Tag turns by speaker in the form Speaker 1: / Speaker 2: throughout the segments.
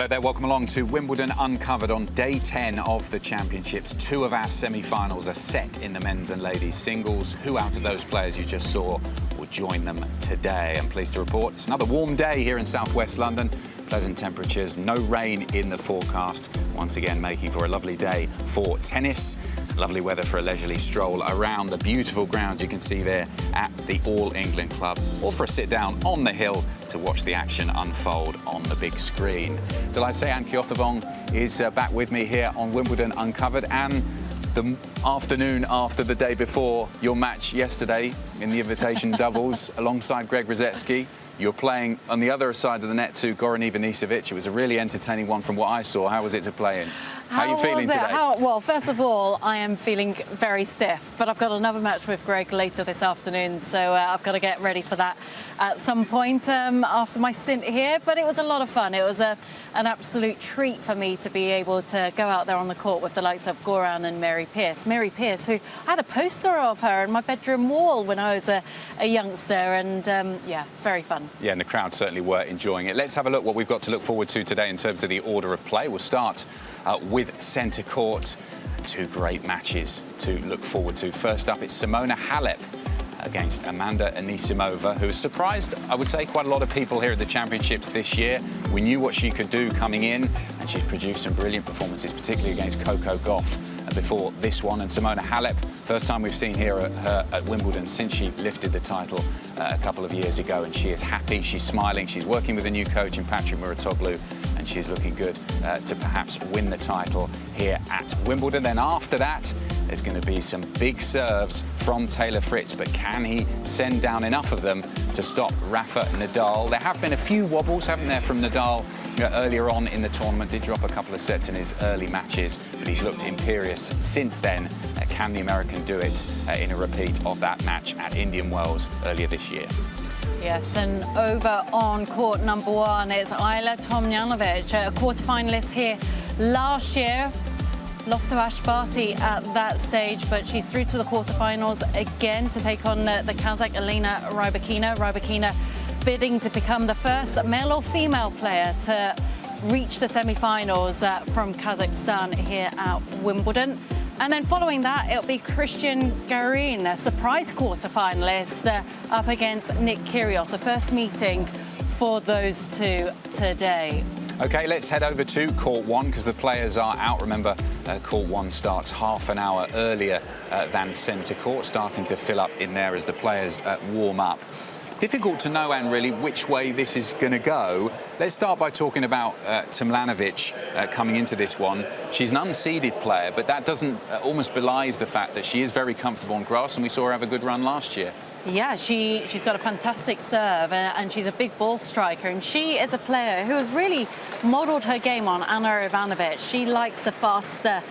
Speaker 1: Hello there, welcome along to Wimbledon Uncovered on day 10 of the championships. Two of our semi-finals are set in the men's and ladies singles. Who out of those players you just saw will join them today? I'm pleased to report it's another warm day here in southwest London. Pleasant temperatures, no rain in the forecast. Once again, making for a lovely day for tennis. Lovely weather for a leisurely stroll around the beautiful grounds you can see there at the All England Club, or for a sit down on the hill to watch the action unfold on the big screen. Delighted to say Ann Kyothevong is back with me here on Wimbledon Uncovered, and the afternoon after the day before your match yesterday in the invitation doubles alongside Greg Rosetsky. You're playing on the other side of the net to Garin. It was a really entertaining one from what I saw. How was it to play in? How are you feeling today?
Speaker 2: Well, first of all, I am feeling very stiff, but I've got another match with Greg later this afternoon, so I've got to get ready for that at some point after my stint here. But it was a lot of fun. It was an absolute treat for me to be able to go out there on the court with the likes of Garin and Mary Pierce. Mary Pierce, who I had a poster of her on my bedroom wall when I was a youngster, and yeah, very fun.
Speaker 1: Yeah, and the crowd certainly were enjoying it. Let's have a look what we've got to look forward to today in terms of the order of play. We'll start with centre court. Two great matches to look forward to. First up, it's Simona Halep against Amanda Anisimova, who has surprised, I would say, quite a lot of people here at the championships this year. We knew what she could do coming in, and she's produced some brilliant performances, particularly against Coco Gauff before this one. And Simona Halep, first time we've seen her at Wimbledon since she lifted the title a couple of years ago, and she is happy, she's smiling, she's working with a new coach in Patrick Muratoglu, and she's looking good to perhaps win the title here at Wimbledon. Then after that, there's going to be some big serves from Taylor Fritz, but can he send down enough of them to stop Rafa Nadal? There have been a few wobbles, haven't there, from Nadal earlier on in the tournament. Did drop a couple of sets in his early matches, but he's looked imperious since then. Can the American do it in a repeat of that match at Indian Wells earlier this year?
Speaker 2: Yes, and over on court number one, it's Eula Tomljanovic, a quarter-finalist here last year. Lost to Ash Barty at that stage, but she's through to the quarterfinals again to take on the Kazakh Elena Rybakina. Rybakina bidding to become the first male or female player to reach the semi-finals from Kazakhstan here at Wimbledon. And then following that, it'll be Christian Garin, a surprise quarter-finalist, up against Nick Curios, a first meeting for those two today.
Speaker 1: OK, let's head over to court one, because the players are out. Remember, court one starts half an hour earlier than centre court, starting to fill up in there as the players warm up. Difficult to know, Anne, really, which way this is going to go. Let's start by talking about Tomljanovic coming into this one. She's an unseeded player, but that doesn't almost belies the fact that she is very comfortable on grass, and we saw her have a good run last year.
Speaker 2: Yeah, she's got a fantastic serve, and she's a big ball striker, and she is a player who has really modelled her game on Anna Ivanovic. She likes a faster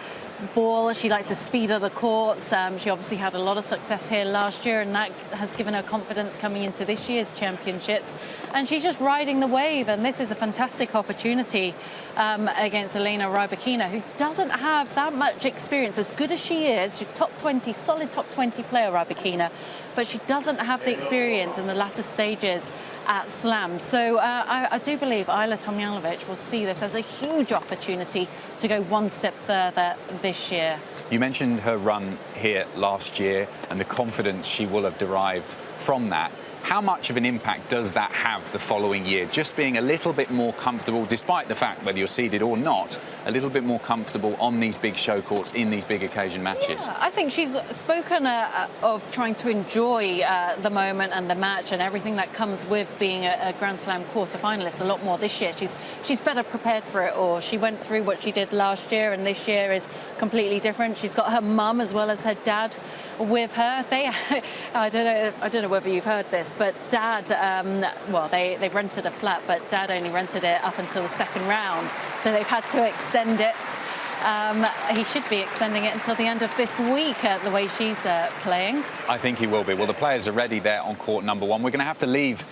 Speaker 2: ball, she likes the speed of the courts. She obviously had a lot of success here last year, and that has given her confidence coming into this year's championships. And she's just riding the wave, and this is a fantastic opportunity against Elena Rybakina, who doesn't have that much experience. As good as she is, she's top 20, solid top 20 player, Rybakina, but she doesn't have the experience in the latter stages at Slam. So I do believe Eula Tomljanovic will see this as a huge opportunity to go one step further this year.
Speaker 1: You mentioned her run here last year and the confidence she will have derived from that. How much of an impact does that have the following year? Just being a little bit more comfortable, despite the fact whether you're seeded or not, a little bit more comfortable on these big show courts in these big occasion matches?
Speaker 2: Yeah, I think she's spoken of trying to enjoy the moment and the match and everything that comes with being a Grand Slam quarter-finalist a lot more this year. She's better prepared for it all. She went through what she did last year, and this year is completely different. She's got her mum as well as her dad with her. I don't know whether you've heard this, but Dad, well, they rented a flat, but Dad only rented it up until the second round, so they've had to extend it. He should be extending it until the end of this week, the way she's playing.
Speaker 1: I think he will be. Well, the players are ready there on court number one. We're going to have to leave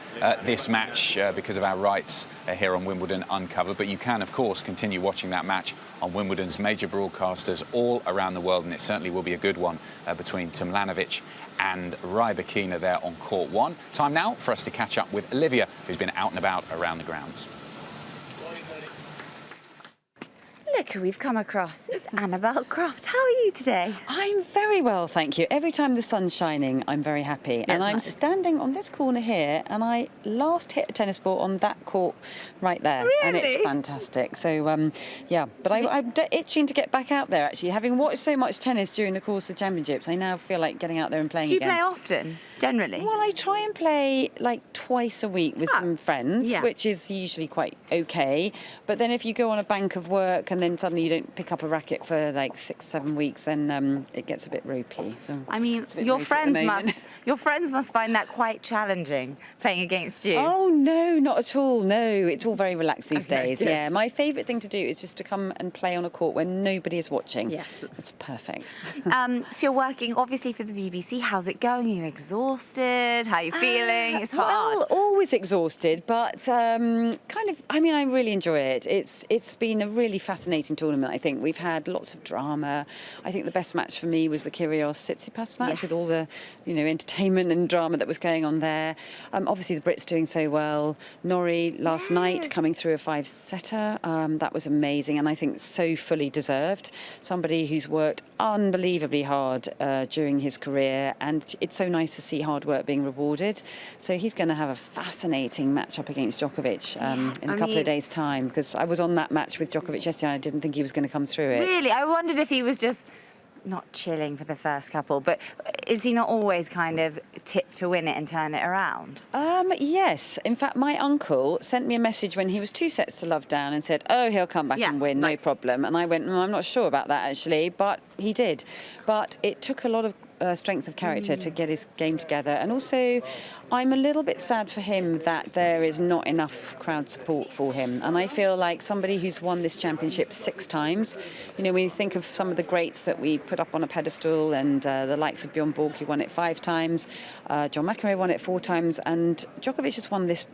Speaker 1: this match because of our rights here on Wimbledon Uncovered, but you can, of course, continue watching that match on Wimbledon's major broadcasters all around the world, and it certainly will be a good one between Tomljanovic and Rybakina there on court one. Time now for us to catch up with Olivia, who's been out and about around the grounds.
Speaker 3: look who we've come across. It's Annabelle Croft. How are you today?
Speaker 4: I'm very well, thank you. Every time the sun's shining, I'm very happy. And I'm standing on this corner here, and I last hit a tennis ball on that court right there.
Speaker 3: Really?
Speaker 4: And it's fantastic. So, yeah, but I'm itching to get back out there, actually. Having watched so much tennis during the course of the championships, I now feel like getting out there and playing
Speaker 3: Do you
Speaker 4: again.
Speaker 3: play often, generally?
Speaker 4: Well, I try and play like twice a week with some friends, which is usually quite okay. But then if you go on a bank of work and then suddenly you don't pick up a racket for like 6-7 weeks, then it gets a bit ropey. So
Speaker 3: I mean, your friends must find that quite challenging, playing against you.
Speaker 4: Oh no, not at all. No, it's all very relaxed these days.
Speaker 3: Good.
Speaker 4: Yeah, my favourite thing to do is just to come and play on a court where nobody is watching.
Speaker 3: Yes,
Speaker 4: it's perfect.
Speaker 3: So you're working obviously for the BBC. How's it going? Are you exhausted? How are you feeling? It's hard.
Speaker 4: Well, always exhausted, but kind of. I mean, I really enjoy it. It's been a really fascinating tournament. I think we've had lots of drama. I think the best match for me was the Curios Tsitsipas match with all the, entertainment and drama that was going on there. Obviously, the Brits doing so well. Norrie last night coming through a 5-setter. That was amazing, and I think so fully deserved. Somebody who's worked unbelievably hard during his career, and it's so nice to see hard work being rewarded. So he's going to have a fascinating match-up against Djokovic in a couple of days' time, because I was on that match with Djokovic yesterday and I didn't think he was going to come through it.
Speaker 3: Really? I wondered if he was just not chilling for the first couple, but is he not always kind of tipped to win it and turn it around?
Speaker 4: Yes. In fact, my uncle sent me a message when he was 2 sets to love down and said, oh, he'll come back and win, no problem. And I went, I'm not sure about that, actually, but he did. But it took a lot of strength of character to get his game together, and also I'm a little bit sad for him that there is not enough crowd support for him. And I feel like somebody who's won this championship 6 times, when you think of some of the greats that we put up on a pedestal, and the likes of Bjorn Borg, who won it 5 times, John McEnroe won it 4 times, and Djokovic has won this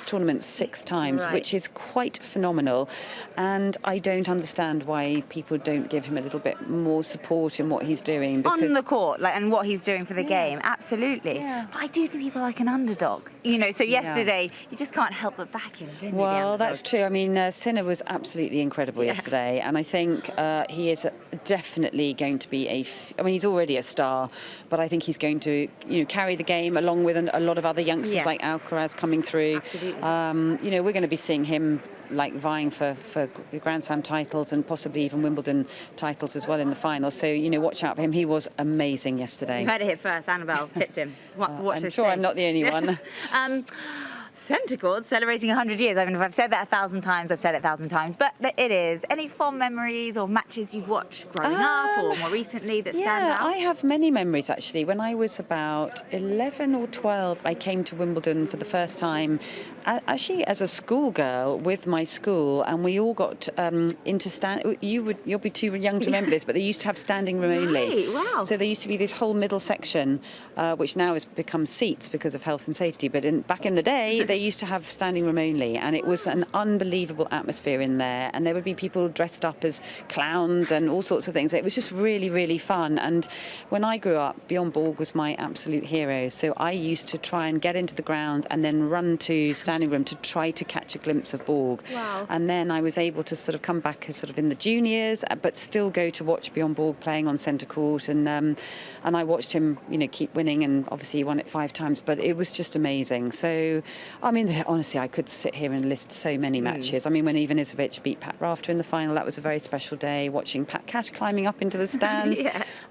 Speaker 4: tournament 6 times, which is quite phenomenal. And I don't understand why people don't give him a little bit more support in what he's doing. Because
Speaker 3: on the court, and what he's doing for the game, absolutely. Yeah. But I do think people like an underdog. So yesterday, you just can't help but back him.
Speaker 4: Well, that's true. I mean, Sinner was absolutely incredible yesterday, and I think he is definitely going to be he's already a star, but I think he's going to, carry the game along with a lot of other youngsters like Alcaraz coming through. We're going to be seeing him vying for Grand Slam titles and possibly even Wimbledon titles as well in the final. So, watch out for him. He was amazing yesterday.
Speaker 3: You heard it here first. Annabelle tipped him.
Speaker 4: I'm sure I'm not the only one.
Speaker 3: Centre court celebrating 100 years. I mean, if I've said that 1,000 times, I've said it 1,000 times. But it is. Any fond memories or matches you've watched growing up or more recently that stand out?
Speaker 4: I have many memories, actually. When I was about 11 or 12, I came to Wimbledon for the first time, actually as a schoolgirl with my school, and we all got into you'll be too young to remember this, but they used to have standing room only.
Speaker 3: Wow.
Speaker 4: So there used to be this whole middle section, which now has become seats because of health and safety. But back in the day, they used to have standing room only, and it was an unbelievable atmosphere in there, and there would be people dressed up as clowns and all sorts of things. It was just really, really fun. And when I grew up, Bjorn Borg was my absolute hero, so I used to try and get into the grounds and then run to standing room to try to catch a glimpse of Borg.
Speaker 3: Wow.
Speaker 4: And then I was able to sort of come back as sort of in the juniors, but still go to watch Bjorn Borg playing on centre court, and I watched him keep winning, and obviously he won it 5 times, but it was just amazing. So I mean, honestly, I could sit here and list so many matches. I mean, when Ivanisevic beat Pat Rafter in the final, that was a very special day. Watching Pat Cash climbing up into the stands,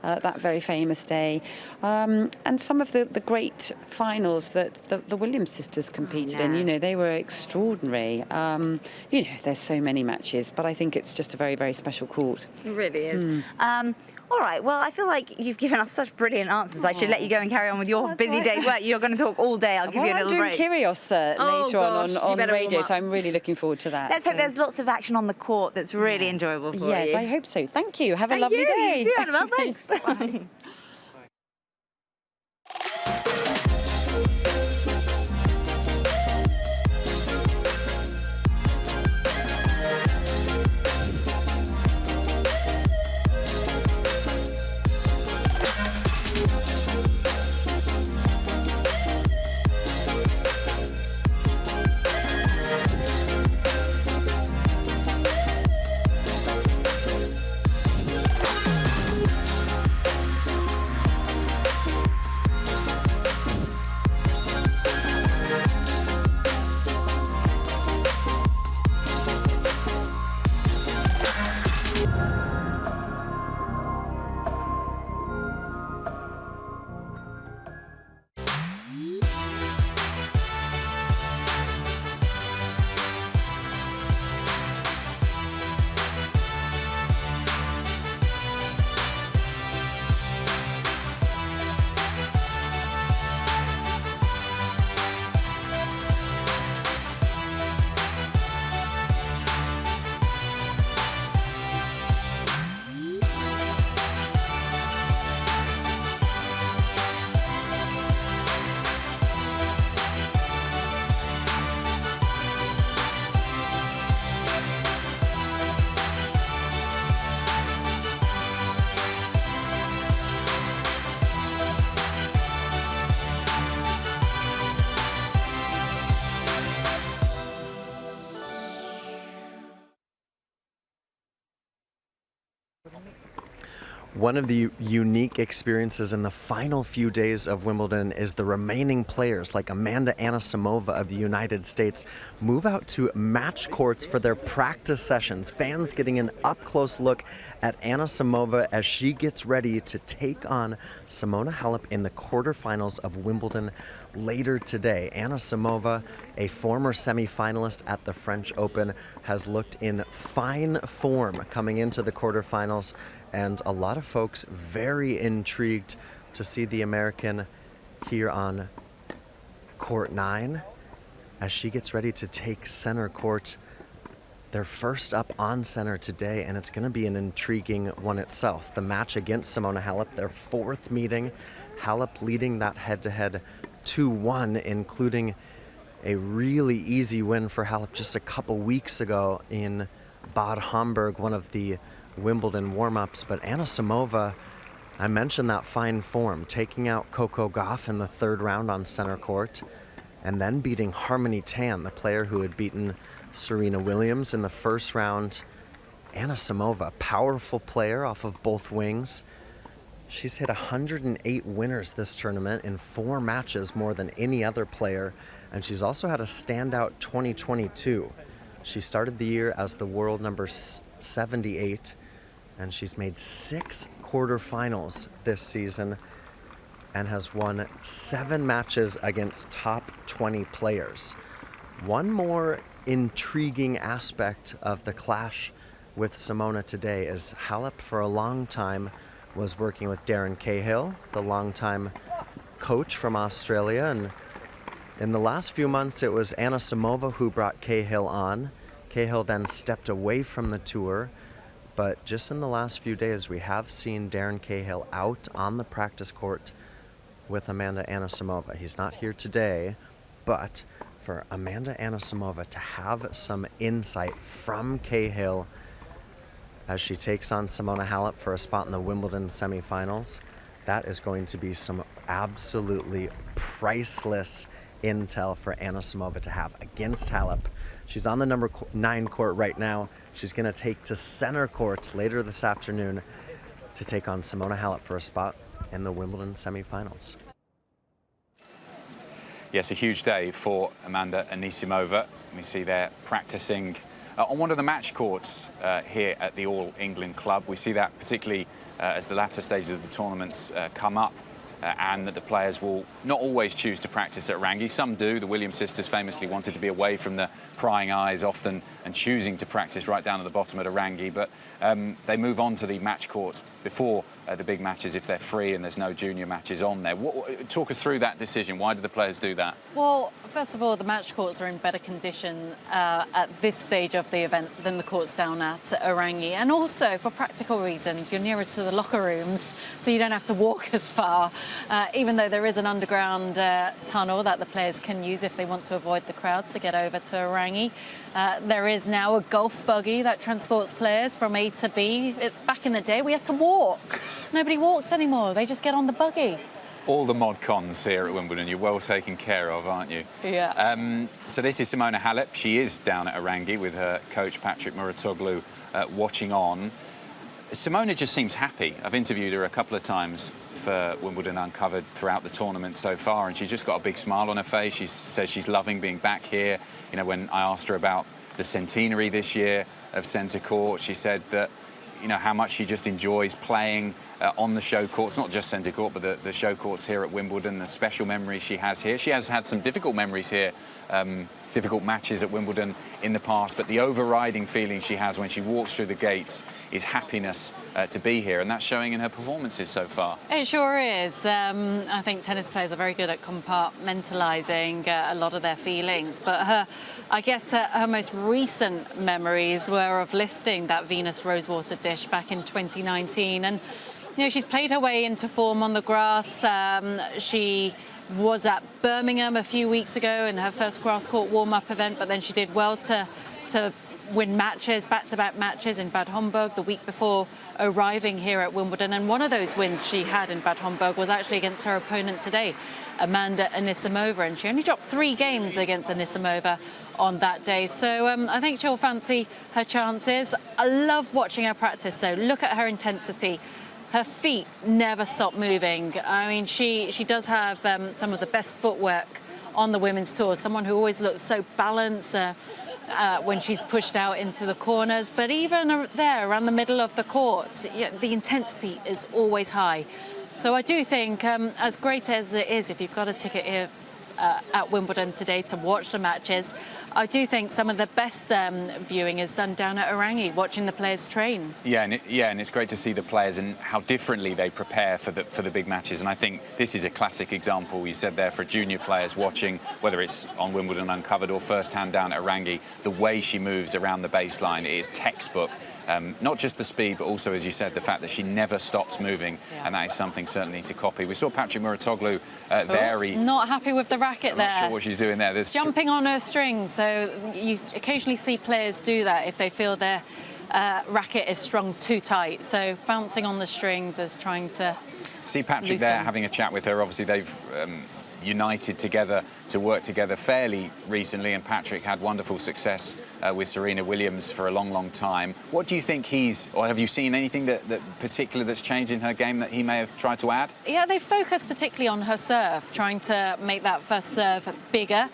Speaker 4: that very famous day. And some of the great finals that the Williams sisters competed in, they were extraordinary. There's so many matches, but I think it's just a very, very special court.
Speaker 3: It really is. All right, well, I feel like you've given us such brilliant answers. I should let you go and carry on with your busy day's work. You're going to talk all day. I'll give you a little break.
Speaker 4: I'm doing Curios later on radio, so I'm really looking forward to that.
Speaker 3: Let's hope there's lots of action on the court that's really enjoyable for you.
Speaker 4: Yes, I hope so. Thank you. Have a lovely day.
Speaker 3: You too, Annabelle. Thanks. Bye.
Speaker 5: One of the unique experiences in the final few days of Wimbledon is the remaining players like Amanda Anisimova of the United States move out to match courts for their practice sessions. Fans getting an up-close look at Anisimova as she gets ready to take on Simona Halep in the quarterfinals of Wimbledon later today. Anisimova, a former semi-finalist at the French Open, has looked in fine form coming into the quarterfinals, and a lot of folks very intrigued to see the American here on court 9 as she gets ready to take center court. They're first up on center today, and it's going to be an intriguing one itself. The match against Simona Halep, their fourth meeting. Halep leading that head-to-head 2-1, including a really easy win for Halep just a couple weeks ago in Bad Homburg, one of the Wimbledon warm-ups. But Anisimova, I mentioned that fine form, taking out Coco Gauff in the third round on center court, and then beating Harmony Tan, the player who had beaten Serena Williams in the first round. Anisimova, powerful player off of both wings. She's hit 108 winners this tournament in 4 matches, more than any other player, and she's also had a standout 2022. She started the year as the world number 78, and she's made 6 quarterfinals this season and has won 7 matches against top 20 players. One more intriguing aspect of the clash with Simona today is Halep for a long time was working with Darren Cahill, the longtime coach from Australia, and in the last few months it was Anisimova who brought Cahill on. Cahill then stepped away from the tour, but just in the last few days we have seen Darren Cahill out on the practice court with Amanda Anisimova. He's not here today, but for Amanda Anisimova to have some insight from Cahill as she takes on Simona Halep for a spot in the Wimbledon semifinals, that is going to be some absolutely priceless intel for Anisimova to have against Halep. She's on the number 9 court right now. She's going to take to center court later this afternoon to take on Simona Halep for a spot in the Wimbledon semifinals.
Speaker 1: Yes, a huge day for Amanda Anisimova. We see there practicing on one of the match courts here at the All England Club. We see that particularly as the latter stages of the tournaments come up, and that the players will not always choose to practice at Rangi. Some do. The Williams sisters famously wanted to be away from the prying eyes often and choosing to practice right down at the bottom at a Rangi, but they move on to the match courts before the big matches if they're free and there's no junior matches on there. Talk us through that decision. Why do the players do that?
Speaker 2: Well, first of all, the match courts are in better condition at this stage of the event than the courts down at Orangi. And also, for practical reasons, you're nearer to the locker rooms, so you don't have to walk as far, even though there is an underground tunnel that the players can use if they want to avoid the crowds to get over to Orangi. There is now a golf buggy that transports players from A to B. Back in the day, we had to walk. Nobody walks anymore. They just get on the buggy.
Speaker 1: All the mod cons here at Wimbledon, you're well taken care of, aren't you?
Speaker 2: Yeah.
Speaker 1: So this is Simona Halep. She is down at Orangi with her coach Patrick Muratoglu watching on. Simona just seems happy. I've interviewed her a couple of times for Wimbledon Uncovered throughout the tournament so far, and she's just got a big smile on her face. She says she's loving being back here. You know, when I asked her about the centenary this year of centre court, she said that, you know, how much she just enjoys playing on the show courts, not just centre court, but the show courts here at Wimbledon, the special memories she has here. She has had some difficult memories here, difficult matches at Wimbledon in the past, but the overriding feeling she has when she walks through the gates is happiness to be here, and that's showing in her performances so far.
Speaker 2: It sure is. I think tennis players are very good at compartmentalising a lot of their feelings, but I guess her most recent memories were of lifting that Venus Rosewater dish back in 2019, and you know, she's played her way into form on the grass. She was at Birmingham a few weeks ago in her first grass court warm-up event, but then she did well to win matches, back-to-back matches in Bad Homburg the week before arriving here at Wimbledon. And one of those wins she had in Bad Homburg was actually against her opponent today, Amanda Anisimova, and she only dropped 3 games against Anisimova on that day. So I think she'll fancy her chances. I love watching her practice, so look at her intensity. her feet never stop moving. I mean, she does have some of the best footwork on the women's tour. Someone who always looks so balanced when she's pushed out into the corners. But even there, around the middle of the court, the intensity is always high. So I do think, as great as it is, if you've got a ticket here at Wimbledon today to watch the matches, I do think some of the best viewing is done down at Orangi, watching the players train. Yeah,
Speaker 1: and it's great to see the players and how differently they prepare for the big matches. And I think this is a classic example. You said there for junior players watching, whether it's on Wimbledon Uncovered or first-hand down at Orangi, the way she moves around the baseline is textbook. Not just the speed, but also, as you said, the fact that she never stops moving, and that is something certainly to copy. We saw Patrick Muratoglu there.
Speaker 2: Not happy with the racket there.
Speaker 1: Not sure what she's doing there.
Speaker 2: Jumping on her strings. So you occasionally see players do that if they feel their racket is strung too tight. So bouncing on the strings is trying to
Speaker 1: see Patrick
Speaker 2: loosen.
Speaker 1: There having a chat with her. Obviously, they've united together to work together fairly recently, and Patrick had wonderful success with Serena Williams for a long time. What do you think or have you seen anything that particular that's changed in her game that he may have tried to add?
Speaker 2: Yeah, they focus particularly on her serve, trying to make that first serve bigger.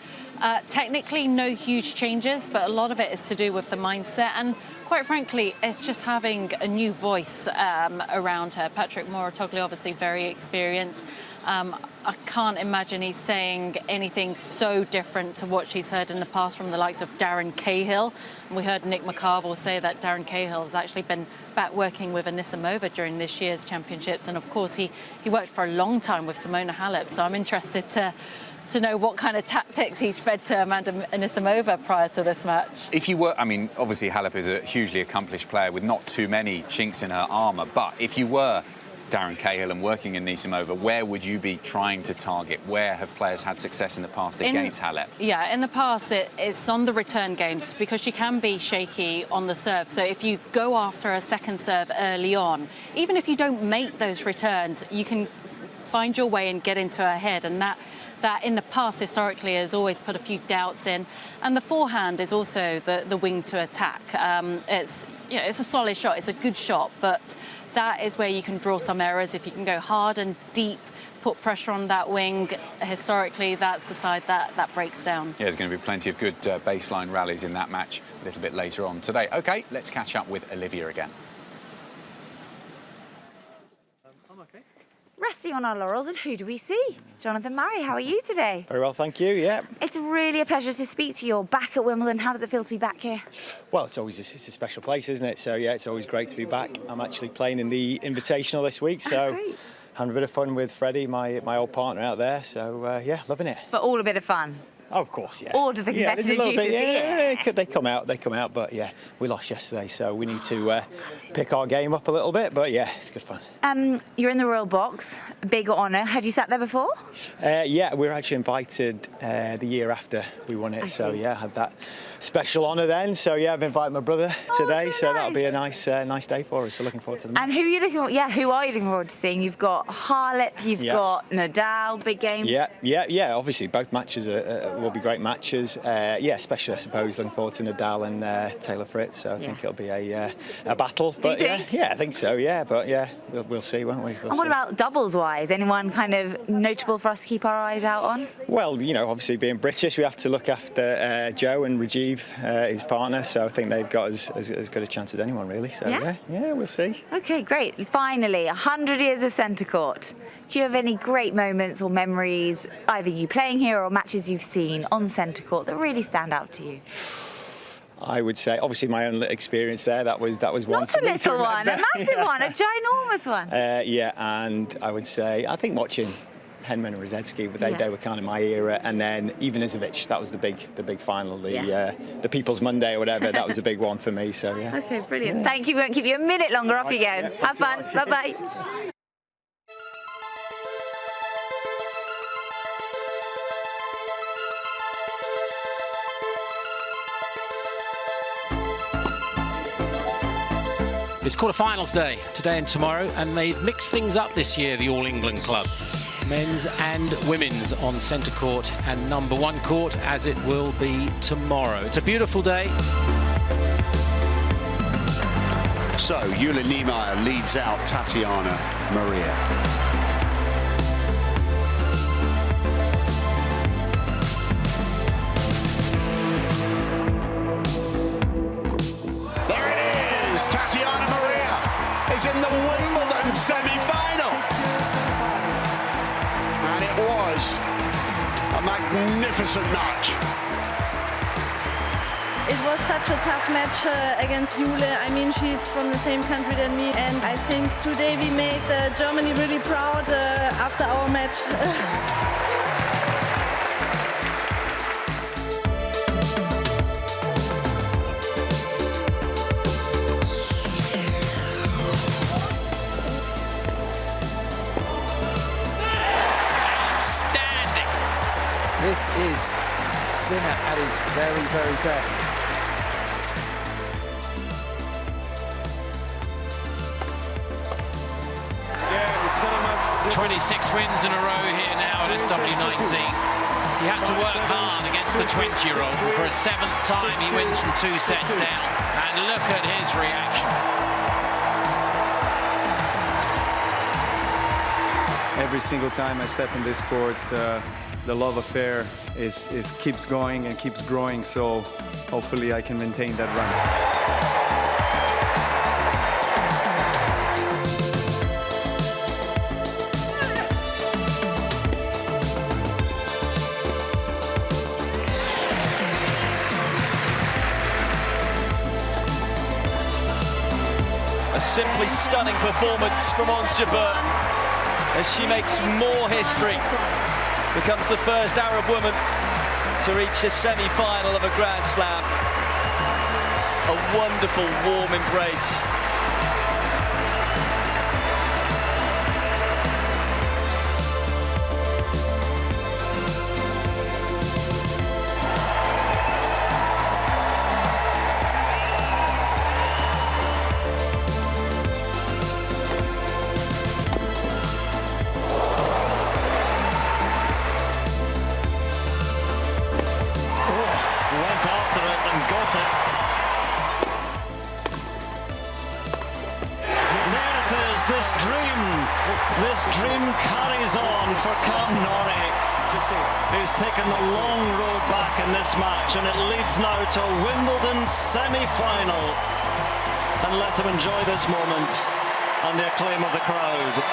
Speaker 2: Technically, no huge changes, but a lot of it is to do with the mindset, and quite frankly, it's just having a new voice around her. Patrick Muratoglu, obviously very experienced. I can't imagine he's saying anything so different to what she's heard in the past from the likes of Darren Cahill. And we heard Nick McCarville say that Darren Cahill has actually been back working with Anisimova during this year's championships. And of course, he worked for a long time with Simona Halep. So I'm interested to know what kind of tactics he's fed to Amanda Anisimova prior to this match.
Speaker 1: If you were, I mean, obviously Halep is a hugely accomplished player with not too many chinks in her armour. But if you were Darren Cahill and working in Nissim, where would you be trying to target? Where have players had success in the past against Halep?
Speaker 2: Yeah, in the past it's on the return games, because she can be shaky on the serve. So if you go after a second serve early on, even if you don't make those returns, you can find your way and get into her head, and that in the past historically has always put a few doubts in. And the forehand is also the wing to attack. It's a solid shot, it's a good shot, but that is where you can draw some errors. If you can go hard and deep, put pressure on that wing, historically that's the side that breaks down.
Speaker 1: Yeah, there's going to be plenty of good baseline rallies in that match a little bit later on today. OK, let's catch up with Olivia again.
Speaker 3: Resting on our laurels, and who do we see? Jonathan Murray, how are you today?
Speaker 6: Very well, thank you, yeah.
Speaker 3: It's really a pleasure to speak to you. You're back at Wimbledon. How does it feel to be back here?
Speaker 6: Well, it's a special place, isn't it? So, yeah, it's always great to be back. I'm actually playing in the Invitational this week, so having a bit of fun with Freddie, my old partner out there. So, yeah, loving it.
Speaker 3: But all a bit of fun?
Speaker 6: Oh, of course, yeah.
Speaker 3: Or do the competitive juices?
Speaker 6: Yeah, they come out, but yeah, we lost yesterday, so we need to pick our game up a little bit, but yeah, it's good fun.
Speaker 3: You're in the Royal Box, a big honour. Have you sat there before?
Speaker 6: Yeah, we were actually invited the year after we won it, so yeah, I had that special honour then. So yeah, I've invited my brother today, so that'll be a nice day for us. So looking forward to the match.
Speaker 3: And who are you looking forward to seeing? You've got Halep, you've got Nadal, big games.
Speaker 6: Yeah. Obviously, both matches will be great matches. Yeah, especially I suppose looking forward to Nadal and Taylor Fritz. So I think it'll be a battle. But yeah, I think so. Yeah, but yeah, we'll see, won't we?
Speaker 3: And what about doubles-wise? Anyone kind of notable for us to keep our eyes out on?
Speaker 6: Well, obviously being British, we have to look after Joe and Rajiv, his partner. So I think they've got as good a chance as anyone, really. So yeah, we'll see.
Speaker 3: Okay, great. Finally, 100 years of centre court. Do you have any great moments or memories, either you playing here or matches you've seen on centre court, that really stand out to you?
Speaker 6: I would say, obviously, my own experience there. That was one.
Speaker 3: Not a little one, a massive one, a ginormous one.
Speaker 6: Yeah, and I would say, I think watching Henman and Rosetsky, they were kind of my era, and then Ivanisevic, that was the big final, the People's Monday or whatever. That was a big one for me. So yeah.
Speaker 3: Okay, brilliant. Yeah. Thank you. We won't keep you a minute longer. Off you go. Have fun. Bye bye.
Speaker 7: It's quarter-finals day, today and tomorrow, and they've mixed things up this year, the All England Club. Men's and women's on centre court and number one court, as it will be tomorrow. It's a beautiful day.
Speaker 8: so, Eula Niemeyer leads out Tatiana Maria.
Speaker 9: Tatiana Maria is in the Wimbledon semi-final. And it was a magnificent match.
Speaker 10: It was such a tough match against Eula. I mean, she's from the same country than me, and I think today we made Germany really proud after our match.
Speaker 11: This is Sinner at his very, very best.
Speaker 7: Yeah, 26 wins in a row here now at SW19. He had to work hard against the 20-year-old. For a 7th time, he wins from 2 sets down. And look at his reaction.
Speaker 12: Every single time I step in this court, the love affair keeps going and keeps growing, so hopefully I can maintain that run.
Speaker 13: A simply stunning performance from Ons Jabeur as she makes more history. Becomes the first Arab woman to reach a semi-final of a Grand Slam. A wonderful, warm embrace.
Speaker 14: This dream carries on for Cam Norrie, who's taken the long road back in this match, and it leads now to a Wimbledon semi-final. And let him enjoy this moment and the acclaim of the crowd.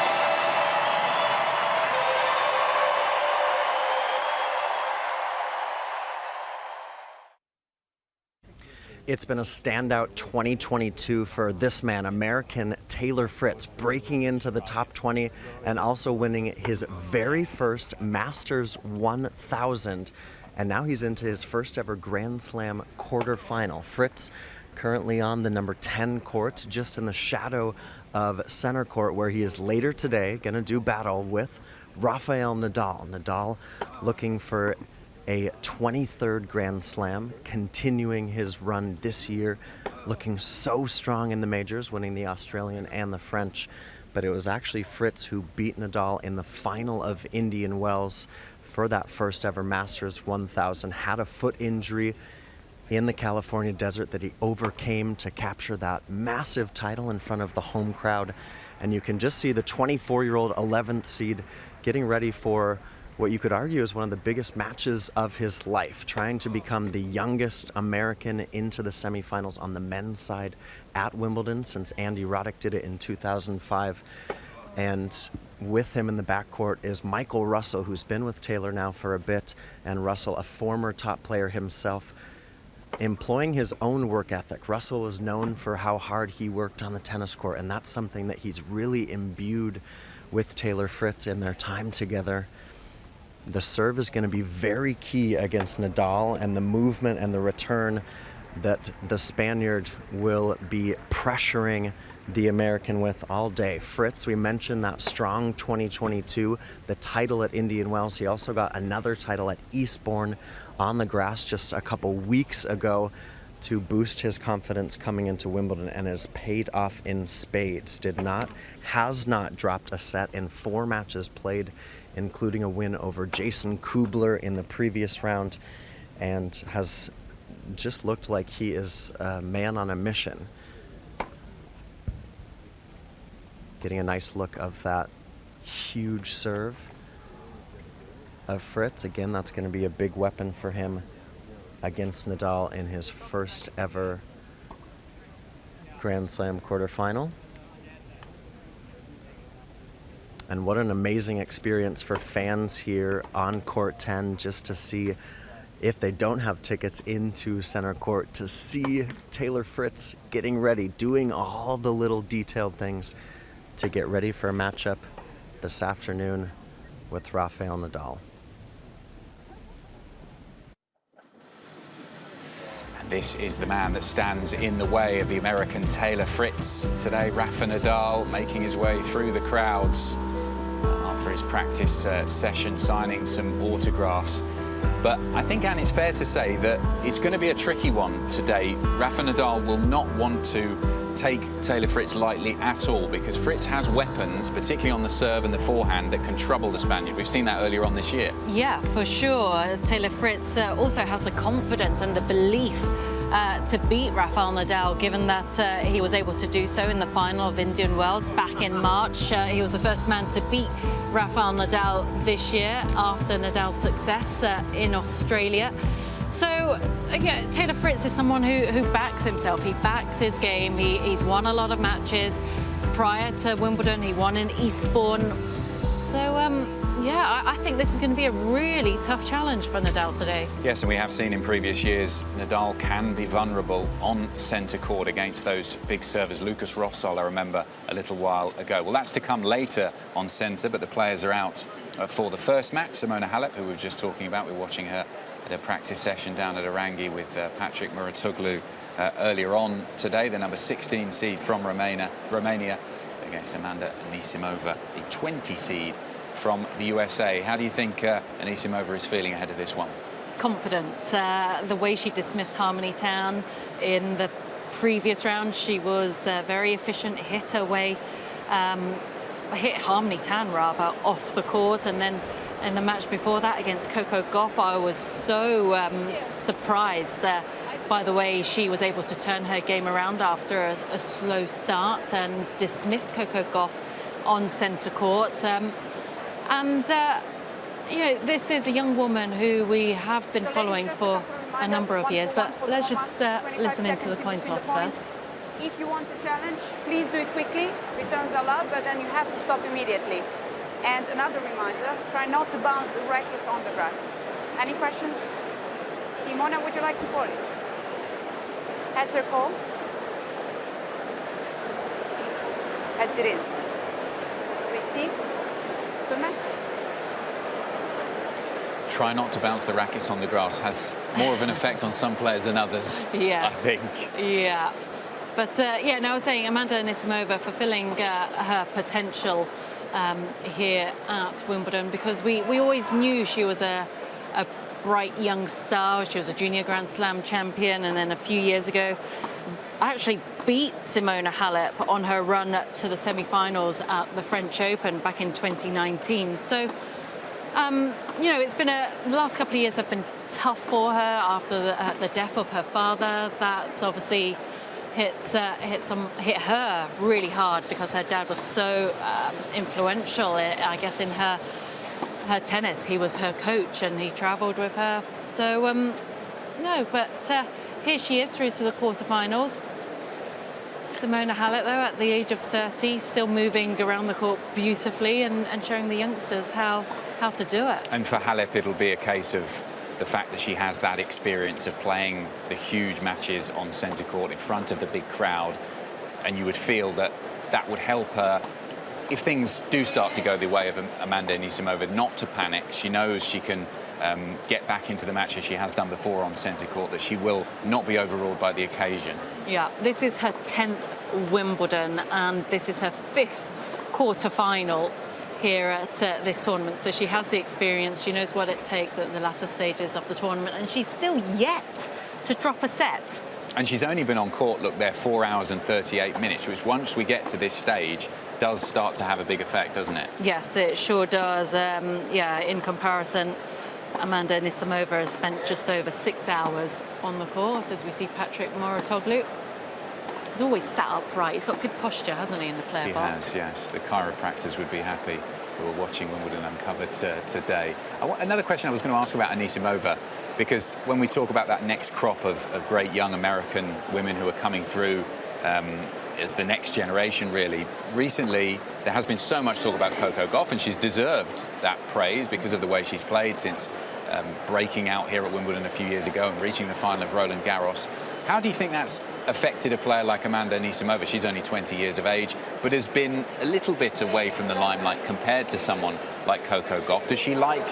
Speaker 5: It's been a standout 2022 for this man, American Taylor Fritz, breaking into the top 20 and also winning his very first Masters 1000. And now he's into his first ever Grand Slam quarterfinal. Fritz currently on the number 10 court, just in the shadow of center court, where he is later today going to do battle with Rafael Nadal. Nadal looking for a 23rd Grand Slam, continuing his run this year, looking so strong in the majors, winning the Australian and the French. But it was actually Fritz who beat Nadal in the final of Indian Wells for that first ever Masters 1000. Had a foot injury in the California desert that he overcame to capture that massive title in front of the home crowd. And you can just see the 24-year-old 11th seed getting ready for what you could argue is one of the biggest matches of his life, trying to become the youngest American into the semifinals on the men's side at Wimbledon since Andy Roddick did it in 2005. And with him in the backcourt is Michael Russell, who's been with Taylor now for a bit, and Russell, a former top player himself, employing his own work ethic. Russell was known for how hard he worked on the tennis court, and that's something that he's really imbued with Taylor Fritz in their time together. The serve is going to be very key against Nadal, and the movement and the return that the Spaniard will be pressuring the American with all day. Fritz, we mentioned that strong 2022, the title at Indian Wells. He also got another title at Eastbourne on the grass just a couple weeks ago to boost his confidence coming into Wimbledon, and has paid off in spades. Has not dropped a set in 4 matches played, including a win over Jason Kubler in the previous round, and has just looked like he is a man on a mission. Getting a nice look of that huge serve of Fritz. Again, that's going to be a big weapon for him against Nadal in his first ever Grand Slam quarterfinal. And what an amazing experience for fans here on Court 10, just to see, if they don't have tickets into center court, to see Taylor Fritz getting ready, doing all the little detailed things to get ready for a matchup this afternoon with Rafael Nadal.
Speaker 1: This is the man that stands in the way of the American Taylor Fritz today. Rafa Nadal making his way through the crowds after his practice session, signing some autographs. But I think, Anne, it's fair to say that it's going to be a tricky one today. Rafa Nadal will not want to take Taylor Fritz lightly at all, because Fritz has weapons, particularly on the serve and the forehand, that can trouble the Spaniard. We've seen that earlier on this year.
Speaker 2: Yeah, for sure. Taylor Fritz also has the confidence and the belief to beat Rafael Nadal, given that he was able to do so in the final of Indian Wells back in March. He was the first man to beat Rafael Nadal this year after Nadal's success in Australia. So, yeah, Taylor Fritz is someone who backs himself. He backs his game. He's won a lot of matches. Prior to Wimbledon, he won in Eastbourne. So, yeah, I think this is going to be a really tough challenge for Nadal today.
Speaker 1: Yes, and we have seen in previous years, Nadal can be vulnerable on centre court against those big servers. Lucas Rosol, I remember, a little while ago. Well, that's to come later on centre, but the players are out for the first match. Simona Halep, who we were just talking about, we're watching her at a practice session down at Orangi with Patrick Muratoglu earlier on today, the number 16 seed from Romania against Amanda Anisimova, the 20 seed from the USA. How do you think Anisimova is feeling ahead of this one?
Speaker 2: Confident. The way she dismissed Harmony Town in the previous round, she was very efficient, hit her way, hit Harmony Town rather off the court, and then in the match before that against Coco Gauff, I was so surprised by the way she was able to turn her game around after a slow start and dismiss Coco Gauff on centre court. You know, this is a young woman who we have been following for a number of years, but let's just listen into the coin toss first.
Speaker 15: If you want to challenge, please do it quickly. Returns are allowed, but then you have to stop immediately. And another reminder, try not to bounce the racket on the grass. Any questions? Simona, would you like to call it? Heads or call? Heads it is. Receive. Good.
Speaker 1: Try not to bounce the rackets on the grass has more of an effect on some players than others,
Speaker 2: yeah.
Speaker 1: I think.
Speaker 2: Yeah. But, yeah, no, I was saying Amanda Anisimova fulfilling her potential here at Wimbledon, because we always knew she was a bright young star. She was a junior Grand Slam champion, and then a few years ago actually beat Simona Halep on her run to the semi-finals at the French Open back in 2019. So, you know, it's been the last couple of years have been tough for her after the death of her father. That's obviously hit her really hard, because her dad was so influential, I guess, in her tennis. He was her coach and he travelled with her. So, no, but here she is through to the quarterfinals. Simona Halep, though, at the age of 30, still moving around the court beautifully and showing the youngsters how to do it.
Speaker 1: And for Halep, it'll be a case of the fact that she has that experience of playing the huge matches on centre court in front of the big crowd, and you would feel that that would help her if things do start to go the way of Amanda Anisimova, not to panic. She knows she can get back into the match as she has done before on centre court, that she will not be overawed by the occasion.
Speaker 2: Yeah, this is her 10th Wimbledon, and this is her 5th quarter-final here at this tournament. So she has the experience, she knows what it takes at the latter stages of the tournament, and she's still yet to drop a set.
Speaker 1: And she's only been on court, look, there 4 hours and 38 minutes, which once we get to this stage does start to have a big effect, doesn't it?
Speaker 2: Yes, it sure does. Yeah, in comparison, Amanda Anisimova has spent just over 6 hours on the court, as we see Patrick Muratoglu. He's always sat upright. He's got good posture, hasn't he, in the player box?
Speaker 1: He has, yes. The chiropractors would be happy who are watching Wimbledon Uncovered today. Another question I was going to ask about Anisimova, because when we talk about that next crop of great young American women who are coming through as the next generation, really, recently there has been so much talk about Coco Gauff, and she's deserved that praise because of the way she's played since breaking out here at Wimbledon a few years ago and reaching the final of Roland Garros. How do you think that's affected a player like Amanda Anisimova? She's only 20 years of age, but has been a little bit away from the limelight compared to someone like Coco Gauff. Does she like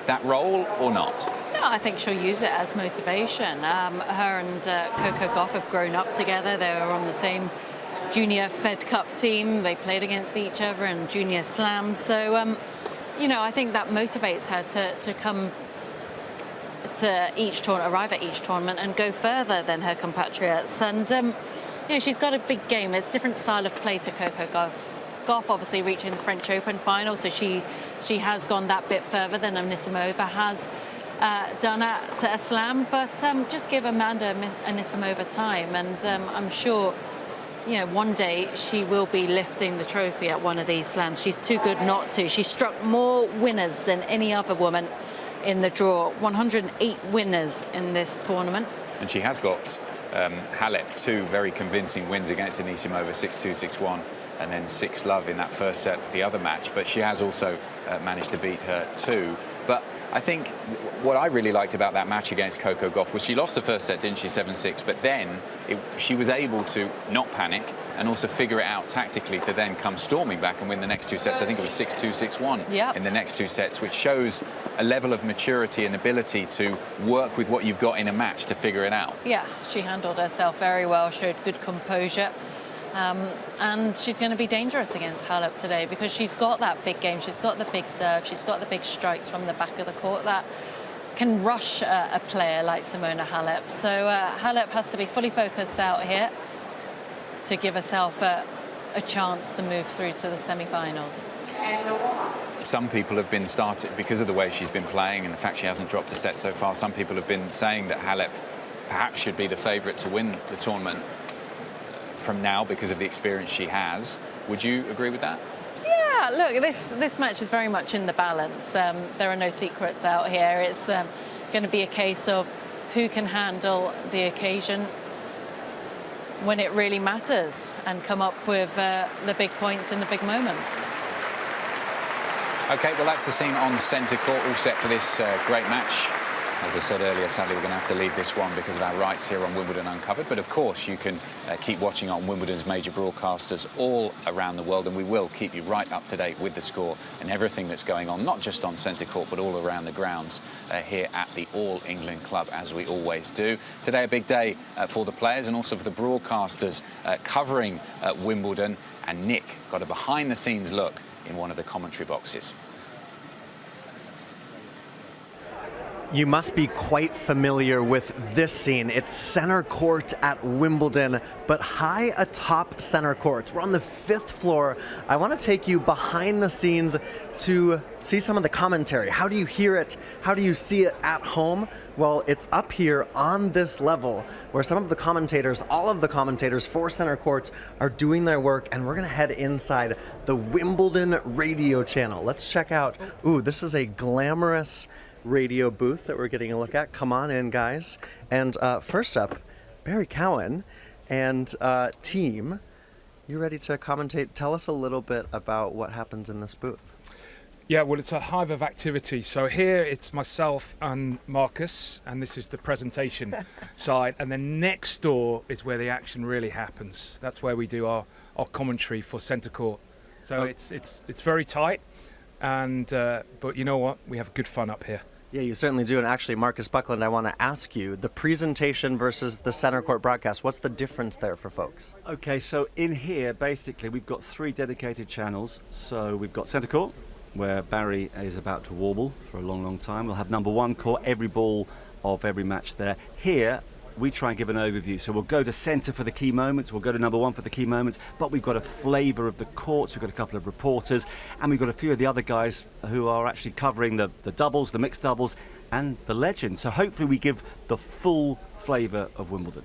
Speaker 1: that role or not?
Speaker 2: No, I think she'll use it as motivation. Her and Coco Gauff have grown up together. They were on the same junior Fed Cup team. They played against each other in junior slam. So, you know, I think that motivates her to come to each tournament, arrive at each tournament and go further than her compatriots. And, you know, she's got a big game. It's a different style of play to Coco Gauff. Gauff obviously reaching the French Open final, so she has gone that bit further than Anisimova has done at a slam. But just give Amanda Anisimova time, and I'm sure, you know, one day she will be lifting the trophy at one of these slams. She's too good not to. She struck more winners than any other woman in the draw. 108 winners in this tournament.
Speaker 1: And she has got Halep, 2 very convincing wins against Anisimova, 6-2, 6-1, and then 6-love in that first set of the other match. But she has also managed to beat her too. But I think what I really liked about that match against Coco Gauff was she lost the first set, didn't she, 7-6, but then she was able to not panic and also figure it out tactically to then come storming back and win the next 2 sets. I think it was 6-2, 6-1 in the next 2 sets, which shows a level of maturity and ability to work with what you've got in a match to figure it out.
Speaker 2: Yeah, she handled herself very well, showed good composure. And she's going to be dangerous against Halep today because she's got that big game, she's got the big serve, she's got the big strikes from the back of the court that can rush a player like Simona Halep. So Halep has to be fully focused out here to give herself a chance to move through to the semi-finals.
Speaker 1: Some people have been started, because of the way she's been playing and the fact she hasn't dropped a set so far, some people have been saying that Halep perhaps should be the favourite to win the tournament from now because of the experience she has. Would you agree with that?
Speaker 2: Yeah, look, this match is very much in the balance. There are no secrets out here. It's going to be a case of who can handle the occasion when it really matters and come up with the big points in the big moments.
Speaker 1: OK, well, that's the scene on centre court, all set for this great match. As I said earlier, sadly, we're going to have to leave this one because of our rights here on Wimbledon Uncovered. But, of course, you can keep watching on Wimbledon's major broadcasters all around the world, and we will keep you right up to date with the score and everything that's going on, not just on centre court, but all around the grounds here at the All England Club, as we always do. Today, a big day for the players and also for the broadcasters covering Wimbledon. And Nick got a behind-the-scenes look in one of the commentary boxes.
Speaker 5: You must be quite familiar with this scene. It's center court at Wimbledon, but high atop center court. We're on the 5th floor. I want to take you behind the scenes to see some of the commentary. How do you hear it? How do you see it at home? Well, it's up here on this level where some of the commentators, all of the commentators for center court are doing their work, and we're going to head inside the Wimbledon Radio channel. Let's check out, ooh, this is a glamorous radio booth that we're getting a look at. Come on in, guys. And first up, Barry Cowan and team, you ready to commentate? Tell us a little bit about what happens in this booth.
Speaker 16: Yeah, well, it's a hive of activity. So here it's myself and Marcus, and this is the presentation side. And then next door is where the action really happens. That's where we do our commentary for centre court. So it's very tight, and but you know what? We have good fun up here.
Speaker 5: Yeah, you certainly do. And actually, Marcus Buckland, I want to ask you, the presentation versus the center court broadcast, what's the difference there for folks?
Speaker 17: Okay, so in here, basically, we've got 3 dedicated channels. So we've got center court, where Barry is about to warble for a long, long time. We'll have number 1 court, every ball of every match there. Here, we try and give an overview. So we'll go to centre for the key moments, we'll go to number 1 for the key moments, but we've got a flavour of the courts, we've got a couple of reporters, and we've got a few of the other guys who are actually covering the doubles, the mixed doubles, and the legends. So hopefully we give the full flavour of Wimbledon.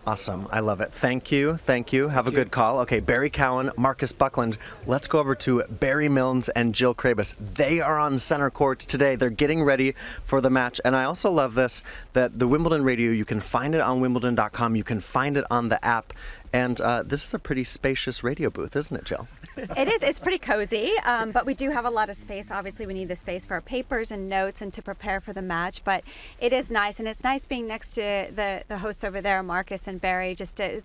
Speaker 5: Awesome. I love it. Thank you. Thank you. Have a good call. Okay, Barry Cowan, Marcus Buckland. Let's go over to Barry Milnes and Jill Krabus. They are on center court today. They're getting ready for the match. And I also love this, that the Wimbledon Radio, you can find it on Wimbledon.com. You can find it on the app. And this is a pretty spacious radio booth, isn't it, Jill?
Speaker 18: It is. It's pretty cozy, but we do have a lot of space. Obviously, we need the space for our papers and notes and to prepare for the match. But it is nice, and it's nice being next to the hosts over there, Marcus and Barry.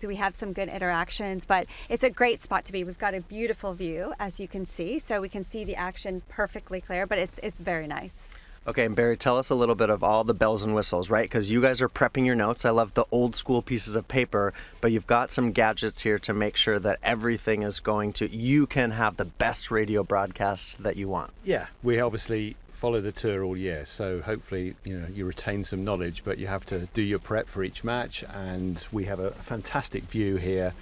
Speaker 18: We have some good interactions, but it's a great spot to be. We've got a beautiful view, as you can see, so we can see the action perfectly clear. But it's very nice.
Speaker 5: Okay, and Barry, tell us a little bit of all the bells and whistles, right? Because you guys are prepping your notes. I love the old school pieces of paper, but you've got some gadgets here to make sure that everything is you can have the best radio broadcast that you want.
Speaker 19: Yeah, we obviously follow the tour all year, so hopefully you retain some knowledge, but you have to do your prep for each match, and we have a fantastic view here.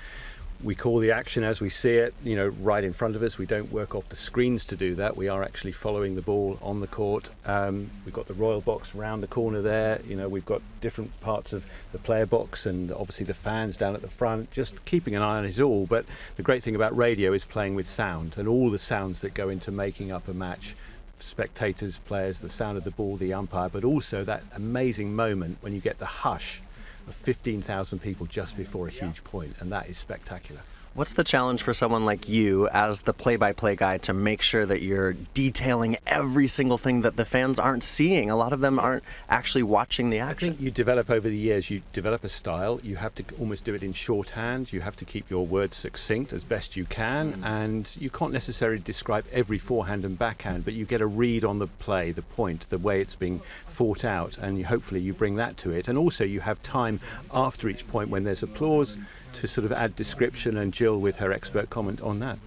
Speaker 19: We call the action as we see it, right in front of us. We don't work off the screens to do that. We are actually following the ball on the court. We've got the royal box round the corner there. We've got different parts of the player box and obviously the fans down at the front, just keeping an eye on it all. But the great thing about radio is playing with sound and all the sounds that go into making up a match. Spectators, players, the sound of the ball, the umpire, but also that amazing moment when you get the hush of 15,000 people just before a huge point, and that is spectacular.
Speaker 5: What's the challenge for someone like you as the play-by-play guy to make sure that you're detailing every single thing that the fans aren't seeing? A lot of them aren't actually watching the action.
Speaker 19: I think you develop over the years, you develop a style, you have to almost do it in shorthand, you have to keep your words succinct as best you can, and you can't necessarily describe every forehand and backhand, but you get a read on the play, the point, the way it's being fought out, and hopefully you bring that to it. And also you have time after each point when there's applause to sort of add description, and Jill with her expert comment on that.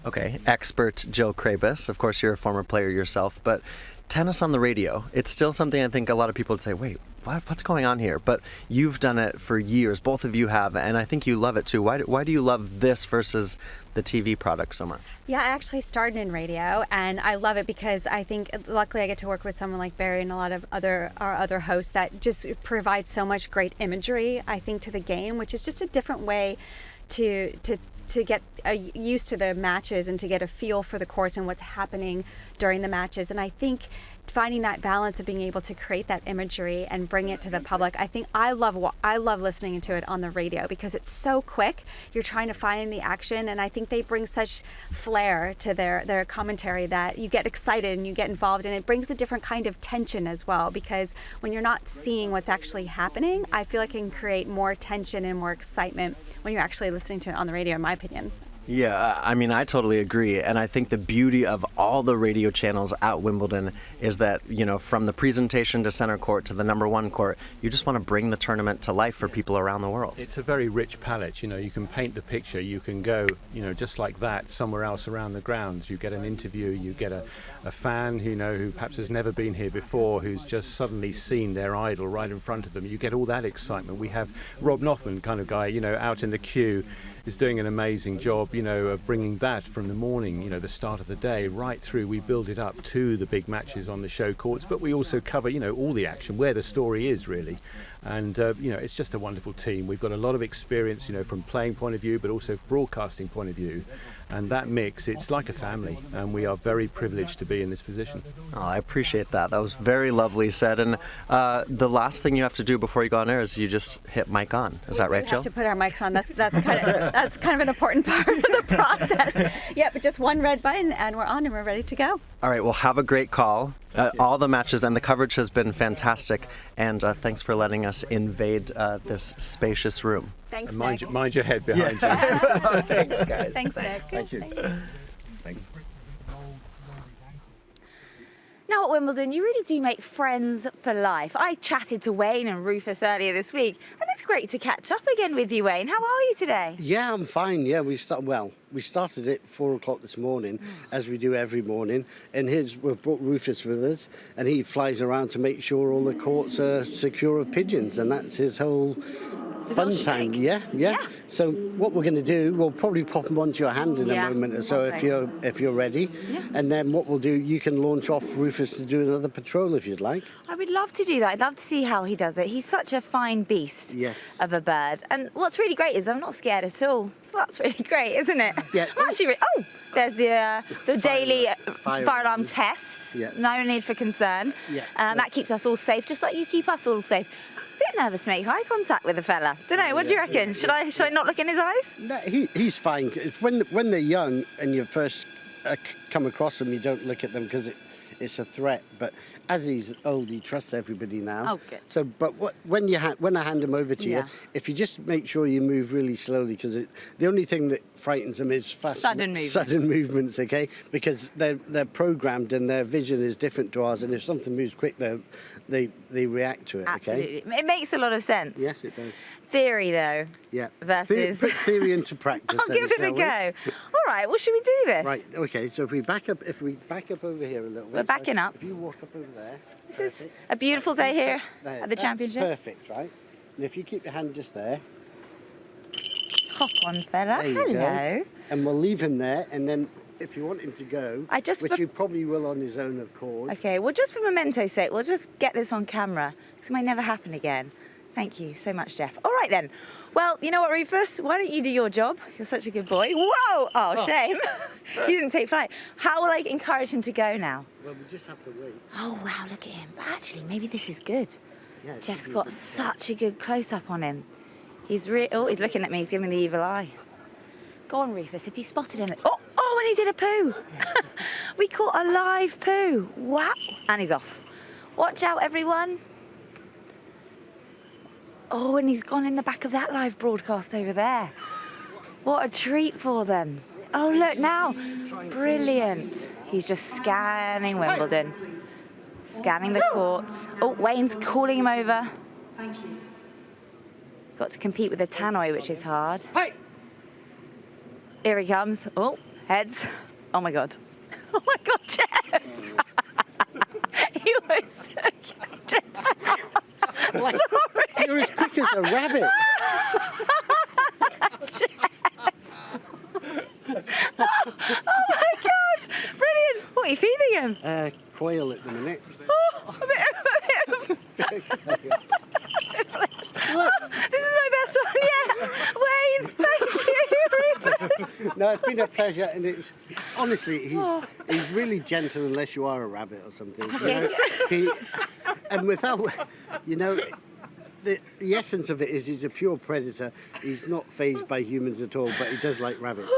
Speaker 5: Okay, expert Jill Krabus. Of course, you're a former player yourself, but tennis on the radio, it's still something I think a lot of people would say, wait, what's going on here? But you've done it for years, both of you have, and I think you love it too. Why do you love this versus the TV product so much?
Speaker 18: Yeah, I actually started in radio, and I love it because I think luckily I get to work with someone like Barry and a lot of our other hosts that just provide so much great imagery, I think, to the game, which is just a different way to get used to the matches and to get a feel for the courts and what's happening during the matches. And I think finding that balance of being able to create that imagery and bring it to the public, I think I love listening to it on the radio because it's so quick. You're trying to find the action, and I think they bring such flair to their commentary that you get excited and you get involved, and it brings a different kind of tension as well, because when you're not seeing what's actually happening, I feel like it can create more tension and more excitement when you're actually listening to it on the radio, in my opinion.
Speaker 5: Yeah, I mean, I totally agree. And I think the beauty of all the radio channels at Wimbledon is that, from the presentation to center court to the number one court, you just want to bring the tournament to life for people around the world.
Speaker 19: It's a very rich palette. You can paint the picture. You can go, just like that somewhere else around the grounds. You get an interview, you get a fan, who perhaps has never been here before, who's just suddenly seen their idol right in front of them. You get all that excitement. We have Rob Nothman kind of guy, out in the queue, is doing an amazing job, of bringing that from the morning, the start of the day, right through. We build it up to the big matches on the show courts, but we also cover, all the action, where the story is really. And, it's just a wonderful team. We've got a lot of experience, from playing point of view, but also broadcasting point of view. And that mix, it's like a family, and we are very privileged to be in this position.
Speaker 5: Oh, I appreciate that. That was very lovely said. And the last thing you have to do before you go on air is you just hit mic on. Is that right, Jill?
Speaker 18: We have to put our mics on. That's kind of an important part of the process. Yeah, but just one red button, and we're on, and we're ready to go.
Speaker 5: All right, well, have a great call. All the matches, and the coverage has been fantastic. And thanks for letting us invade this spacious room.
Speaker 18: Thanks,
Speaker 19: Nick. Mind your head behind you.
Speaker 5: Thanks, guys.
Speaker 18: Thanks, Nick.
Speaker 19: Thank you. Thanks.
Speaker 3: Now at Wimbledon, you really do make friends for life. I chatted to Wayne and Rufus earlier this week, and it's great to catch up again with you, Wayne. How are you today?
Speaker 20: Yeah, I'm fine. Yeah, we started at 4 o'clock this morning, as we do every morning, and we've brought Rufus with us, and he flies around to make sure all the courts are secure of pigeons, and that's his whole fun time. Yeah. So what we're going to do, we'll probably pop them onto your hand in a moment or so, if you're ready. Yeah. And then what we'll do, you can launch off Rufus to do another patrol if you'd like.
Speaker 3: I I would love to do that. I'd love to see how he does it. He's such a fine beast of a bird. And what's really great is I'm not scared at all. So that's really great, isn't it?
Speaker 20: Yeah.
Speaker 3: I'm actually there's the daily fire alarm test.
Speaker 20: Yeah.
Speaker 3: No need for concern.
Speaker 20: Yeah.
Speaker 3: That keeps us all safe, just like you keep us all safe. Bit nervous to make eye contact with a fella. Don't know. What do you reckon? Should I not look in his eyes?
Speaker 20: No, he's fine. When they're young and you first come across them, you don't look at them because it's a threat. But as he's old, he trusts everybody now.
Speaker 3: Oh, good.
Speaker 20: So, but when I hand him over to you, if you just make sure you move really slowly, because the only thing that frightens them is sudden movements. Okay, because they're programmed and their vision is different to ours, and if something moves quick, they react to it.
Speaker 3: Absolutely.
Speaker 20: Okay.
Speaker 3: It makes a lot of sense.
Speaker 20: Yes, it does.
Speaker 3: Theory, though.
Speaker 20: Yeah.
Speaker 3: Versus.
Speaker 20: Put theory into practice.
Speaker 3: I'll give it a go. All right. Well, should we do this?
Speaker 20: Right. Okay. So if we back up over here a little bit.
Speaker 3: We're backing up.
Speaker 20: If you walk up over there.
Speaker 3: This is a beautiful day here at the Championships.
Speaker 20: Perfect, right? And if you keep your hand just there.
Speaker 3: Hop on, fella.
Speaker 20: There you
Speaker 3: Hello.
Speaker 20: go. And we'll leave him there, and then if you want him to go, which you probably will on his own accord.
Speaker 3: Okay. Well, just for memento's sake, we'll just get this on camera because it might never happen again. Thank you so much, Jeff. All right then. Well, you know what, Rufus? Why don't you do your job? You're such a good boy. Whoa! Oh, shame. You didn't take flight. How will I encourage him to go now?
Speaker 20: Well, we just have to wait.
Speaker 3: Oh, wow, look at him. But actually, maybe this is good.
Speaker 20: Yeah,
Speaker 3: Jeff's got such a good close-up on him. He's he's looking at me. He's giving me the evil eye. Go on, Rufus. If you spotted him... Oh, and he did a poo. We caught a live poo. Wow. And he's off. Watch out, everyone. Oh, and he's gone in the back of that live broadcast over there. What a treat for them. Oh, look now. Brilliant. He's just scanning Wimbledon. Scanning the courts. Oh, Wayne's calling him over.
Speaker 15: Thank you.
Speaker 3: Got to compete with the tannoy, which is hard. Here he comes. Oh, heads. Oh, my God. Oh, my God, Jeff. He almost took Jeff.
Speaker 20: Sorry. You're as quick as a rabbit.
Speaker 3: Oh my God! Brilliant! What are you feeding him?
Speaker 20: Quail at the minute.
Speaker 3: Oh, a bit of... This is my best one yet. Wayne, thank you, Rufus.
Speaker 20: No, it's been a pleasure, and it's honestly he's really gentle unless you are a rabbit or something. And without, the essence of it is he's a pure predator. He's not fazed by humans at all, but he does like rabbits.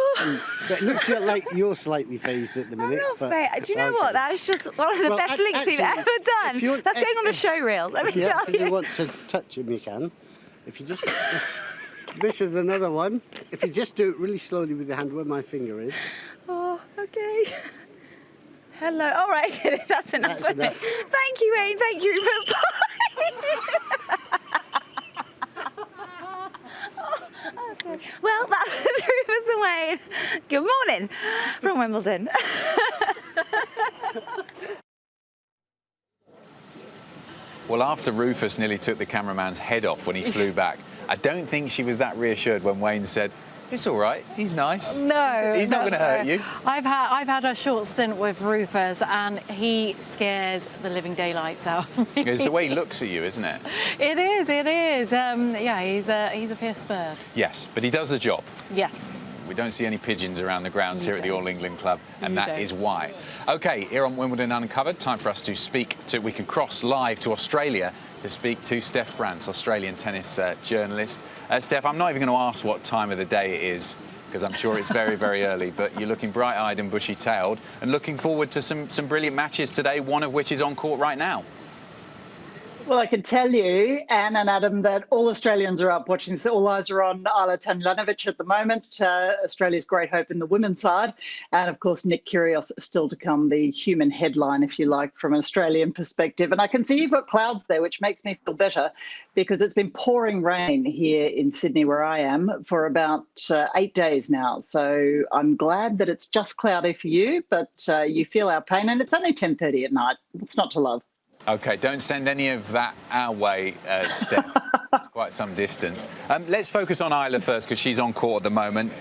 Speaker 20: But it looks like you're slightly fazed at the minute.
Speaker 3: I'm not phased. Do you know what? That was just one of the best links we've ever done. That's going on the show reel, let me tell you.
Speaker 20: If you want to touch him, you can. If you just... This is another one. If you just do it really slowly with your hand where my finger is.
Speaker 3: Oh, okay. Hello. All right, that's enough for me. Thank you, Wayne. Thank you, Rufus. Okay. Well, that was Rufus and Wayne. Good morning from Wimbledon.
Speaker 1: Well, after Rufus nearly took the cameraman's head off when he flew back, I don't think she was that reassured when Wayne said, "It's all right, he's nice.
Speaker 2: No.
Speaker 1: He's not going to hurt you."
Speaker 2: I've had a short stint with Rufus and he scares the living daylights out of me.
Speaker 1: It's the way he looks at you, isn't it?
Speaker 2: It is. Yeah, he's a fierce bird.
Speaker 1: Yes, but he does the job.
Speaker 2: Yes.
Speaker 1: We don't see any pigeons around the grounds here at the All England Club, and that is why. OK, here on Wimbledon Uncovered, time for us to we can cross live to Australia to speak to Steph Brantz, Australian tennis journalist. Steph, I'm not even going to ask what time of the day it is, because I'm sure it's very, very early, but you're looking bright-eyed and bushy-tailed and looking forward to some brilliant matches today, one of which is on court right now.
Speaker 21: Well, I can tell you, Anne and Adam, that all Australians are up watching. So all eyes are on Ayla Tomljanovic at the moment, Australia's great hope in the women's side. And, of course, Nick Curios still to come, the human headline, if you like, from an Australian perspective. And I can see you've got clouds there, which makes me feel better because it's been pouring rain here in Sydney, where I am, for about 8 days now. So I'm glad that it's just cloudy for you, but you feel our pain. And it's only 10:30 at night. What's not to love?
Speaker 1: OK, don't send any of that our way, Steph. It's quite some distance. Let's focus on Ayla first, because she's on court at the moment.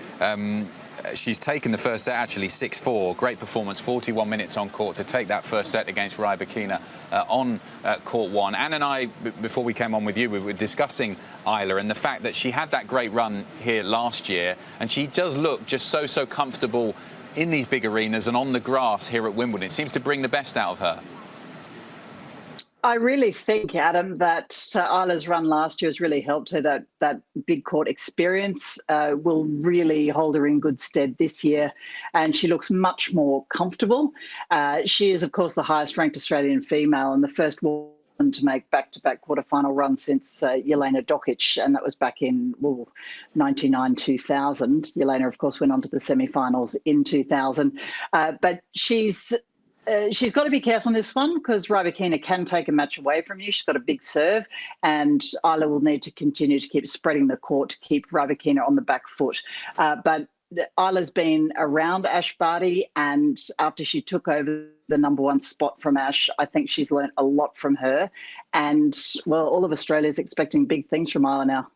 Speaker 1: she's taken the first set actually 6-4. Great performance, 41 minutes on court to take that first set against Rybakina on court 1. Anne and I, before we came on with you, we were discussing Eula and the fact that she had that great run here last year, and she does look just so comfortable in these big arenas and on the grass here at Wimbledon. It seems to bring the best out of her.
Speaker 21: I really think, Adam, that Eula's run last year has really helped her. That big court experience will really hold her in good stead this year, and she looks much more comfortable. She is, of course, the highest-ranked Australian female and the first woman to make back-to-back quarterfinal runs since Jelena Dokic, and that was back in 99-2000. Jelena, of course, went on to the semi-finals in 2000, but she's got to be careful in this one because Rybakina can take a match away from you. She's got a big serve, and Eula will need to continue to keep spreading the court to keep Rybakina on the back foot. But Eula's been around Ash Barty, and after she took over the #1 spot from Ash, I think she's learnt a lot from her. And, well, all of Australia's expecting big things from Eula now.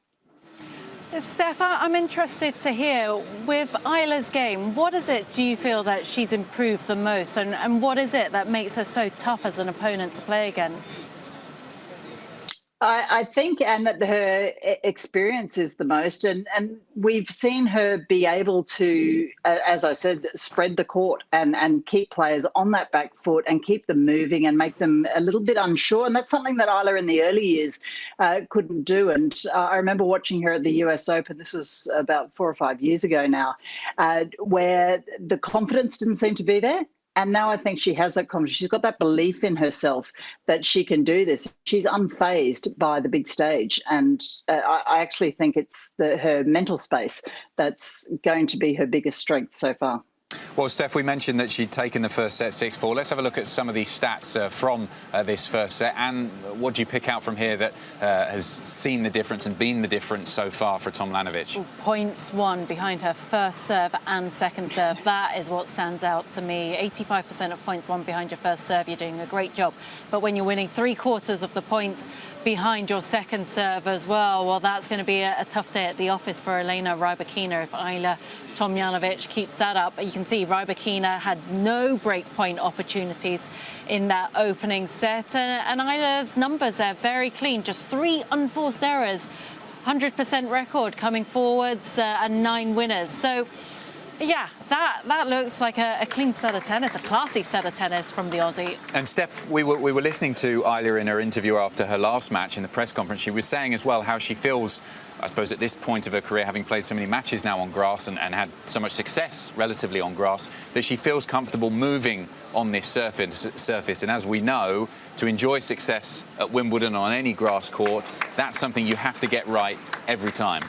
Speaker 2: Steph, I'm interested to hear, with Eula's game, what is it do you feel that she's improved the most, and what is it that makes her so tough as an opponent to play against?
Speaker 21: I think, and that her experience is the most, and we've seen her be able to, as I said, spread the court and keep players on that back foot and keep them moving and make them a little bit unsure. And that's something that Eula in the early years couldn't do. And I remember watching her at the US Open, this was about 4 or 5 years ago now, where the confidence didn't seem to be there. And now I think she has that confidence. She's got that belief in herself that she can do this. She's unfazed by the big stage. And I actually think it's her mental space that's going to be her biggest strength so far.
Speaker 1: Well, Steph, we mentioned that she'd taken the first set 6-4. Let's have a look at some of these stats from this first set. And what do you pick out from here that has seen the difference and been the difference so far for Tomljanovic?
Speaker 2: Points won behind her first serve and second serve. That is what stands out to me. 85% of points won behind your first serve. You're doing a great job. But when you're winning 3/4 of the points behind your second serve as well, that's going to be a tough day at the office for Elena Rybakina if Eula Tomljanovic keeps that up. You can see Rybakina had no breakpoint opportunities in that opening set, and Eula's numbers are very clean, just 3 unforced errors, 100% record coming forwards, and 9 winners. So yeah, that looks like a clean set of tennis, a classy set of tennis from the Aussie.
Speaker 1: And Steph, we were listening to Eula in her interview after her last match in the press conference. She was saying as well how she feels, I suppose, at this point of her career, having played so many matches now on grass and had so much success relatively on grass, that she feels comfortable moving on this surface. And as we know, to enjoy success at Wimbledon on any grass court, that's something you have to get right every time.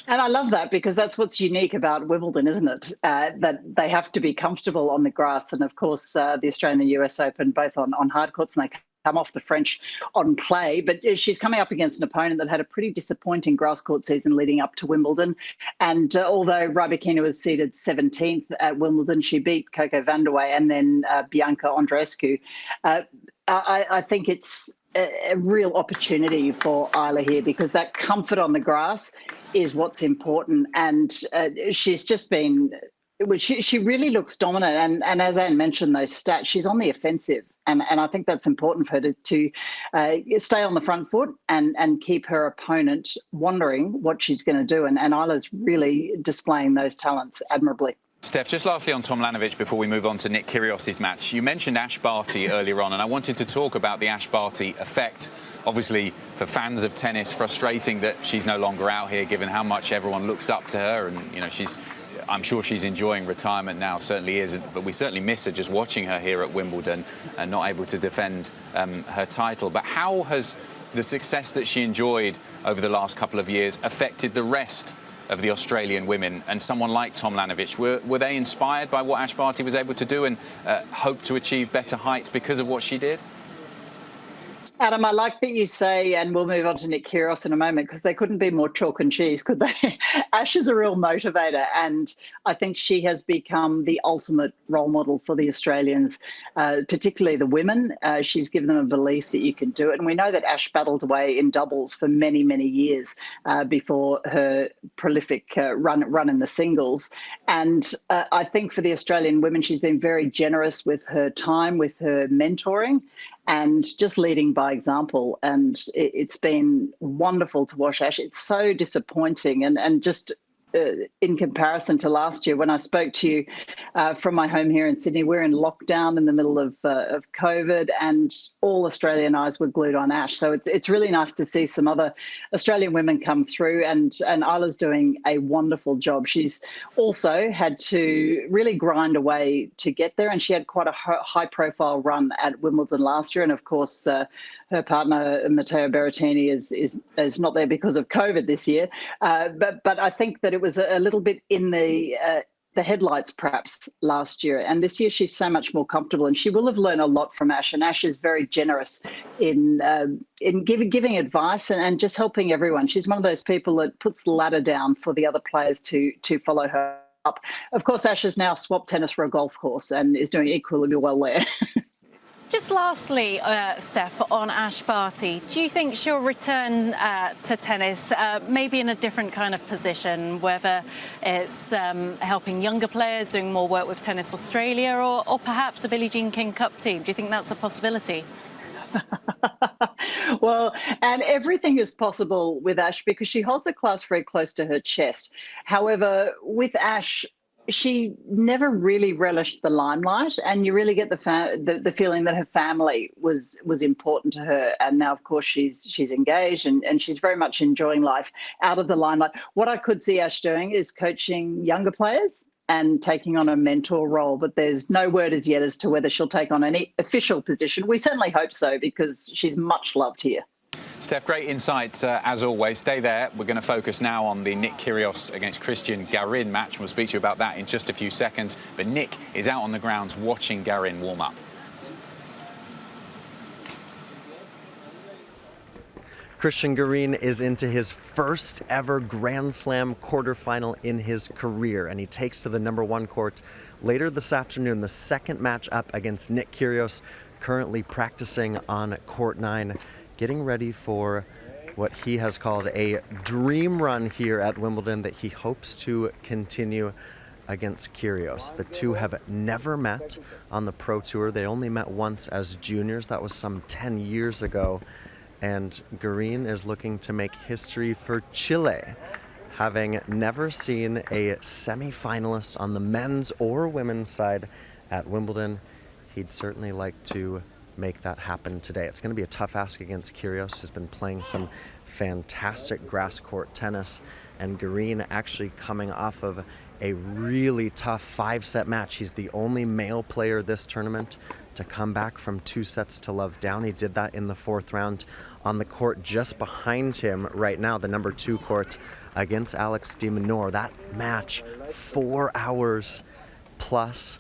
Speaker 21: And I love that because that's what's unique about Wimbledon, isn't it? That they have to be comfortable on the grass. And of course, the Australian and US Open, both on hard courts, and they come off the French on clay. But she's coming up against an opponent that had a pretty disappointing grass court season leading up to Wimbledon. And although Rybakina was seeded 17th at Wimbledon, she beat Coco Vandeweghe and then Bianca Andreescu. I think it's a real opportunity for Eula here because that comfort on the grass is what's important. And she's just been, she really looks dominant. And as Anne mentioned, those stats, she's on the offensive. And I think that's important for her to stay on the front foot and keep her opponent wondering what she's going to do. And Eula's really displaying those talents admirably.
Speaker 1: Steph, just lastly on Tomljanovic before we move on to Nick Kyrgios's match. You mentioned Ash Barty earlier on, and I wanted to talk about the Ash Barty effect. Obviously, for fans of tennis, frustrating that she's no longer out here, given how much everyone looks up to her. And, you know, I'm sure she's enjoying retirement now, certainly is. But we certainly miss her just watching her here at Wimbledon and not able to defend her title. But how has the success that she enjoyed over the last couple of years affected the rest of the Australian women and someone like Tomljanovic? Were they inspired by what Ash Barty was able to do and hope to achieve better heights because of what she did?
Speaker 21: Adam, I like that you say, and we'll move on to Nick Kyrgios in a moment, because they couldn't be more chalk and cheese, could they? Ash is a real motivator, and I think she has become the ultimate role model for the Australians, particularly the women. She's given them a belief that you can do it. And we know that Ash battled away in doubles for many, many years before her prolific run in the singles. And I think for the Australian women, she's been very generous with her time, with her mentoring, and just leading by example. And it's been wonderful to watch Ash. It's so disappointing. And just in comparison to last year, when I spoke to you from my home here in Sydney, we're in lockdown in the middle of COVID, and all Australian eyes were glued on Ash. So it's really nice to see some other Australian women come through, and Isla's doing a wonderful job. She's also had to really grind away to get there, and she had quite a high-profile run at Wimbledon last year. And of course, her partner Matteo Berrettini is not there because of COVID this year. But I think that it was a little bit in the headlights perhaps last year, and this year she's so much more comfortable, and she will have learned a lot from Ash. And Ash is very generous in giving advice and just helping everyone. She's one of those people that puts the ladder down for the other players to follow her up. Of course, Ash has now swapped tennis for a golf course and is doing equally well there.
Speaker 2: Just lastly, Steph, on Ash Barty, do you think she'll return to tennis, maybe in a different kind of position, whether it's helping younger players, doing more work with Tennis Australia, or perhaps the Billie Jean King Cup team? Do you think that's a possibility?
Speaker 21: Well, and everything is possible with Ash because she holds her class very close to her chest. However, with Ash, she never really relished the limelight, and you really get the feeling that her family was important to her. And now, of course, she's engaged and she's very much enjoying life out of the limelight. What I could see Ash doing is coaching younger players and taking on a mentor role, but there's no word as yet as to whether she'll take on any official position. We certainly hope so, because she's much loved here.
Speaker 1: Steph, great insight as always. Stay there. We're going to focus now on the Nick Kyrgios against Cristian Garin match. We'll speak to you about that in just a few seconds. But Nick is out on the grounds watching Garin warm up.
Speaker 5: Cristian Garin is into his first ever Grand Slam quarterfinal in his career, and he takes to the #1 court later this afternoon, the second match up against Nick Kyrgios, currently practicing on court 9. Getting ready for what he has called a dream run here at Wimbledon that he hopes to continue against Curios. The two have never met on the Pro Tour. They only met once as juniors. That was some 10 years ago. And Garin is looking to make history for Chile, having never seen a semi-finalist on the men's or women's side at Wimbledon. He'd certainly like to make that happen today. It's going to be a tough ask against Curios. He's been playing some fantastic grass court tennis, and Garin actually coming off of a really tough 5-set match. He's the only male player this tournament to come back from 2 sets to love down. He did that in the 4th round on the court just behind him right now, the #2 court against Alex de Minaur. That match, 4 hours plus.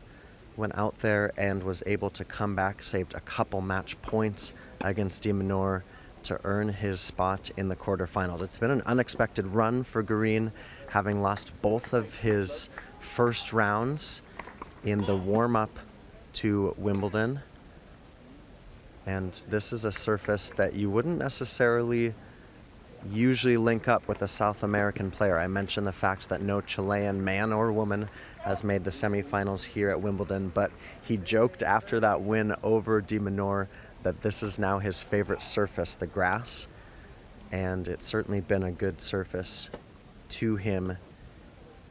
Speaker 5: Went out there and was able to come back, saved a couple match points against de Minaur to earn his spot in the quarterfinals. It's been an unexpected run for Garin, having lost both of his first rounds in the warm-up to Wimbledon. And this is a surface that you wouldn't necessarily usually link up with a South American player. I mentioned the fact that no Chilean man or woman has made the semifinals here at Wimbledon, but he joked after that win over de Minaur that this is now his favorite surface, the grass, and it's certainly been a good surface to him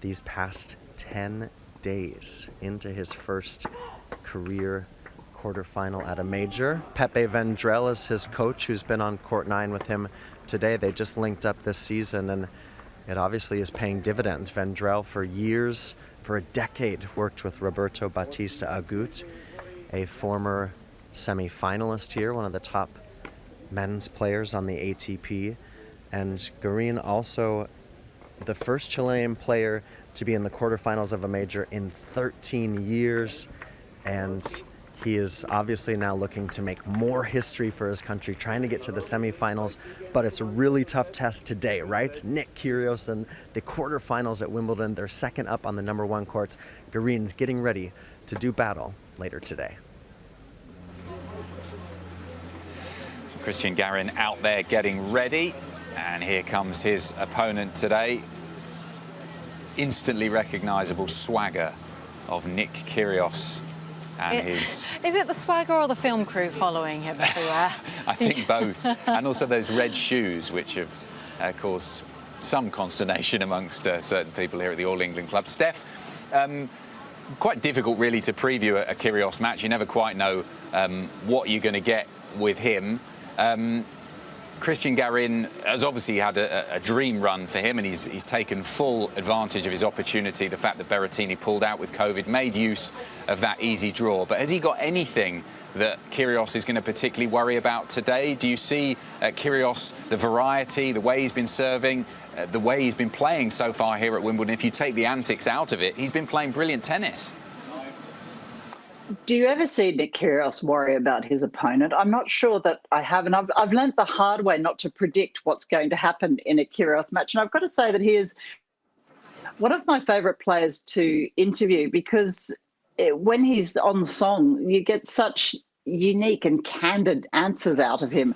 Speaker 5: these past 10 days into his first career quarterfinal at a major. Pepe Vendrell is his coach, who's been on court 9 with him today. They just linked up this season, and it obviously is paying dividends. Vendrell for years, for a decade, worked with Roberto Bautista Agut, a former semi-finalist here, one of the top men's players on the ATP. And Garin also the first Chilean player to be in the quarterfinals of a major in 13 years. And He is obviously now looking to make more history for his country, trying to get to the semifinals, but it's a really tough test today, right? Nick Curios in the quarterfinals at Wimbledon. They're second up on the #1 court. Garin's getting ready to do battle later today.
Speaker 1: Christian Garin out there getting ready, and here comes his opponent today. Instantly recognisable swagger of Nick Curios. And
Speaker 2: is it the swagger or the film crew following him everywhere?
Speaker 1: I think both. And also those red shoes, which have caused some consternation amongst certain people here at the All England Club. Steph, quite difficult really to preview a Curios match. You never quite know what you're going to get with him. Christian Garin has obviously had a dream run for him, and he's taken full advantage of his opportunity. The fact that Berrettini pulled out with COVID made use of that easy draw. But has he got anything that Curios is going to particularly worry about today? Do you see Curios, the variety, the way he's been serving, the way he's been playing so far here at Wimbledon? If you take the antics out of it, he's been playing brilliant tennis.
Speaker 21: Do you ever see Nick Curios worry about his opponent? I'm not sure that I have, and I've learnt the hard way not to predict what's going to happen in a Curios match. And I've got to say that he is one of my favourite players to interview, because when he's on song, you get such unique and candid answers out of him.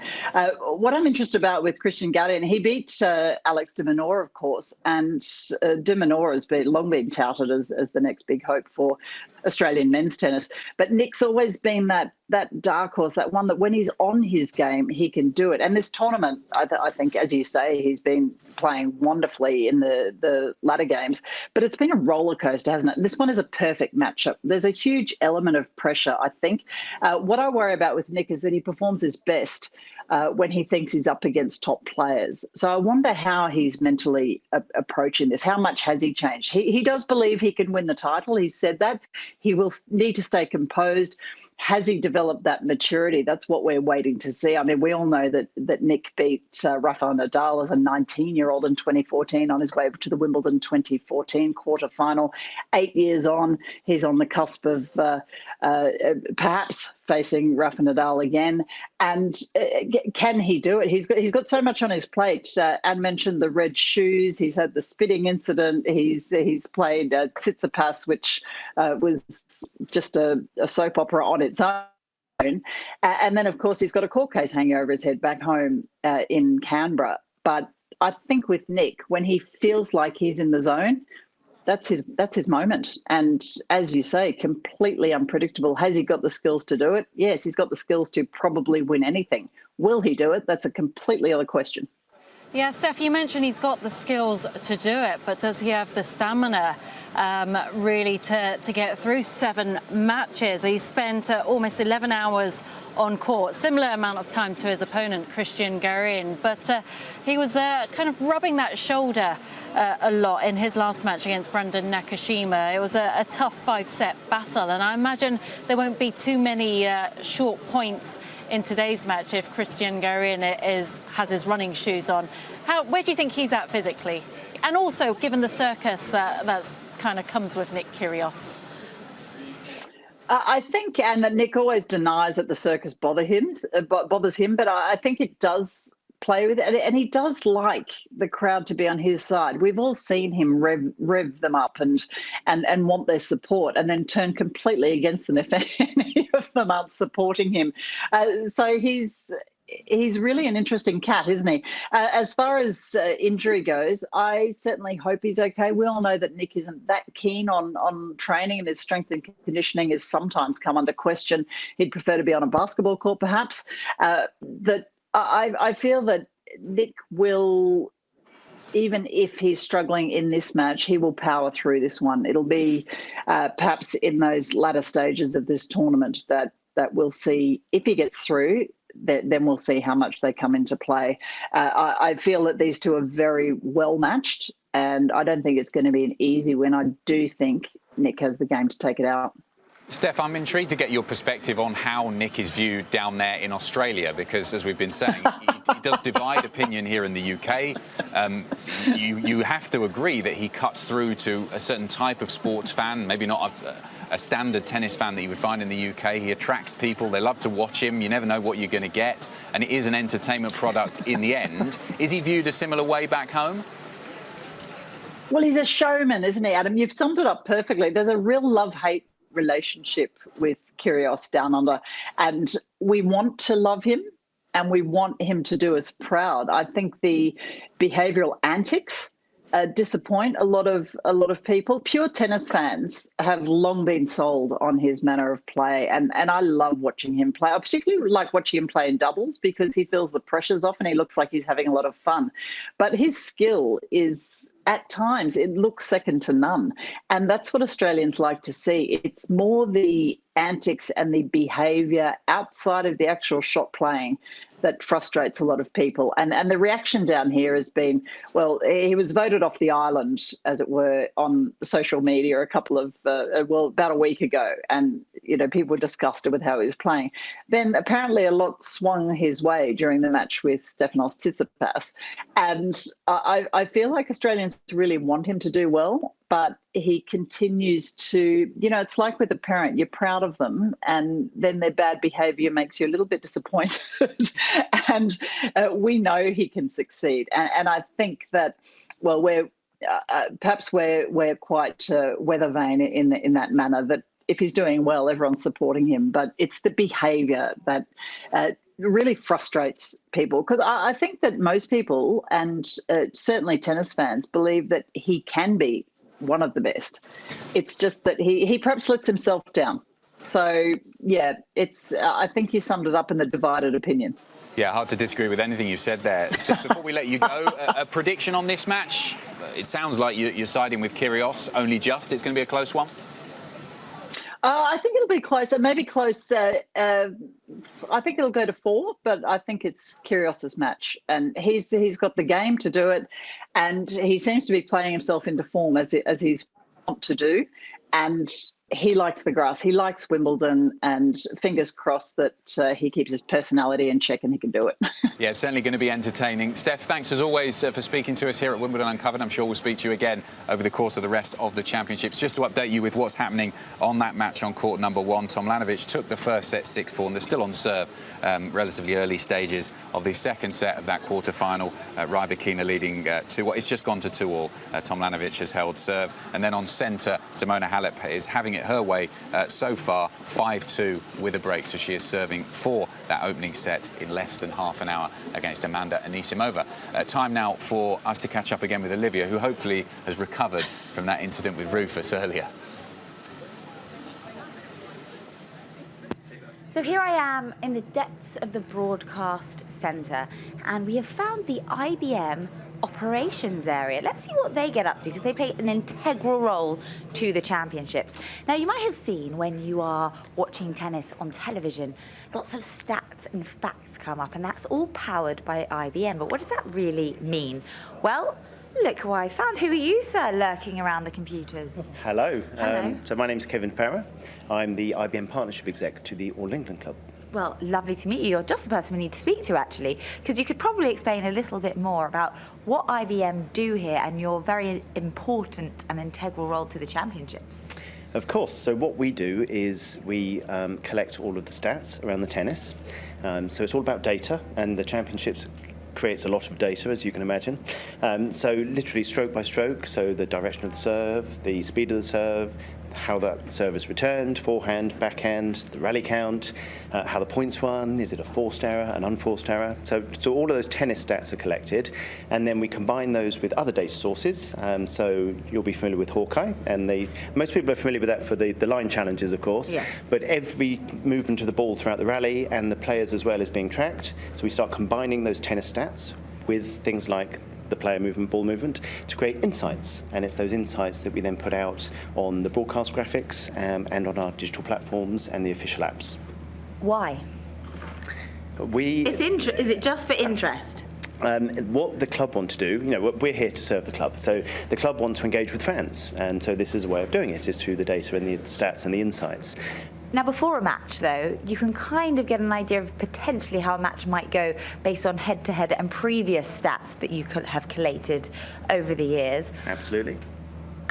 Speaker 21: What I'm interested about with Christian Garin, he beat Alex de Minaur, of course, and de Minaur has long been touted as the next big hope for Australian men's tennis. But Nick's always been that dark horse, that one that when he's on his game, he can do it. And this tournament, I think, as you say, he's been playing wonderfully in the latter games. But it's been a roller coaster, hasn't it? And this one is a perfect matchup. There's a huge element of pressure, I think. What I worry about with Nick is that he performs his best when he thinks he's up against top players. So I wonder how he's mentally approaching this. How much has he changed? He does believe he can win the title. He's said that. He will need to stay composed. Has he developed that maturity? That's what we're waiting to see. I mean, we all know that Nick beat Rafael Nadal as a 19-year-old in 2014 on his way to the Wimbledon 2014 quarterfinal. 8 years on, he's on the cusp of perhaps facing Rafa Nadal again. And can he do it? He's got so much on his plate. Anne mentioned the red shoes. He's had the spitting incident. He's played Tsitsipas, which was just a soap opera on its own. And then, of course, he's got a court case hanging over his head back home in Canberra. But I think with Nick, when he feels like he's in the zone, that's his moment. And as you say, completely unpredictable. Has he got the skills to do it? Yes, he's got the skills to probably win anything. Will he do it? That's a completely other question.
Speaker 2: Yeah, Steph, you mentioned he's got the skills to do it, but does he have the stamina really to get through 7 matches? He spent almost 11 hours on court, similar amount of time to his opponent, Christian Garin, but he was kind of rubbing that shoulder a lot in his last match against Brandon Nakashima. It was a tough 5-set battle, and I imagine there won't be too many short points in today's match if Christian Garin has his running shoes on. Where do you think he's at physically? And also, given the circus that kind of comes with Nick Curios.
Speaker 21: I think, and that Nick always denies that the circus bothers him, but I think it does play with it, and he does like the crowd to be on his side. We've all seen him rev them up and want their support, and then turn completely against them if any of them aren't supporting him. So he's really an interesting cat, isn't he? As far as injury goes, I certainly hope he's okay. We all know that Nick isn't that keen on training, and his strength and conditioning has sometimes come under question. He'd prefer to be on a basketball court, perhaps. I feel that Nick will, even if he's struggling in this match, he will power through this one. It'll be perhaps in those latter stages of this tournament that we'll see, if he gets through, then we'll see how much they come into play. I feel that these two are very well matched, and I don't think it's going to be an easy win. I do think Nick has the game to take it out.
Speaker 1: Steph, I'm intrigued to get your perspective on how Nick is viewed down there in Australia, because, as we've been saying, he does divide opinion here in the UK. You have to agree that he cuts through to a certain type of sports fan, maybe not a standard tennis fan that you would find in the UK. He attracts people. They love to watch him. You never know what you're going to get. And it is an entertainment product in the end. Is he viewed a similar way back home?
Speaker 21: Well, he's a showman, isn't he, Adam? You've summed it up perfectly. There's a real love-hate relationship with Curios down under, and we want to love him and we want him to do us proud. I think the behavioural antics disappoint a lot of people. Pure tennis fans have long been sold on his manner of play, and I love watching him play. I particularly like watching him play in doubles because he feels the pressures off and he looks like he's having a lot of fun. But his skill is, at times, it looks second to none. And that's what Australians like to see. It's more the antics and the behaviour outside of the actual shot playing that frustrates a lot of people. And the reaction down here has been, well, he was voted off the island, as it were, on social media about a week ago. And, people were disgusted with how he was playing. Then apparently a lot swung his way during the match with Stefanos Tsitsipas. And I feel like Australians really want him to do well, but he continues to, it's like with a parent, you're proud of them and then their bad behaviour makes you a little bit disappointed. And we know he can succeed. And I think that, well, we're quite weather vane in that manner, that if he's doing well, everyone's supporting him. But it's the behaviour that really frustrates people, because I think that most people, and certainly tennis fans, believe that he can be one of the best. It's just that he perhaps lets himself down. So, yeah, I think you summed it up in the divided opinion.
Speaker 1: Yeah, hard to disagree with anything you said there. Steph, before we let you go, a prediction on this match? It sounds like you're siding with Curios, only just. It's going to be a close one?
Speaker 21: I think it'll be close. It may be close. I think it'll go to 4, but I think it's Kyrgios's match, and he's got the game to do it, and he seems to be playing himself into form as he's want to do, and he likes the grass. He likes Wimbledon, and fingers crossed that he keeps his personality in check and he can do it.
Speaker 1: Yeah, it's certainly going to be entertaining. Steph, thanks as always for speaking to us here at Wimbledon Uncovered. I'm sure we'll speak to you again over the course of the rest of the championships. Just to update you with what's happening on that match on court number 1, Tomljanovic took the first set 6-4, and they're still on serve, relatively early stages of the second set of that quarter-final. Rybakina leading 2-1. It's just gone to 2-all. Tomljanovic has held serve. And then on centre, Simona Halep is having it her way so far, 5-2 with a break. So she is serving for that opening set in less than half an hour against Amanda Anisimova. Time now for us to catch up again with Olivia, who hopefully has recovered from that incident with Rufus earlier.
Speaker 3: So here I am in the depths of the broadcast centre, and we have found the IBM operations area. Let's see what they get up to, because they play an integral role to the championships. Now, you might have seen when you are watching tennis on television, lots of stats and facts come up, and that's all powered by IBM. But what does that really mean? Well, look who I found. Who are you, sir, lurking around the computers?
Speaker 4: Hello.
Speaker 3: Hello.
Speaker 4: So my name's Kevin Farrer. I'm the IBM Partnership Exec to the All England Club.
Speaker 3: Well, lovely to meet you. You're just the person we need to speak to, actually, because you could probably explain a little bit more about what IBM do here and your very important and integral role to the championships.
Speaker 4: Of course. So what we do is we collect all of the stats around the tennis. So it's all about data, and the championships creates a lot of data, as you can imagine. So literally stroke by stroke, so the direction of the serve, the speed of the serve, how that serve is returned, forehand, backhand, the rally count, how the points won, is it a forced error, an unforced error. So all of those tennis stats are collected, and then we combine those with other data sources. So you'll be familiar with Hawkeye, and most people are familiar with that for the line challenges, of course. Yeah. But every movement of the ball throughout the rally and the players as well is being tracked. So we start combining those tennis stats with things like the player movement, ball movement, to create insights. And it's those insights that we then put out on the broadcast graphics and on our digital platforms and the official apps.
Speaker 3: Why? Is it just for interest?
Speaker 4: What the club want to do, we're here to serve the club. So the club want to engage with fans. And so this is a way of doing it, is through the data and the stats and the insights.
Speaker 3: Now, before a match, though, you can kind of get an idea of potentially how a match might go based on head-to-head and previous stats that you could have collated over the years.
Speaker 4: Absolutely.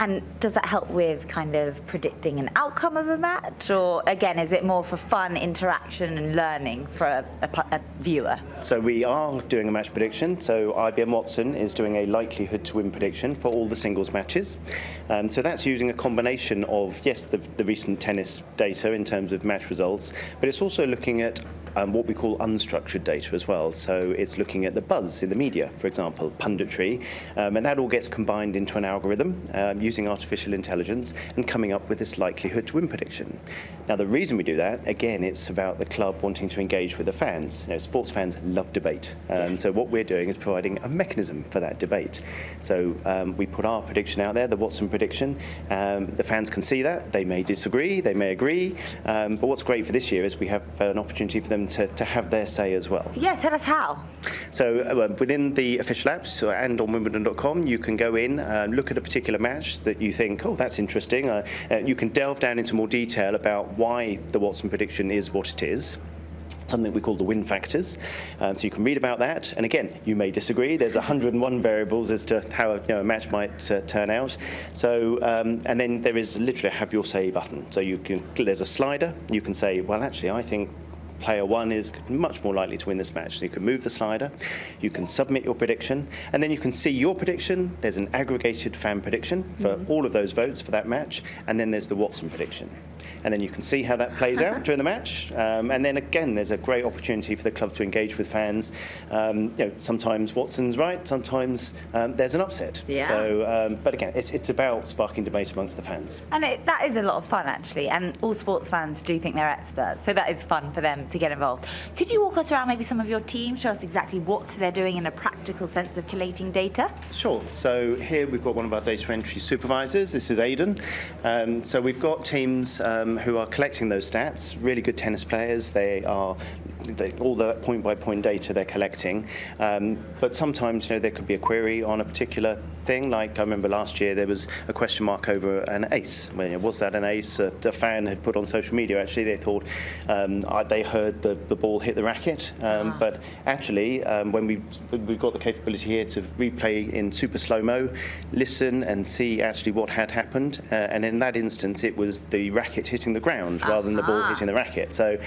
Speaker 3: And does that help with kind of predicting an outcome of a match? Or again, is it more for fun, interaction and learning for a viewer?
Speaker 4: So we are doing a match prediction. So IBM Watson is doing a likelihood to win prediction for all the singles matches. So that's using a combination of, yes, the recent tennis data in terms of match results, but it's also looking at what we call unstructured data as well. So it's looking at the buzz in the media, for example, punditry, and that all gets combined into an algorithm using artificial intelligence and coming up with this likelihood to win prediction. Now, the reason we do that, again, it's about the club wanting to engage with the fans. You know, sports fans love debate, so what we're doing is providing a mechanism for that debate. So we put our prediction out there, the Watson prediction. The fans can see that. They may disagree, they may agree, but what's great for this year is we have an opportunity for them to have their say as well.
Speaker 3: Yeah, tell us how.
Speaker 4: So within the official apps and on Wimbledon.com, you can go in and look at a particular match that you think, oh, that's interesting. You can delve down into more detail about why the Watson prediction is what it is. Something we call the win factors. So you can read about that. And again, you may disagree. There's 101 variables as to how a match might turn out. So, and then there is literally a have your say button. So there's a slider. You can say, well, actually, I think player one is much more likely to win this match. So you can move the slider, you can submit your prediction, and then you can see your prediction. There's an aggregated fan prediction for all of those votes for that match, and then there's the Watson prediction. And then you can see how that plays out during the match. And then again, there's a great opportunity for the club to engage with fans. Sometimes Watson's right, sometimes there's an upset.
Speaker 3: Yeah.
Speaker 4: So, but again, it's about sparking debate amongst the fans.
Speaker 3: And that is a lot of fun, actually. And all sports fans do think they're experts, so that is fun for them to get involved. Could you walk us around maybe some of your team, show us exactly what they're doing in a practical sense of collating data? Sure.
Speaker 4: So here we've got one of our data entry supervisors. This is Aidan. So we've got teams who are collecting those stats, really good tennis players. All the point-by-point data they're collecting. But sometimes, there could be a query on a particular thing. Like I remember last year there was a question mark over an ace. Was that an ace? A fan had put on social media. Actually, they thought they heard the ball hit the racket. But actually, when we've got the capability here to replay in super slow-mo, listen and see actually what had happened. And in that instance, it was the racket hitting the ground rather than the ball hitting the racket. So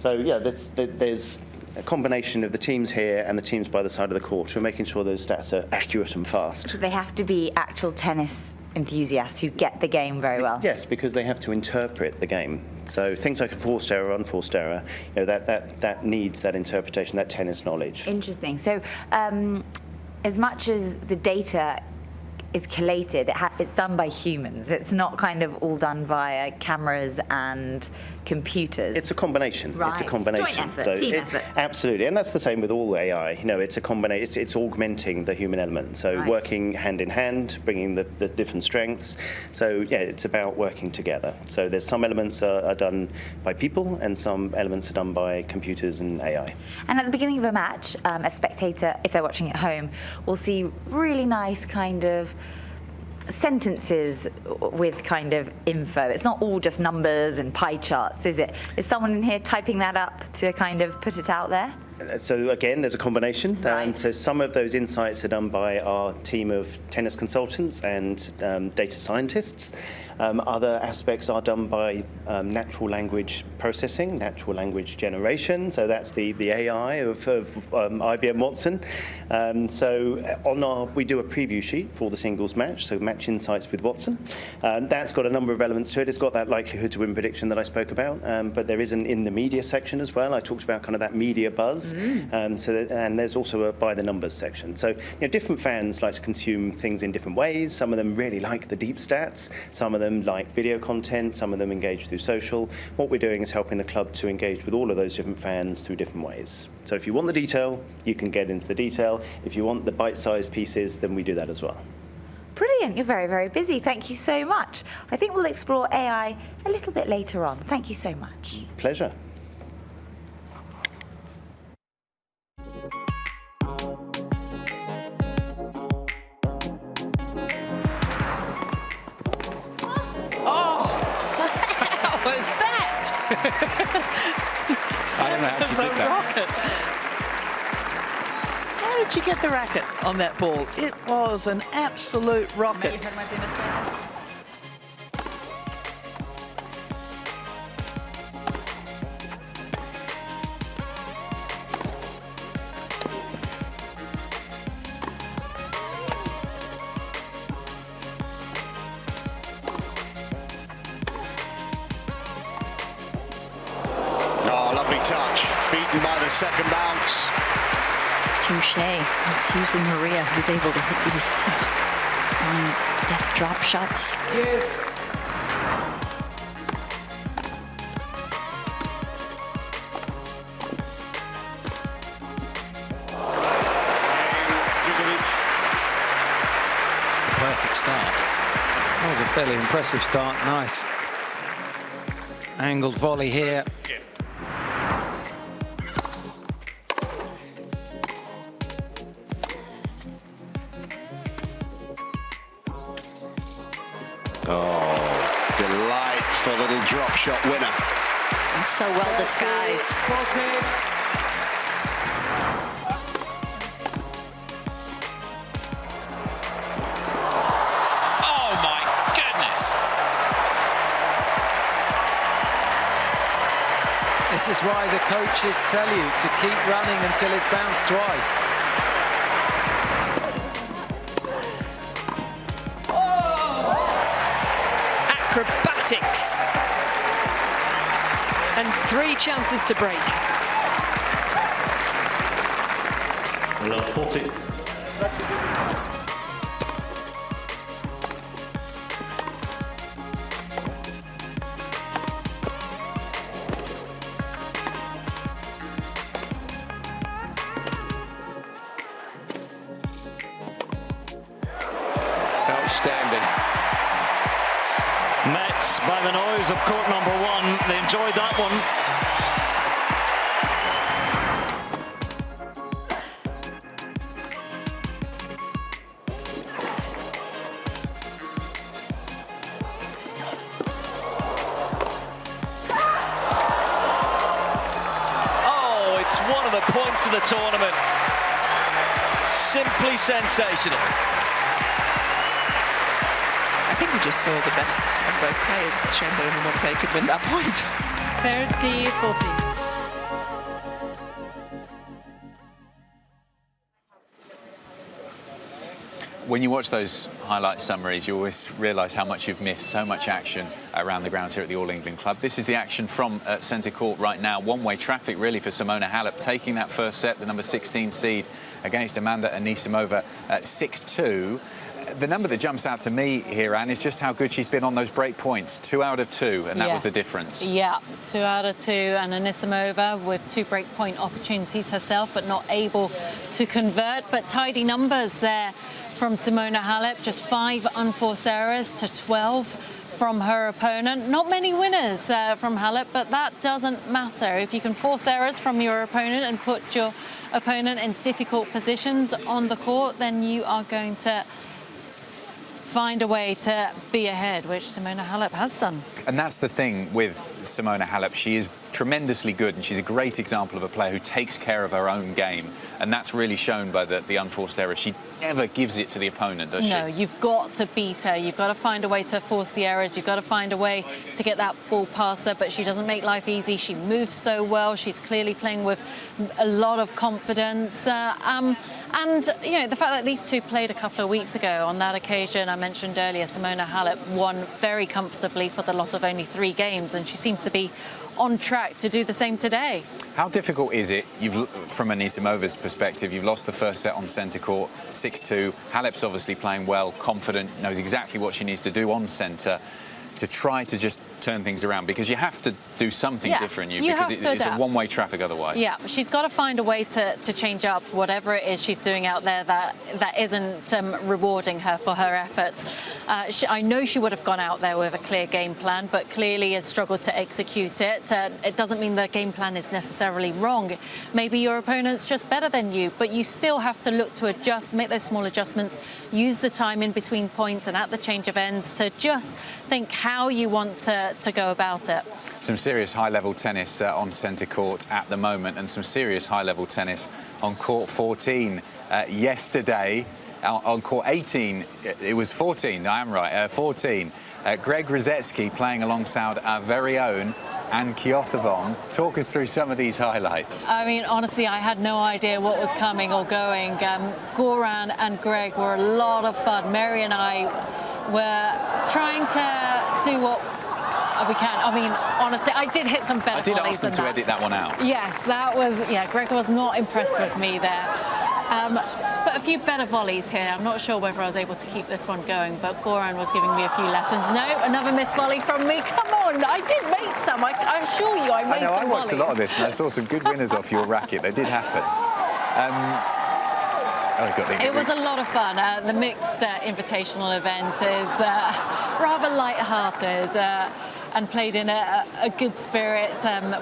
Speaker 4: yeah, there's a combination of the teams here and the teams by the side of the court who are making sure those stats are accurate and fast.
Speaker 3: They have to be actual tennis enthusiasts who get the game very well.
Speaker 4: Yes, because they have to interpret the game. So things like a forced error, unforced error, that needs that interpretation, that tennis knowledge.
Speaker 3: Interesting. So as much as the data is collated, it's done by humans. It's not kind of all done via cameras and computers.
Speaker 4: It's a combination.
Speaker 3: Right.
Speaker 4: It's a combination.
Speaker 3: Joint effort, team effort.
Speaker 4: Absolutely, and that's the same with all AI. It's a combination. It's augmenting the human element. So working hand in hand, bringing the different strengths. So yeah, it's about working together. So there's some elements are done by people, and some elements are done by computers and AI.
Speaker 3: And at the beginning of a match, a spectator, if they're watching at home, will see really nice kind of sentences with kind of info. It's not all just numbers and pie charts, is it? Is someone in here typing that up to kind of put it out there?
Speaker 4: So again, there's a combination. So some of those insights are done by our team of tennis consultants and data scientists. Other aspects are done by natural language processing, natural language generation. So that's the AI of IBM Watson. So we do a preview sheet for the singles match, so match insights with Watson. That's got a number of elements to it. It's got that likelihood to win prediction that I spoke about, but there is an in the media section as well. I talked about kind of that media buzz. And there's also a by the numbers section. So different fans like to consume things in different ways. Some of them really like the deep stats. Some of them like video content. Some of them engage through social. What we're doing is helping the club to engage with all of those different fans through different ways. So if you want the detail, you can get into the detail. If you want the bite-sized pieces, then we do that as well.
Speaker 3: Brilliant. You're very, very busy. Thank you so much. I think we'll explore AI a little bit later on. Thank you so much.
Speaker 4: Pleasure.
Speaker 1: I don't know how she did that.
Speaker 6: How did she get the racket on that ball? It was an absolute rocket.
Speaker 2: You heard my famous play.
Speaker 9: Lovely touch, beaten by the second bounce.
Speaker 6: Touche. It's usually Maria who's able to hit these deft drop shots.
Speaker 11: Yes.
Speaker 7: Perfect start.
Speaker 11: That was a fairly impressive start. Nice. Angled volley here.
Speaker 9: Oh, delightful little drop shot winner.
Speaker 6: And so well disguised.
Speaker 7: Oh my goodness!
Speaker 11: This is why the coaches tell you to keep running until it's bounced twice.
Speaker 22: Acrobatics. And 3 chances to break.
Speaker 9: Love 40.
Speaker 7: Outstanding.
Speaker 14: Met by the noise of court number 1. They enjoyed that one. Oh, it's one of the points of the tournament. Simply sensational.
Speaker 23: I think we just saw the best of both players. It's a shame that only one player could win that point.
Speaker 2: 30-40.
Speaker 1: When you watch those highlight summaries, you always realise how much you've missed. So much action around the grounds here at the All England Club. This is the action from centre court right now. One-way traffic really for Simona Halep, taking that first set, the number 16 seed against Amanda Anisimova at 6-2. The number that jumps out to me here, Anne, is just how good she's been on those break points. 2 out of 2, and that was the difference.
Speaker 2: Yeah, 2 out of 2, and Anisimova with 2 break point opportunities herself, but not able to convert. But tidy numbers there from Simona Halep, just 5 unforced errors to 12 from her opponent. Not many winners from Halep, but that doesn't matter. If you can force errors from your opponent and put your opponent in difficult positions on the court, then you are going to find a way to be ahead, which Simona Halep has done.
Speaker 1: And that's the thing with Simona Halep. She is tremendously good, and she's a great example of a player who takes care of her own game. And that's really shown by the unforced error. She never gives it to the opponent, does she?
Speaker 2: No, you've got to beat her. You've got to find a way to force the errors. You've got to find a way to get that ball past her, but she doesn't make life easy. She moves so well. She's clearly playing with a lot of confidence. And, you know, the fact that these two played a couple of weeks ago, on that occasion I mentioned earlier, Simona Halep won very comfortably for the loss of only 3 games, and she seems to be on track to do the same today.
Speaker 1: How difficult is it, from Anisimova's perspective, you've lost the first set on centre court, 6-2. Halep's obviously playing well, confident, knows exactly what she needs to do on centre to try to just turn things around, because you have to do something different, because it's a one-way traffic otherwise.
Speaker 2: Yeah, she's got to find a way to change up whatever it is she's doing out there that isn't rewarding her for her efforts. I know she would have gone out there with a clear game plan, but clearly has struggled to execute it. It doesn't mean the game plan is necessarily wrong. Maybe your opponent's just better than you, but you still have to look to adjust, make those small adjustments, use the time in between points and at the change of ends to just think how you want to go about it.
Speaker 1: Some serious high-level tennis on centre court at the moment, and some serious high-level tennis on court 14 yesterday. On court 18, it was 14, I am right, 14. Greg Rosetsky playing alongside our very own Anne Kiothevon. Talk us through some of these highlights.
Speaker 2: I mean, honestly, I had no idea what was coming or going. Goran and Greg were a lot of fun. Mary and I were trying to do what We can. I mean, honestly, I did hit some better
Speaker 1: I did
Speaker 2: volleys
Speaker 1: ask them
Speaker 2: than
Speaker 1: to edit that one out.
Speaker 2: Yes, that was, Greg was not impressed with me there. But a few better volleys here. I'm not sure whether I was able to keep this one going, but Garin was giving me a few lessons. No, another missed volley from me. Come on, I did make some. I assure you, I made some
Speaker 1: I watched
Speaker 2: volleys.
Speaker 1: a lot of this and I saw some good winners off your racket. They did happen.
Speaker 2: It was a lot of fun. The mixed invitational event is rather light-hearted and played in a good spirit.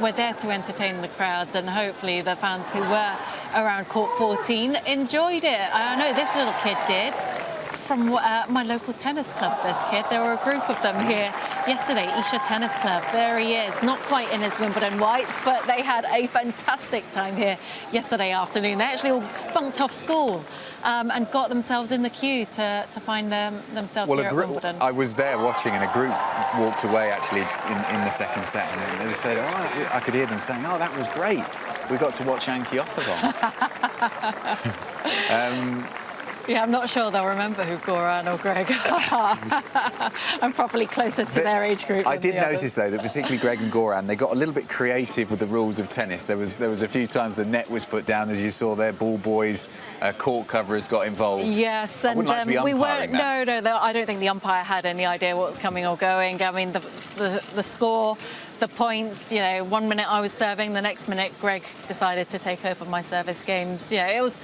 Speaker 2: We're there to entertain the crowds, and hopefully the fans who were around court 14 enjoyed it. I know this little kid did. From my local tennis club, this kid. There were a group of them here yesterday, Isha Tennis Club. There he is, not quite in his Wimbledon whites, but they had a fantastic time here yesterday afternoon. They actually all bunked off school and got themselves in the queue to find themselves here at Wimbledon.
Speaker 1: I was there watching, and a group walked away actually in the second set, and they said, I could hear them saying, that was great. We got to watch Annika Beck.
Speaker 2: Yeah, I'm not sure they'll remember who Garin or Greg are. I'm probably closer to their age group.
Speaker 1: I did notice, though, that particularly Greg and Garin, they got a little bit creative with the rules of tennis. There was a few times the net was put down, as you saw there. Ball boys, court coverers got involved.
Speaker 2: Yes, and
Speaker 1: like we weren't.
Speaker 2: No, I don't think the umpire had any idea what was coming or going. I mean, the score, the points. 1 minute I was serving, the next minute Greg decided to take over my service games. It was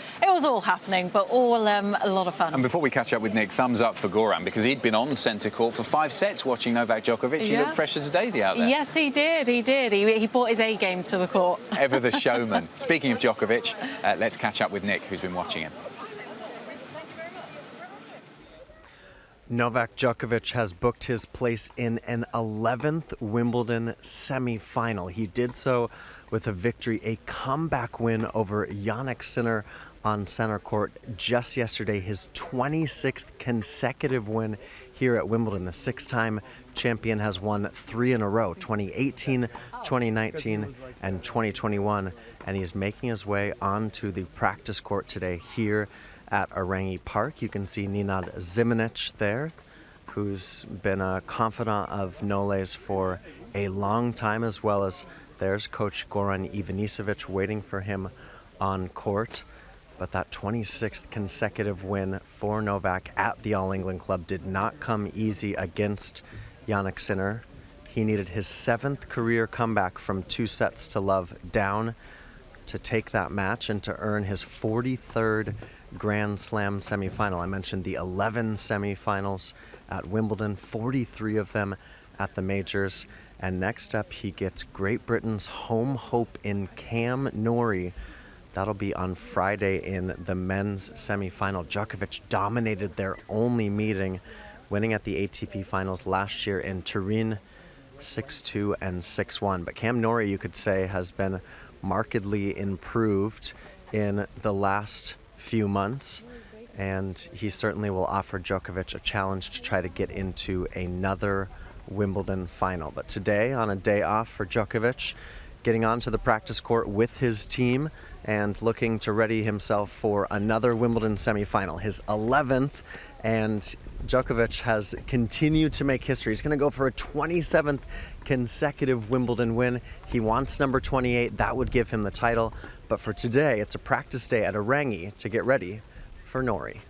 Speaker 2: all happening, but all a lot of fun.
Speaker 1: And before we catch up with Nick, thumbs up for Garin, because he'd been on centre court for 5 sets watching Novak Djokovic. He looked fresh as a daisy out there.
Speaker 2: Yes, he did. He brought his A game to the court.
Speaker 1: Ever the showman. Speaking of Djokovic, let's catch up with Nick, who's been watching him.
Speaker 5: Novak Djokovic has booked his place in an 11th Wimbledon semi-final. He did so with a victory, a comeback win over Jannik Sinner on center court just yesterday, his 26th consecutive win here at Wimbledon. The 6-time champion has won 3 in a row, 2018, 2019, and 2021, and he's making his way onto the practice court today here at Arangi Park. You can see Nenad Zimonjić there, who's been a confidant of Nole's for a long time, as well as there's coach Goran Ivanisevic waiting for him on court. But that 26th consecutive win for Novak at the All England Club did not come easy against Jannik Sinner. He needed his 7th career comeback from 2-0 down to take that match and to earn his 43rd Grand Slam semifinal. I mentioned the 11 semifinals at Wimbledon, 43 of them at the majors. And next up, he gets Great Britain's home hope in Cam Norrie. That'll be on Friday in the men's semifinal. Djokovic dominated their only meeting, winning at the ATP finals last year in Turin, 6-2 and 6-1. But Cam Norrie, you could say, has been markedly improved in the last few months, and he certainly will offer Djokovic a challenge to try to get into another Wimbledon final. But today, on a day off for Djokovic, getting onto the practice court with his team and looking to ready himself for another Wimbledon semifinal, his 11th, and Djokovic has continued to make history. He's going to go for a 27th consecutive Wimbledon win. He wants number 28. That would give him the title. But for today, it's a practice day at Arangi to get ready for Norrie.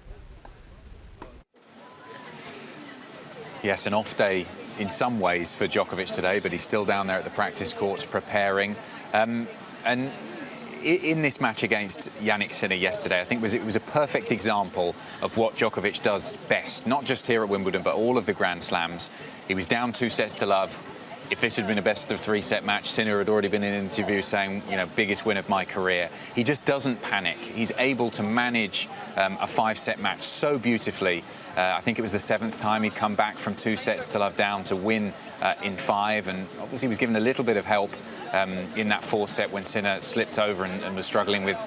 Speaker 1: Yes, an off day in some ways for Djokovic today, but he's still down there at the practice courts preparing. And in this match against Jannik Sinner yesterday, I think it was a perfect example of what Djokovic does best, not just here at Wimbledon, but all of the Grand Slams. He was down 2-0. If this had been a best-of-3 set match, Sinner had already been in an interview saying, biggest win of my career. He just doesn't panic. He's able to manage a 5-set match so beautifully. I think it was the 7th time he'd come back from 2-0 down to win in 5, and obviously was given a little bit of help in that 4th set when Sinner slipped over and was struggling with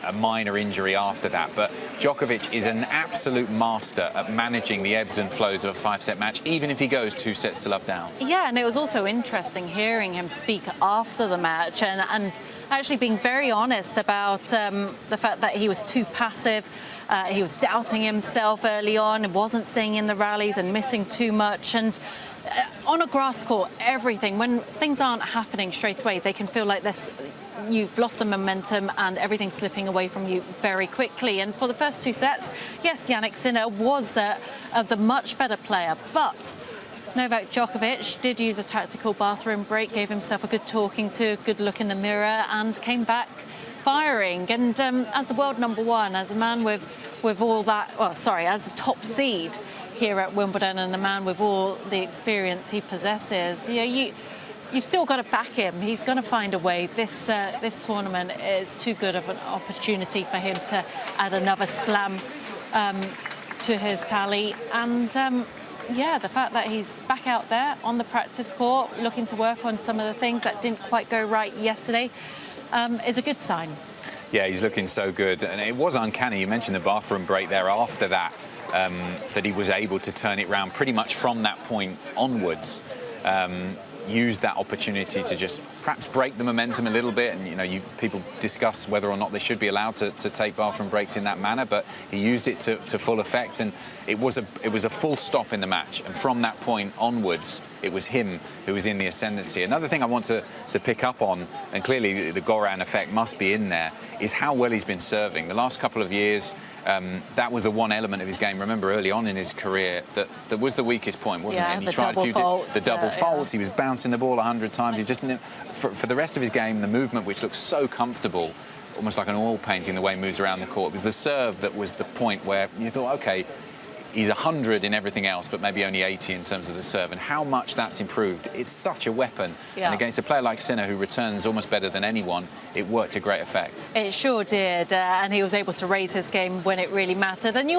Speaker 1: a minor injury after that. But Djokovic is an absolute master at managing the ebbs and flows of a 5-set match, even if he goes 2-0 down.
Speaker 2: Yeah, and it was also interesting hearing him speak after the match and actually being very honest about the fact that he was too passive. He was doubting himself early on and wasn't staying in the rallies and missing too much. And On a grass court, everything, when things aren't happening straight away, they can feel like you've lost the momentum and everything's slipping away from you very quickly. And for the first 2 sets, yes, Jannik Sinner was the much better player, but Novak Djokovic did use a tactical bathroom break, gave himself a good talking to, good look in the mirror, and came back firing. And as the world #1, as a man with all that, as a top seed here at Wimbledon, and a man with all the experience he possesses, you've still got to back him. He's going to find a way. This tournament is too good of an opportunity for him to add another slam to his tally. And the fact that he's back out there on the practice court, looking to work on some of the things that didn't quite go right yesterday, is a good sign.
Speaker 1: Yeah, he's looking so good. And it was uncanny. You mentioned the bathroom break there after that, that he was able to turn it round pretty much from that point onwards. Used that opportunity to just perhaps break the momentum a little bit, and people discuss whether or not they should be allowed to take bathroom breaks in that manner, but he used it to full effect, and it was a full stop in the match, and from that point onwards it was him who was in the ascendancy. Another thing I want to pick up on, and clearly the Garin effect must be in there, is how well he's been serving. The last couple of years, that was the one element of his game. Remember early on in his career that was the weakest point, wasn't it? And he tried the double faults. He was bouncing the ball 100 times. He just for the rest of his game, the movement, which looks so comfortable, almost like an oil painting, the way he moves around the court. It was the serve that was the point where you thought, okay, he's 100 in everything else, but maybe only 80 in terms of the serve, and how much that's improved. It's such a weapon.
Speaker 2: Yeah.
Speaker 1: And against a player like Sinner, who returns almost better than anyone, it worked to great effect.
Speaker 2: It sure did, and he was able to raise his game when it really mattered. And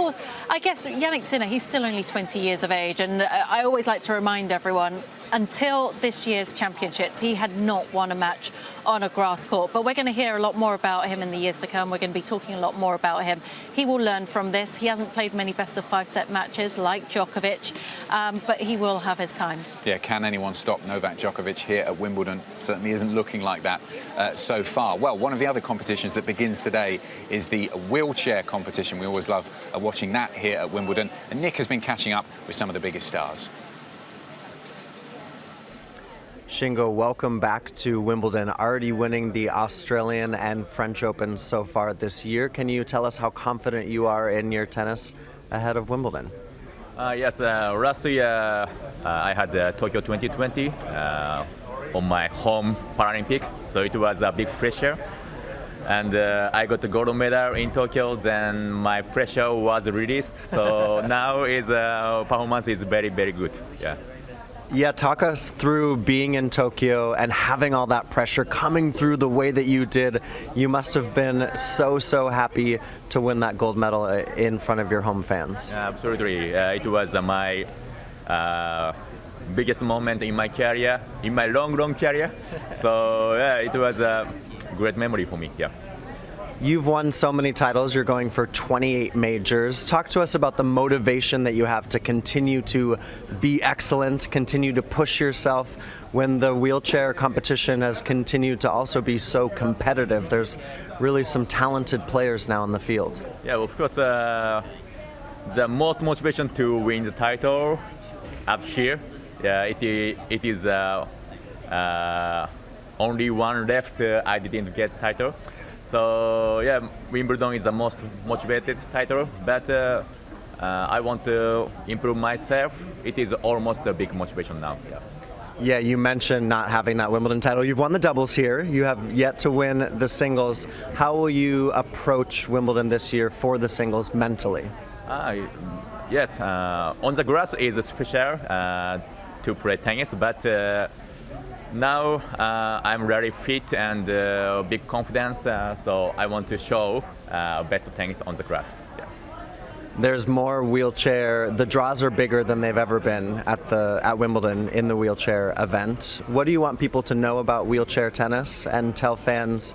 Speaker 2: I guess Jannik Sinner, he's still only 20 years of age, and I always like to remind everyone, until this year's championships, he had not won a match on a grass court. But we're going to hear a lot more about him in the years to come. We're going to be talking a lot more about him. He will learn from this. He hasn't played many best-of-5-set matches like Djokovic, but he will have his time.
Speaker 1: Yeah, can anyone stop Novak Djokovic here at Wimbledon? Certainly isn't looking like that so far. Well, one of the other competitions that begins today is the wheelchair competition. We always love watching that here at Wimbledon. And Nick has been catching up with some of the biggest stars.
Speaker 5: Shingo, welcome back to Wimbledon. Already winning the Australian and French Opens so far this year. Can you tell us how confident you are in your tennis ahead of Wimbledon?
Speaker 8: Yes, last year I had Tokyo 2020 on my home Paralympic, so it was a big pressure. And I got the gold medal in Tokyo, then my pressure was released. So now performance is very, very good.
Speaker 5: Yeah, talk us through being in Tokyo and having all that pressure coming through the way that you did. You must have been so happy to win that gold medal in front of your home fans.
Speaker 8: Yeah, absolutely. It was my biggest moment in my career, in my long career. So yeah, it was a great memory for me. Yeah.
Speaker 5: You've won so many titles. You're going for 28 majors. Talk to us about the motivation that you have to continue to be excellent, continue to push yourself when the wheelchair competition has continued to also be so competitive. There's really some talented players now in the field.
Speaker 8: Yeah, of course, the most motivation to win the title up here, it is only one left. I didn't get title. So yeah, Wimbledon is the most motivated title, but I want to improve myself. It is almost a big motivation now.
Speaker 5: Yeah, you mentioned not having that Wimbledon title. You've won the doubles here. You have yet to win the singles. How will you approach Wimbledon this year for the singles mentally?
Speaker 8: Yes, on the grass is special to play tennis, but now I'm very fit and big confidence, so I want to show best of tennis on the grass. Yeah.
Speaker 5: There's more wheelchair. The draws are bigger than they've ever been at Wimbledon in the wheelchair event. What do you want people to know about wheelchair tennis, and tell fans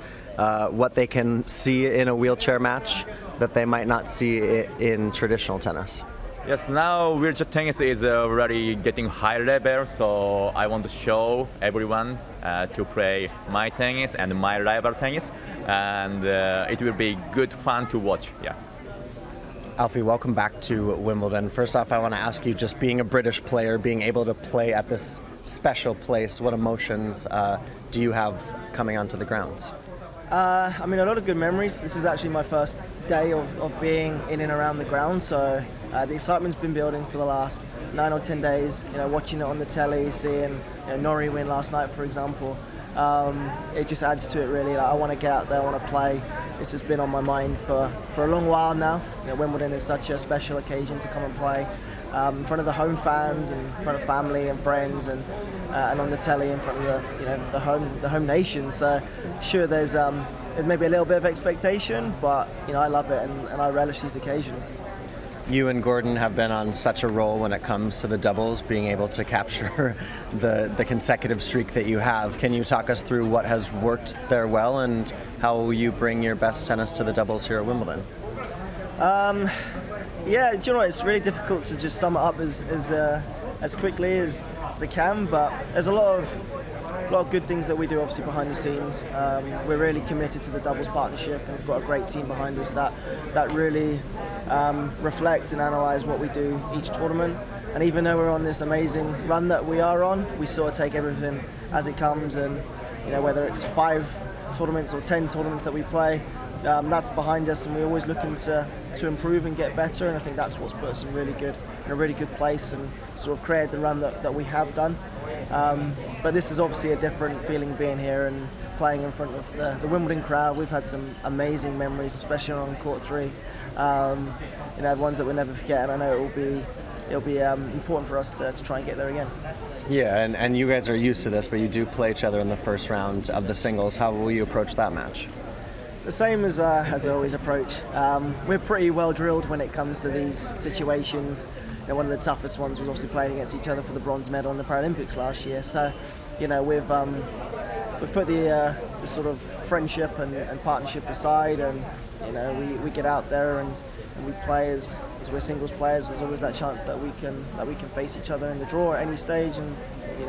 Speaker 5: what they can see in a wheelchair match that they might not see in traditional tennis?
Speaker 8: Yes, now wheelchair tennis is already getting high level, so I want to show everyone to play my tennis and my rival tennis, and it will be good fun to watch. Yeah.
Speaker 5: Alfie, welcome back to Wimbledon. First off, I want to ask you, just being a British player, being able to play at this special place, what emotions do you have coming onto the grounds?
Speaker 10: I mean, a lot of good memories. This is actually my first day of being in and around the ground, so the excitement's been building for the last 9 or 10 days. You know, watching it on the telly, seeing Norrie win last night, for example. It just adds to it, really. Like, I want to get out there, I want to play. This has been on my mind for a long while now. Wimbledon is such a special occasion to come and play in front of the home fans and in front of family and friends, and on the telly in front of the home nation. So sure, there's maybe a little bit of expectation, but I love it and I relish these occasions.
Speaker 5: You and Gordon have been on such a roll when it comes to the doubles, being able to capture the consecutive streak that you have. Can you talk us through what has worked there well and how you bring your best tennis to the doubles here at Wimbledon?
Speaker 10: Yeah, do you know what? It's really difficult to just sum it up as quickly as I can, but there's a lot of good things that we do, obviously, behind the scenes. We're really committed to the doubles partnership, and we've got a great team behind us that really reflect and analyse what we do each tournament. And even though we're on this amazing run that we are on, we sort of take everything as it comes, and whether it's 5 tournaments or 10 tournaments that we play, that's behind us, and we're always looking to improve and get better, and I think that's what's put us in a really good place and sort of created the run that we have done. But this is obviously a different feeling being here and playing in front of the Wimbledon crowd. We've had some amazing memories, especially on court 3. Ones that we'll never forget, and I know it'll be important for us to try and get there again.
Speaker 5: Yeah, and you guys are used to this, but you do play each other in the first round of the singles. How will you approach that match?
Speaker 10: The same as I always approach. We're pretty well drilled when it comes to these situations. One of the toughest ones was obviously playing against each other for the bronze medal in the Paralympics last year. So, we've put the sort of friendship and partnership aside, and we get out there and we play as we're singles players. There's always that chance that we can face each other in the draw at any stage, and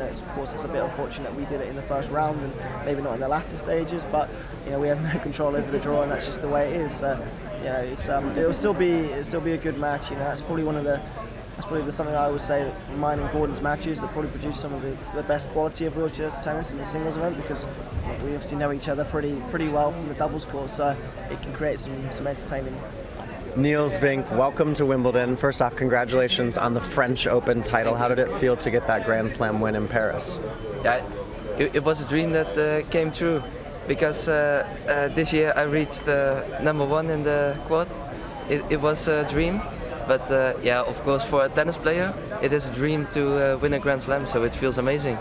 Speaker 10: of course it's a bit unfortunate we did it in the first round and maybe not in the latter stages, but we have no control over the draw, and that's just the way it is. So it'll still be a good match. That's probably something I always say, mine and Gordon's matches that probably produce some of the best quality of wheelchair tennis in the singles event, because we obviously know each other pretty well from the doubles court, so it can create some entertaining.
Speaker 5: Niels Vink, welcome to Wimbledon. First off, congratulations on the French Open title. How did it feel to get that Grand Slam win in Paris?
Speaker 12: Yeah, it was a dream that came true, because this year I reached #1 in the quad. It was a dream, but of course for a tennis player it is a dream to win a Grand Slam, so it feels amazing.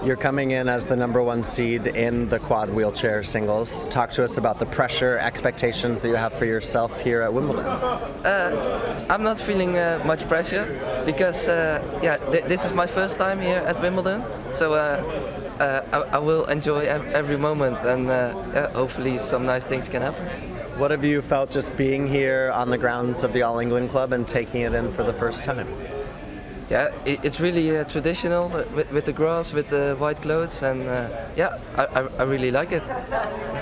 Speaker 5: You're coming in as the #1 seed in the quad wheelchair singles. Talk to us about the pressure, expectations that you have for yourself here at Wimbledon.
Speaker 12: I'm not feeling much pressure, because this is my first time here at Wimbledon, so I will enjoy every moment, and hopefully some nice things can happen.
Speaker 5: What have you felt just being here on the grounds of the All England Club and taking it in for the first time?
Speaker 12: Yeah, it's really traditional with the grass, with the white clothes, and I really like it.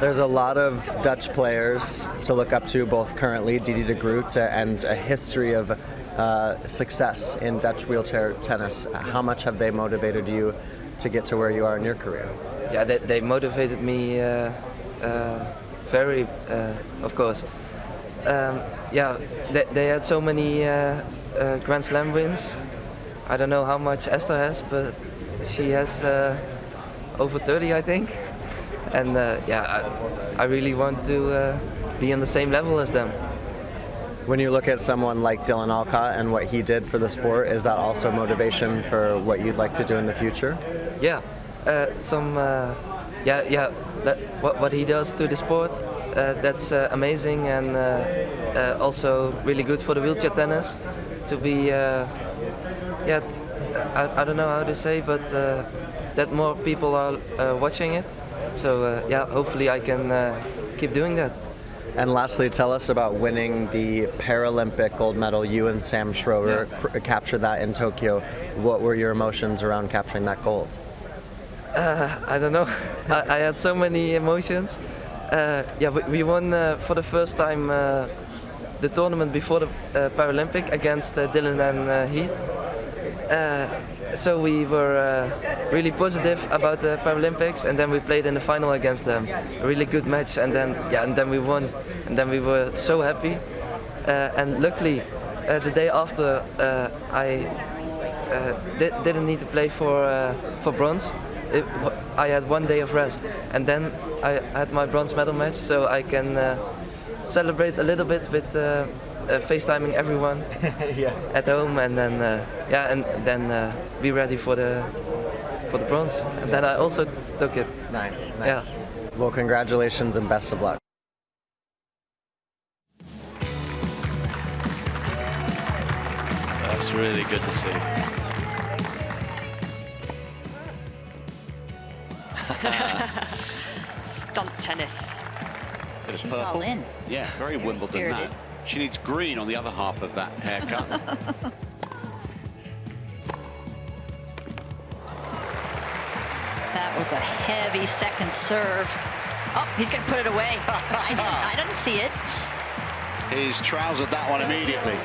Speaker 5: There's a lot of Dutch players to look up to, both currently, Didi de Groot, and a history of success in Dutch wheelchair tennis. How much have they motivated you to get to where you are in your career?
Speaker 12: Yeah, they motivated me very, of course. They had so many Grand Slam wins. I don't know how much Esther has, but she has over 30, I think. And I really want to be on the same level as them.
Speaker 5: When you look at someone like Dylan Alcott and what he did for the sport, is that also motivation for what you'd like to do in the future?
Speaker 12: Yeah, what he does to the sport, that's amazing, and also really good for the wheelchair tennis to be. I don't know how to say, but that more people are watching it. So hopefully I can keep doing that.
Speaker 5: And lastly, tell us about winning the Paralympic gold medal. You and Sam Schroeder captured that in Tokyo. What were your emotions around capturing that gold?
Speaker 12: I don't know. I had so many emotions. We won for the first time the tournament before the Paralympic against Dylan and Heath. So we were really positive about the Paralympics, and then we played in the final against them. A really good match, and then we won, and then we were so happy. And luckily, the day after, I didn't need to play for bronze. I had 1 day of rest, and then I had my bronze medal match, so I can celebrate a little bit with FaceTiming everyone at home, and then be ready for the bronze. And then I also took it.
Speaker 5: Nice.
Speaker 12: Yeah.
Speaker 5: Well, congratulations and best of luck.
Speaker 7: That's really good to see.
Speaker 22: Stunt tennis.
Speaker 23: Bit of
Speaker 6: She's
Speaker 23: purple.
Speaker 6: all in.
Speaker 23: Yeah, very Wimbledon
Speaker 6: spirited.
Speaker 23: that. She needs green on the other half of that haircut.
Speaker 6: That was a heavy second serve. Oh, he's going to put it away. I didn't see it.
Speaker 23: He's trousered that one immediately.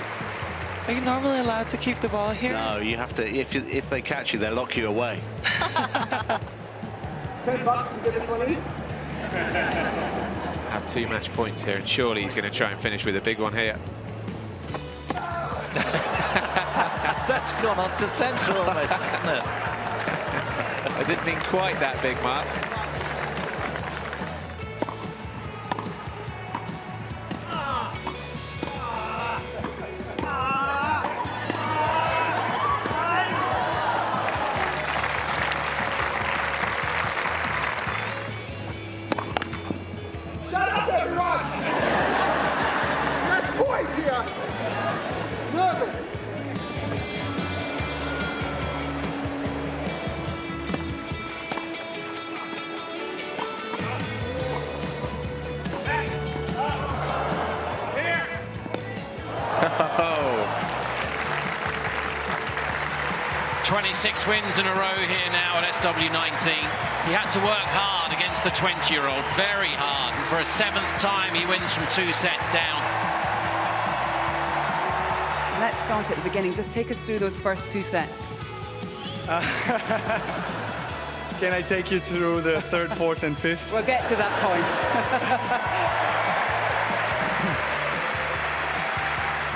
Speaker 22: Are you normally allowed to keep the ball here?
Speaker 23: No, you have to. If they catch you, they'll lock you away.
Speaker 13: Have 2 match points here, and surely he's going to try and finish with a big one here.
Speaker 23: That's gone on to centre almost, hasn't it?
Speaker 13: I didn't mean quite that big, Mark. Oh.
Speaker 7: 26 wins in a row here now at SW19. He had to work hard against the 20-year-old, very hard. And for a 7th time, he wins from 2 sets down.
Speaker 16: Let's start at the beginning. Just take us through those first 2 sets.
Speaker 17: Can I take you through the 3rd, 4th, and 5th?
Speaker 16: We'll get to that point.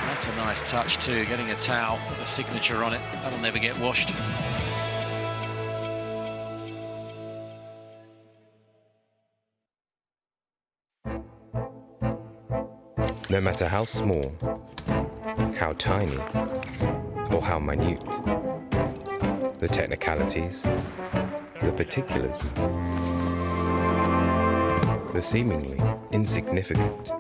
Speaker 7: That's a nice touch too, getting a towel with a signature on it. That'll never get washed.
Speaker 24: No matter how small, how tiny, or how minute, the technicalities, the particulars, the seemingly insignificant.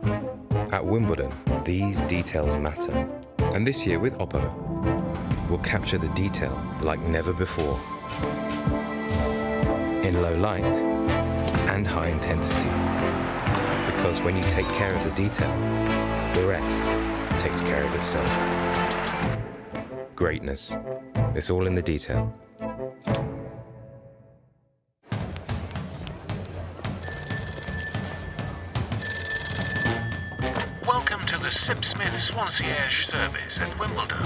Speaker 24: At Wimbledon, these details matter. And this year with Oppo, we'll capture the detail like never before. In low light and high intensity. Because when you take care of the detail, the rest takes care of itself. Greatness. It's all in the detail.
Speaker 25: Welcome to the Sip Smith Swansea service at Wimbledon.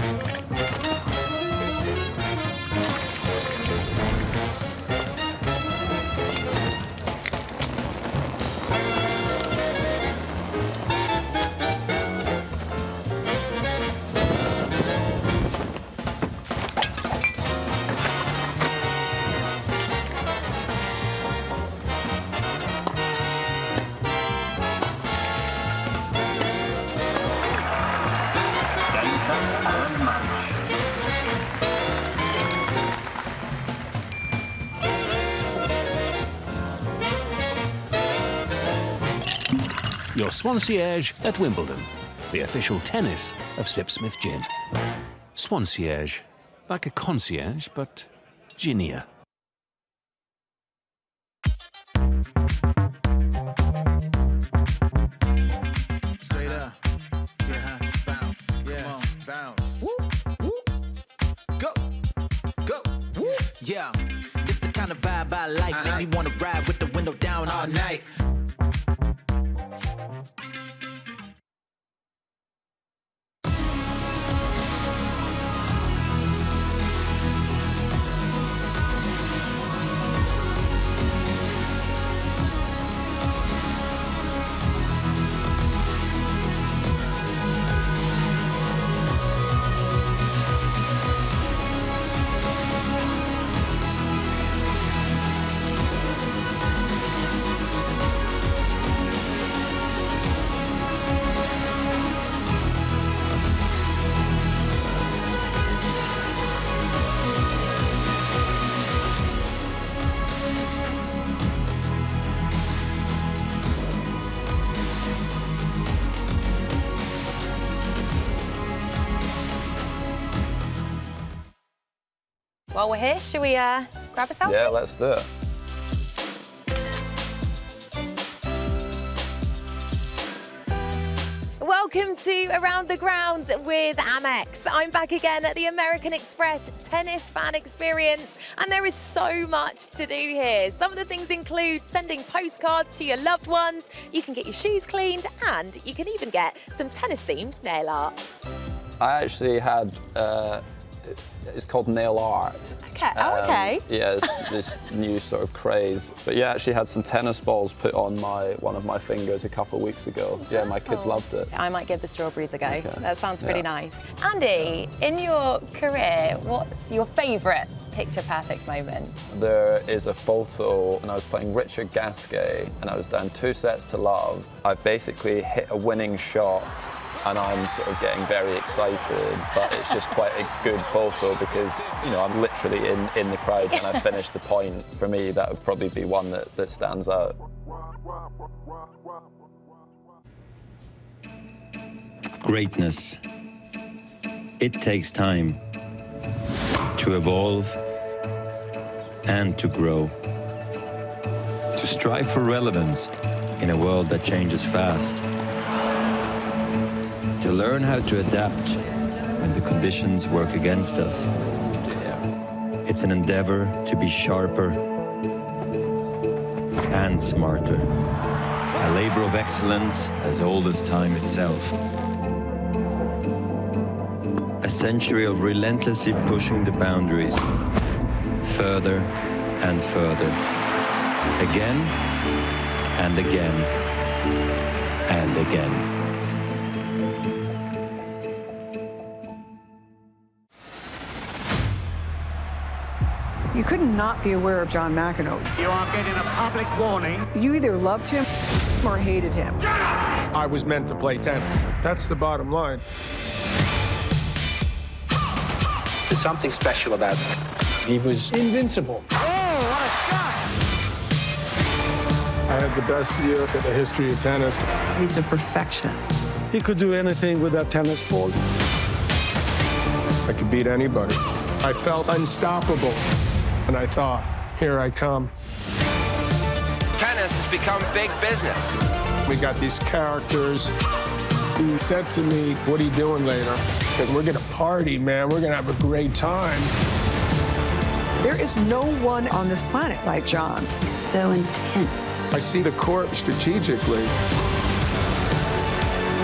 Speaker 26: Your Swansea at Wimbledon, the official tennis of Sip Smith Gin. Swansea, like a concierge, but ginier.
Speaker 27: Straight up. Yeah, bounce. Yeah, come on, bounce. Woo, woo. Go, go. Woo. Yeah, it's the kind of vibe I like. Make me wanna ride with the window down all night.
Speaker 3: While we're here, should we grab a selfie?
Speaker 4: Yeah, let's do it.
Speaker 3: Welcome to Around the Grounds with Amex. I'm back again at the American Express Tennis Fan Experience, and there is so much to do here. Some of the things include sending postcards to your loved ones, you can get your shoes cleaned, and you can even get some tennis-themed nail art.
Speaker 4: I actually had, it's called nail art.
Speaker 3: Okay. Okay.
Speaker 4: Yeah, it's this new sort of craze. But yeah, I actually had some tennis balls put on one of my fingers a couple of weeks ago. Yeah, my kids loved it.
Speaker 3: I might give the strawberries a go.
Speaker 4: Okay.
Speaker 3: That sounds pretty nice. Andy, in your career, what's your favourite picture-perfect moment?
Speaker 4: There is a photo when I was playing Richard Gasquet and I was down 2 sets to love. I basically hit a winning shot and I'm sort of getting very excited, but it's just quite a good photo because, you know, I'm literally in the crowd and I finished the point. For me, that would probably be one that stands out.
Speaker 15: Greatness. It takes time to evolve and to grow, to strive for relevance in a world that changes fast, to learn how to adapt when the conditions work against us. It's an endeavor to be sharper and smarter, a labor of excellence as old as time itself. A century of relentlessly pushing the boundaries further and further, again and again and again.
Speaker 16: You could not be aware of John McEnroe.
Speaker 9: You are getting a public warning.
Speaker 16: You either loved him or hated him.
Speaker 18: I was meant to play tennis. That's the bottom line.
Speaker 9: There's something special about him.
Speaker 18: He was invincible.
Speaker 9: Oh, what a shot!
Speaker 18: I had the best year in the history of tennis.
Speaker 16: He's a perfectionist.
Speaker 18: He could do anything with that tennis ball. I could beat anybody. I felt unstoppable. And I thought, here I come.
Speaker 9: Tennis has become big business.
Speaker 18: We got these characters. He said to me, what are you doing later? Because we're gonna party, man. We're gonna have a great time.
Speaker 16: There is no one on this planet like John. He's so intense.
Speaker 18: I see the court strategically.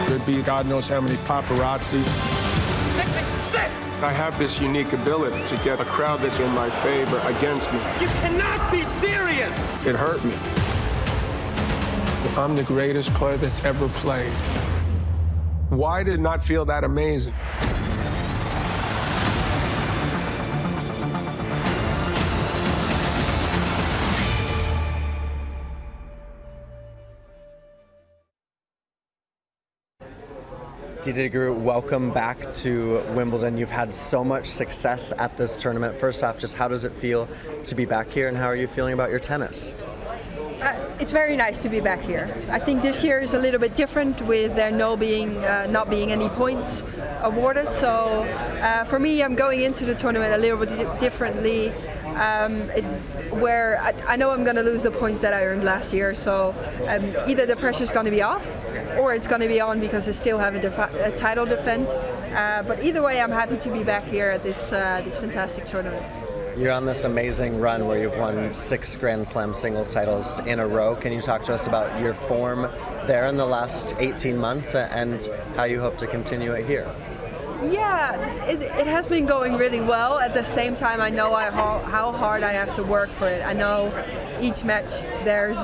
Speaker 18: There'd be God knows how many paparazzi.
Speaker 9: Makes me sick!
Speaker 18: I have this unique ability to get a crowd that's in my favor against me.
Speaker 9: You cannot be serious!
Speaker 18: It hurt me. If I'm the greatest player that's ever played, why did it not feel that amazing?
Speaker 5: Didier Guru, welcome back to Wimbledon. You've had so much success at this tournament. First off, just how does it feel to be back here, and how are you feeling about your tennis?
Speaker 19: It's very nice to be back here. I think this year is a little bit different with there not being any points awarded. So for me, I'm going into the tournament a little bit differently, where I know I'm going to lose the points that I earned last year. So either the pressure's going to be off, or it's going to be on because I still have a title defend. But either way, I'm happy to be back here at this fantastic tournament.
Speaker 5: You're on this amazing run where you've won 6 Grand Slam singles titles in a row. Can you talk to us about your form there in the last 18 months and how you hope to continue it here?
Speaker 19: Yeah, it has been going really well. At the same time, I know how hard I have to work for it. I know each match there's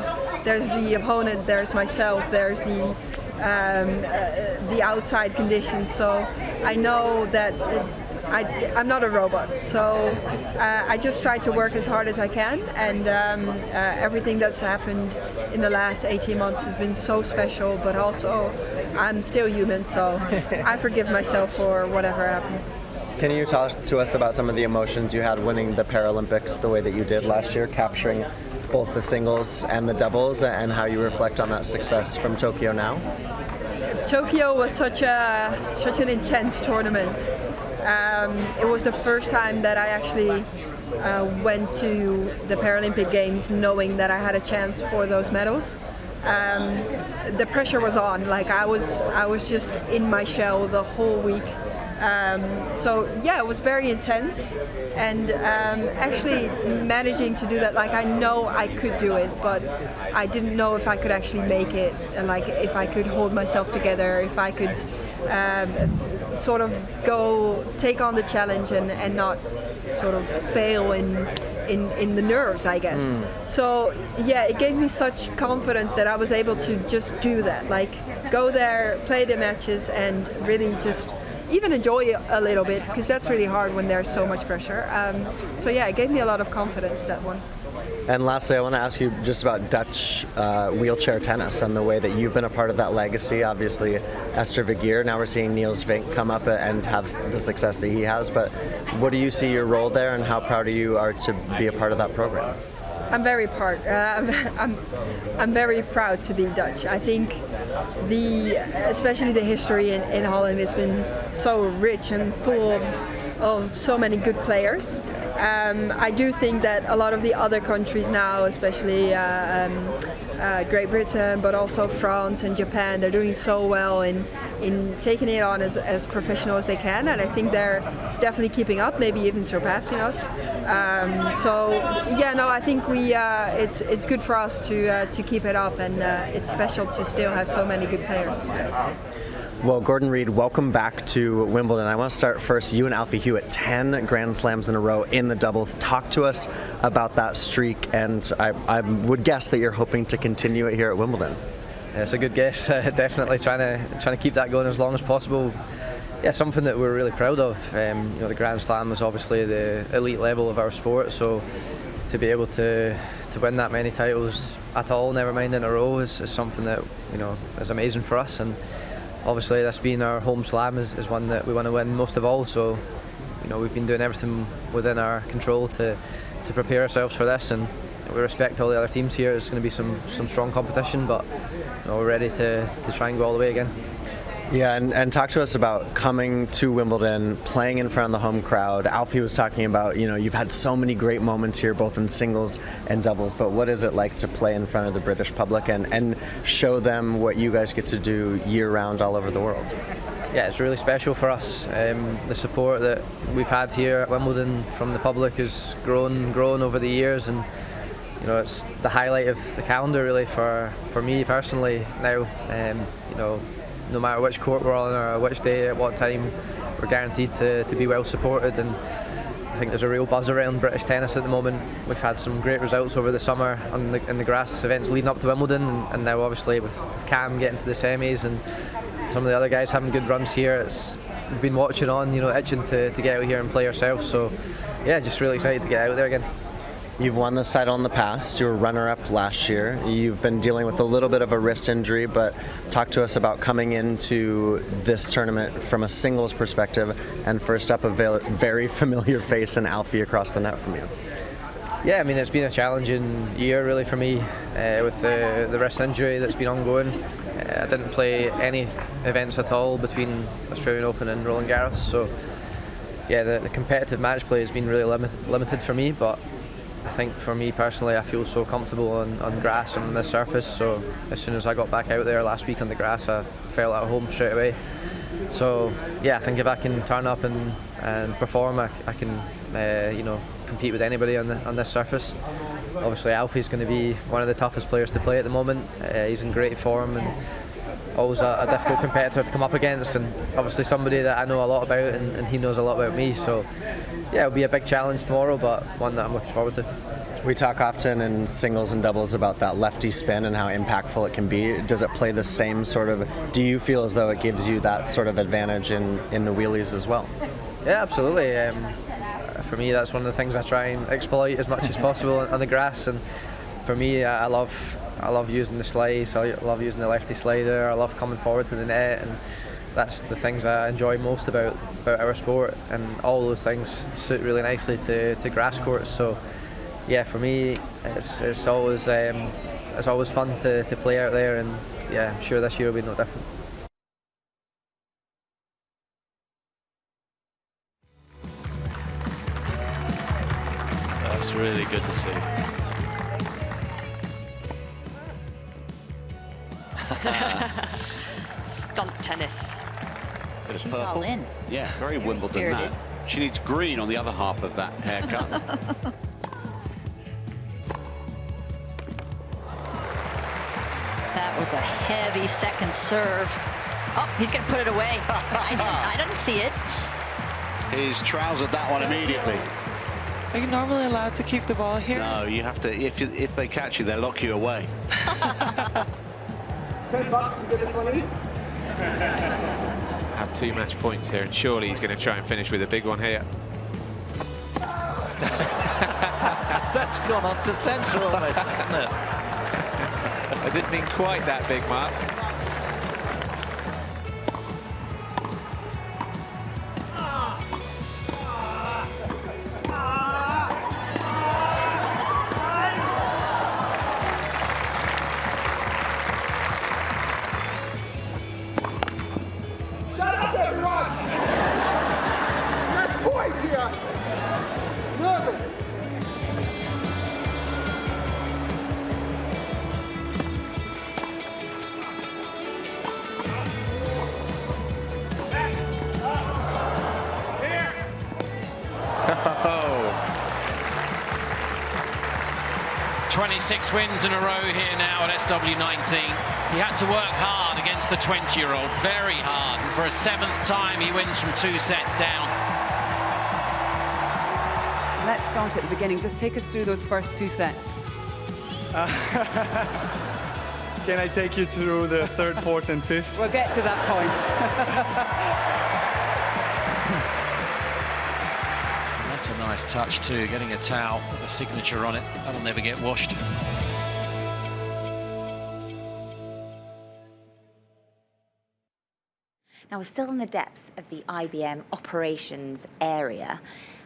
Speaker 19: the opponent, there's myself, there's the outside conditions. So I know that I'm not a robot. So I just try to work as hard as I can, and everything that's happened in the last 18 months has been so special, but also I'm still human, so I forgive myself for whatever happens.
Speaker 5: Can you talk to us about some of the emotions you had winning the Paralympics the way that you did last year, capturing both the singles and the doubles, and how you reflect on that success from Tokyo now?
Speaker 19: Tokyo was such an intense tournament. It was the first time that I actually went to the Paralympic Games knowing that I had a chance for those medals. The pressure was on. Like I was just in my shell the whole week. So yeah, it was very intense, and actually managing to do that, like I know I could do it, but I didn't know if I could actually make it, like if I could hold myself together, if I could sort of go take on the challenge and not sort of fail in the nerves, I guess. So yeah, it gave me such confidence that I was able to just do that, like go there, play the matches, and really just even enjoy it a little bit, because that's really hard when there's so much pressure. So yeah, it gave me a lot of confidence, that one.
Speaker 5: And lastly, I want to ask you just about Dutch wheelchair tennis and the way that you've been a part of that legacy. Obviously, Esther Vergeer, now we're seeing Niels Vink come up and have the success that he has, but what do you see your role there, and how proud you are to be a part of that program?
Speaker 19: I'm very proud. I'm very proud to be Dutch. I think especially the history in Holland has been so rich and full of so many good players. I do think that a lot of the other countries now, especially Great Britain, but also France and Japan, they're doing so well in taking it on as professional as they can, and I think they're definitely keeping up, maybe even surpassing us. So yeah, no, I think it's good for us to keep it up, and it's special to still have so many good players.
Speaker 5: Well, Gordon Reid, welcome back to Wimbledon. I want to start first, you and Alfie Hewitt, 10 Grand Slams in a row in the doubles. Talk to us about that streak, and I would guess that you're hoping to continue it here at Wimbledon.
Speaker 1: Yeah, it's a good guess. Definitely trying to keep that going as long as possible. Yeah, something that we're really proud of. The Grand Slam is obviously the elite level of our sport, so to be able to win that many titles at all, never mind in a row, is something that is amazing for us. And obviously, this being our home slam is one that we want to win most of all. So, we've been doing everything within our control to prepare ourselves for this, and we respect all the other teams here. It's going to be some strong competition, but we're ready to try and go all the way again.
Speaker 5: Yeah, and talk to us about coming to Wimbledon, playing in front of the home crowd. Alfie was talking about, you've had so many great moments here, both in singles and doubles, but what is it like to play in front of the British public and show them what you guys get to do year-round all over the world?
Speaker 1: Yeah, it's really special for us. The support that we've had here at Wimbledon from the public has grown over the years, and it's the highlight of the calendar really for me personally now. No matter which court we're on or which day, at what time, we're guaranteed to be well supported, and I think there's a real buzz around British tennis at the moment. We've had some great results over the summer in the grass events leading up to Wimbledon, and now obviously with Cam getting to the semis and some of the other guys having good runs here, we've been watching on, itching to get out here and play ourselves. So yeah, just really excited to get out there again.
Speaker 5: You've won this title in the past. You were runner-up last year. You've been dealing with a little bit of a wrist injury, but talk to us about coming into this tournament from a singles perspective, and first up, a very familiar face in Alfie across the net from you.
Speaker 1: Yeah, I mean, it's been a challenging year really for me with the wrist injury that's been ongoing. I didn't play any events at all between Australian Open and Roland Garros, so yeah, the competitive match play has been really limited for me, but I think for me personally, I feel so comfortable on grass and on this surface, so as soon as I got back out there last week on the grass, I felt at home straight away. So yeah, I think if I can turn up and perform, I can compete with anybody on this surface. Obviously Alfie's going to be one of the toughest players to play at the moment. He's in great form and always a difficult competitor to come up against, and obviously somebody that I know a lot about, and he knows a lot about me. So yeah, it'll be a big challenge tomorrow, but one that I'm looking forward to.
Speaker 5: We talk often in singles and doubles about that lefty spin and how impactful it can be. Does it play the same sort of, do you feel as though it gives you that sort of advantage in the wheelies as well?
Speaker 1: Yeah, absolutely. For me, that's one of the things I try and exploit as much as possible on the grass, and for me, I love using the slice, I love using the lefty slider, I love coming forward to the net, and that's the things I enjoy most about our sport, and all those things suit really nicely to grass courts. So yeah, for me it's always fun to play out there, and yeah, I'm sure this year will be no different.
Speaker 7: really good to see.
Speaker 6: Stunt tennis.
Speaker 9: Bit of
Speaker 6: She's
Speaker 9: purple.
Speaker 6: all in.
Speaker 9: Yeah, very Wimbledon
Speaker 6: spirited.
Speaker 9: that. She needs green on the other half of that haircut.
Speaker 6: That was a heavy second serve. Oh, he's going to put it away. I didn't see it.
Speaker 9: He's trousered that one immediately.
Speaker 22: Are you normally allowed to keep the ball here?
Speaker 9: No, you have to. If they catch you, they'll lock you away.
Speaker 13: Have 2 match points here, and surely he's going to try and finish with a big one here.
Speaker 7: That's gone on to centre almost, hasn't it?
Speaker 13: I didn't mean quite that big, Mark.
Speaker 7: Oh. 26 wins in a row here now at SW19. He had to work hard against the 20-year-old, very hard. And for a 7th time, he wins from 2 sets down.
Speaker 2: Let's start at the beginning. Just take us through those first 2 sets.
Speaker 17: Can I take you through the 3rd, 4th, and 5th?
Speaker 2: We'll get to that point.
Speaker 7: That's a nice touch too, getting a towel with a signature on it. That'll never get washed.
Speaker 3: Now we're still in the depths of the IBM operations area.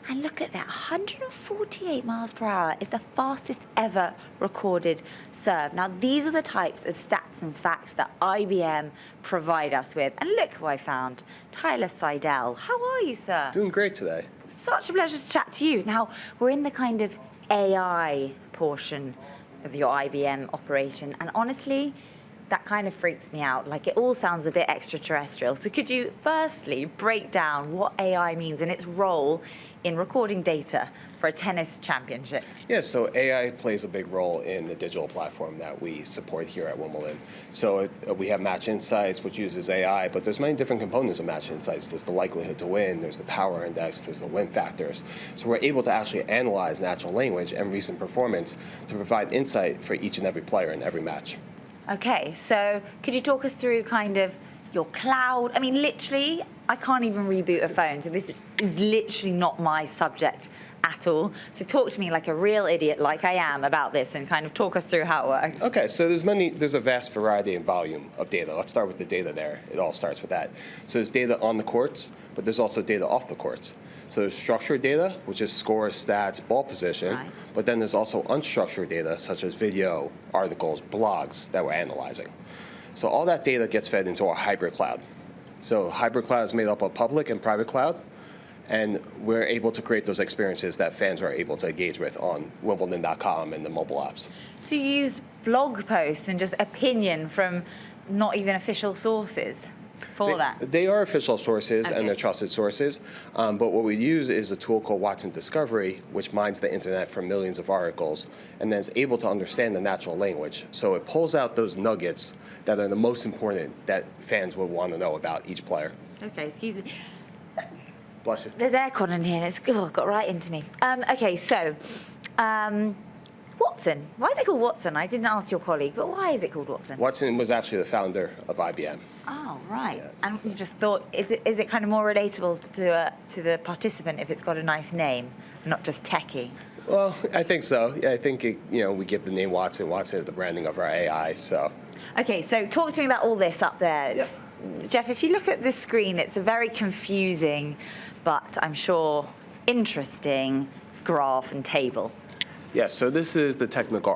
Speaker 3: And look at that, 148 miles per hour is the fastest ever recorded serve. Now, these are the types of stats and facts that IBM provide us with. And look who I found, Tyler Seidel. How are you, sir?
Speaker 8: Doing great today.
Speaker 3: Such a pleasure to chat to you. Now, we're in the kind of AI portion of your IBM operation. And honestly, that kind of freaks me out. Like, it all sounds a bit extraterrestrial. So could you firstly break down what AI means and its role in recording data for a tennis championship?
Speaker 8: Yeah, so AI plays a big role in the digital platform that we support here at Wimbledon. So we have Match Insights, which uses AI, but there's many different components of Match Insights. There's the likelihood to win, there's the power index, there's the win factors. So we're able to actually analyze natural language and recent performance to provide insight for each and every player in every match.
Speaker 3: Okay, so could you talk us through kind of your cloud? I mean, literally, I can't even reboot a phone, so this is literally not my subject at all. So talk to me like a real idiot, like I am, about this, and kind of talk us through how it works.
Speaker 8: Okay, so there's a vast variety and volume of data. Let's start with the data there. It all starts with that. So there's data on the courts, but there's also data off the courts. So there's structured data, which is scores, stats, ball position, right. But then there's also unstructured data, such as video, articles, blogs that we're analyzing. So all that data gets fed into our hybrid cloud. So hybrid cloud is made up of public and private cloud, and we're able to create those experiences that fans are able to engage with on Wimbledon.com and the mobile apps.
Speaker 3: So you use blog posts and just opinion from not even official sources for that?
Speaker 8: They are official sources,
Speaker 3: okay.
Speaker 8: And they're trusted sources, but what we use is a tool called Watson Discovery, which mines the internet for millions of articles, and then is able to understand the natural language. So it pulls out those nuggets that are the most important that fans would want to know about each player.
Speaker 3: Okay, excuse me.
Speaker 8: Bless you.
Speaker 3: There's aircon in here, and it's got right into me. Okay, so Watson. Why is it called Watson? I didn't ask your colleague, but why is it called Watson?
Speaker 8: Watson was actually the founder of IBM.
Speaker 3: Oh, right.
Speaker 8: Yes.
Speaker 3: And you just thought, is it kind of more relatable to the participant if it's got a nice name, not just techie?
Speaker 8: Well, I think so. Yeah, I think we give the name Watson. Watson is the branding of our AI. So.
Speaker 3: Okay, so talk to me about all this up there. Yes. Jeff, if you look at this screen, it's a very confusing, but I'm sure interesting graph and table.
Speaker 8: Yeah, so this is the technical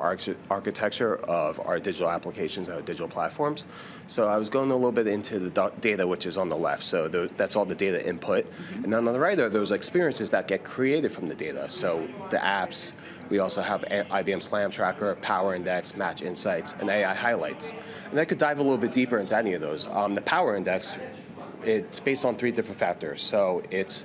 Speaker 8: architecture of our digital applications and our digital platforms. So I was going a little bit into the data, which is on the left. So that's all the data input. And then on the right are those experiences that get created from the data. So the apps, we also have IBM Slam Tracker, Power Index, Match Insights, and AI Highlights. And I could dive a little bit deeper into any of those. The Power Index, it's based on 3 different factors. So it's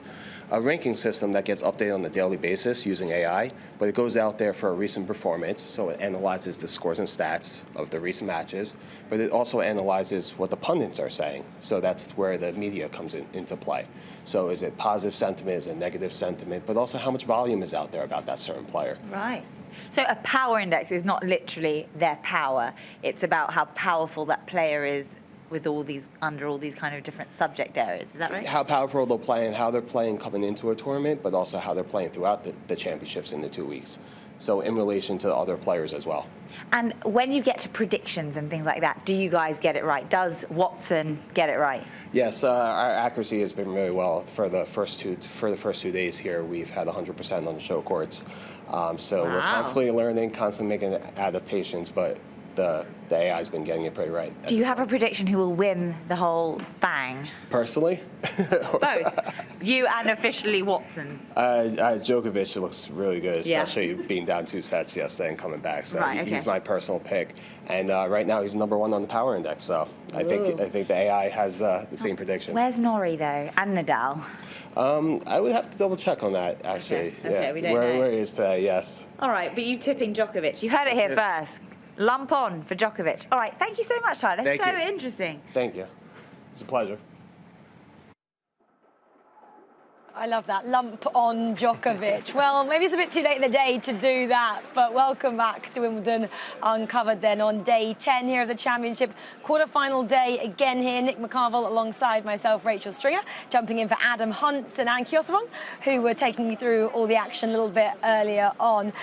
Speaker 8: a ranking system that gets updated on a daily basis using AI, but it goes out there for a recent performance, so it analyzes the scores and stats of the recent matches, but it also analyzes what the pundits are saying, so that's where the media comes into play. So is it positive sentiment, is it negative sentiment, but also how much volume is out there about that certain player.
Speaker 10: Right. So a power index is not literally their power, it's about how powerful that player is with all these, under all these kind of different subject areas, is that right?
Speaker 8: How powerful they'll play and how they're playing coming into a tournament, but also how they're playing throughout the championships in the 2 weeks. So in relation to other players as well.
Speaker 10: And when you get to predictions and things like that, do you guys get it right? Does Watson get it right?
Speaker 8: Yes, our accuracy has been really well for the first 2 days here. We've had 100% on the show courts. So we're constantly learning, constantly making adaptations, but the AI's been getting it pretty right.
Speaker 10: Do you have a prediction who will win the whole bang?
Speaker 8: Personally?
Speaker 10: Both. You and officially Watson.
Speaker 8: Djokovic looks really good, especially being down 2 sets yesterday and coming back. So he's my personal pick. And right now he's #1 on the power index. So I think the AI has the same prediction.
Speaker 10: Where's Norrie though, and Nadal?
Speaker 8: I would have to double check on that actually.
Speaker 10: Okay, we don't know.
Speaker 8: Where he is today, yes.
Speaker 10: All right, but you tipping Djokovic. You heard it here first. Lump on for Djokovic. All right, thank you so much, Tyler. That's so interesting.
Speaker 8: Thank you. It's a pleasure.
Speaker 11: I love that. Lump on Djokovic. Well, maybe it's a bit too late in the day to do that, but welcome back to Wimbledon Uncovered then on day 10 here of the championship. Quarter-final day again here. Nick McCarville alongside myself, Rachel Stringer, jumping in for Adam Hunt and Anne Kjotherong, who were taking me through all the action a little bit earlier on.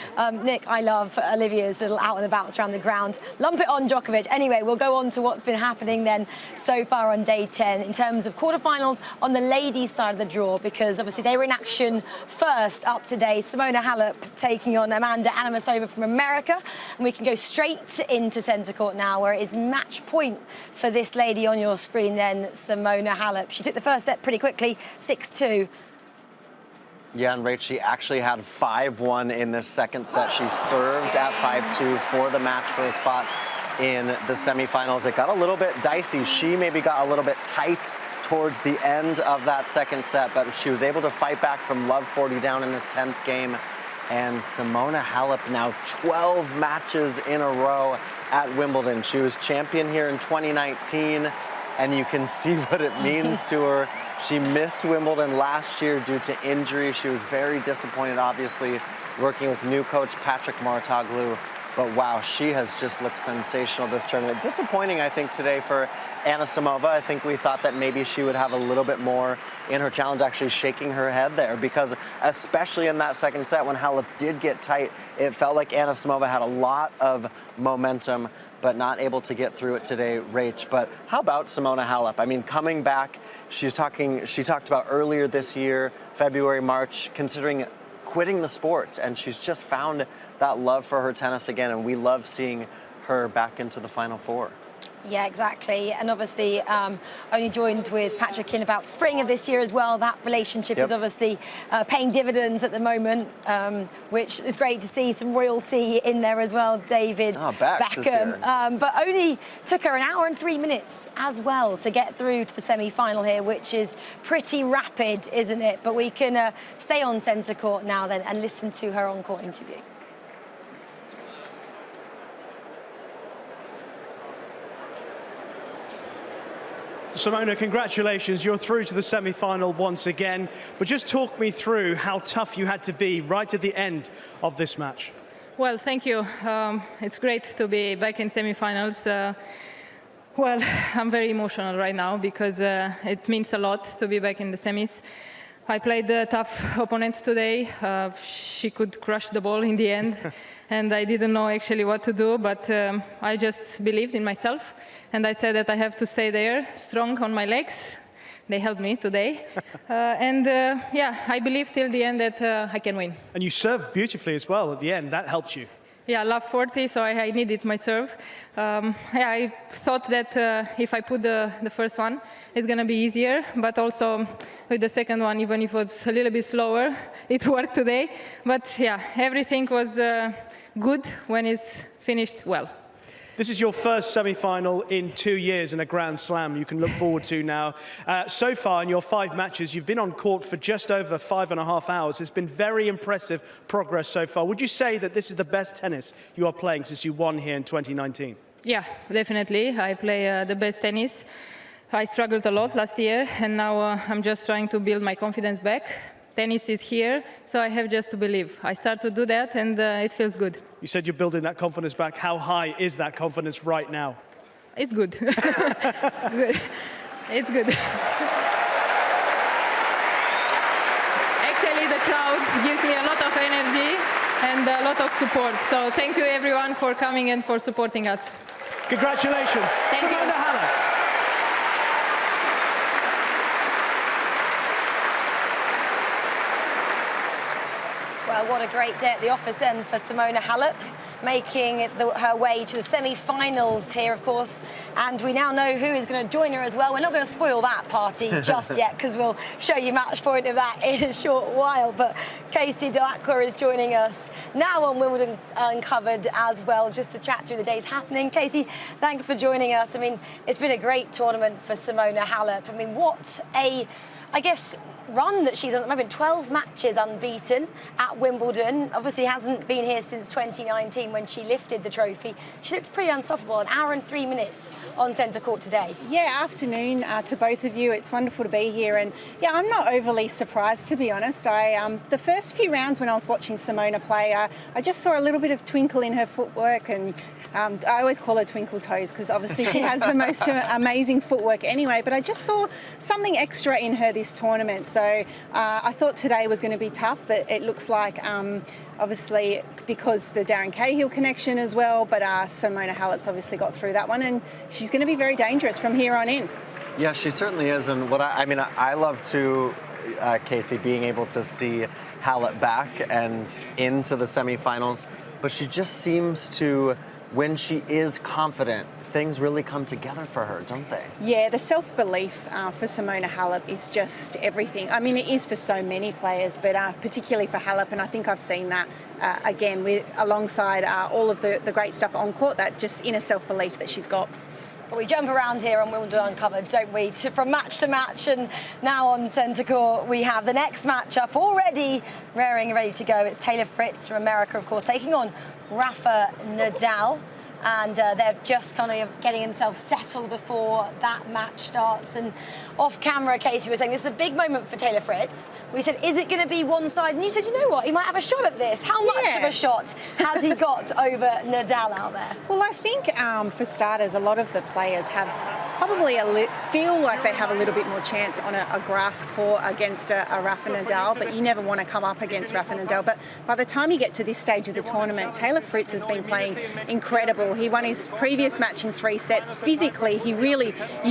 Speaker 11: Nick, I love Olivia's little out and abouts around the ground. Lump it on Djokovic. Anyway, we'll go on to what's been happening then so far on day 10 in terms of quarterfinals on the ladies' side of the draw, because obviously they were in action first up today. Simona Halep taking on Amanda Anisimova from America. And we can go straight into centre court now, where it is match point for this lady on your screen then, Simona Halep. She took the first set pretty quickly, 6-2.
Speaker 5: Yeah, and Rach, she actually had 5-1 in this second set. She served at 5-2 for the match for a spot in the semifinals. It got a little bit dicey. She maybe got a little bit tight towards the end of that second set, but she was able to fight back from love 40 down in this 10th game. And Simona Halep now 12 matches in a row at Wimbledon. She was champion here in 2019, and you can see what it means to her. She missed Wimbledon last year due to injury. She was very disappointed, obviously, working with new coach Patrick Mouratoglou. But wow, she has just looked sensational this tournament. Disappointing, I think, today for Anisimova. I think we thought that maybe she would have a little bit more in her challenge, actually shaking her head there, because especially in that second set when Halep did get tight, it felt like Anisimova had a lot of momentum, but not able to get through it today, Rach. But how about Simona Halep? I mean, coming back, she talked about earlier this year, February, March, considering quitting the sport, and she's just found that love for her tennis again, and we love seeing her back into the Final Four.
Speaker 11: Yeah, exactly. And obviously only joined with Patrick in about spring of this year as well. That relationship is obviously paying dividends at the moment, which is great to see some royalty in there as well. David Beckham. But only took her 1 hour and 3 minutes as well to get through to the semi-final here, which is pretty rapid, isn't it? But we can stay on centre court now then and listen to her on-court interview.
Speaker 12: Simona, congratulations. You're through to the semi-final once again. But just talk me through how tough you had to be right at the end of this match.
Speaker 14: Well, thank you. It's great to be back in semi-finals. Well, I'm very emotional right now because it means a lot to be back in the semis. I played a tough opponent today. She could crush the ball in the end. And I didn't know actually what to do, but I just believed in myself. And I said that I have to stay there, strong on my legs, they helped me today. Yeah, I believe till the end that I can win.
Speaker 12: And you served beautifully as well at the end. That helped you.
Speaker 14: Yeah, love 40, so I needed my serve. Yeah, I thought that if I put the first one, it's going to be easier. But also with the second one, even if it was a little bit slower, it worked today. But yeah, everything was good when it's finished well.
Speaker 12: This is your first semi-final in 2 years in a Grand Slam you can look forward to now. So far in your 5 matches, you've been on court for just over 5.5 hours. It's been very impressive progress so far. Would you say that this is the best tennis you are playing since you won here in 2019?
Speaker 14: Yeah, definitely. I play the best tennis. I struggled a lot last year, and now I'm just trying to build my confidence back. Tennis is here, so I have just to believe. I start to do that, and it feels good.
Speaker 12: You said you're building that confidence back. How high is that confidence right now?
Speaker 14: It's good. Good. It's good. Actually, the crowd gives me a lot of energy and a lot of support. So thank you, everyone, for coming and for supporting us.
Speaker 12: Congratulations.
Speaker 14: Thank you.
Speaker 12: Simona Halep.
Speaker 11: Well, what a great day at the office then for Simona Halep, making her way to the semi-finals here, of course. And we now know who is going to join her as well. We're not going to spoil that party just yet, because we'll show you match point of that in a short while. But Casey Delacroix is joining us now on Wimbledon Uncovered as well, just to chat through the days happening. Casey, thanks for joining us. I mean, it's been a great tournament for Simona Halep. I mean, what a, I guess, run that she's on at the moment. 12 matches unbeaten at Wimbledon. Obviously hasn't been here since 2019 when she lifted the trophy. She looks pretty unstoppable. An hour and 3 minutes on centre court today.
Speaker 20: Yeah, afternoon to both of you. It's wonderful to be here, and yeah, I'm not overly surprised, to be honest. The first few rounds when I was watching Simona play, I just saw a little bit of twinkle in her footwork, and I always call her Twinkle Toes because obviously she has the most amazing footwork anyway, but I just saw something extra in her this tournament. So I thought today was going to be tough, but it looks like obviously because the Darren Cahill connection as well, but Simona Halep's obviously got through that one, and she's going to be very dangerous from here on in.
Speaker 5: Yeah, she certainly is, and what I love to, Casey, being able to see Halep back and into the semifinals, but she just seems to, when she is confident, things really come together for her, don't they? Yeah, the self-belief for Simona Halep is just everything. I mean, it is for so many players, but particularly for Halep, and I think I've seen that again alongside all of the great stuff on court, that just inner self-belief that she's got.
Speaker 11: But we jump around here on Wimbledon Uncovered, don't we? From match to match, and now on centre court we have the next matchup already raring, ready to go. It's Taylor Fritz from America, of course, taking on Rafa Nadal. And they're just kind of getting themselves settled before that match starts. And off camera, Casey was saying this is a big moment for Taylor Fritz. We said, is it going to be one side? And you said, you know what, he might have a shot at this. How much of a shot has he got over Nadal out there?
Speaker 20: Well, I think for starters, a lot of the players have probably feel like they have a little bit more chance on a grass court against a Rafa Nadal, but you never want to come up against Rafa Nadal. But by the time you get to this stage of the tournament, Taylor Fritz has been playing incredible. He won his previous match in 3 sets. Physically,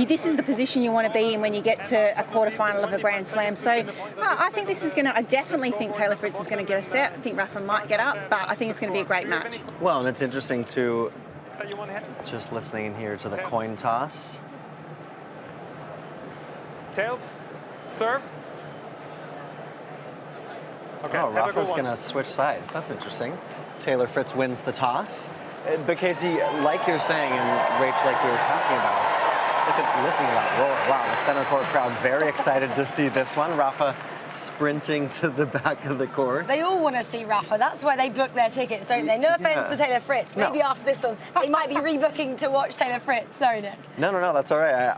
Speaker 20: this is the position you want to be in when you get to a quarterfinal of a Grand Slam. So I think this is I definitely think Taylor Fritz is going to get a set. I think Rafa might get up, but I think it's going to be a great match.
Speaker 5: Well, and it's interesting too, just listening here to the coin toss.
Speaker 21: Tails, serve.
Speaker 5: Okay, Rafa's going to switch sides. That's interesting. Taylor Fritz wins the toss. But Casey, like you're saying, and Rach, like we were talking about, listen to that roar. Wow, the center court crowd very excited to see this one. Rafa sprinting to the back of the court.
Speaker 11: They all want to see Rafa. That's why they book their tickets, don't they? No offence to Taylor Fritz. Maybe after this one, they might be rebooking to watch Taylor Fritz. Sorry, Nick.
Speaker 5: No, that's all right.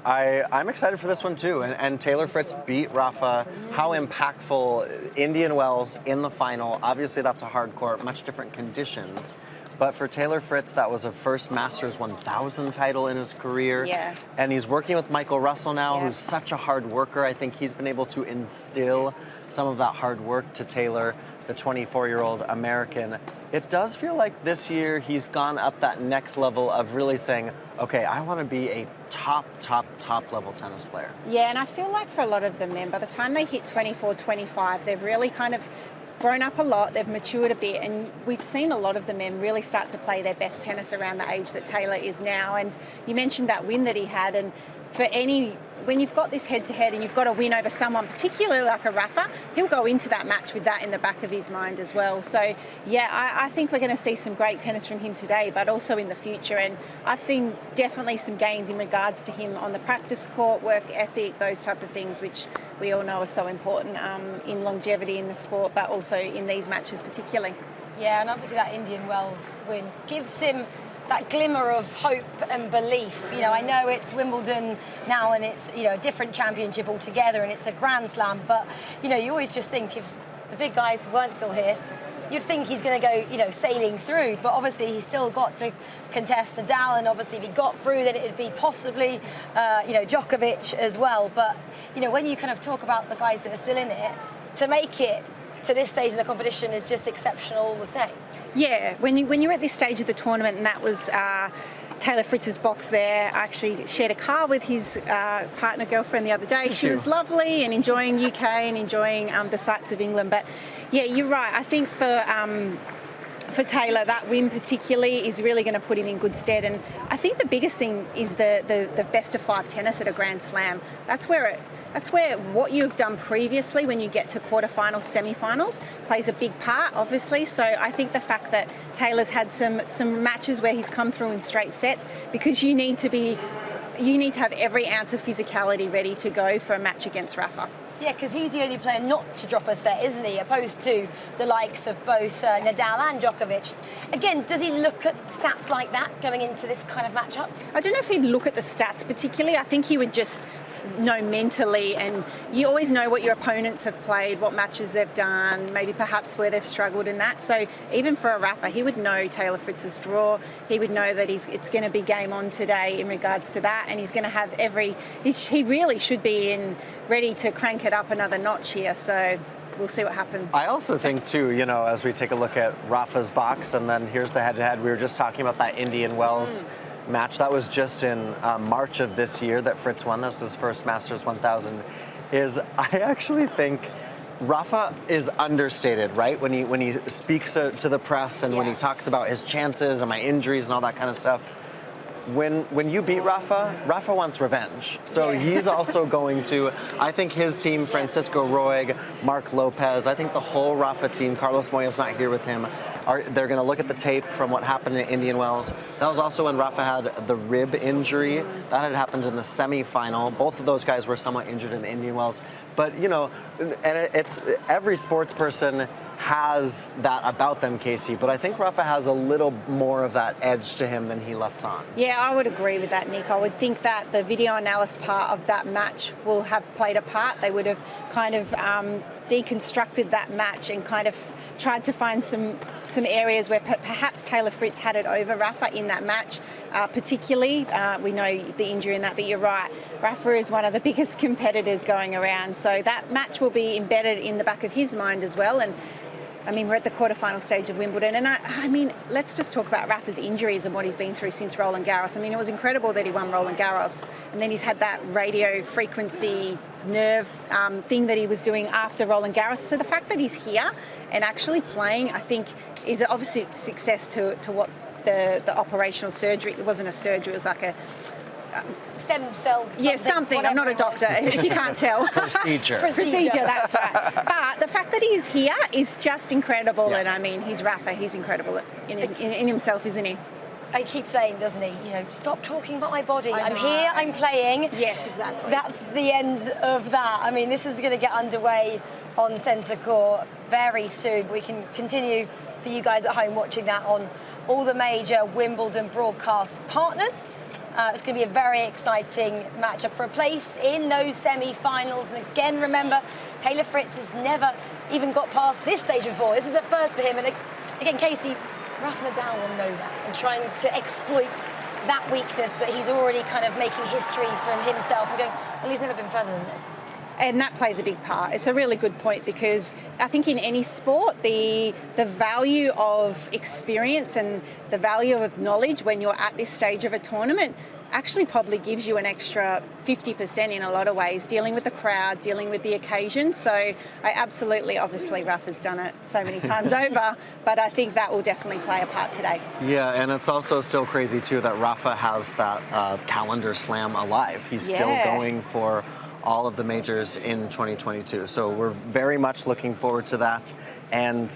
Speaker 5: I'm excited for this one too. And Taylor Fritz beat Rafa. How impactful. Indian Wells in the final. Obviously, that's a hard court, much different conditions. But for Taylor Fritz, that was a first Masters 1000 title in his career.
Speaker 20: Yeah.
Speaker 5: And he's working with Michael Russell now, who's such a hard worker. I think he's been able to instill some of that hard work to Taylor. the 24-year-old American. It does feel like this year he's gone up that next level of really saying, okay, I want to be a top level tennis player.
Speaker 20: Yeah, and I feel like for a lot of them then, by the time they hit 24, 25, they've really kind of grown up a lot, they've matured a bit, and we've seen a lot of the men really start to play their best tennis around the age that Taylor is now. And you mentioned that win that he had, and when you've got this head-to-head and you've got a win over someone, particularly like a Rafa, he'll go into that match with that in the back of his mind as well. So, yeah, I think we're going to see some great tennis from him today, but also in the future. And I've seen definitely some gains in regards to him on the practice court, work ethic, those type of things, which we all know are so important in longevity in the sport, but also in these matches particularly.
Speaker 11: Yeah, and obviously that Indian Wells win gives him that glimmer of hope and belief. You know, I know it's Wimbledon now and it's, you know, a different championship altogether and it's a Grand Slam, but, you know, you always just think if the big guys weren't still here, you'd think he's going to go, you know, sailing through, but obviously he's still got to contest Nadal, and obviously if he got through then it'd be possibly, you know, Djokovic as well. But, you know, when you kind of talk about the guys that are still in it, to make it to this stage of the competition is just exceptional all the same.
Speaker 20: Yeah, when you're at this stage of the tournament, and that was Taylor Fritz's box there. I actually shared a car with his partner girlfriend the other day. She was lovely and enjoying UK and enjoying the sights of England. But yeah, you're right. I think for Taylor, that win particularly is really going to put him in good stead. And I think the biggest thing is the best of 5 tennis at a Grand Slam. That's where what you've done previously when you get to quarterfinals, semi-finals plays a big part, obviously. So I think the fact that Taylor's had some matches where he's come through in straight sets, because you need to have every ounce of physicality ready to go for a match against Rafa.
Speaker 11: Yeah, because he's the only player not to drop a set, isn't he? Opposed to the likes of both Nadal and Djokovic. Again, does he look at stats like that going into this kind of matchup?
Speaker 20: I don't know if he'd look at the stats particularly. I think he would just know mentally, and you always know what your opponents have played, what matches they've done, maybe perhaps where they've struggled in that. So even for a Rafa, he would know Taylor Fritz's draw. He would know that it's going to be game on today in regards to that, and he's going to have he really should be ready to crank it up another notch here. So we'll see what happens.
Speaker 5: I also think too, you know, as we take a look at Rafa's box, and then here's the head-to-head. We were just talking about that Indian Wells match that was just in March of this year that Fritz won. That's his first Masters 1000. I actually think Rafa is understated, right? When he speaks to the press and when he talks about his chances and my injuries and all that kind of stuff. When you beat Rafa wants revenge. So he's also going to, I think his team, Francisco Roig, Mark Lopez, I think the whole Rafa team, Carlos Moya's not here with him, they're going to look at the tape from what happened in Indian Wells. That was also when Rafa had the rib injury. That had happened in the semi-final. Both of those guys were somewhat injured in Indian Wells. But, you know, and it's every sports person has that about them, Casey, but I think Rafa has a little more of that edge to him than he lets on.
Speaker 20: Yeah, I would agree with that, Nick. I would think that the video analysis part of that match will have played a part. They would have kind of deconstructed that match and kind of tried to find some areas where perhaps Taylor Fritz had it over Rafa in that match. Particularly, we know the injury in that, but you're right. Rafa is one of the biggest competitors going around, so that match will be embedded in the back of his mind as well. And I mean, we're at the quarterfinal stage of Wimbledon, and I mean, let's just talk about Rafa's injuries and what he's been through since Roland Garros. I mean, it was incredible that he won Roland Garros, and then he's had that radio frequency nerve thing that he was doing after Roland Garros. So the fact that he's here and actually playing, I think, is obviously a success to what the operational surgery. It wasn't a surgery, it was like a
Speaker 11: stem cell.
Speaker 20: Yeah, something. I'm not a doctor, if you can't tell.
Speaker 5: Procedure,
Speaker 20: that's right. But the fact that he is here is just incredible. Yeah. And I mean, he's Rafa. He's incredible in himself, isn't he?
Speaker 11: I keep saying, doesn't he? You know, stop talking about my body. I'm here, I'm playing.
Speaker 20: Yes, exactly.
Speaker 11: That's the end of that. I mean, this is going to get underway on centre court very soon. We can continue for you guys at home watching that on all the major Wimbledon broadcast partners. It's going to be a very exciting matchup for a place in those semi-finals. And again, remember, Taylor Fritz has never even got past this stage before. This is the first for him. And again, Casey, Rafa Nadal will know that and trying to exploit that weakness that he's already kind of making history from himself and going, well, he's never been further than this.
Speaker 20: And that plays a big part. It's a really good point because I think in any sport, the value of experience and the value of knowledge when you're at this stage of a tournament actually probably gives you an extra 50% in a lot of ways, dealing with the crowd, dealing with the occasion. So I absolutely, obviously Rafa's done it so many times over, but I think that will definitely play a part today.
Speaker 5: Yeah, and it's also still crazy too that Rafa has that calendar slam alive. He's still going for all of the majors in 2022. So we're very much looking forward to that. And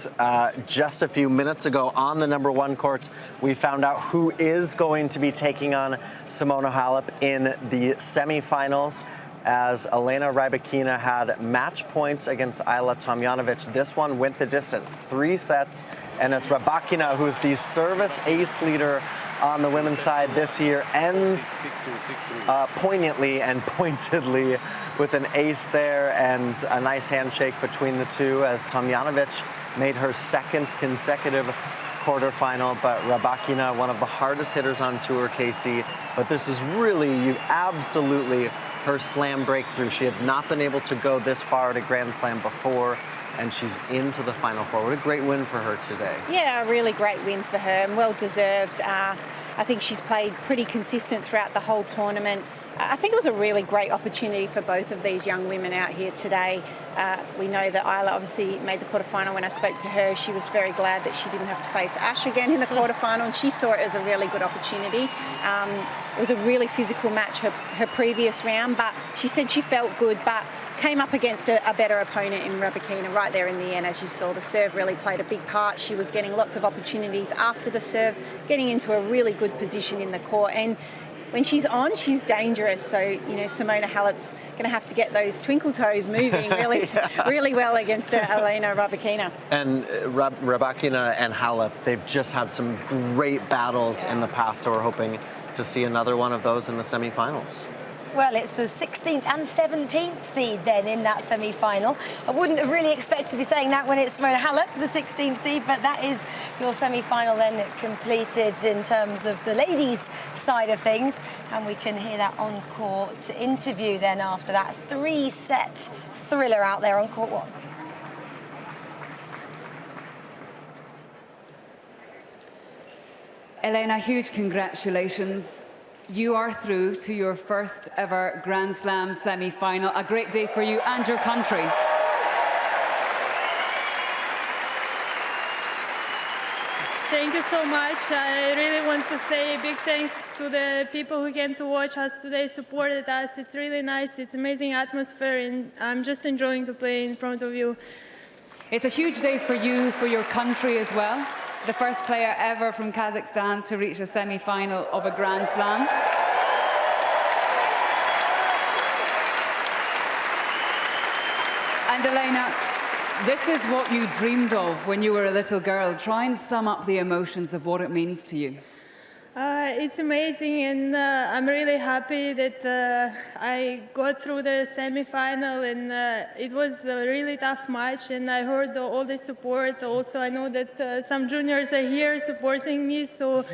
Speaker 5: just a few minutes ago on the #1 court, we found out who is going to be taking on Simona Halep in the semifinals, as Elena Rybakina had match points against Eula Tomljanovic. This one went the distance, 3 sets, and it's Rybakina, who's the service ace leader on the women's side this year, ends poignantly and pointedly with an ace there and a nice handshake between the two, as Tomljanovic made her 2nd consecutive quarterfinal. But Rybakina, one of the hardest hitters on tour, Casey. But this is really, absolutely her slam breakthrough. She had not been able to go this far at a Grand Slam before, and she's into the Final Four. What a great win for her today.
Speaker 20: Yeah, a really great win for her, and well deserved. I think she's played pretty consistent throughout the whole tournament. I think it was a really great opportunity for both of these young women out here today. We know that Eula obviously made the quarterfinal. When I spoke to her, she was very glad that she didn't have to face Ash again in the quarterfinal, and she saw it as a really good opportunity. It was a really physical match, her previous round, but she said she felt good, but came up against a better opponent in Rybakina right there in the end. As you saw, the serve really played a big part. She was getting lots of opportunities after the serve, getting into a really good position in the court. And when she's on, she's dangerous. So, you know, Simona Halep's going to have to get those twinkle toes moving really, really well against Elena Rybakina.
Speaker 5: And Rybakina and Halep, they've just had some great battles in the past, so we're hoping to see another one of those in the semifinals.
Speaker 11: Well, it's the 16th and 17th seed then in that semi-final. I wouldn't have really expected to be saying that when it's Simona Halep, the 16th seed, but that is your semi-final then completed in terms of the ladies' side of things. And we can hear that on-court interview then after that 3-set thriller out there on court 1.
Speaker 2: Elena, huge congratulations. You are through to your first ever Grand Slam semi-final. A great day for you and your country.
Speaker 14: Thank you so much. I really want to say a big thanks to the people who came to watch us today, supported us. It's really nice. It's amazing atmosphere, and I'm just enjoying to play in front of you.
Speaker 2: It's a huge day for you, for your country as well. The first player ever from Kazakhstan to reach a semi-final of a Grand Slam. And Elena, this is what you dreamed of when you were a little girl. Try and sum up the emotions of what it means to you.
Speaker 14: It's amazing, and I'm really happy that I got through the semi-final, and it was a really tough match, and I heard all the support. Also, I know that some juniors are here supporting me, so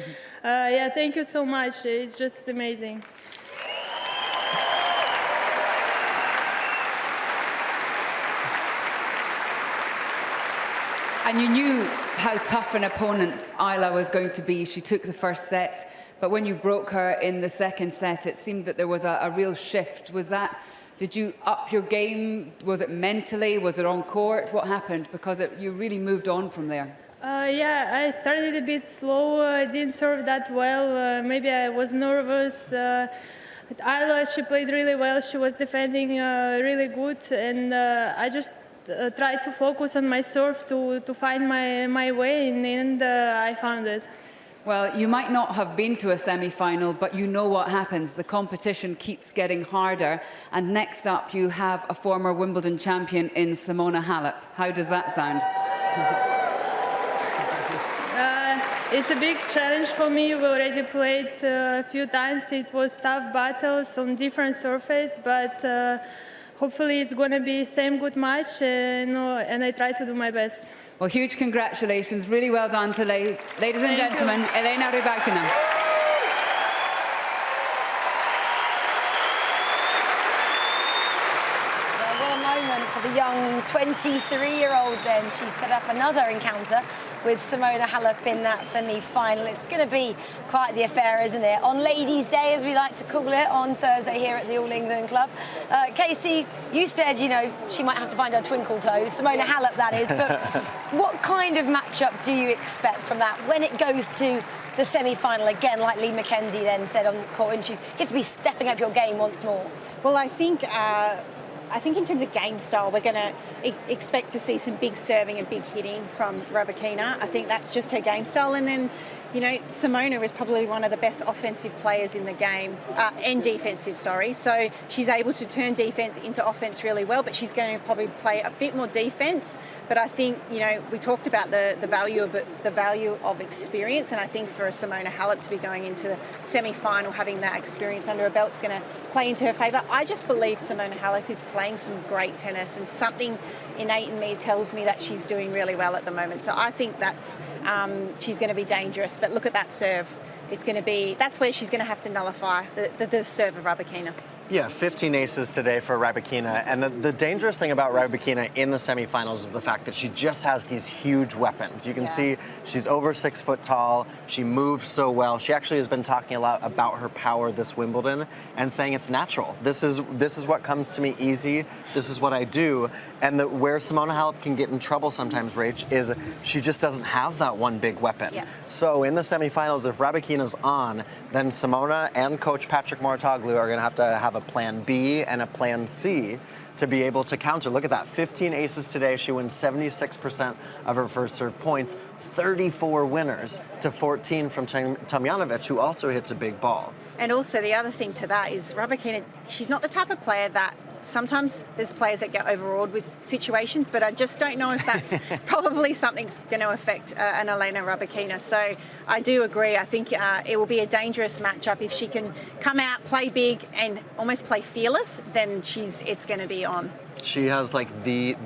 Speaker 14: yeah, thank you so much. It's just amazing.
Speaker 2: And you knew how tough an opponent Eula was going to be. She took the first set, but when you broke her in the second set, it seemed that there was a real shift. Was that, did you up your game? Was it mentally? Was it on court? What happened? Because you really moved on from there.
Speaker 14: Yeah, I started a bit slow. I didn't serve that well. Maybe I was nervous. Eula, she played really well. She was defending really good, and I just tried to focus on my serve to find my way, and I found it.
Speaker 2: Well, you might not have been to a semi-final, but you know what happens. The competition keeps getting harder. And next up, you have a former Wimbledon champion in Simona Halep. How does that sound?
Speaker 14: It's a big challenge for me. We already played a few times. It was tough battles on different surfaces, but hopefully it's going to be same good match, and I try to do my best.
Speaker 2: Well, huge congratulations. Really well done today. Ladies and gentlemen, Elena Rybakina.
Speaker 11: Well for the young 23-year-old then. She set up another encounter with Simona Halep in that semi-final. It's going to be quite the affair, isn't it? On Ladies' Day, as we like to call it, on Thursday here at the All England Club. Casey, you said, you know, she might have to find her twinkle toes, Simona Halep, that is, but what kind of matchup do you expect from that when it goes to the semi-final again, like Lee McKenzie then said on court? You have to be stepping up your game once more.
Speaker 20: Well, I think in terms of game style, we're going to expect to see some big serving and big hitting from Rybakina. I think that's just her game style. And then, you know, Simona is probably one of the best offensive players in the game, and defensive, sorry. So she's able to turn defense into offense really well, but she's going to probably play a bit more defense. But I think, you know, we talked about the value of experience, and I think for Simona Halep to be going into the semi-final, having that experience under her belt is going to play into her favour. I just believe Simona Halep is playing some great tennis, and something innate in me tells me that she's doing really well at the moment. So I think that's she's going to be dangerous. But look at that serve. That's where she's going to have to nullify the serve of Rybakina.
Speaker 5: Yeah, 15 aces today for Rybakina. And the dangerous thing about Rybakina in the semifinals is the fact that she just has these huge weapons. You can see she's over 6 foot tall. She moves so well. She actually has been talking a lot about her power this Wimbledon and saying it's natural. This is what comes to me easy. This is what I do. And where Simona Halep can get in trouble sometimes, Rach, is she just doesn't have that one big weapon. Yeah. So in the semifinals, if Rybakina's on, then Simona and Coach Patrick Mouratoglou are going to have a plan B and a plan C to be able to counter. Look at that, 15 aces today. She wins 76% of her first serve points, 34 winners to 14 from Tomljanovic, who also hits a big ball.
Speaker 20: And also the other thing to that is Rybakina, she's not the type of player that sometimes there's players that get overawed with situations, but I just don't know if that's probably something's going to affect an Elena Rybakina. So I do agree. I think it will be a dangerous matchup. If she can come out, play big, and almost play fearless, then it's going to be on.
Speaker 5: She has like the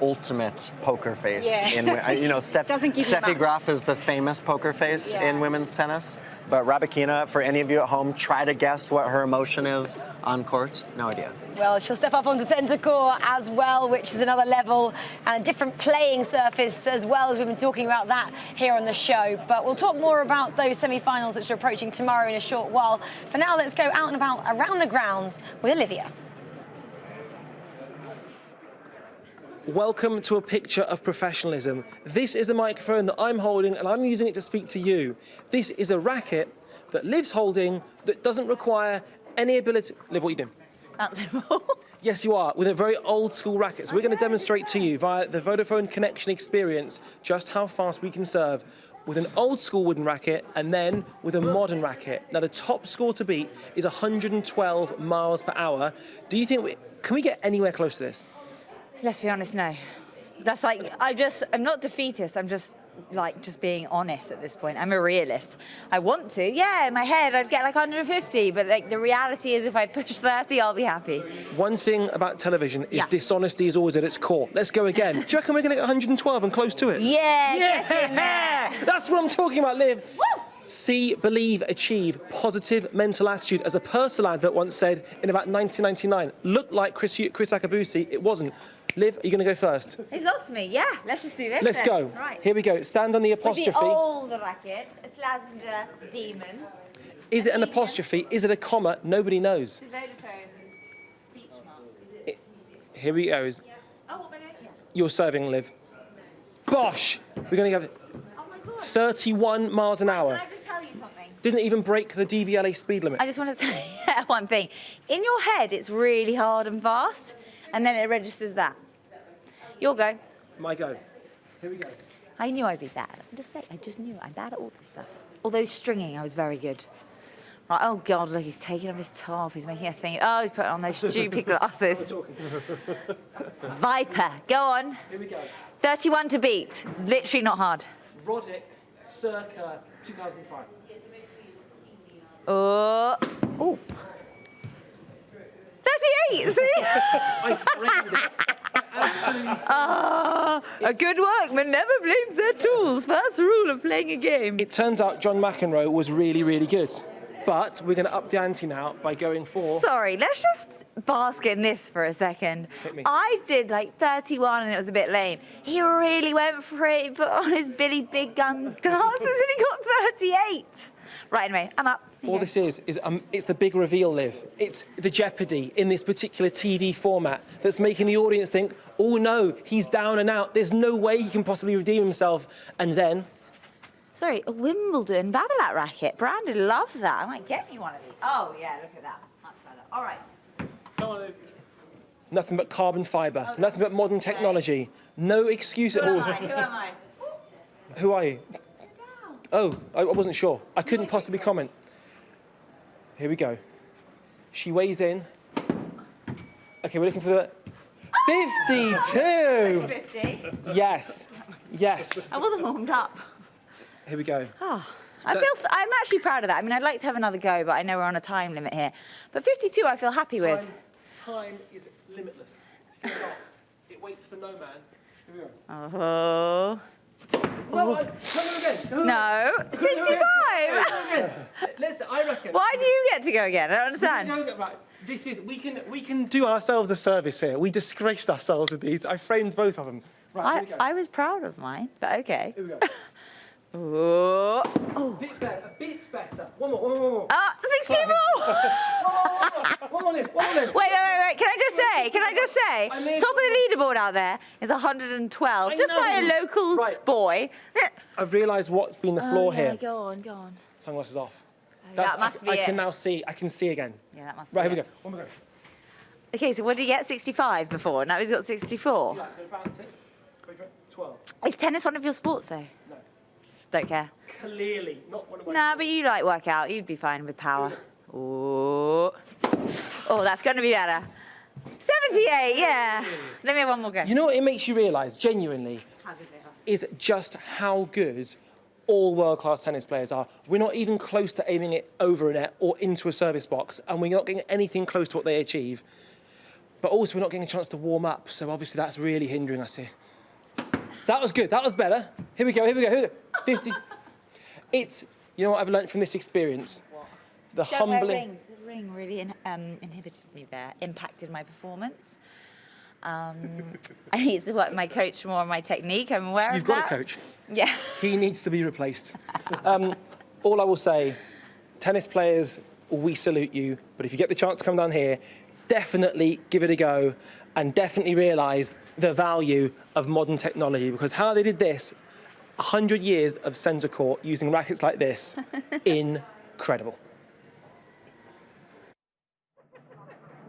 Speaker 5: ultimate poker face.
Speaker 20: Yeah.
Speaker 5: You know, Steffi Graf is the famous poker face in women's tennis. But Rybakina, for any of you at home, try to guess what her emotion is on court. No idea.
Speaker 11: Well, she'll step up onto centre court as well, which is another level and a different playing surface as well, as we've been talking about that here on the show. But we'll talk more about those semi-finals which are approaching tomorrow in a short while. For now, let's go out and about around the grounds with Olivia.
Speaker 4: Welcome to a picture of professionalism. This is the microphone that I'm holding, and I'm using it to speak to you. This is a racket that Liv's holding that doesn't require any ability. Liv, what are you doing?
Speaker 10: Answerable.
Speaker 4: Yes, you are, with a very old school racket. So we're going to demonstrate to you via the Vodafone Connection experience just how fast we can serve with an old school wooden racket and then with a modern racket. Now, the top score to beat is 112 miles per hour. Do you think can we get anywhere close to this?
Speaker 10: Let's be honest, no. That's like, I'm not defeatist, I'm just being honest at this point. I'm a realist. I want to, in my head I'd get like 150, but like the reality is if I push 30, I'll be happy.
Speaker 4: One thing about television is dishonesty is always at its core. Let's go again. Do you reckon we're going to get 112 and close to it?
Speaker 10: Yeah, get in there.
Speaker 4: That's what I'm talking about, Liv. Woo! See, believe, achieve, positive mental attitude. As a Purcell advert once said in about 1999, looked like Chris Akabusi, it wasn't. Liv, are you going to go first?
Speaker 10: He's lost me, yeah. Let's just do this.
Speaker 4: Let's go.
Speaker 10: Right.
Speaker 4: Here we go. Stand on the apostrophe.
Speaker 10: With the old racket, a Slazenger Demon.
Speaker 4: Is it an apostrophe? Is it a comma? Nobody knows.
Speaker 10: The Vodafone beach mark.
Speaker 4: Here we go.
Speaker 10: Oh, what am I doing?
Speaker 4: You're serving, Liv. Bosh! We're going to go 31 miles an hour.
Speaker 10: Can I just tell you something?
Speaker 4: Didn't even break the DVLA speed limit.
Speaker 10: I just want to say one thing. In your head, it's really hard and fast, and then it registers that. Your go.
Speaker 4: My go. Here we go.
Speaker 10: I knew I'd be bad. I'm just saying, I just knew I'm bad at all this stuff. Although stringing, I was very good. Right, oh God, look, he's taking off his top. He's making a thing. Oh, he's putting on those stupid glasses. Viper, go on.
Speaker 4: Here we go.
Speaker 10: 31 to beat. Literally not hard.
Speaker 4: Roddick, circa 2005.
Speaker 10: Oh. 38, see?
Speaker 4: I framed it.
Speaker 10: A good workman never blames their tools. First rule of playing a game.
Speaker 4: It turns out John McEnroe was really, really good. But we're going to up the ante now by going for...
Speaker 10: Sorry, let's just bask in this for a second.
Speaker 4: Hit me.
Speaker 10: I did like 31 and it was a bit lame. He really went for it. He put on his Billy Big Gun glasses and he got 38. Right, anyway, I'm up.
Speaker 4: All this is it's the big reveal, Liv. It's the jeopardy in this particular TV format that's making the audience think, oh no, he's down and out. There's no way he can possibly redeem himself. And then...
Speaker 10: Sorry, a Wimbledon Babolat racket. Brandon, love that. I might get me one of these. Oh, yeah, look at that. Much better. All right.
Speaker 4: Come on, Liv. Nothing but carbon fibre, nothing but modern technology. No excuse at all.
Speaker 10: Who am I?
Speaker 4: Who are you? Oh, I wasn't sure. I couldn't possibly comment. Here we go. She weighs in. Okay, we're looking for the 52.
Speaker 10: 50.
Speaker 4: Yes, yes.
Speaker 10: I wasn't warmed up.
Speaker 4: Here we go.
Speaker 10: Oh, I'm actually proud of that. I mean, I'd like to have another go, but I know we're on a time limit here. But 52, I feel happy with.
Speaker 4: Time is limitless. Fear not. It waits for no man. Here we go.
Speaker 10: Oh.
Speaker 4: No, come on again.
Speaker 10: No, 65.
Speaker 4: Listen, I reckon.
Speaker 10: Why do you get to go again? I don't understand.
Speaker 4: Right. This is we can do ourselves a service here. We disgraced ourselves with these. I framed both of them. Right. Here we go.
Speaker 10: I was proud of mine, but okay.
Speaker 4: Here we go.
Speaker 10: Oh.
Speaker 4: A bit better. One more.
Speaker 10: Ah, 64!
Speaker 4: One more.
Speaker 10: Wait. Can I just say? Top of the leaderboard out there is 112, just by a local boy.
Speaker 4: I've realised what's been the flaw here.
Speaker 10: Go on.
Speaker 4: Sunglasses off.
Speaker 10: That must be
Speaker 4: I
Speaker 10: it.
Speaker 4: can now see. I can see again.
Speaker 10: Yeah, that must be
Speaker 4: Right, here
Speaker 10: it.
Speaker 4: we go. One more go.
Speaker 10: Okay, so what did he get? 65 before? Now he's got 64.
Speaker 4: Yeah, bounce it. 12.
Speaker 10: Is tennis one of your sports, though?
Speaker 4: No.
Speaker 10: Don't care.
Speaker 4: Clearly, not one of my
Speaker 10: Nah, but you like workout. You'd be fine with power. Oh, that's going to be better. 78, yeah. Let me have one more go.
Speaker 4: You know what it makes you realise, genuinely, is just how good all world-class tennis players are. We're not even close to aiming it over a net or into a service box, and we're not getting anything close to what they achieve. But also, we're not getting a chance to warm up, so obviously that's really hindering us here. That was good. That was better. Here we go. 50. It's, you know what I've learned from this experience? The humbling...
Speaker 10: The ring really inhibited me there, impacted my performance. I need to work my coach more on my technique. I'm aware of that.
Speaker 4: You've got a coach.
Speaker 10: Yeah.
Speaker 4: He needs to be replaced. All I will say, tennis players, we salute you, but if you get the chance to come down here, definitely give it a go and definitely realise the value of modern technology, because how they did this, 100 years of centre court using rackets like this, incredible.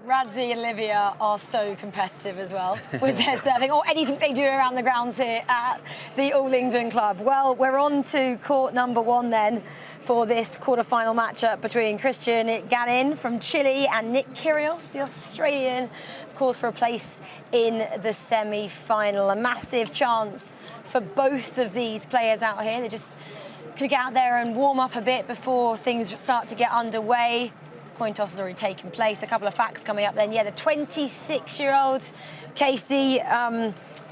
Speaker 11: Radzi and Livia are so competitive as well with their serving, or anything they do around the grounds here at the All England Club. Well, we're on to court number 1 then for this quarter-final matchup between Christian Garin from Chile and Nick Curios, the Australian, of course, for a place in the semi-final. A massive chance for both of these players out here. They just could get out there and warm up a bit before things start to get underway. Coin toss has already taken place. A couple of facts coming up then. Yeah, the 26-year-old Casey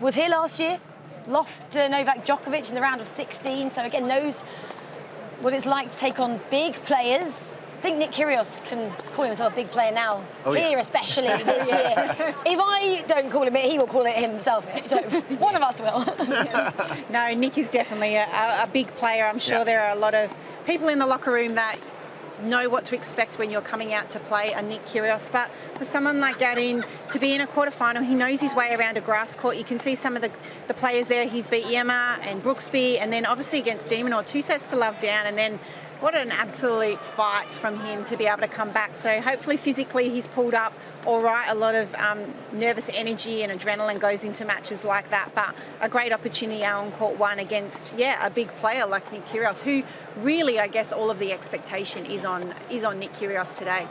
Speaker 11: was here last year, lost to Novak Djokovic in the round of 16, so again knows what it's like to take on big players. I think Nick Kyrgios can call himself a big player now, here especially this year. If I don't call him it, he will call it himself it, so one of us will.
Speaker 20: No, Nick is definitely a big player. I'm sure there are a lot of people in the locker room that know what to expect when you're coming out to play a Nick Kyrgios, but for someone like Garin to be in a quarterfinal, he knows his way around a grass court. You can see some of the players there. He's beat Niemeyer and Brooksby, and then obviously against de Minaur, 2 sets to love down, and then what an absolute fight from him to be able to come back. So hopefully physically he's pulled up all right. A lot of nervous energy and adrenaline goes into matches like that, but a great opportunity on court 1 against, a big player like Nick Kyrgios, who really, I guess, all of the expectation is on Nick Kyrgios today.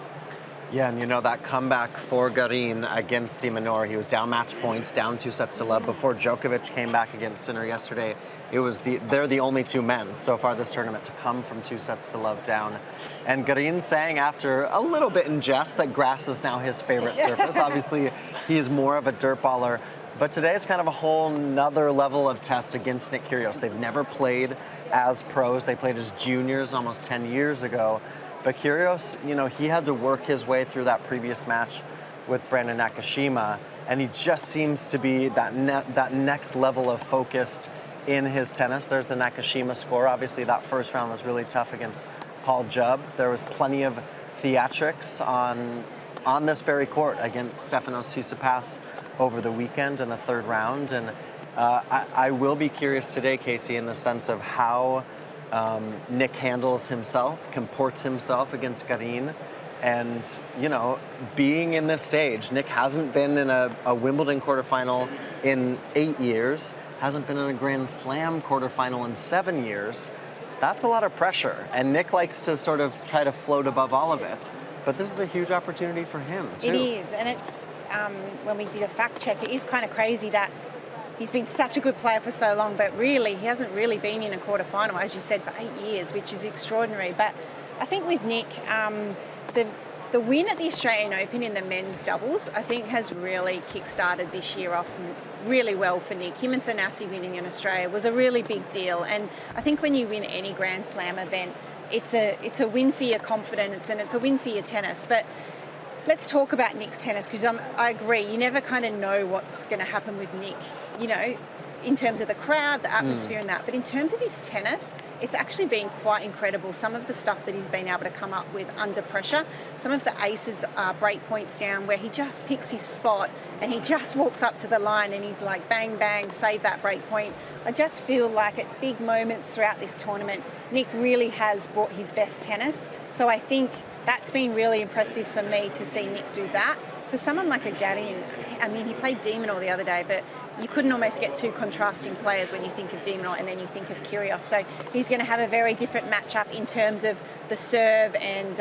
Speaker 5: Yeah, and you know that comeback for Garin against de Minaur, he was down match points, down 2 sets to love before Djokovic came back against Sinner yesterday. They're the only 2 men so far this tournament to come from 2 sets to love down. And Garin saying after a little bit in jest that grass is now his favorite surface. Obviously, he is more of a dirt baller. But today it's kind of a whole nother level of test against Nick Kyrgios. They've never played as pros. They played as juniors almost 10 years ago. But Curios, he had to work his way through that previous match with Brandon Nakashima, and he just seems to be that next level of focused in his tennis. There's the Nakashima score. Obviously, that first round was really tough against Paul Jubb. There was plenty of theatrics on this very court against Stefanos Tsitsipas over the weekend in the third round. And I will be curious today, Casey, in the sense of how Nick handles himself, comports himself against Garin. And, you know, being in this stage, Nick hasn't been in a Wimbledon quarterfinal in 8 years, hasn't been in a Grand Slam quarterfinal in 7 years. That's a lot of pressure. And Nick likes to sort of try to float above all of it. But this is a huge opportunity for him, too.
Speaker 20: It is, and it's, when we did a fact check, it is kind of crazy that he's been such a good player for so long, but really, he hasn't really been in a quarterfinal, as you said, for 8 years, which is extraordinary. But I think with Nick, the win at the Australian Open in the men's doubles, I think has really kick-started this year off really well for Nick. Him and Thanasi winning in Australia was a really big deal. And I think when you win any Grand Slam event, it's a win for your confidence and it's a win for your tennis. But let's talk about Nick's tennis, because I agree, you never kind of know what's going to happen with Nick, you know, in terms of the crowd, the atmosphere and that. But in terms of his tennis, it's actually been quite incredible. Some of the stuff that he's been able to come up with under pressure, some of the aces break points down where he just picks his spot and he just walks up to the line and he's like, bang, bang, save that break point. I just feel like at big moments throughout this tournament, Nick really has brought his best tennis. So I think that's been really impressive for me to see Nick do that. For someone like a Garin, I mean, he played Demonor the other day, but you couldn't almost get two contrasting players when you think of Demonor and then you think of Curios. So he's going to have a very different matchup in terms of the serve and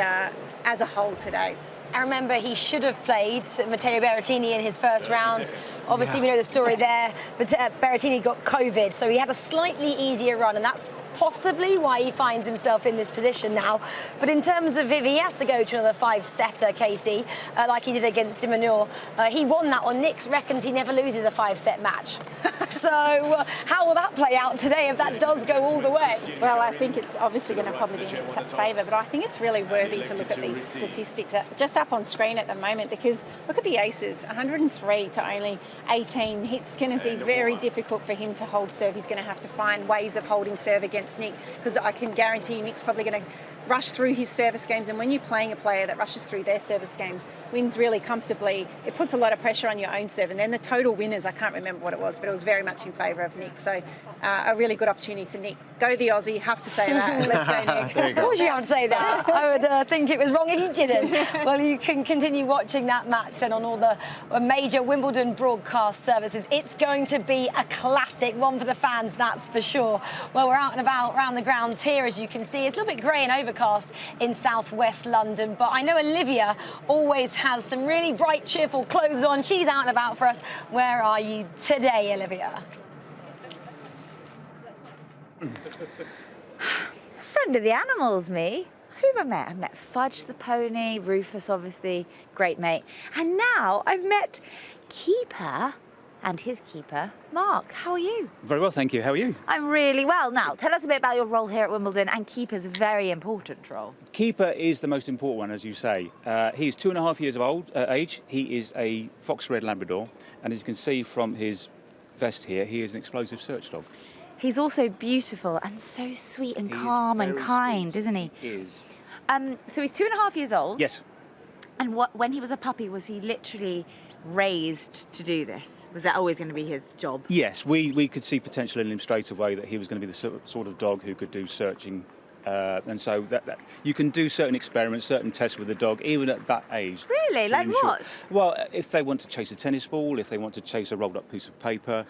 Speaker 20: as a whole today.
Speaker 11: I remember he should have played Matteo Berrettini in his first round. Obviously, we know the story there, but Berrettini got COVID, so he had a slightly easier run, and that's possibly why he finds himself in this position now. But in terms of if he has to go to another five-setter, Casey, like he did against Demonor, he won that one. Nick reckons he never loses a five-set match. So how will that play out today if that does go all the way?
Speaker 20: Well, I think it's obviously going to probably be in Nick's favour, but I think it's really worthy to look at these statistics just up on screen at the moment, because look at the aces, 103 to only 18. It's going to be very difficult for him to hold serve. He's going to have to find ways of holding serve against Nick, because I can guarantee you Nick's probably going to rush through his service games, and when you're playing a player that rushes through their service games, wins really comfortably, it puts a lot of pressure on your own serve. And then the total winners, I can't remember what it was, but it was very much in favour of Nick. So a really good opportunity for Nick. Go the Aussie, have to say that. Let's go, Nick.
Speaker 11: Of course you have to say that. I would think it was wrong if you didn't. Well, you can continue watching that match then on all the major Wimbledon broadcast services. It's going to be a classic, one for the fans, that's for sure. Well, we're out and about around the grounds here, as you can see. It's a little bit grey and overcast in southwest London, but I know Olivia always has some really bright, cheerful clothes on. She's out and about for us. Where are you today, Olivia?
Speaker 10: Friend of the animals, me. Who have I met? I've met Fudge the pony, Rufus, obviously, great mate. And now I've met Keeper and his keeper, Mark. How are you?
Speaker 15: Very well, thank you. How are you?
Speaker 10: I'm really well. Now, tell us a bit about your role here at Wimbledon, and Keeper's a very important role.
Speaker 15: Keeper is the most important one, as you say. He's 2.5 years of age. He is a fox red Labrador, and as you can see from his vest here, he is an explosive search dog.
Speaker 10: He's also beautiful and so sweet and calm and kind, isn't he?
Speaker 15: He is.
Speaker 10: So he's 2.5 years old.
Speaker 15: Yes.
Speaker 10: And when he was a puppy, was he literally raised to do this? Was that always going to be his job?
Speaker 15: Yes, we could see potential in him straight away that he was going to be the sort of dog who could do searching. And so that you can do certain experiments, certain tests with the dog, even at that age.
Speaker 10: Really? Like what?
Speaker 15: Well, if they want to chase a tennis ball, if they want to chase a rolled up piece of paper,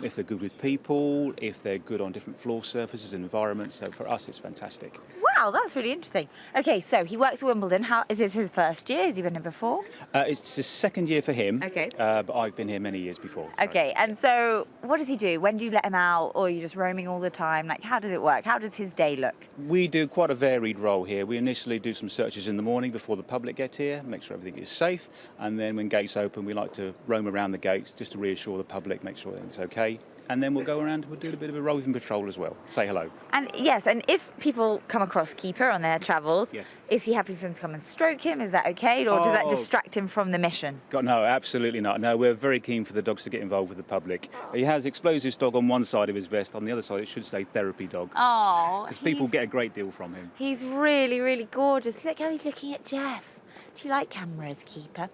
Speaker 15: if they're good with people, if they're good on different floor surfaces and environments. So for us, it's fantastic.
Speaker 10: Wow, that's really interesting. Okay, so he works at Wimbledon. Is this his first year? Has he been here before?
Speaker 15: It's his second year for him.
Speaker 10: Okay.
Speaker 15: But I've been here many years before. So.
Speaker 10: Okay, and so what does he do? When do you let him out, or are you just roaming all the time? Like, how does it work? How does his day look?
Speaker 15: We do quite a varied role here. We initially do some searches in the morning before the public get here, make sure everything is safe, and then when gates open, we like to roam around the gates just to reassure the public, make sure everything's okay. and then we'll go around, we'll do a bit of a roving patrol as well. Say hello.
Speaker 10: And yes, and if people come across Keeper on their travels,
Speaker 15: Yes.
Speaker 10: is he happy for them to come and stroke him? Is that okay? Or does that
Speaker 15: Oh.
Speaker 10: distract him from the mission?
Speaker 15: No, absolutely not. No, we're very keen for the dogs to get involved with the public. He has explosives dog on one side of his vest, on the other side it should say therapy dog.
Speaker 10: Oh,
Speaker 15: Because people get a great deal from him.
Speaker 10: he's really, really gorgeous. Look how he's looking at Jeff. Do you like cameras, Keeper?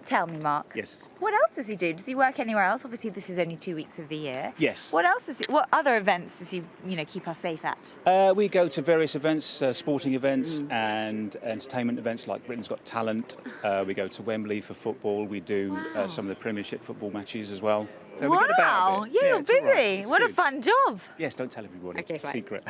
Speaker 10: Tell me, Mark.
Speaker 15: Yes.
Speaker 10: What else does he do? Does he work anywhere else? Obviously, this is only 2 weeks of the year.
Speaker 15: Yes.
Speaker 10: What else does he? What other events does he, keep us safe at?
Speaker 15: We go to various events, sporting events and entertainment events like Britain's Got Talent. We go to Wembley for football. We do some of the Premiership football matches as well. So we get about a bit.
Speaker 10: Yeah, you're
Speaker 15: it's all
Speaker 10: busy.
Speaker 15: right. It's
Speaker 10: What a
Speaker 15: good.
Speaker 10: fun job.
Speaker 15: Yes, don't tell everybody.
Speaker 10: Okay,
Speaker 15: It's
Speaker 10: fine.
Speaker 15: secret.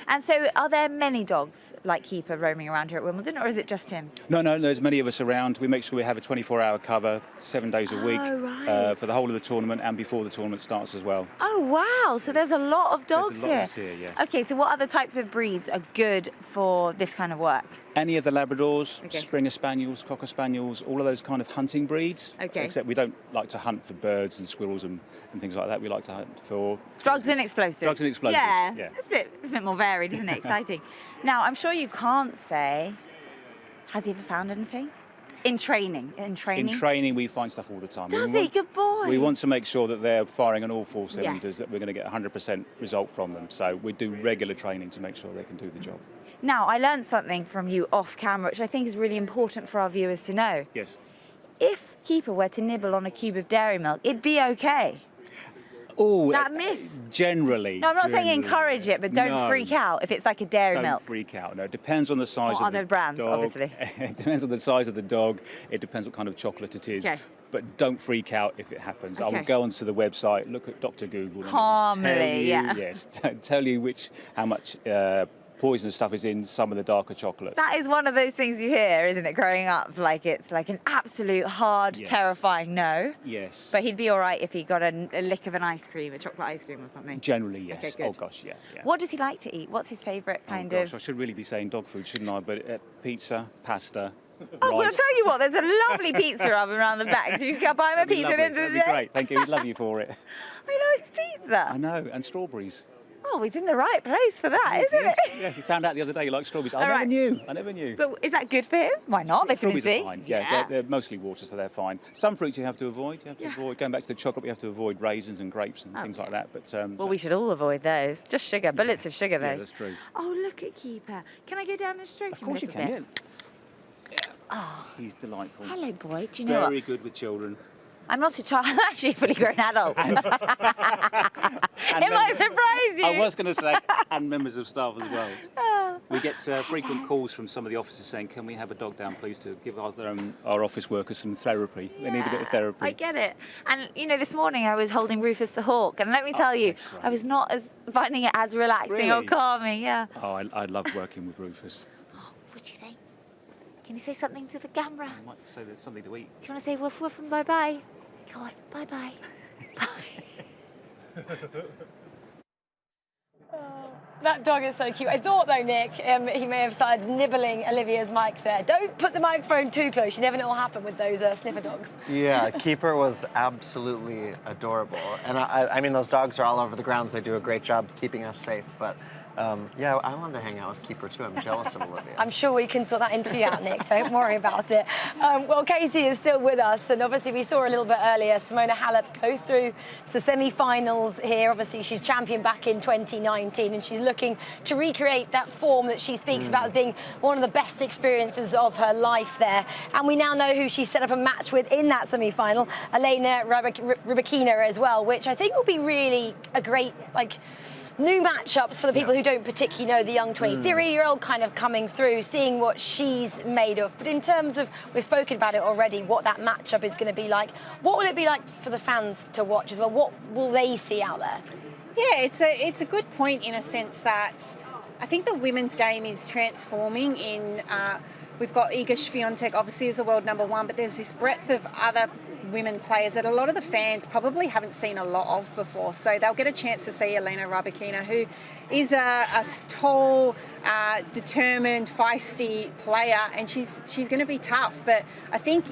Speaker 10: And so, are there many dogs like Keeper roaming around here at Wimbledon, or is it just him?
Speaker 15: No, there's many of us around. We make sure we have a 24-hour cover, 7 days a week,
Speaker 10: right.
Speaker 15: for the whole of the tournament and before the tournament starts as well.
Speaker 10: Oh wow! So there's a lot of dogs
Speaker 15: There's a lot of us here, yes.
Speaker 10: Okay, so what other types of breeds are good for this kind of work?
Speaker 15: Any of the Labradors,
Speaker 10: Okay.
Speaker 15: Springer Spaniels, Cocker Spaniels, all of those kind of hunting breeds.
Speaker 10: Okay.
Speaker 15: Except we don't like to hunt for birds and squirrels and things like that. We like to hunt for
Speaker 10: Drugs and explosives.
Speaker 15: Drugs and explosives,
Speaker 10: Yeah,
Speaker 15: yeah.
Speaker 10: it's a bit more varied, isn't it? Exciting. Now, I'm sure you can't say, has he ever found anything? In training?
Speaker 15: In training, we find stuff all the time.
Speaker 10: Does he? Good boy.
Speaker 15: We want to make sure that they're firing on all four cylinders, that we're going to get 100% result from them. So we do regular training to make sure they can do the job.
Speaker 10: Now, I learned something from you off camera, which I think is really important for our viewers to know.
Speaker 15: Yes.
Speaker 10: If Keeper were to nibble on a cube of dairy milk, it'd be okay.
Speaker 15: Oh,
Speaker 10: That myth.
Speaker 15: Generally.
Speaker 10: No, I'm not saying
Speaker 15: generally.
Speaker 10: encourage it, but don't
Speaker 15: No.
Speaker 10: freak out if it's like a dairy
Speaker 15: Don't
Speaker 10: milk.
Speaker 15: freak out. No, it depends on the size
Speaker 10: Or
Speaker 15: of
Speaker 10: other
Speaker 15: the
Speaker 10: brands,
Speaker 15: dog.
Speaker 10: obviously.
Speaker 15: It depends on the size of the dog. It depends what kind of chocolate it is.
Speaker 10: Okay.
Speaker 15: But don't freak out if it happens. I
Speaker 10: Okay.
Speaker 15: will go onto the website, look at Dr. Google. and it will
Speaker 10: Calmly,
Speaker 15: tell you,
Speaker 10: yeah.
Speaker 15: Yes, tell you how much poisonous stuff is in some of the darker chocolates.
Speaker 10: That is one of those things you hear, isn't it, growing up? Like it's like an absolute hard,
Speaker 15: Yes.
Speaker 10: terrifying no.
Speaker 15: Yes.
Speaker 10: But he'd be all right if he got a lick of an ice cream, a chocolate ice cream or something.
Speaker 15: Generally, yes.
Speaker 10: Okay, good.
Speaker 15: Oh, gosh, yeah.
Speaker 10: What does he like to eat? What's his favourite kind
Speaker 15: Oh, gosh,
Speaker 10: of...
Speaker 15: I should really be saying dog food, shouldn't I? But pizza, pasta,
Speaker 10: Oh, well, I'll
Speaker 15: rice.
Speaker 10: tell you what, there's a lovely pizza oven around the back. Do you buy him a
Speaker 15: That'd be
Speaker 10: pizza at the end
Speaker 15: lovely.
Speaker 10: of the
Speaker 15: That'd
Speaker 10: day?
Speaker 15: be great. Thank you. We'd love you for it.
Speaker 10: He likes pizza.
Speaker 15: I know, and strawberries.
Speaker 10: Oh, he's in the right place for that, isn't
Speaker 15: Yes.
Speaker 10: it?
Speaker 15: Yeah, he found out the other day he likes strawberries. I
Speaker 10: All
Speaker 15: never
Speaker 10: right.
Speaker 15: knew. I never knew.
Speaker 10: But is that good for him? Why not? Vitamin
Speaker 15: Strawberries
Speaker 10: C?
Speaker 15: are fine. Yeah, They're mostly water, so they're fine. Some fruits you have to avoid. You have to avoid. Going back to the chocolate, we have to avoid raisins and grapes and things like that. But
Speaker 10: Well, we should all avoid those. Just sugar, bullets of sugar,
Speaker 15: yeah,
Speaker 10: those.
Speaker 15: that's true.
Speaker 10: Oh, look at Keeper. Can I go down and stroke him a
Speaker 15: course you
Speaker 10: little
Speaker 15: can,
Speaker 10: bit? Oh,
Speaker 15: He's delightful.
Speaker 10: hello, boy. Do you know
Speaker 15: Very
Speaker 10: what?
Speaker 15: good with children.
Speaker 10: I'm not a child. I'm actually a fully grown adult. It might surprise you.
Speaker 15: I was going to say, and members of staff as well.
Speaker 10: Oh.
Speaker 15: We get frequent calls from some of the officers saying, can we have a dog down, please, to give our office workers some therapy. They need a bit of therapy.
Speaker 10: I get it. And, this morning I was holding Rufus the hawk, and let me tell you, I was not finding it as relaxing or
Speaker 15: Really?
Speaker 10: calming, yeah.
Speaker 15: Oh, I love working with Rufus.
Speaker 10: What do you think? Can you say something to the camera?
Speaker 15: I might say there's something to eat.
Speaker 10: Do you want to say woof woof and bye-bye? Go on, bye-bye.
Speaker 11: That dog is so cute. I thought, though, Nick, he may have started nibbling Olivia's mic there. Don't put the microphone too close. You never know what will happen with those sniffer dogs.
Speaker 5: Yeah, Keeper was absolutely adorable. And I mean, those dogs are all over the grounds. They do a great job keeping us safe. But yeah, I wanted to hang out with Keeper too. I'm jealous of Olivia.
Speaker 11: I'm sure we can sort that interview out, Nick. Don't worry about it. Well, Casey is still with us, and obviously we saw a little bit earlier Simona Halep go through to the semi-finals here. Obviously, she's champion back in 2019, and she's looking to recreate that form that she speaks about as being one of the best experiences of her life there. And we now know who she set up a match with in that semi-final, Elena Rybakina as well, which I think will be really a great, new matchups for the people who don't particularly know the young 23-year-old kind of coming through, seeing what she's made of. But in terms of, we've spoken about it already, what that matchup is going to be like, what will it be like for the fans to watch as well? What will they see out there?
Speaker 20: Yeah, it's a good point in a sense that I think the women's game is transforming in... we've got Iga Swiatek, obviously, as a world number one, but there's this breadth of other women players that a lot of the fans probably haven't seen a lot of before. So they'll get a chance to see Elena Rybakina, who is a tall, determined, feisty player, and she's going to be tough. But I think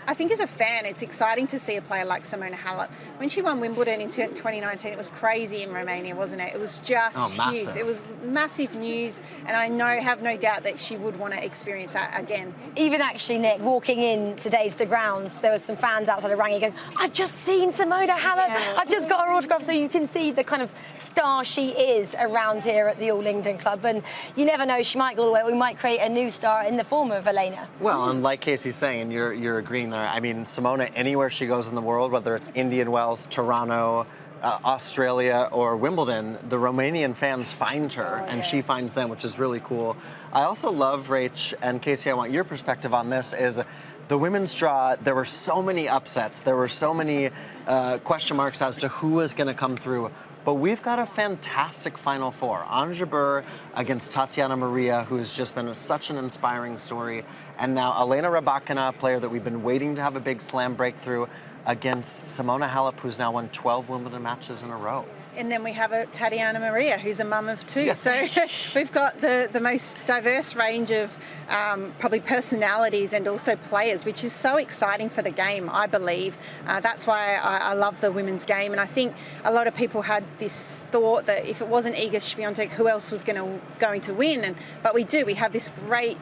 Speaker 20: I think as a fan, it's exciting to see a player like Simona Halep. When she won Wimbledon in 2019, it was crazy in Romania, wasn't it? It was just huge.
Speaker 5: Massive.
Speaker 20: It was massive news, and I have no doubt that she would want to experience that again.
Speaker 11: Even actually, Nick, walking in today to the grounds, there was some fans outside of Rangi going, I've just seen Simona Halep, I've just got her autograph. So you can see the kind of star she is around here at the All England Club, and you never know, she might go all the way. We might create a new star in the form of Elena.
Speaker 5: Well, and like Casey's saying, and you're agreeing there, I mean, Simona, anywhere she goes in the world, whether it's Indian Wells, Toronto, Australia, or Wimbledon, the Romanian fans find her, and she finds them, which is really cool. I also love, Rach, and Casey, I want your perspective on this, is the women's draw, there were so many upsets, there were so many question marks as to who was going to come through. But we've got a fantastic Final Four. Ons Jabeur against Tatiana Maria, who's just been such an inspiring story. And now Elena Rybakina, a player that we've been waiting to have a big slam breakthrough, against Simona Halep, who's now won 12 Wimbledon matches in a row.
Speaker 20: And then we have a Tatiana Maria, who's a mum of two.
Speaker 5: Yes.
Speaker 20: So we've got the most diverse range of probably personalities and also players, which is so exciting for the game, I believe. That's why I love the women's game. And I think a lot of people had this thought that if it wasn't Iga Swiatek, who else was going to win? But we do. We have this great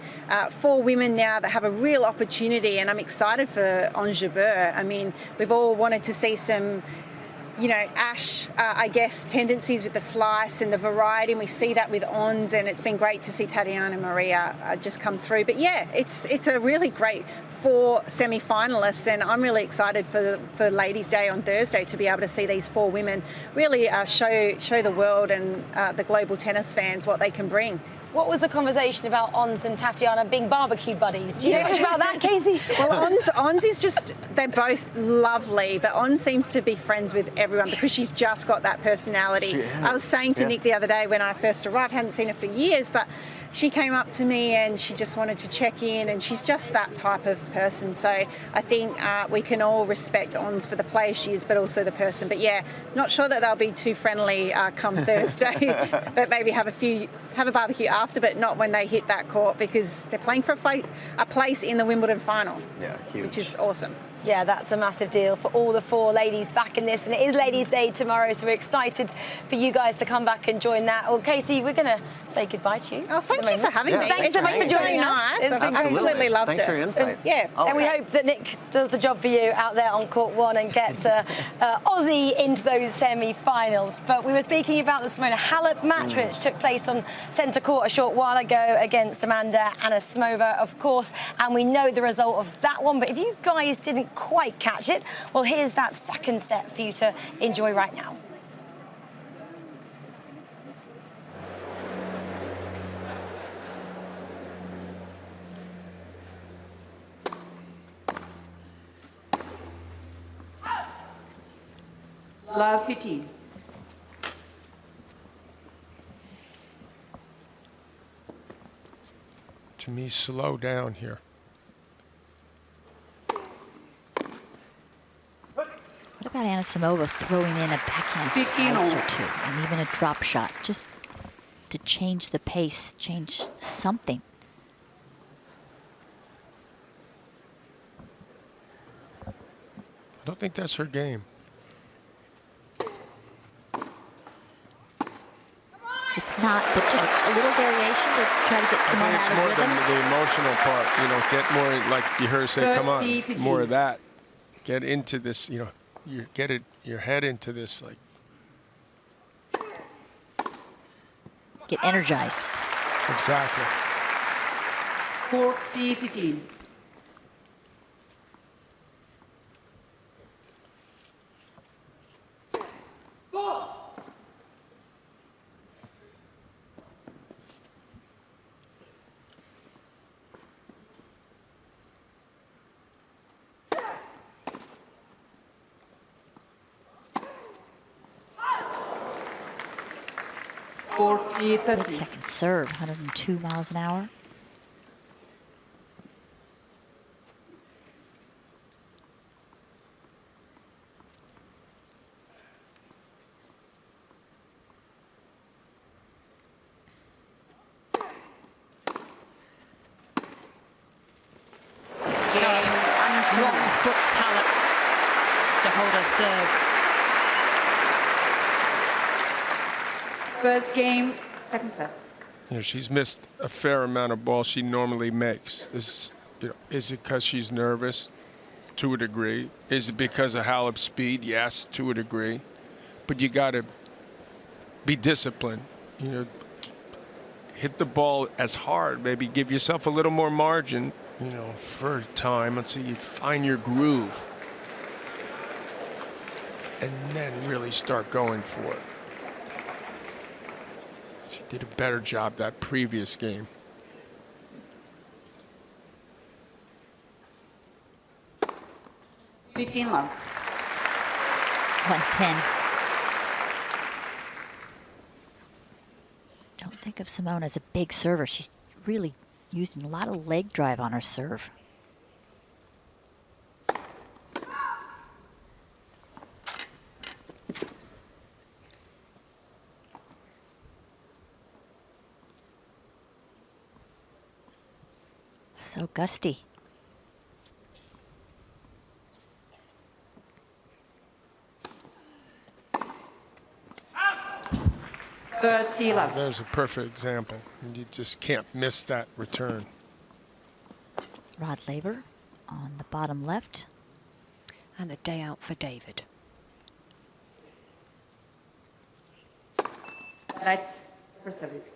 Speaker 20: 4 women now that have a real opportunity, and I'm excited for Ons Jabeur. I mean, we've all wanted to see some, Ash, I guess, tendencies with the slice and the variety, and we see that with Ons, and it's been great to see Tatiana Maria just come through. But yeah, it's a really great 4 semi-finalists, and I'm really excited for Ladies' Day on Thursday to be able to see these 4 women really show the world and the global tennis fans what they can bring.
Speaker 11: What was the conversation about Ons and Tatiana being barbecue buddies? Do you know much about that, Casey?
Speaker 20: Well, Ons is just, they're both lovely, but Ons seems to be friends with everyone because she's just got that personality. I was saying to Nick the other day when I first arrived, hadn't seen her for years, but she came up to me and she just wanted to check in, and she's just that type of person. So I think we can all respect Ons for the player she is, but also the person. But yeah, not sure that they'll be too friendly come Thursday, but maybe have a barbecue after, but not when they hit that court, because they're playing for a place in the Wimbledon final, which is awesome.
Speaker 11: Yeah, that's a massive deal for all the 4 ladies back in this, and it is Ladies' Day tomorrow, so we're excited for you guys to come back and join that. Well, Casey, we're going to say goodbye to you.
Speaker 20: Oh, thank you for having me.
Speaker 11: Thanks so much for joining us.
Speaker 20: It's been absolutely loved it.
Speaker 5: Thanks for your insights.
Speaker 11: And we hope that Nick does the job for you out there on court 1 and gets Aussie into those semi-finals. But we were speaking about the Simona Halep match, which took place on centre court a short while ago against Amanda Anisimova, of course, and we know the result of that one. But if you guys didn't quite catch it, well, here's that second set for you to enjoy right now.
Speaker 16: Love 15.
Speaker 18: To me, slow down here.
Speaker 6: What about Anisimova throwing in a backhand slice or 2 and even a drop shot, just to change the pace, change something?
Speaker 18: I don't think that's her game.
Speaker 6: It's not, but just a little variation to try to get Simona out of rhythm.
Speaker 18: It's more the emotional part, get more, like you heard her say, come on, more of that. Get into this, you get your head into this, like.
Speaker 6: Get energized.
Speaker 18: Exactly.
Speaker 16: 40-15.
Speaker 6: Good second serve, 102 miles an hour.
Speaker 16: to hold her serve.
Speaker 2: First game, second set.
Speaker 18: You know, she's missed a fair amount of balls she normally makes. Is it because she's nervous? To a degree. Is it because of Halep's speed? Yes, to a degree. But you got to be disciplined. You know, hit the ball as hard. Maybe give yourself a little more margin. You know, for time until you find your groove, and then really start going for it. She did a better job that previous game.
Speaker 2: Love.
Speaker 6: 110. Don't think of Simona as a big server. She's really using a lot of leg drive on her serve. So gusty.
Speaker 18: There's a perfect example. You just can't miss that return.
Speaker 6: Rod Laver on the bottom left.
Speaker 16: And a day out for David.
Speaker 2: Right for service.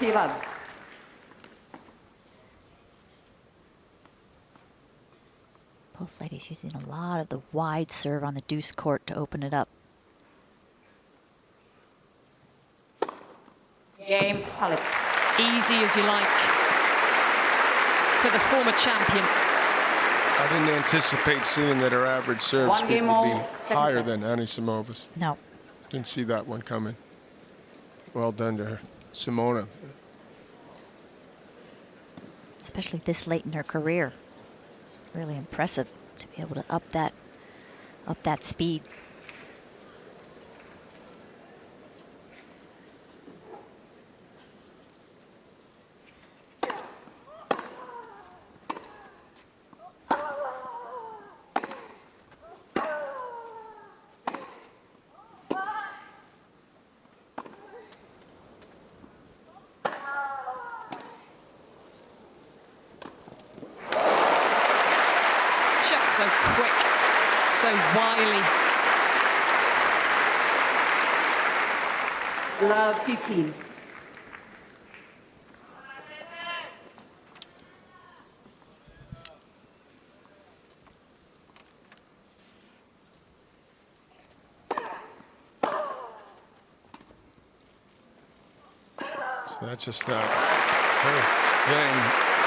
Speaker 2: Love.
Speaker 6: Both ladies using a lot of the wide serve on the deuce court to open it up.
Speaker 2: Game, Halep.
Speaker 16: Easy as you like for the former champion.
Speaker 18: I didn't anticipate seeing that her average serve
Speaker 2: One
Speaker 18: speed
Speaker 2: game
Speaker 18: would be
Speaker 2: all,
Speaker 18: higher
Speaker 2: set.
Speaker 18: than Anisimova's.
Speaker 6: No.
Speaker 18: Didn't see that one coming. Well done to her. Simona.
Speaker 6: Especially this late in her career. It's really impressive to be able to up that speed.
Speaker 16: So quick, so wily.
Speaker 2: Love 15.
Speaker 18: So that's just not her thing,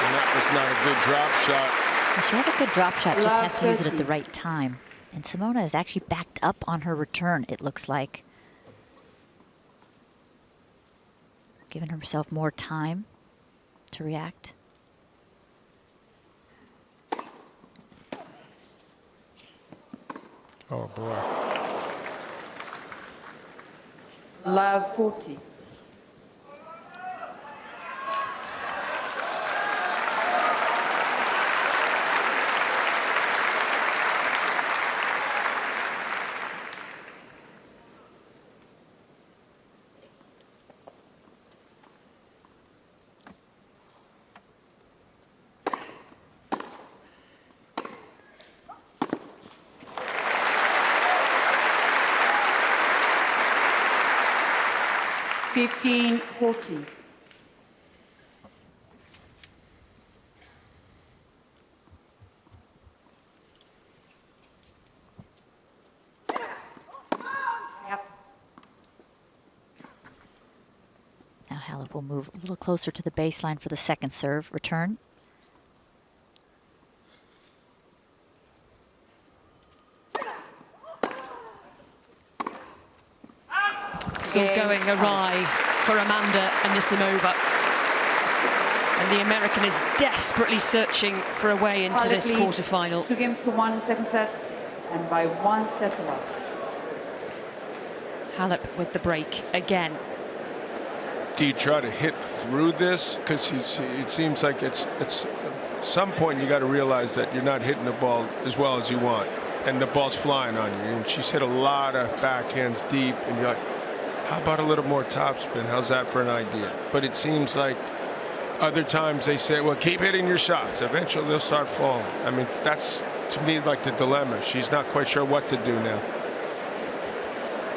Speaker 18: and that was not a good drop shot.
Speaker 6: She has a good drop shot, just has to use it at the right time. And Simona is actually backed up on her return, it looks like. Giving herself more time to react.
Speaker 18: Oh, boy.
Speaker 2: Love 40. $15, $14.
Speaker 6: Now Halep will move a little closer to the baseline for the second serve return.
Speaker 16: It's all going awry for Amanda Anisimova. And the American is desperately searching for a way into this quarterfinal.
Speaker 2: 2-1 second set, and by 1 set to 1.
Speaker 16: Halep with the break again.
Speaker 18: Do you try to hit through this? Because it seems like it's at some point you got to realize that you're not hitting the ball as well as you want, and the ball's flying on you. And she's hit a lot of backhands deep, and you're like, how about a little more topspin? How's that for an idea? But it seems like other times they say, well, keep hitting your shots. Eventually they'll start falling. I mean, that's to me like the dilemma. She's not quite sure what to do now.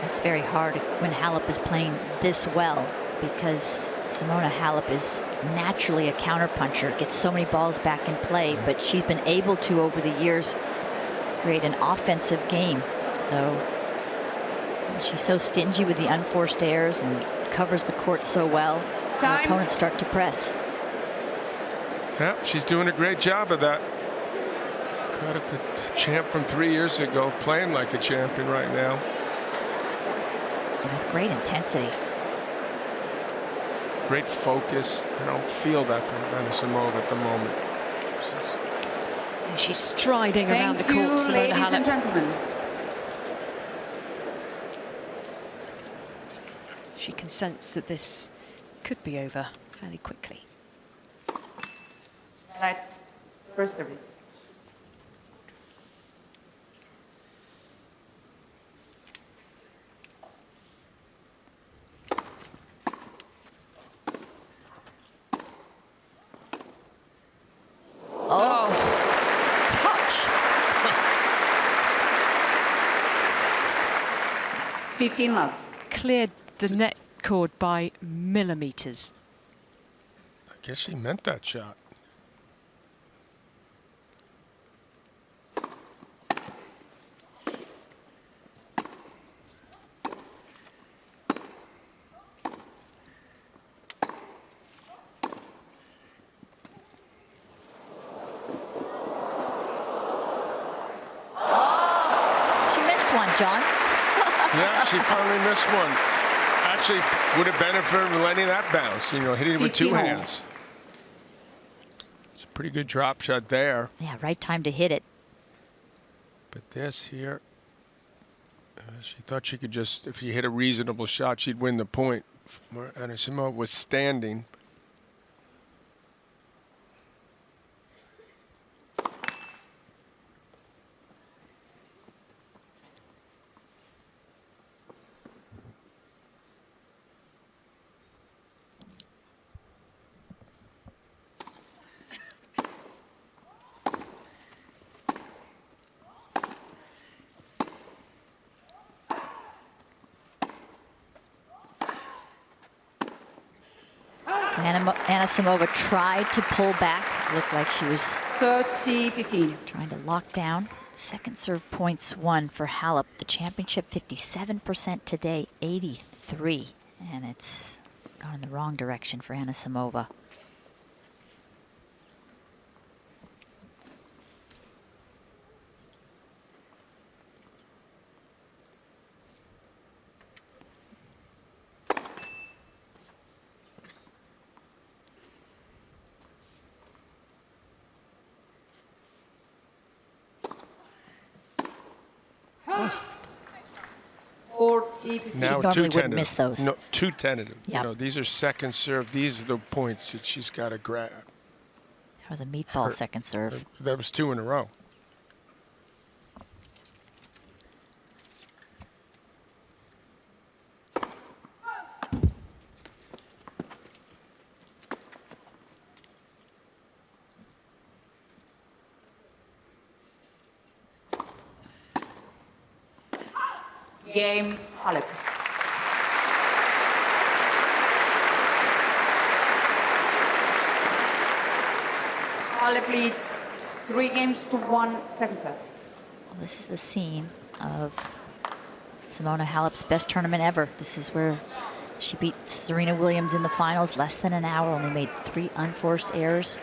Speaker 6: It's very hard when Halep is playing this well, because Simona Halep is naturally a counterpuncher, gets so many balls back in play, but she's been able to, over the years, create an offensive game. So she's so stingy with the unforced errors and covers the court so well. Her opponents start to press.
Speaker 18: Yeah, she's doing a great job of that. Credit the champ from 3 years ago, playing like a champion right now.
Speaker 6: And with great intensity.
Speaker 18: Great focus. I don't feel that from Anisimova at the moment.
Speaker 16: She's striding around the court, Simona
Speaker 2: ladies
Speaker 16: Halep.
Speaker 2: and gentlemen.
Speaker 16: She can sense that this could be over fairly quickly.
Speaker 2: Let's first service.
Speaker 16: Oh, touch.
Speaker 2: 15 love.
Speaker 16: Cleared the net cord by millimeters.
Speaker 18: I guess she meant that shot.
Speaker 6: John.
Speaker 18: Yeah, she finally missed one. Actually, would have benefited from letting that bounce, you know, hitting it with two hands. It's a pretty good drop shot there.
Speaker 6: Yeah, right time to hit it.
Speaker 18: But this here, she thought she could just, if you hit a reasonable shot, she'd win the point. Where Anisimova was standing.
Speaker 6: So Anisimova tried to pull back. Looked like she was
Speaker 2: 30-15.
Speaker 6: Trying to lock down. Second serve points won for Halep. The championship 57% today, 83. And it's gone in the wrong direction for Anisimova.
Speaker 18: Now
Speaker 6: normally
Speaker 18: too
Speaker 6: wouldn't miss those.
Speaker 18: No, too tentative.
Speaker 6: Yep.
Speaker 18: You know, these are second serve. These are the points that she's got to grab.
Speaker 6: That was a meatball second serve.
Speaker 18: That was two in a row.
Speaker 2: Game, Halep. Halep leads 3-1 second set.
Speaker 6: Well, this is the scene of Simona Halep's best tournament ever. This is where she beat Serena Williams in the finals, less than an hour, only made 3 unforced errors.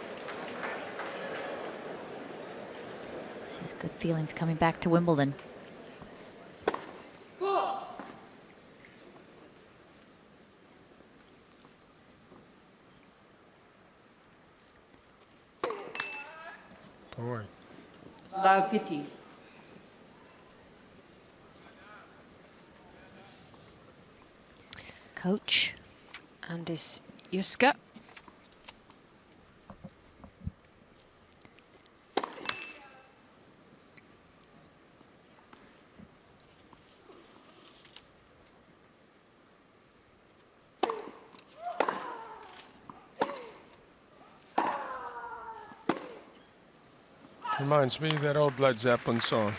Speaker 6: She has good feelings coming back to Wimbledon.
Speaker 18: boy.
Speaker 1: Love Vitti.
Speaker 16: Coach Andis Juska.
Speaker 18: Reminds me of that old Led Zeppelin song,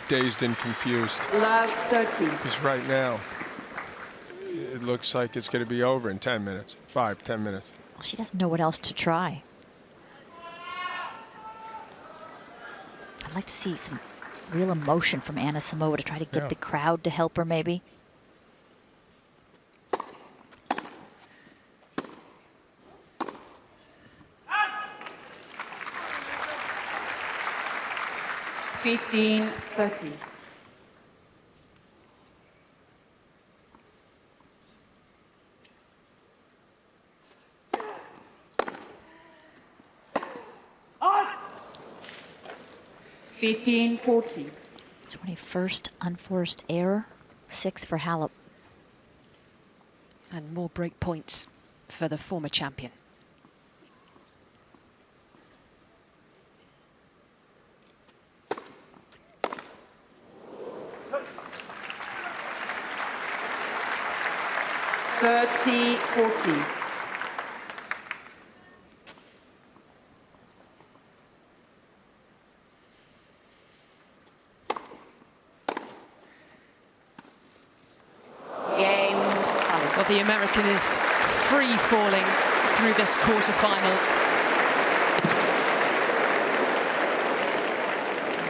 Speaker 18: Dazed and Confused.
Speaker 1: Love 30.
Speaker 18: Because right now, it looks like it's going to be over in 10 minutes, 10 minutes.
Speaker 6: Well, she doesn't know what else to try. I'd like to see some real emotion from Anisimova to try to get the crowd to help her, maybe.
Speaker 1: $15, 30. $15, 40.
Speaker 6: 21st unforced error, 6 for Halep.
Speaker 16: And more break points for the former champion.
Speaker 1: $30, 40.
Speaker 16: Well, the American is free falling through this quarterfinal.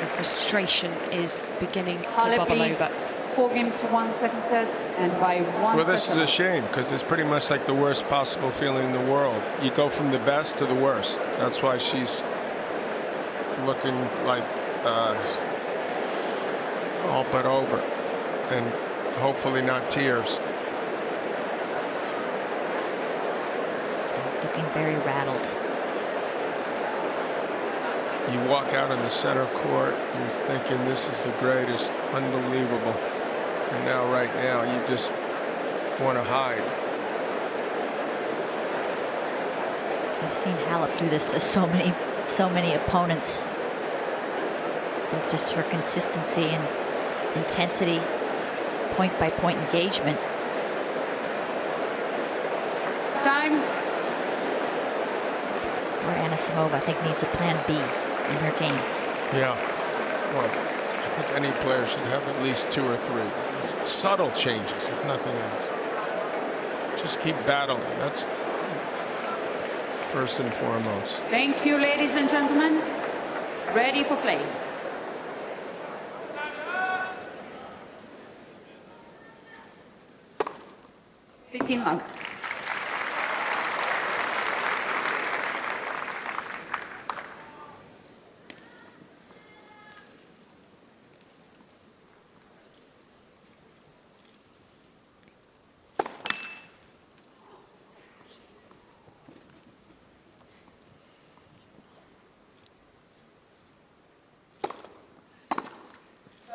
Speaker 16: The frustration is beginning to bubble over.
Speaker 1: 4 games to 1 second set, and by 1
Speaker 18: Well, this
Speaker 1: second.
Speaker 18: is a shame because it's pretty much like the worst possible feeling in the world. You go from the best to the worst. That's why she's looking like all but over, and hopefully not tears.
Speaker 6: Looking very rattled.
Speaker 18: You walk out in the center court, you're thinking this is the greatest, unbelievable. And now, right now, you just want to hide.
Speaker 6: I've seen Halep do this to so many opponents. But just her consistency and intensity, point-by-point engagement.
Speaker 1: Time.
Speaker 6: This is where Anisimova, I think, needs a plan B in her game.
Speaker 18: Yeah. Well, I think any player should have at least 2 or 3. Subtle changes, if nothing else. Just keep battling. That's first and foremost.
Speaker 1: Thank you, ladies and gentlemen. Ready for play. $15 love.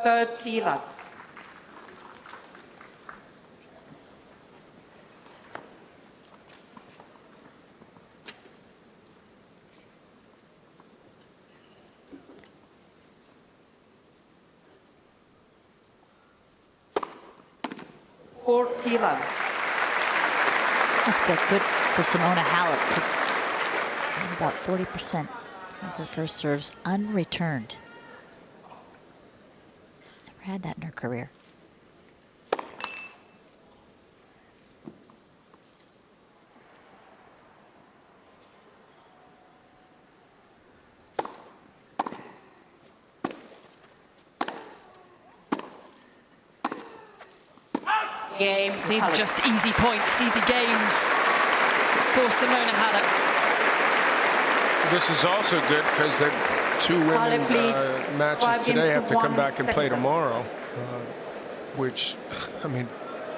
Speaker 1: $30 love. $40 love.
Speaker 6: Must feel good for Simona Halep to have about 40% of her first serves unreturned. Never had that in her career.
Speaker 1: Game.
Speaker 16: These are just easy points, easy games for Simona Halep.
Speaker 18: This is also good because the 2 women matches today have to come back and play tomorrow, which, I mean,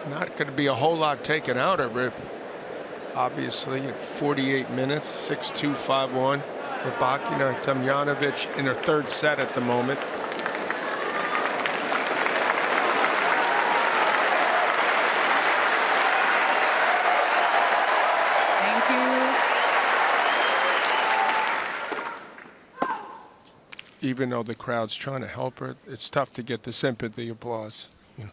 Speaker 18: not going to be a whole lot taken out of it. Obviously, at 48 minutes, 6-2, 5-1. Rybakina Tomljanovic in her third set at the moment.
Speaker 1: Thank you.
Speaker 18: Even though the crowd's trying to help her, it's tough to get the sympathy applause. You know,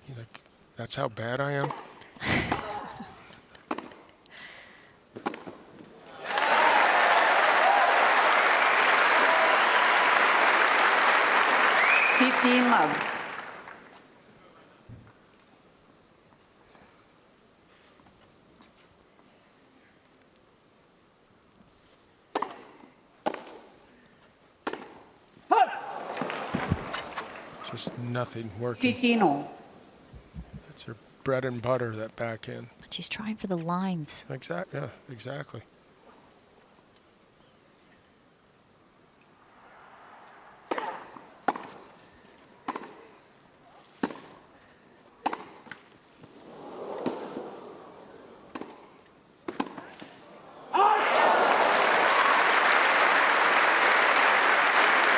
Speaker 18: you're like, that's how bad I am.
Speaker 1: 15 love.
Speaker 18: Just nothing working.
Speaker 1: 15 all.
Speaker 18: It's her bread and butter, that backhand.
Speaker 6: But she's trying for the lines.
Speaker 18: Yeah, exactly.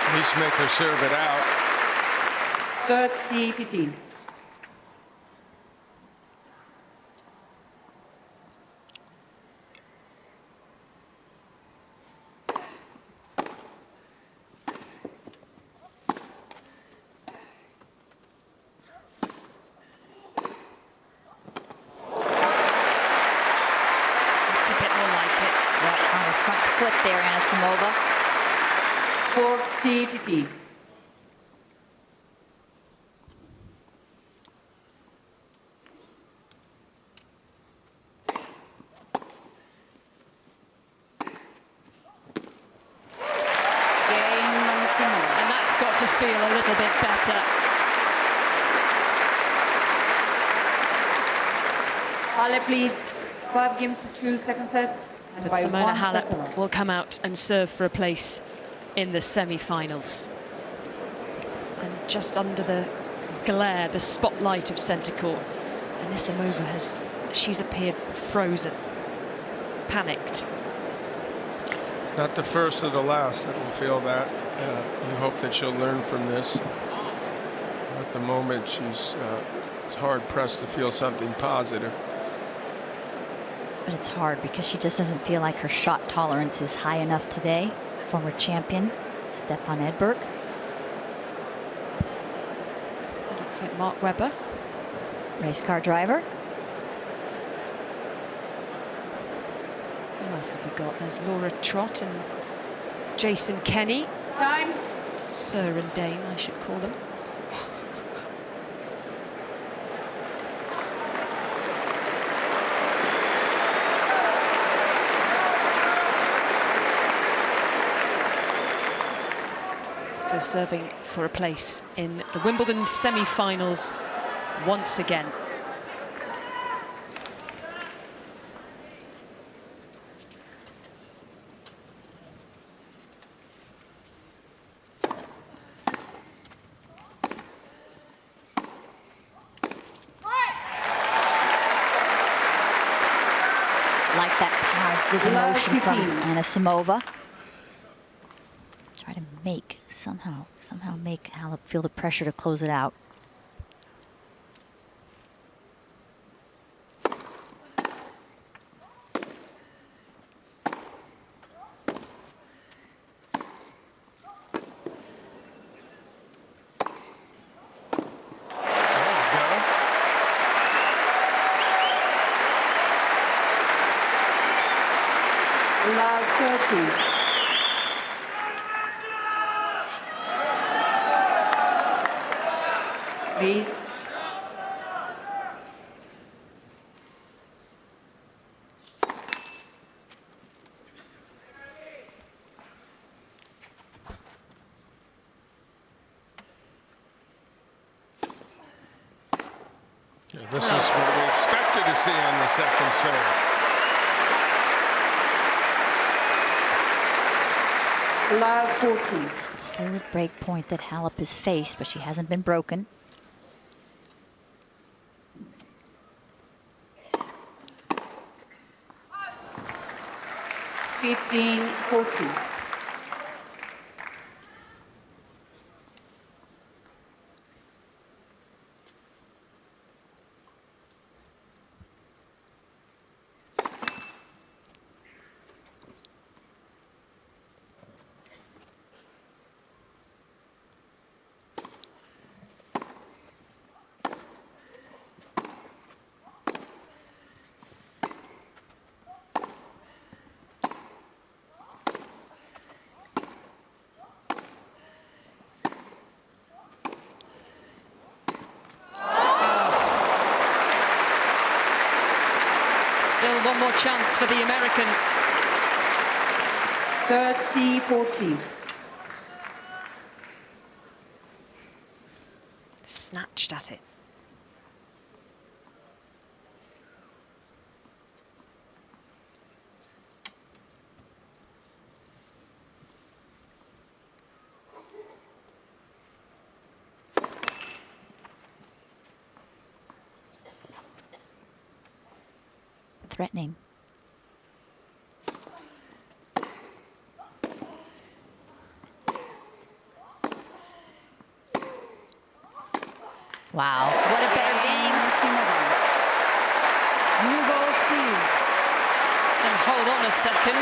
Speaker 18: At least make her serve it out.
Speaker 1: 30-15.
Speaker 6: It's a bit more like it. Yep, on the front foot there, Anisimova.
Speaker 1: 40-15.
Speaker 16: And that's got to feel a little bit better.
Speaker 1: Halep leads 5 games to 2 second set. And
Speaker 16: But
Speaker 1: by
Speaker 16: Simona
Speaker 1: 1 set
Speaker 16: Halep
Speaker 1: alone.
Speaker 16: will come out and serve for a place in the semi-finals. And just under the glare, the spotlight of centre court, Anisimova she's appeared frozen, panicked.
Speaker 18: Not the first or the last that will feel that. You hope that she'll learn from this. At the moment, she's hard pressed to feel something positive.
Speaker 6: But it's hard because she just doesn't feel like her shot tolerance is high enough today. Former champion, Stefan Edberg.
Speaker 16: That looks like Mark Webber.
Speaker 6: Race car driver.
Speaker 16: Who else have we got? There's Laura Trott and Jason Kenny.
Speaker 1: Time.
Speaker 16: Sir and Dame, I should call them. So serving for a place in the Wimbledon semi-finals once again.
Speaker 6: Like that positive emotion from Anisimova. Try to make, somehow make Halep feel the pressure to close it out.
Speaker 1: Love 30. Please.
Speaker 18: Yeah, this is what we expected to see on the second serve.
Speaker 1: Love 14.
Speaker 6: It's the third break point that Halep has faced, but she hasn't been broken.
Speaker 1: 15-40.
Speaker 16: One more chance for the American.
Speaker 1: 30-40.
Speaker 16: Snatched at it.
Speaker 6: Threatening. Wow, what a better game.
Speaker 1: New balls, please.
Speaker 16: And hold on a second.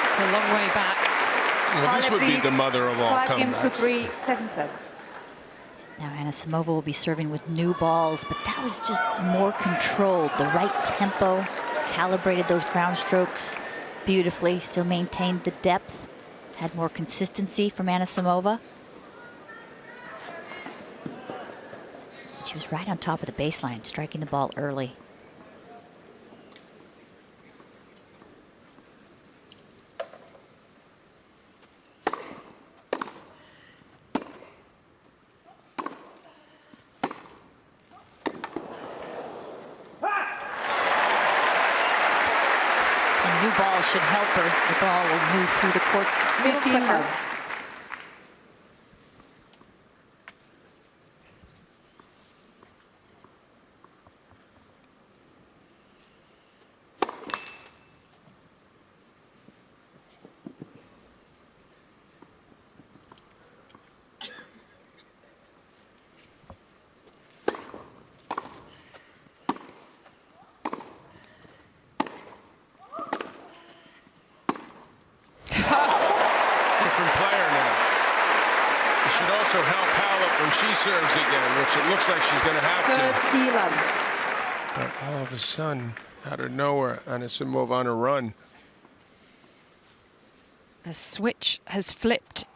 Speaker 16: It's a long way back.
Speaker 18: Well, this would be the mother of all
Speaker 1: 5 games to
Speaker 18: comebacks.
Speaker 1: 3, second set.
Speaker 6: Now Anisimova will be serving with new balls, but that was just more controlled. The right tempo, calibrated those ground strokes beautifully, still maintained the depth, had more consistency from Anisimova. She was right on top of the baseline, striking the ball early. New ball should help her. The ball will move through the court a little quicker.
Speaker 18: She serves again, which it looks like she's going to have to. But all of a sudden, out of nowhere, Anisimova on a run.
Speaker 16: A switch has flipped.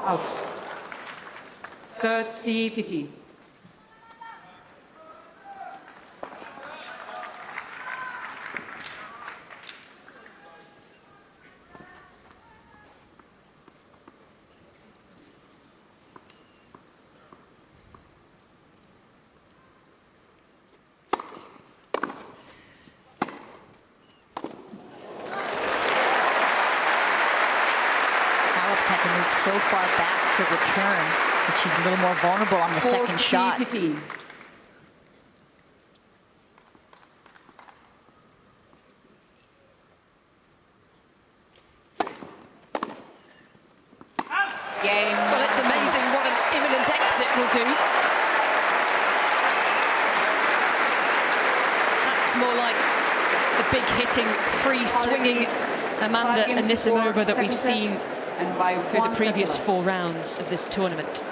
Speaker 1: Out. 30-50.
Speaker 6: Had to move so far back to return that she's a little more vulnerable on the second shot.
Speaker 1: 40-15. Game.
Speaker 16: Well, it's amazing what an imminent exit will do. That's more like the big hitting, free swinging Amanda Anisimova that we've seen through the previous 4 rounds of this tournament.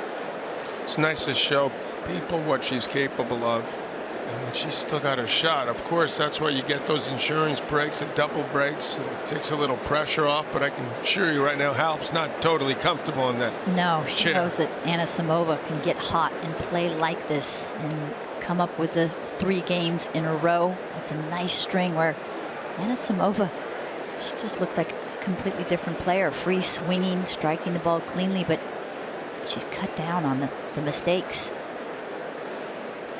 Speaker 18: It's nice to show people what she's capable of. And she's still got her shot. Of course, that's why you get those insurance breaks and double breaks. It takes a little pressure off, but I can assure you right now, Halep's not totally comfortable in that
Speaker 6: No, she
Speaker 18: chair.
Speaker 6: knows that Anisimova can get hot and play like this and come up with the 3 games in a row. It's a nice string where Anisimova, she just looks like completely different player, free swinging, striking the ball cleanly, but she's cut down on the mistakes.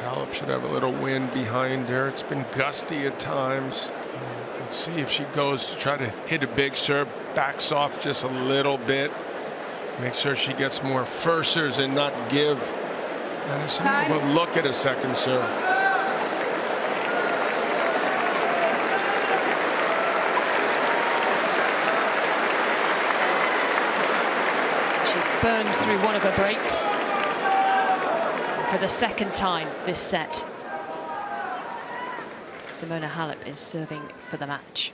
Speaker 18: Halep should have a little wind behind her. It's been gusty at times. Let's see if she goes to try to hit a big serve, backs off just a little bit. Make sure she gets more firsters and not give Anisimova a look at a second serve.
Speaker 16: She's burned through one of her breaks for the second time this set. Simona Halep is serving for the match.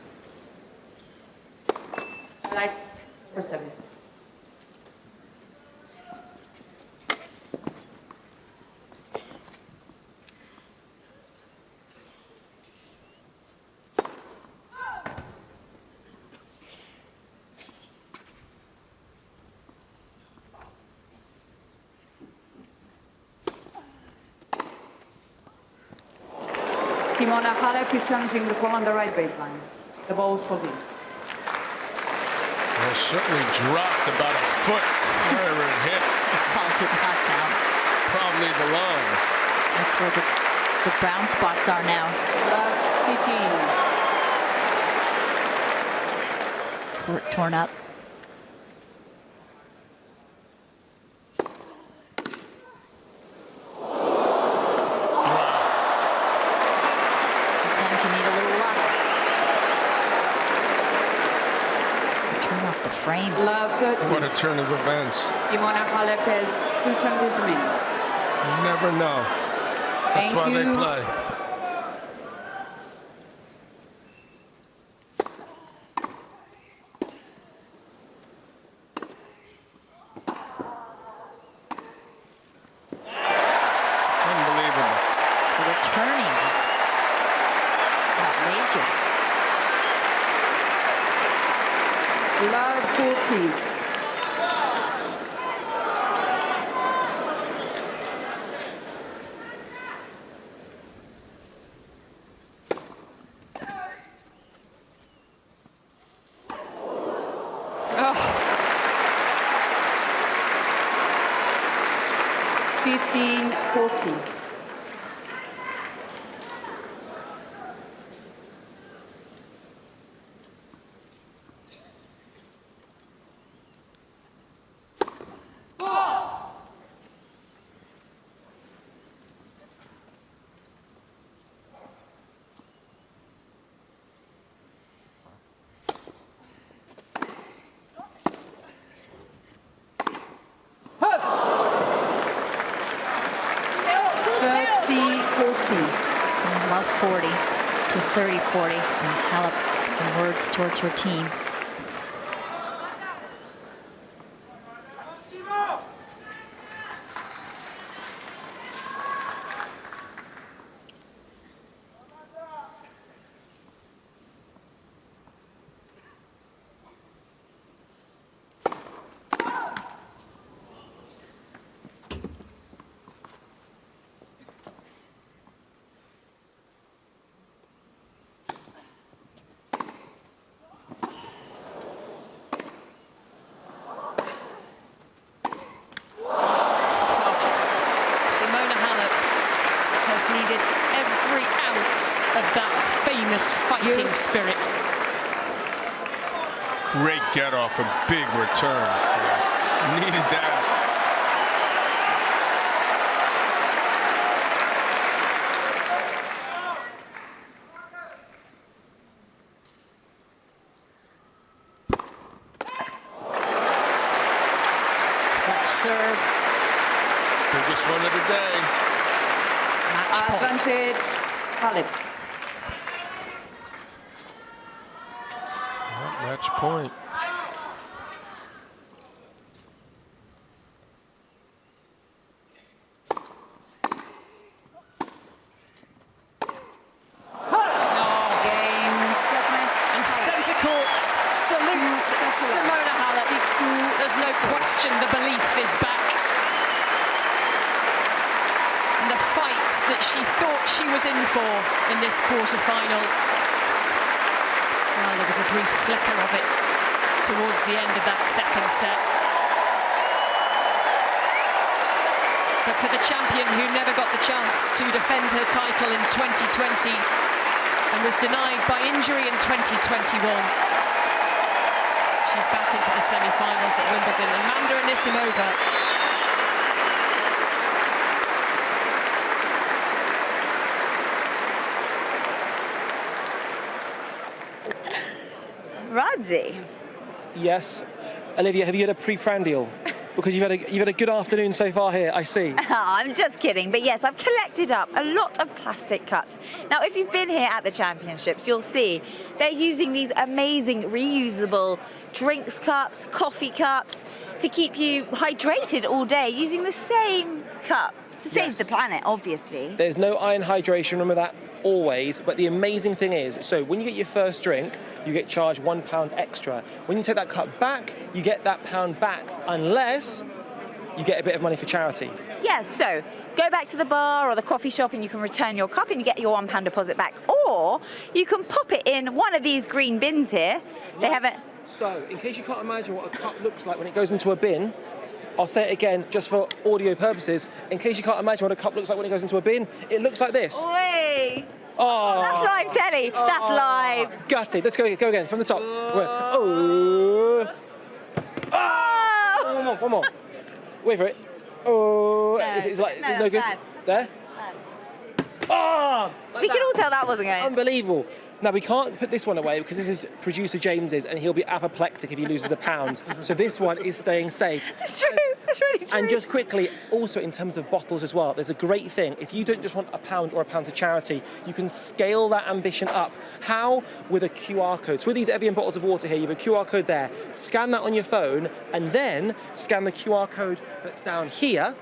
Speaker 1: Light for service. Simona Halep is challenging the ball on the right baseline. The ball is holding.
Speaker 18: Well, certainly dropped about a foot wherever it hit.
Speaker 6: Ball did not bounce.
Speaker 18: Probably the line.
Speaker 6: That's where the brown spots are now. 15. Court torn up. Frame.
Speaker 1: Love 13.
Speaker 18: What a turn of events.
Speaker 1: Simona Halep has 2 chances remaining.
Speaker 18: You never know. That's why they play. Unbelievable.
Speaker 6: The returning is outrageous.
Speaker 1: Love 14.
Speaker 16: Oh.
Speaker 1: 15-14.
Speaker 6: Love 40 to 30-40. And Halep, some words towards her team.
Speaker 16: Fighting spirit.
Speaker 18: Great get off, a big return. Needed that.
Speaker 6: Clutch serve.
Speaker 18: Biggest one of the day.
Speaker 6: Match point.
Speaker 1: Advantage, Halep.
Speaker 18: Match point.
Speaker 16: And centre court salutes Simona Halep. There's no question the belief is back. And the fight that she thought she was in for in this quarter-final. Well, there was a brief flicker of it towards the end of that second set. But for the champion who never got the chance to defend her title in 2020 and was denied by injury in 2021, she's back into the semi-finals at Wimbledon. Amanda Anisimova.
Speaker 10: Radzi.
Speaker 4: Yes. Olivia, have you had a pre-prandial? Because you've had a good afternoon so far here, I see.
Speaker 10: I'm just kidding, but yes, I've collected up a lot of plastic cups. Now, if you've been here at the championships, you'll see they're using these amazing reusable drinks cups, coffee cups, to keep you hydrated all day using the same cup to save the planet, obviously.
Speaker 4: There's no iron hydration, remember that always. But the amazing thing is, so when you get your first drink, you get charged £1 extra. When you take that cup back, you get that £1 back, unless you get a bit of money for charity.
Speaker 10: Yeah, so go back to the bar or the coffee shop and you can return your cup and you get your £1 deposit back. Or you can pop it in one of these green bins here. They have it.
Speaker 4: So, in case you can't imagine what a cup looks like when it goes into a bin, I'll say it again just for audio purposes. In case you can't imagine what a cup looks like when it goes into a bin, it looks like this.
Speaker 10: Oi.
Speaker 4: Oh,
Speaker 10: that's live telly. That's live.
Speaker 4: Gutted. Let's go again from the top. Oh. Oh. One more. Wait for it. Oh.
Speaker 10: No,
Speaker 4: it's like
Speaker 10: no,
Speaker 4: no good.
Speaker 10: bad.
Speaker 4: There. Oh.
Speaker 10: We can all tell that wasn't going.
Speaker 4: Unbelievable. Now, we can't put this one away because this is producer James's and he'll be apoplectic if he loses £1. So this one is staying safe.
Speaker 10: It's true. It's really true.
Speaker 4: And just quickly, also in terms of bottles as well, there's a great thing. If you don't just want £1 or £1 to charity, you can scale that ambition up. How? With a QR code. So with these Evian bottles of water here, you have a QR code there. Scan that on your phone and then scan the QR code that's down here.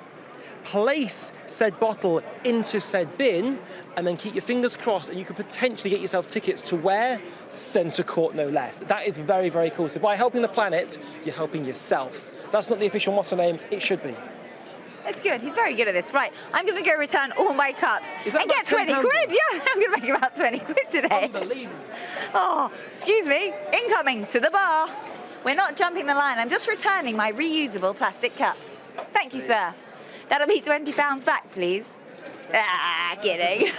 Speaker 4: Place said bottle into said bin and then keep your fingers crossed and you could potentially get yourself tickets to where? Centre court, no less. That is very, very cool. So by helping the planet, you're helping yourself. That's not the official motto name. It should be.
Speaker 10: It's good. He's very good at this. Right, I'm going to go return all my cups and get 20
Speaker 4: £10?
Speaker 10: quid. Yeah, I'm going to make about 20 quid today.
Speaker 4: Unbelievable.
Speaker 10: Oh, excuse me. Incoming to the bar. We're not jumping the line. I'm just returning my reusable plastic cups. Thank you, sir. That'll be £20 back, please. Ah, kidding.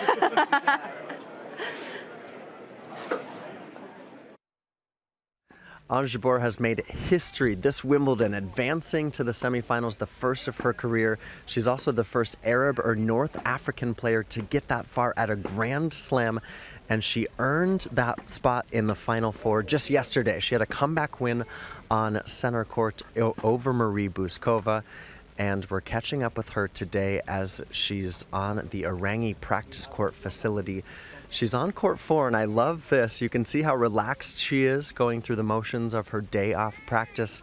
Speaker 5: Ons Jabeur has made history this Wimbledon, advancing to the semifinals, the first of her career. She's also the first Arab or North African player to get that far at a Grand Slam, and she earned that spot in the Final Four just yesterday. She had a comeback win on center court over Marie Buzkova, and we're catching up with her today as she's on the Arangi practice court facility. She's on court 4, and I love this. You can see how relaxed she is going through the motions of her day off practice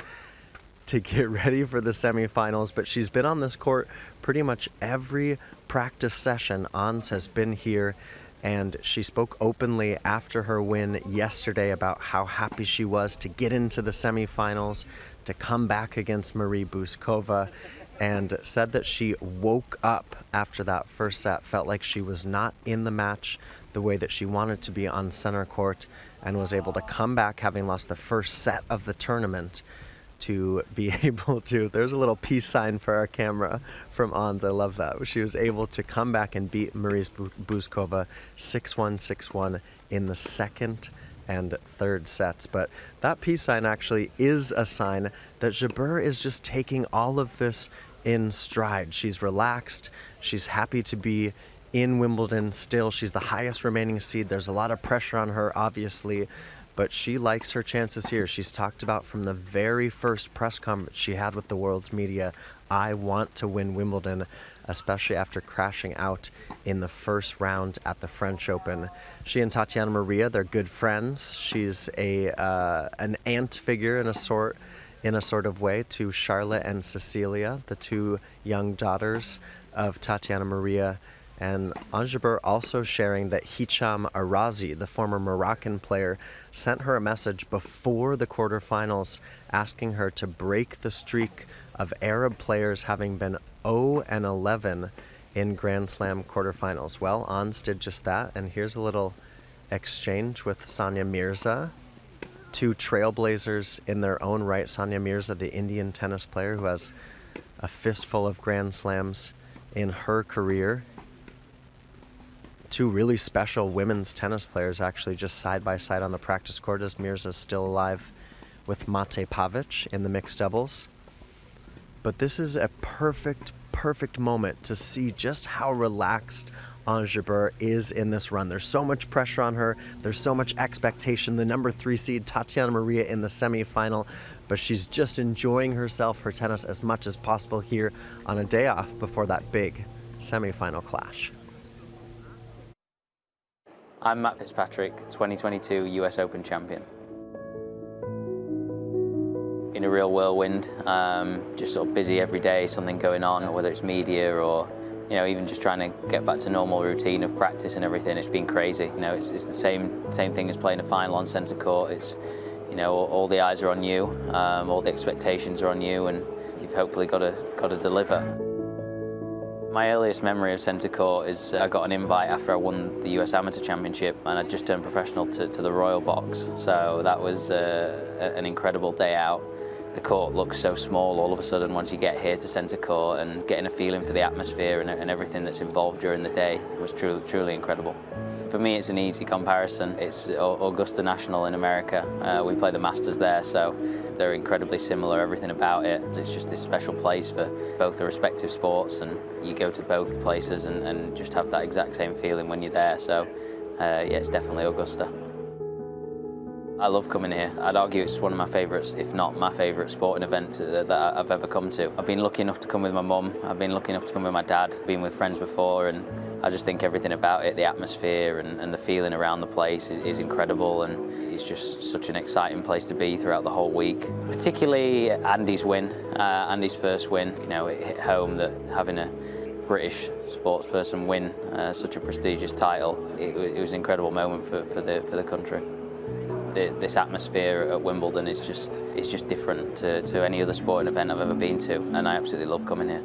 Speaker 5: to get ready for the semifinals. But she's been on this court pretty much every practice session. Ons has been here, and she spoke openly after her win yesterday about how happy she was to get into the semifinals, to come back against Marie Buzkova, and said that she woke up after that first set, felt like she was not in the match the way that she wanted to be on center court, and was able to come back, having lost the first set of the tournament, to be able to, there's a little peace sign for our camera from Ons, I love that. She was able to come back and beat Marie Buzkova 6-1, 6-1 in the second and third sets. But that peace sign actually is a sign that Jabeur is just taking all of this in stride. She's relaxed. She's happy to be in Wimbledon still. She's the highest remaining seed. There's a lot of pressure on her, obviously, but she likes her chances here. She's talked about from the very first press conference she had with the world's media, I want to win Wimbledon, especially after crashing out in the first round at the French Open. She and Tatiana Maria, they're good friends. She's an aunt figure in a sort of way to Charlotte and Cecilia, the two young daughters of Tatiana Maria. And Ons Jabeur also sharing that Hicham Arazi, the former Moroccan player, sent her a message before the quarterfinals asking her to break the streak of Arab players having been 0-11 in Grand Slam quarterfinals. Well, Ons did just that, and here's a little exchange with Sania Mirza, two trailblazers in their own right. Sania Mirza, the Indian tennis player who has a fistful of Grand Slams in her career. Two really special women's tennis players actually just side by side on the practice court as Mirza's still alive with Mate Pavic in the mixed doubles. But this is a perfect moment to see just how relaxed Ons Jabeur is in this run. There's so much pressure on her. There's so much expectation. The number 3 seed, Tatiana Maria, in the semifinal, but she's just enjoying herself, her tennis, as much as possible here on a day off before that big semifinal clash.
Speaker 19: I'm Matt Fitzpatrick, 2022 US Open champion. In a real whirlwind, just sort of busy every day, something going on, whether it's media or even just trying to get back to normal routine of practice and everything. It's been crazy. It's the same thing as playing a final on centre court. It's all the eyes are on you, all the expectations are on you, and you've hopefully got to deliver. My earliest memory of centre court is I got an invite after I won the US Amateur Championship, and I'd just turned professional to the Royal Box. So that was an incredible day out. The court looks so small all of a sudden once you get here to centre court, and getting a feeling for the atmosphere and everything that's involved during the day was truly incredible. For me, it's an easy comparison. It's Augusta National in America. We play the Masters there, so they're incredibly similar, everything about it. It's just this special place for both the respective sports, and you go to both places and just have that exact same feeling when you're there. So yeah, it's definitely Augusta. I love coming here. I'd argue it's one of my favourites, if not my favourite sporting event that I've ever come to. I've been lucky enough to come with my mum, I've been lucky enough to come with my dad, been with friends before, and I just think everything about it, the atmosphere and the feeling around the place is incredible, and it's just such an exciting place to be throughout the whole week. Particularly Andy's win, Andy's first win. It hit home that having a British sports person win such a prestigious title, it was an incredible moment for the country. This atmosphere at Wimbledon is just different to any other sporting event I've ever been to, and I absolutely love coming here.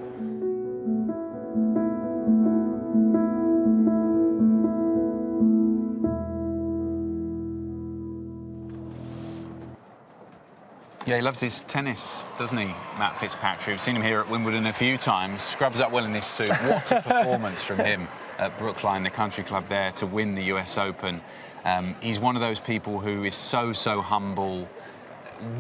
Speaker 22: Yeah, he loves his tennis, doesn't he, Matt Fitzpatrick? We've seen him here at Wimbledon a few times. Scrubs up well in this suit. What a performance from him at Brookline, the country club there, to win the US Open. He's one of those people who is so humble,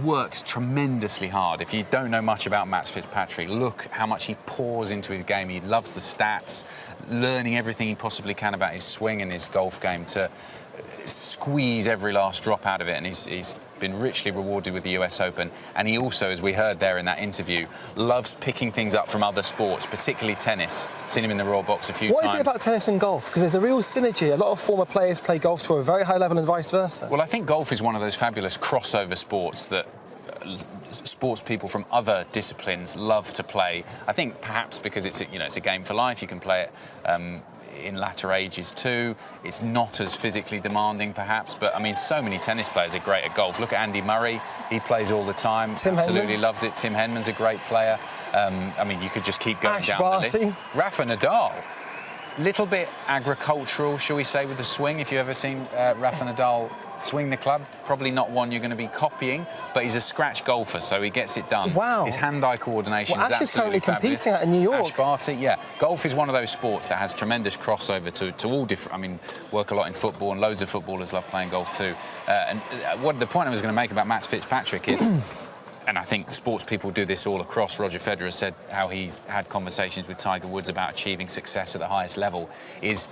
Speaker 22: works tremendously hard. If you don't know much about Matt Fitzpatrick, look how much he pours into his game. He loves the stats, learning everything he possibly can about his swing and his golf game to squeeze every last drop out of it, and he's been richly rewarded with the US Open. And he also, as we heard there in that interview, loves picking things up from other sports, particularly tennis. Seen him in the Royal Box a few times.
Speaker 4: What is it about tennis and golf? Because there's a real synergy. A lot of former players play golf to a very high level and vice versa.
Speaker 22: Well, I think golf is one of those fabulous crossover sports that sports people from other disciplines love to play. I think perhaps because it's a game for life. You can play it in latter ages too. It's not as physically demanding perhaps, but I mean, so many tennis players are great at golf. Look at Andy Murray, he plays all the time.
Speaker 4: Tim
Speaker 22: absolutely
Speaker 4: Henman.
Speaker 22: Loves it. Tim Henman's a great player. I mean, you could just keep going down
Speaker 4: Barty.
Speaker 22: the list. Rafa Nadal, little bit agricultural, shall we say, with the swing. If you've ever seen Rafa Nadal swing the club, probably not one you're going to be copying, but he's a scratch golfer, so he gets it done.
Speaker 4: Wow.
Speaker 22: His hand-eye coordination
Speaker 4: Well,
Speaker 22: is
Speaker 4: Ash is
Speaker 22: absolutely
Speaker 4: currently
Speaker 22: fabulous.
Speaker 4: competing at in New York.
Speaker 22: Ash Barty, yeah. Golf is one of those sports that has tremendous crossover to all different. I mean, work a lot in football, and loads of footballers love playing golf too. And what the point I was going to make about Matt Fitzpatrick is, and I think sports people do this all across. Roger Federer said how he's had conversations with Tiger Woods about achieving success at the highest level. He's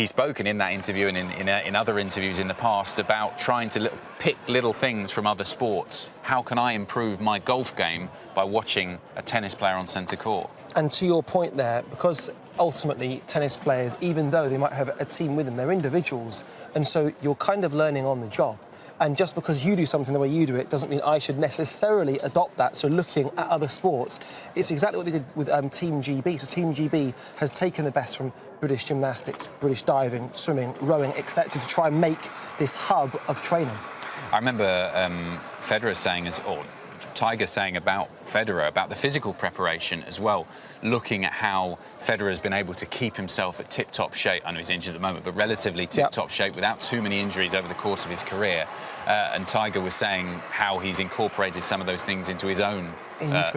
Speaker 22: spoken in that interview and in other interviews in the past about trying to pick little things from other sports. How can I improve my golf game by watching a tennis player on centre court?
Speaker 4: And to your point there, because ultimately tennis players, even though they might have a team with them, they're individuals. And so you're kind of learning on the job. And just because you do something the way you do it doesn't mean I should necessarily adopt that. So looking at other sports, it's exactly what they did with Team GB. So Team GB has taken the best from British gymnastics, British diving, swimming, rowing, etc. to try and make this hub of training.
Speaker 22: I remember Federer saying, or Tiger saying about Federer, about the physical preparation as well, looking at how Federer has been able to keep himself at tip-top shape. I know he's injured at the moment, but relatively tip-top shape without too many injuries over the course of his career. and Tiger was saying how he's incorporated some of those things into his own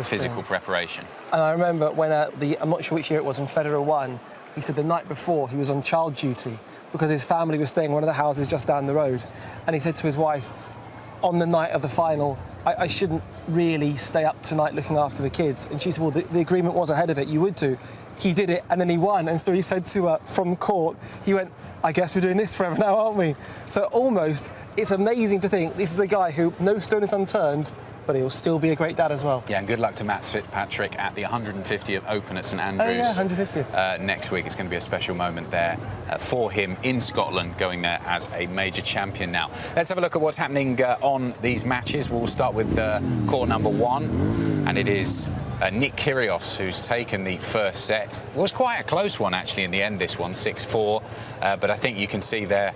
Speaker 22: physical preparation.
Speaker 4: And I remember when I'm not sure which year it was, when Federer won, he said the night before he was on child duty because his family was staying in one of the houses just down the road. And he said to his wife, on the night of the final, I shouldn't really stay up tonight looking after the kids. And she said, well, the agreement was ahead of it, you would do. He did it, and then he won. And so he said to her from court, he went, I guess we're doing this forever now, aren't we? So almost, it's amazing to think this is a guy who no stone is unturned, but he'll still be a great dad as well.
Speaker 22: Yeah, and good luck to Matt Fitzpatrick at the 150th Open at St Andrews.
Speaker 4: Oh, yeah, 150th.
Speaker 22: Next week. It's going to be a special moment there for him in Scotland, going there as a major champion now. Let's have a look at what's happening on these matches. We'll start with court number 1, and it is Nick Kyrgios who's taken the first set. It was quite a close one, actually, in the end, this one, 6-4. But I think you can see there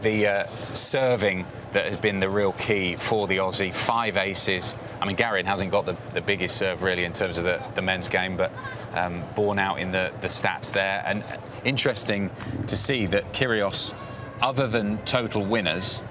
Speaker 22: the serving that has been the real key for the Aussie. 5 aces. I mean, Garin hasn't got the biggest serve, really, in terms of the men's game, but borne out in the stats there. And interesting to see that Curios, other than total winners,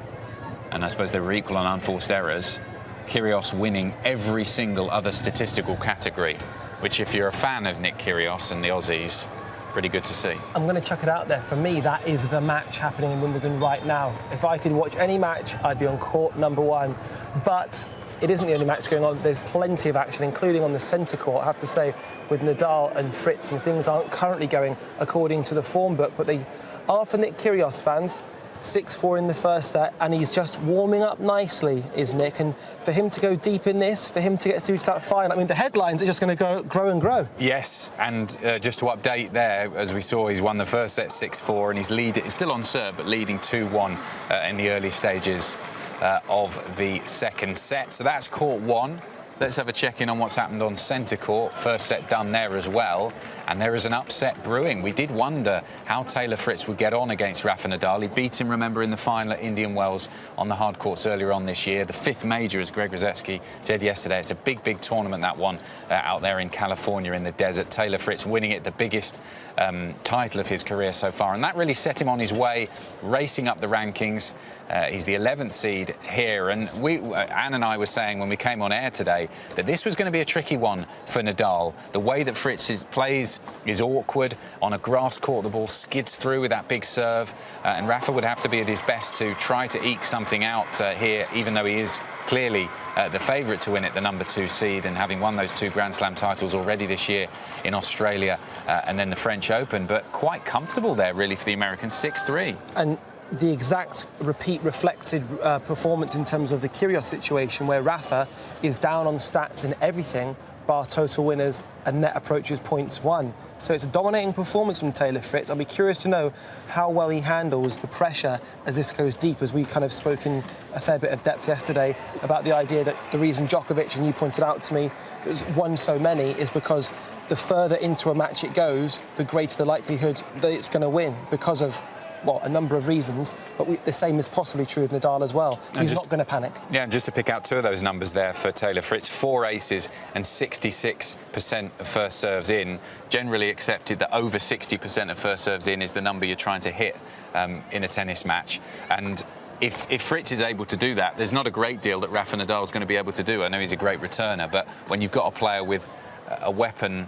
Speaker 22: and I suppose they were equal on unforced errors, Curios winning every single other statistical category, which, if you're a fan of Nick Kyrgios and the Aussies, pretty good to see.
Speaker 4: I'm going to chuck it out there. For me, that is the match happening in Wimbledon right now. If I could watch any match, I'd be on court number 1. But it isn't the only match going on. There's plenty of action, including on the centre court, I have to say, with Nadal and Fritz, and things aren't currently going according to the form book, but they are for Nick Kyrgios fans. 6-4 in the first set, and he's just warming up nicely, is Nick. And for him to go deep in this, for him to get through to that final, I mean, the headlines are just going to grow and grow.
Speaker 22: Yes, and just to update there, as we saw, he's won the first set 6-4, and he's still on serve, but leading 2-1 in the early stages of the second set. So that's court 1. Let's have a check-in on what's happened on centre court. First set done there as well. And there is an upset brewing. We did wonder how Taylor Fritz would get on against Rafa Nadal. He beat him, remember, in the final at Indian Wells on the hard courts earlier on this year. The 5th major, as Greg Rosetsky said yesterday. It's a big, big tournament, that one, out there in California in the desert. Taylor Fritz winning it, the biggest title of his career so far. And that really set him on his way, racing up the rankings. He's the 11th seed here. And Anne and I were saying when we came on air today that this was going to be a tricky one for Nadal. The way that Fritz plays is awkward. On a grass court, the ball skids through with that big serve. And Rafa would have to be at his best to try to eke something out here, even though he is clearly the favourite to win it, the number 2 seed, and having won those 2 Grand Slam titles already this year in Australia and then the French Open. But quite comfortable there, really, for the Americans, 6-3.
Speaker 4: And the exact reflected performance in terms of the Kyrgios situation, where Rafa is down on stats and everything, bar total winners and net approaches points won. So it's a dominating performance from Taylor Fritz. I'll be curious to know how well he handles the pressure as this goes deep, as we kind of spoke in a fair bit of depth yesterday about the idea that the reason Djokovic, and you pointed out to me, has won so many is because the further into a match it goes, the greater the likelihood that it's going to win because of, well, a number of reasons, but the same is possibly true of Nadal as well. He's not going to panic.
Speaker 22: Yeah, and just to pick out 2 of those numbers there for Taylor Fritz, 4 aces and 66% of first serves in. Generally accepted that over 60% of first serves in is the number you're trying to hit in a tennis match. And if Fritz is able to do that, there's not a great deal that Rafa Nadal is going to be able to do. I know he's a great returner, but when you've got a player with a weapon,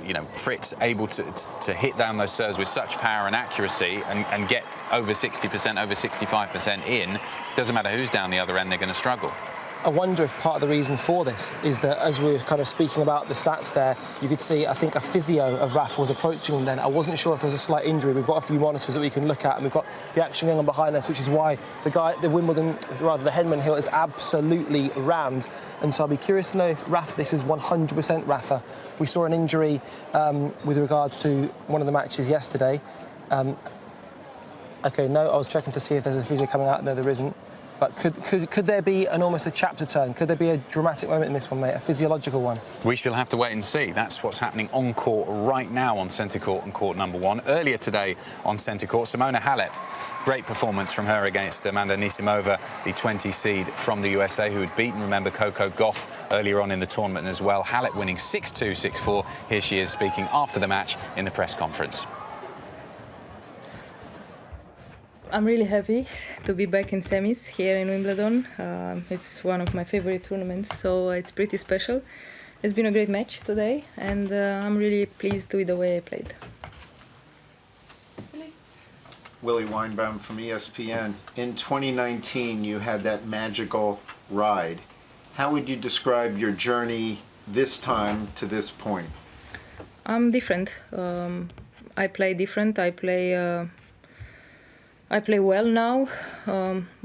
Speaker 22: you know, Fritz able to hit down those serves with such power and accuracy and get over 60%, over 65% in, doesn't matter who's down the other end, they're going to struggle.
Speaker 4: I wonder if part of the reason for this is that, as we were kind of speaking about the stats there, you could see, I think, a physio of Rafa was approaching him then. I wasn't sure if there was a slight injury. We've got a few monitors that we can look at, and we've got the action going on behind us, which is why the Henman Hill is absolutely rammed. And so I'll be curious to know if Rafa, this is 100% Rafa. We saw an injury with regards to one of the matches yesterday. OK, no, I was checking to see if there's a physio coming out. No, there isn't. But could there be almost a chapter turn? Could there be a dramatic moment in this one, mate, a physiological one?
Speaker 22: We shall have to wait and see. That's what's happening on court right now on centre court and court number 1. Earlier today on centre court, Simona Halep. Great performance from her against Amanda Anisimova, the 20 seed from the USA, who had beaten, remember, Coco Gauff earlier on in the tournament as well. Halep winning 6-2, 6-4. Here she is speaking after the match in the press conference.
Speaker 14: I'm really happy to be back in semis here in Wimbledon. It's one of my favorite tournaments, so it's pretty special. It's been a great match today, and I'm really pleased with the way I played.
Speaker 9: Willie Weinbaum from ESPN. In 2019, you had that magical ride. How would you describe your journey this time to this point?
Speaker 14: I'm different. I play different. I play well now.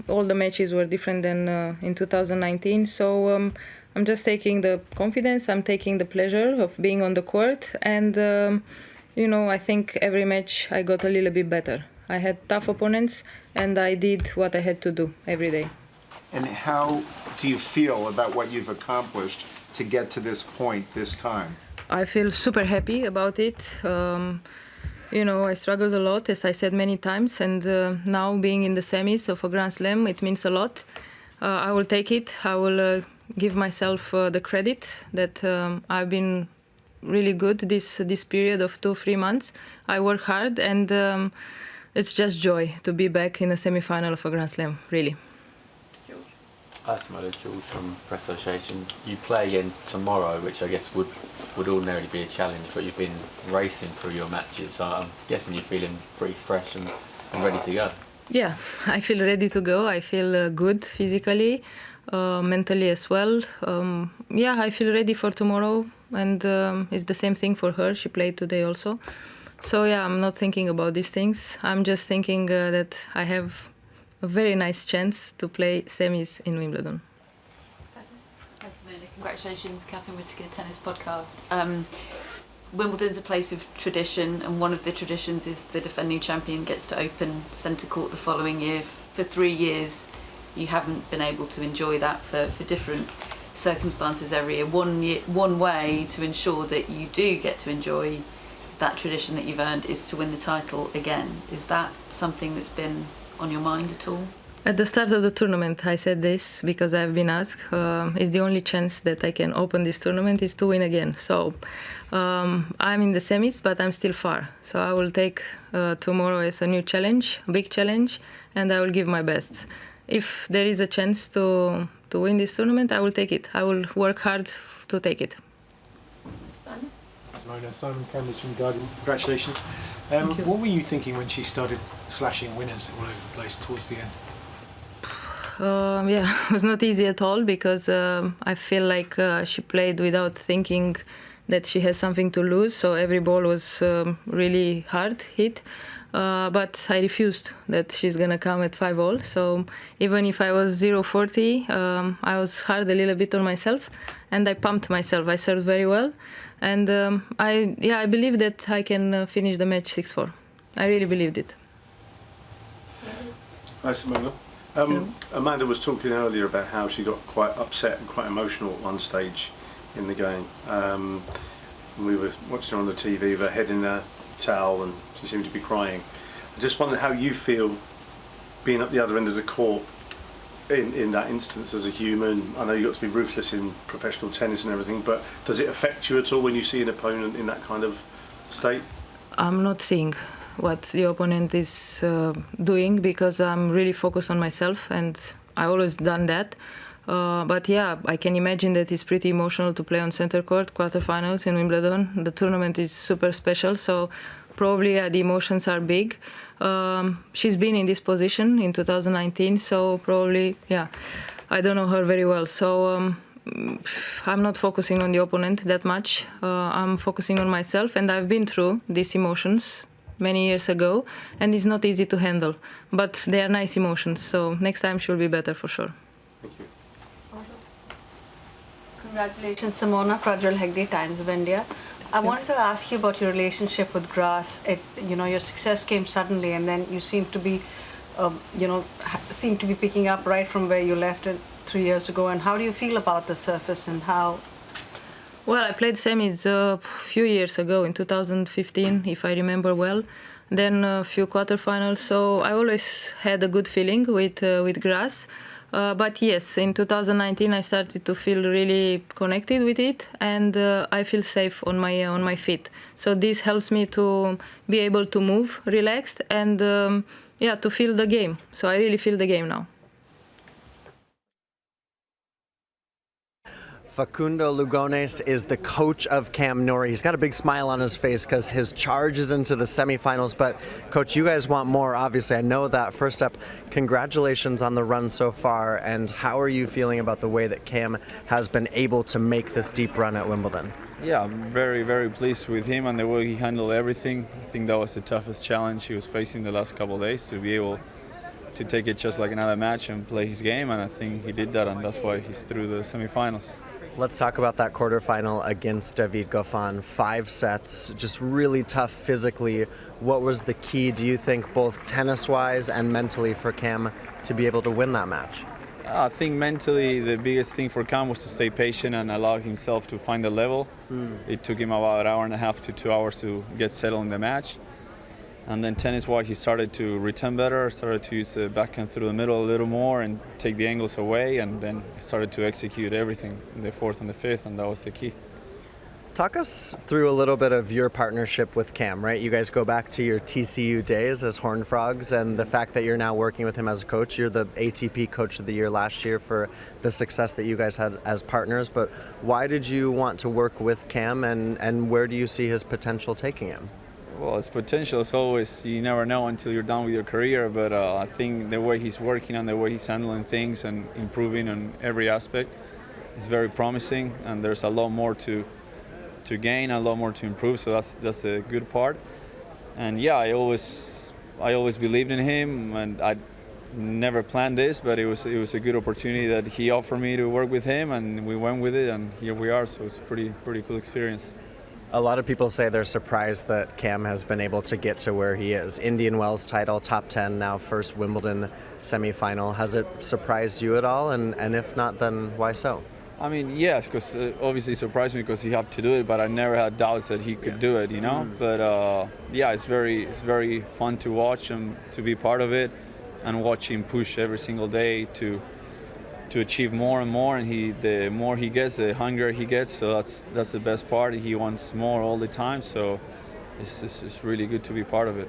Speaker 14: All the matches were different than in 2019. So I'm just taking the confidence. I'm taking the pleasure of being on the court. And, I think every match I got a little bit better. I had tough opponents, and I did what I had to do every day.
Speaker 9: And how do you feel about what you've accomplished to get to this point this time?
Speaker 14: I feel super happy about it. I struggled a lot, as I said many times, and now being in the semis of a Grand Slam, it means a lot. I will take it. I will give myself the credit that I've been really good this period of 2-3 months. I work hard, and it's just joy to be back in the semi-final of a Grand Slam, really.
Speaker 13: Hi, Simona, George from Press Association. You play again tomorrow, which I guess would ordinarily be a challenge, but you've been racing through your matches, so I'm guessing you're feeling pretty fresh and ready to go.
Speaker 14: Yeah, I feel ready to go. I feel good physically, mentally as well. I feel ready for tomorrow, and it's the same thing for her. She played today also. So yeah, I'm not thinking about these things. I'm just thinking that I have a very nice chance to play semis in Wimbledon.
Speaker 23: Hi, Simona. Congratulations, Catherine Whittaker, Tennis Podcast. Wimbledon's a place of tradition, and one of the traditions is the defending champion gets to open centre court the following year. For 3 years, you haven't been able to enjoy that for different circumstances every year. One way to ensure that you do get to enjoy that tradition that you've earned is to win the title again. Is that something that's been on your mind at all?
Speaker 14: At the start of the tournament, I said this because I've been asked. It's the only chance that I can open this tournament is to win again. So I'm in the semis, but I'm still far. So I will take tomorrow as a new challenge, a big challenge, and I will give my best. If there is a chance to win this tournament, I will take it. I will work hard to take it.
Speaker 24: Simon Campbell from Guardian. Congratulations. What were you thinking when she started slashing winners all over the place towards the end?
Speaker 14: It was not easy at all because I feel like she played without thinking that she has something to lose. So every ball was really hard hit. But I refused that she's going to come at 5-all. So even if I was 0-40, I was hard a little bit on myself, and I pumped myself. I served very well. And I believe that I can finish the match 6-4. I really believed it.
Speaker 25: Hi, Simona. Amanda was talking earlier about how she got quite upset and quite emotional at one stage in the game. We were watching her on the TV with her head in a towel, and she seemed to be crying. I just wondered how you feel being at the other end of the court in that instance as a human. I know you've got to be ruthless in professional tennis and everything, but does it affect you at all when you see an opponent in that kind of state?
Speaker 14: I'm not seeing what the opponent is doing because I'm really focused on myself, and I always done that. But yeah, I can imagine that it's pretty emotional to play on center court, quarterfinals in Wimbledon. The tournament is super special, so probably the emotions are big. She's been in this position in 2019, so probably, I don't know her very well. So I'm not focusing on the opponent that much. I'm focusing on myself, and I've been through these emotions many years ago, and it's not easy to handle. But they are nice emotions, so next time she'll be better for sure.
Speaker 25: Thank you.
Speaker 26: Congratulations, Simona. Prajwal Hegde, Times of India. I wanted to ask you about your relationship with grass. Your success came suddenly, and then you seem to be, picking up right from where you left it 3 years ago. And how do you feel about the surface and how?
Speaker 14: Well, I played semis a few years ago, in 2015, if I remember well. Then a few quarterfinals. So I always had a good feeling with grass. But yes, in 2019 I started to feel really connected with it, and I feel safe on my feet. So this helps me to be able to move relaxed, and to feel the game. So I really feel the game now.
Speaker 5: Facundo Lugones is the coach of Cam Norrie. He's got a big smile on his face because his charge is into the semifinals. But, Coach, you guys want more, obviously. I know that. First up, congratulations on the run so far. And how are you feeling about the way that Cam has been able to make this deep run at Wimbledon?
Speaker 3: Yeah, I'm very, very pleased with him and the way he handled everything. I think that was the toughest challenge he was facing the last couple of days, to be able to take it just like another match and play his game. And I think he did that, and that's why he's through the semifinals.
Speaker 5: Let's talk about that quarterfinal against David Goffin. 5 sets, just really tough physically. What was the key, do you think, both tennis-wise and mentally for Cam to be able to win that match?
Speaker 3: I think mentally the biggest thing for Cam was to stay patient and allow himself to find the level. It took him about an hour and a half to 2 hours to get settled in the match. And then tennis-wise, he started to return better, started to use the backhand through the middle a little more and take the angles away, and then started to execute everything in the 4th and the 5th, and that was the key.
Speaker 5: Talk us through a little bit of your partnership with Cam, right? You guys go back to your TCU days as Horned Frogs, and the fact that you're now working with him as a coach. You're the ATP Coach of the Year last year for the success that you guys had as partners, but why did you want to work with Cam, and where do you see his potential taking him?
Speaker 3: Well, his potential is always, you never know until you're done with your career, but I think the way he's working and the way he's handling things and improving on every aspect is very promising, and there's a lot more to gain, a lot more to improve, so that's a good part. And yeah, I always believed in him, and I never planned this, but it was a good opportunity that he offered me to work with him, and we went with it, and here we are, so it's a pretty cool experience.
Speaker 5: A lot of people say they're surprised that Cam has been able to get to where he is. Indian Wells title, top 10, now first Wimbledon semifinal. Has it surprised you at all? And if not, then why so?
Speaker 3: I mean, yes, because obviously it surprised me because you have to do it, but I never had doubts that he could do it, you know? But yeah, it's very fun to watch and to be part of it and watch him push every single day to achieve more and more, and the more he gets, the hungrier he gets, so that's the best part. He wants more all the time, so it's really good to be part of it.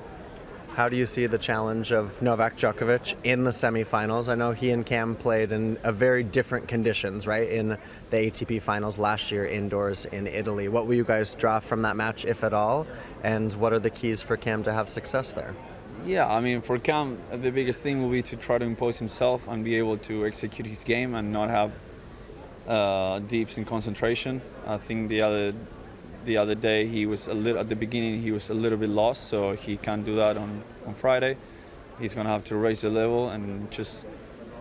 Speaker 5: How do you see the challenge of Novak Djokovic in the semifinals? I know he and Cam played in a very different conditions, right, in the ATP finals last year indoors in Italy. What will you guys draw from that match, if at all, and what are the keys for Cam to have success there?
Speaker 3: Yeah, I mean, for Cam, the biggest thing will be to try to impose himself and be able to execute his game and not have deeps in concentration. I think the other day at the beginning he was a little bit lost, so he can't do that on Friday. He's going to have to raise the level and just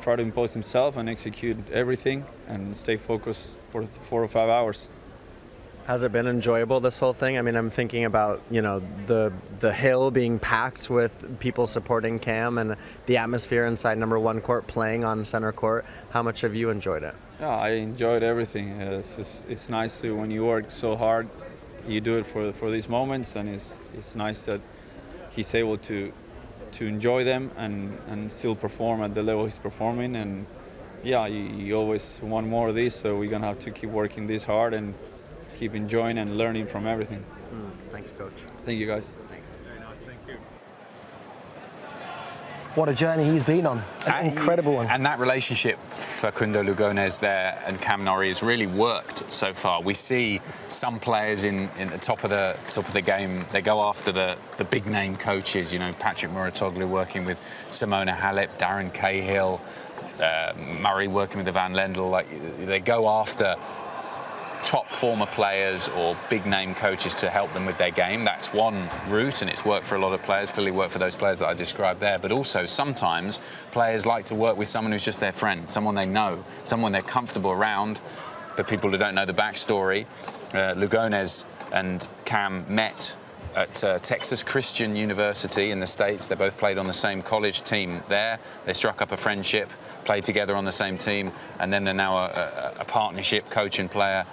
Speaker 3: try to impose himself and execute everything and stay focused for 4 or 5 hours.
Speaker 5: Has it been enjoyable, this whole thing? I mean, I'm thinking about, you know, the hill being packed with people supporting Cam and the atmosphere inside number 1 court playing on center court. How much have you enjoyed it?
Speaker 3: Yeah, I enjoyed everything. It's nice to, when you work so hard, you do it for these moments, and it's nice that he's able to enjoy them and still perform at the level he's performing. And yeah, you always want more of this, so we're going to have to keep working this hard and keep enjoying and learning from everything.
Speaker 5: Thanks, Coach.
Speaker 3: Thank you, guys.
Speaker 5: Thanks.
Speaker 3: Very nice, thank you.
Speaker 4: What a journey he's been on. An incredible one.
Speaker 22: And that relationship for Facundo Lugones there and Cam Norrie has really worked so far. We see some players in the top of the game, they go after the big name coaches, you know, Patrick Muratoglu working with Simona Halep, Darren Cahill, Murray working with the Van Lendl. Like, they go after top former players or big name coaches to help them with their game. That's one route, and it's worked for a lot of players, clearly worked for those players that I described there. But also sometimes players like to work with someone who's just their friend, someone they know, someone they're comfortable around. For people who don't know the backstory, Lugones and Cam met at Texas Christian University in the States. They both played on the same college team there. They struck up a friendship, played together on the same team, and then they're now a partnership, coach and player.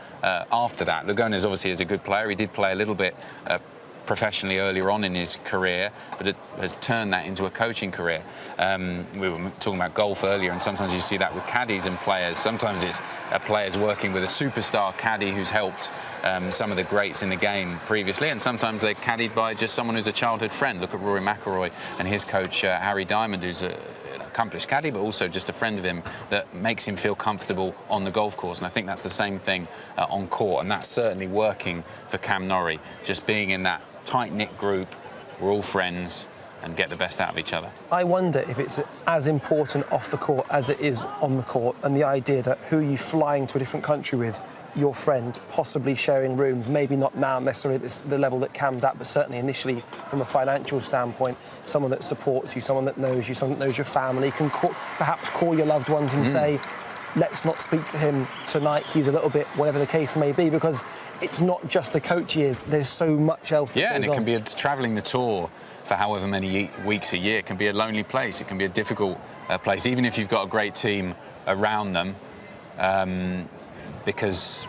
Speaker 22: After that, Lugones obviously is a good player. He did play a little bit professionally earlier on in his career, but it has turned that into a coaching career. We were talking about golf earlier, and sometimes you see that with caddies and players. Sometimes it's players working with a superstar caddy who's helped some of the greats in the game previously, and sometimes they're caddied by just someone who's a childhood friend. Look at Rory McIlroy and his coach Harry Diamond, who's an accomplished caddy, but also just a friend of him that makes him feel comfortable on the golf course. And I think that's the same thing on court, and that's certainly working for Cam Norrie. Just being in that tight-knit group, we're all friends, and get the best out of each other.
Speaker 4: I wonder if it's as important off the court as it is on the court, and the idea that who are you flying to a different country with, your friend, possibly sharing rooms, maybe not now necessarily at the level that Cam's at, but certainly initially from a financial standpoint, someone that supports you, someone that knows you, someone that knows your family, can perhaps call your loved ones and say, let's not speak to him tonight, he's a little bit, whatever the case may be, because it's not just a coach he is, there's so much else that
Speaker 22: Yeah, and it
Speaker 4: goes
Speaker 22: can
Speaker 4: on.
Speaker 22: be travelling the tour for however many weeks a year. It can be a lonely place, it can be a difficult place, even if you've got a great team around them, because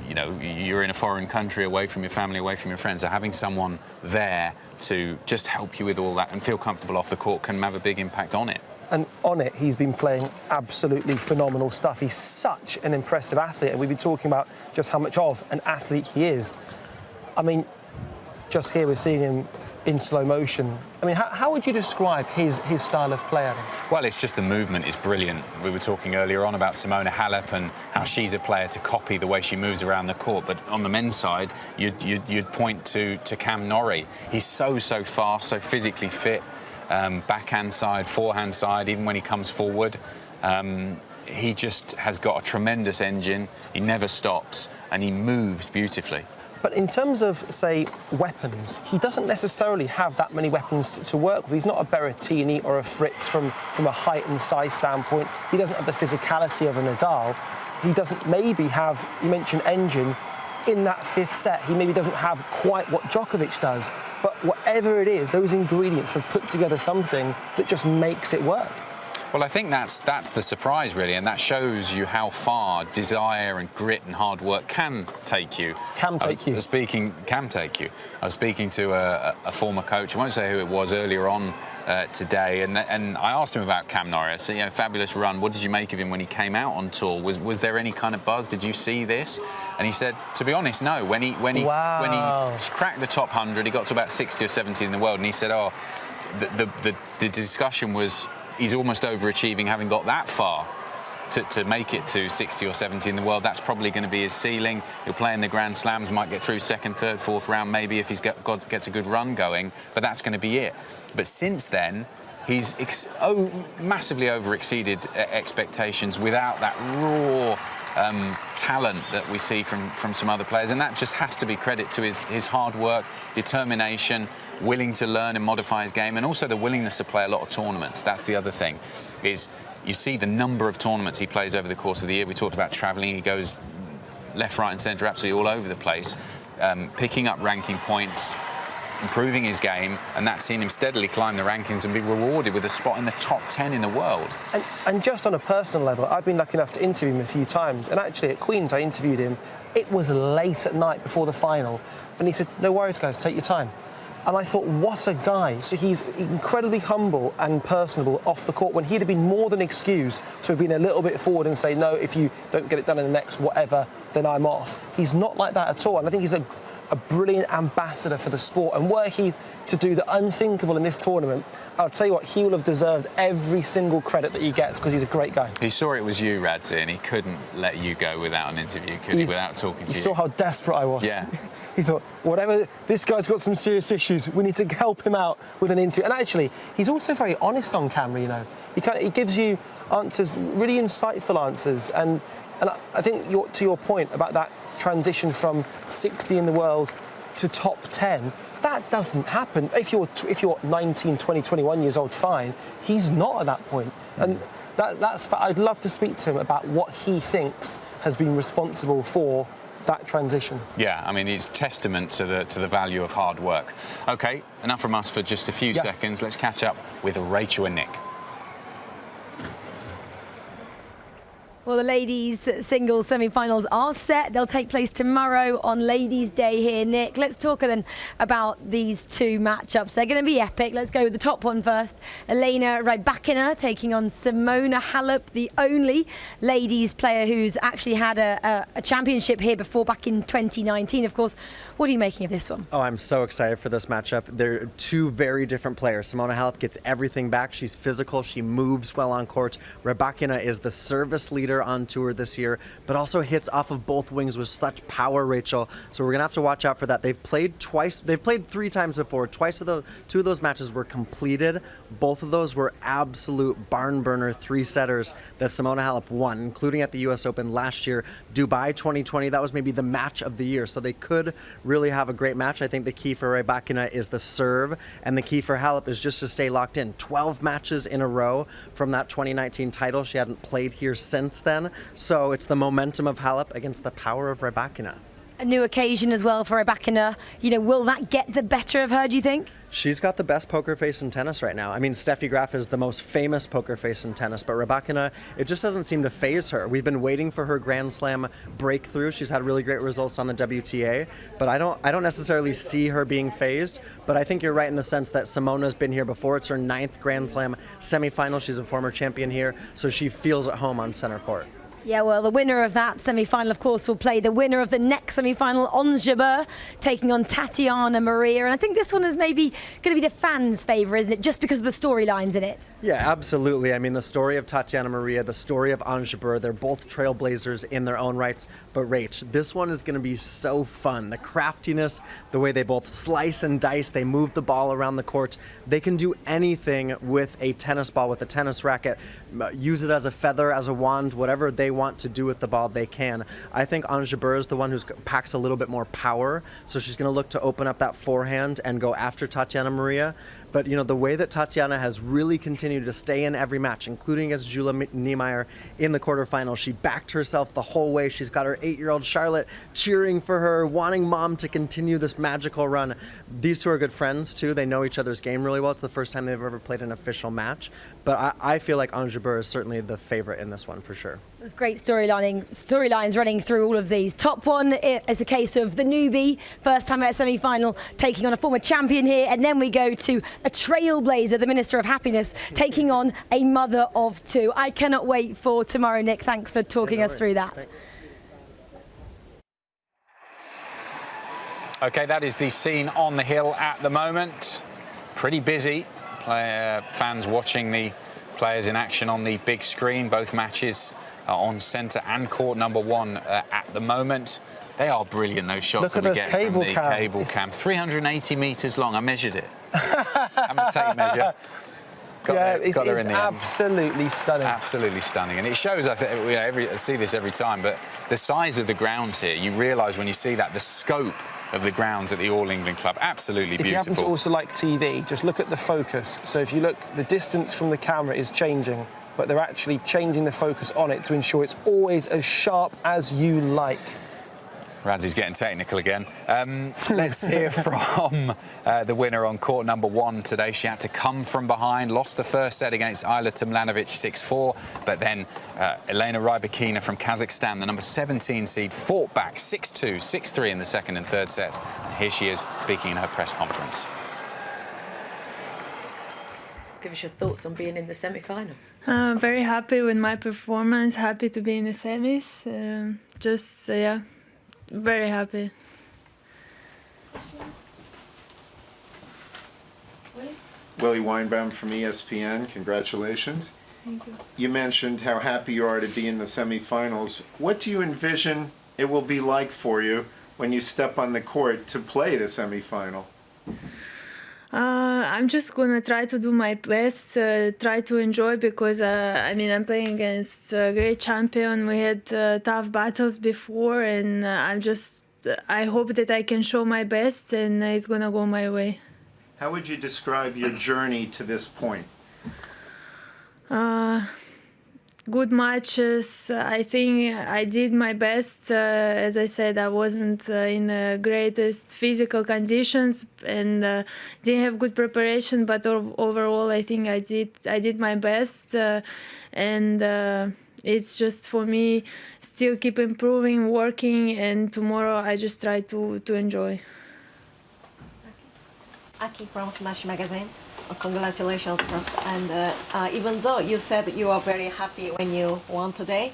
Speaker 22: you know you're in a foreign country, away from your family, away from your friends. So having someone there to just help you with all that and feel comfortable off the court can have a big impact on it.
Speaker 4: And on it, he's been playing absolutely phenomenal stuff. He's such an impressive athlete, and we've been talking about just how much of an athlete he is. I mean, just here we're seeing him in slow motion. I mean, how would you describe his style of play, Adam?
Speaker 22: Well, it's just the movement is brilliant. We were talking earlier on about Simona Halep and how she's a player to copy the way she moves around the court. But on the men's side, you'd point to Cam Norrie. He's so fast, so physically fit. Backhand side, forehand side, even when he comes forward. He just has got a tremendous engine. He never stops, and he moves beautifully.
Speaker 4: But in terms of, say, weapons, he doesn't necessarily have that many weapons to work with. He's not a Berrettini or a Fritz from a height and size standpoint. He doesn't have the physicality of a Nadal. He doesn't maybe have, you mentioned engine, in that fifth set, he maybe doesn't have quite what Djokovic does. But whatever it is, those ingredients have put together something that just makes it work.
Speaker 22: Well, I think that's the surprise, really, and that shows you how far desire and grit and hard work can take you.
Speaker 4: Can take you.
Speaker 22: I was speaking to a former coach, I won't say who it was, earlier on today, and I asked him about Cam Norrie. I said, you know, fabulous run. What did you make of him when he came out on tour? Was there any kind of buzz? Did you see this? And he said, to be honest, no. When he cracked the top 100, he got to about 60 or 70 in the world, and he said, oh, the discussion was, he's almost overachieving having got that far to make it to 60 or 70 in the world. That's probably going to be his ceiling. He'll play in the Grand Slams, might get through second, third, fourth round, maybe if he's gets a good run going, but that's going to be it. But since then, he's massively over-exceeded expectations without that raw talent that we see from some other players, and that just has to be credit to his hard work, determination, willing to learn and modify his game, and also the willingness to play a lot of tournaments. That's the other thing, is you see the number of tournaments he plays over the course of the year. We talked about travelling. He goes left, right and centre, absolutely all over the place, picking up ranking points, improving his game, and that's seen him steadily climb the rankings and be rewarded with a spot in the top 10 in the world.
Speaker 4: And just on a personal level, I've been lucky enough to interview him a few times, and actually at Queen's I interviewed him. It was late at night before the final, and he said, no worries guys, take your time. And I thought, what a guy. So he's incredibly humble and personable off the court, when he'd have been more than excused to have been a little bit forward and say, no, if you don't get it done in the next whatever, then I'm off. He's not like that at all, and I think he's a brilliant ambassador for the sport. And were he to do the unthinkable in this tournament, I'll tell you what, he will have deserved every single credit that he gets, because he's a great guy.
Speaker 22: He saw it was you, Radzi, and he couldn't let you go without an interview, could he, without talking to you?
Speaker 4: He saw how desperate I was.
Speaker 22: Yeah.
Speaker 4: He thought, whatever, this guy's got some serious issues, we need to help him out with an interview. And actually, he's also very honest on camera, you know. He gives you answers, really insightful answers. And I think to your point about that transition from 60 in the world to top 10, that doesn't happen. If you're 19, 20, 21 years old, fine. He's not at that point. And I'd love to speak to him about what he thinks has been responsible for that transition.
Speaker 22: Yeah, I mean, it's testament to the value of hard work. OK, enough from us for just a few seconds. Let's catch up with Rachel and Nick.
Speaker 11: Well, the ladies' singles semi-finals are set. They'll take place tomorrow on Ladies' Day here. Nick, let's talk then about these two matchups. They're going to be epic. Let's go with the top one first. Elena Rybakina taking on Simona Halep, the only ladies player who's actually had a championship here before, back in 2019. Of course, what are you making of this one?
Speaker 5: Oh, I'm so excited for this matchup. They're two very different players. Simona Halep gets everything back. She's physical. She moves well on court. Rybakina is the service leader on tour this year, but also hits off of both wings with such power, Rachel. So we're gonna have to watch out for that. They've played twice. They've played 3 times before. Two of those matches were completed. Both of those were absolute barn burner 3-setters that Simona Halep won, including at the U.S. Open last year. Dubai 2020, that was maybe the match of the year. So they could really have a great match. I think the key for Rybakina is the serve, and the key for Halep is just to stay locked in. 12 matches in a row from that 2019 title. She hadn't played here since then. So it's the momentum of Halep against the power of Rybakina.
Speaker 11: A new occasion as well for Rybakina. You know, will that get the better of her, do you think?
Speaker 5: She's got the best poker face in tennis right now. I mean, Steffi Graf is the most famous poker face in tennis, but Rybakina, it just doesn't seem to faze her. We've been waiting for her Grand Slam breakthrough. She's had really great results on the WTA, but I don't necessarily see her being fazed. But I think you're right in the sense that Simona's been here before. It's her 9th Grand Slam semifinal. She's a former champion here, so she feels at home on center court.
Speaker 11: Yeah, well, the winner of that semi-final, of course, will play the winner of the next semi-final, Ons Jabeur, taking on Tatiana Maria. And I think this one is maybe going to be the fans' favourite, isn't it, just because of the storylines in it?
Speaker 5: Yeah, absolutely. I mean, the story of Tatiana Maria, the story of Ons Jabeur, they're both trailblazers in their own rights. But Rach, this one is going to be so fun. The craftiness, the way they both slice and dice, they move the ball around the court. They can do anything with a tennis ball, with a tennis racket, use it as a feather, as a wand, whatever they want to do with the ball, they can. I think Ons Jabeur is the one who packs a little bit more power, so she's going to look to open up that forehand and go after Tatiana Maria. But, you know, the way that Tatiana has really continued to stay in every match, including against Niemeyer in the quarterfinals, she backed herself the whole way. She's got her 8-year-old Charlotte cheering for her, wanting mom to continue this magical run. These two are good friends, too. They know each other's game really well. It's the first time they've ever played an official match. But I feel like Ons Jabeur is certainly the favorite in this one for sure.
Speaker 11: There's great storylines running through all of these. Top one is a case of the newbie, first time at a semi-final, taking on a former champion here. And then we go to a trailblazer, the Minister of Happiness, taking on a mother of 2. I cannot wait for tomorrow, Nick. Thanks for talking us through that.
Speaker 22: Okay, that is the scene on the hill at the moment. Pretty busy. Fans watching the players in action on the big screen. Both matches are on centre and court number 1 at the moment. They are brilliant, those shots that we get from the cable cam. 380 metres long. I measured it. I'm a tape measure. Got her in the
Speaker 4: absolutely end. Stunning.
Speaker 22: Absolutely stunning, and it shows. I think I see this every time, but the size of the grounds here. You realise when you see that the scope of the grounds at the All England Club. Absolutely beautiful.
Speaker 4: If you happen to also like TV, just look at the focus. So if you look, the distance from the camera is changing, but they're actually changing the focus on it to ensure it's always as sharp as you like.
Speaker 22: Radzi's getting technical again. Let's hear from the winner on court number 1 today. She had to come from behind, lost the first set against Eula 6-4, but then Elena Rybakina from Kazakhstan, the number 17 seed, fought back 6-2, 6-3 in the second and third set. And here she is speaking in her press conference.
Speaker 7: Give us your thoughts on being in the semi-final.
Speaker 8: Very happy with my performance, happy to be in the semis. Yeah. Very happy.
Speaker 9: Willie Weinbaum from ESPN, congratulations.
Speaker 8: Thank you.
Speaker 9: You mentioned how happy you are to be in the semifinals. What do you envision it will be like for you when you step on the court to play the semifinal?
Speaker 8: I'm just gonna try to do my best, try to enjoy, because I'm playing against a great champion. We had tough battles before, and I hope that I can show my best, and it's gonna go my way.
Speaker 9: How would you describe your journey to this point?
Speaker 8: Good matches. I think I did my best. As I said, I wasn't in the greatest physical conditions and didn't have good preparation. But overall, I think I did my best. And it's just for me still keep improving, working, and tomorrow I just try to enjoy.
Speaker 2: Aki from Smash Magazine. Congratulations first. And even though you said you are very happy when you won today,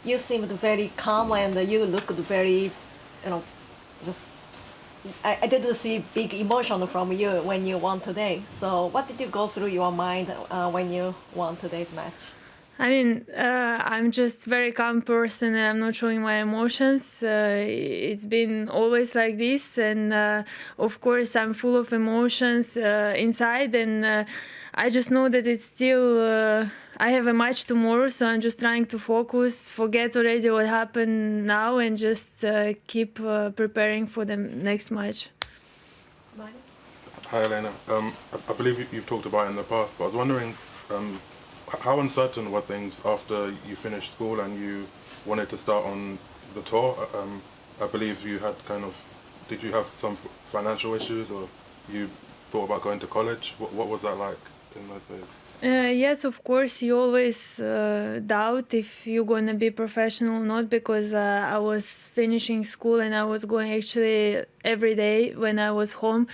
Speaker 2: you seemed very calm and you looked very, just. I didn't see big emotion from you when you won today. So what did you go through your mind when you won today's match?
Speaker 8: I mean, I'm just very calm person and I'm not showing my emotions. It's been always like this, and of course I'm full of emotions inside, and I just know that it's still, I have a match tomorrow, so I'm just trying to focus, forget already what happened now, and just keep preparing for the next match.
Speaker 12: Hi Elena, I believe you've talked about it in the past, but I was wondering, how uncertain were things after you finished school and you wanted to start on the tour? I believe you had did you have some financial issues, or you thought about going to college? What was that like in those days?
Speaker 8: Yes, of course, you always doubt if you're going to be professional or not, because I was finishing school and I was going actually every day when I was home.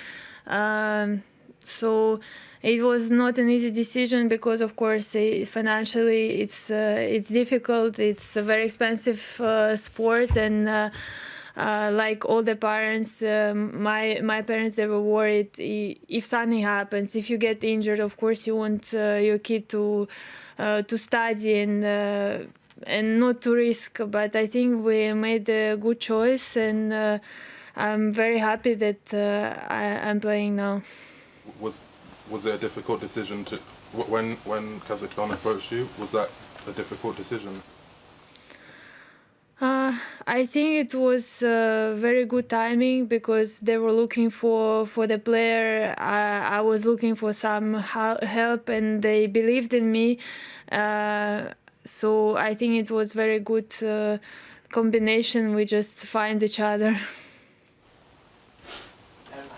Speaker 8: So it was not an easy decision because, of course, financially it's difficult. It's a very expensive sport, and like all the parents, my parents, they were worried if something happens, if you get injured. Of course, you want your kid to study and not to risk. But I think we made a good choice, and I'm very happy that I'm playing now.
Speaker 12: Was it a difficult decision to when Kazakhstan approached you? Was that a difficult decision?
Speaker 8: I think it was very good timing because they were looking for the player. I was looking for some help, and they believed in me. So I think it was very good combination. We just find each other.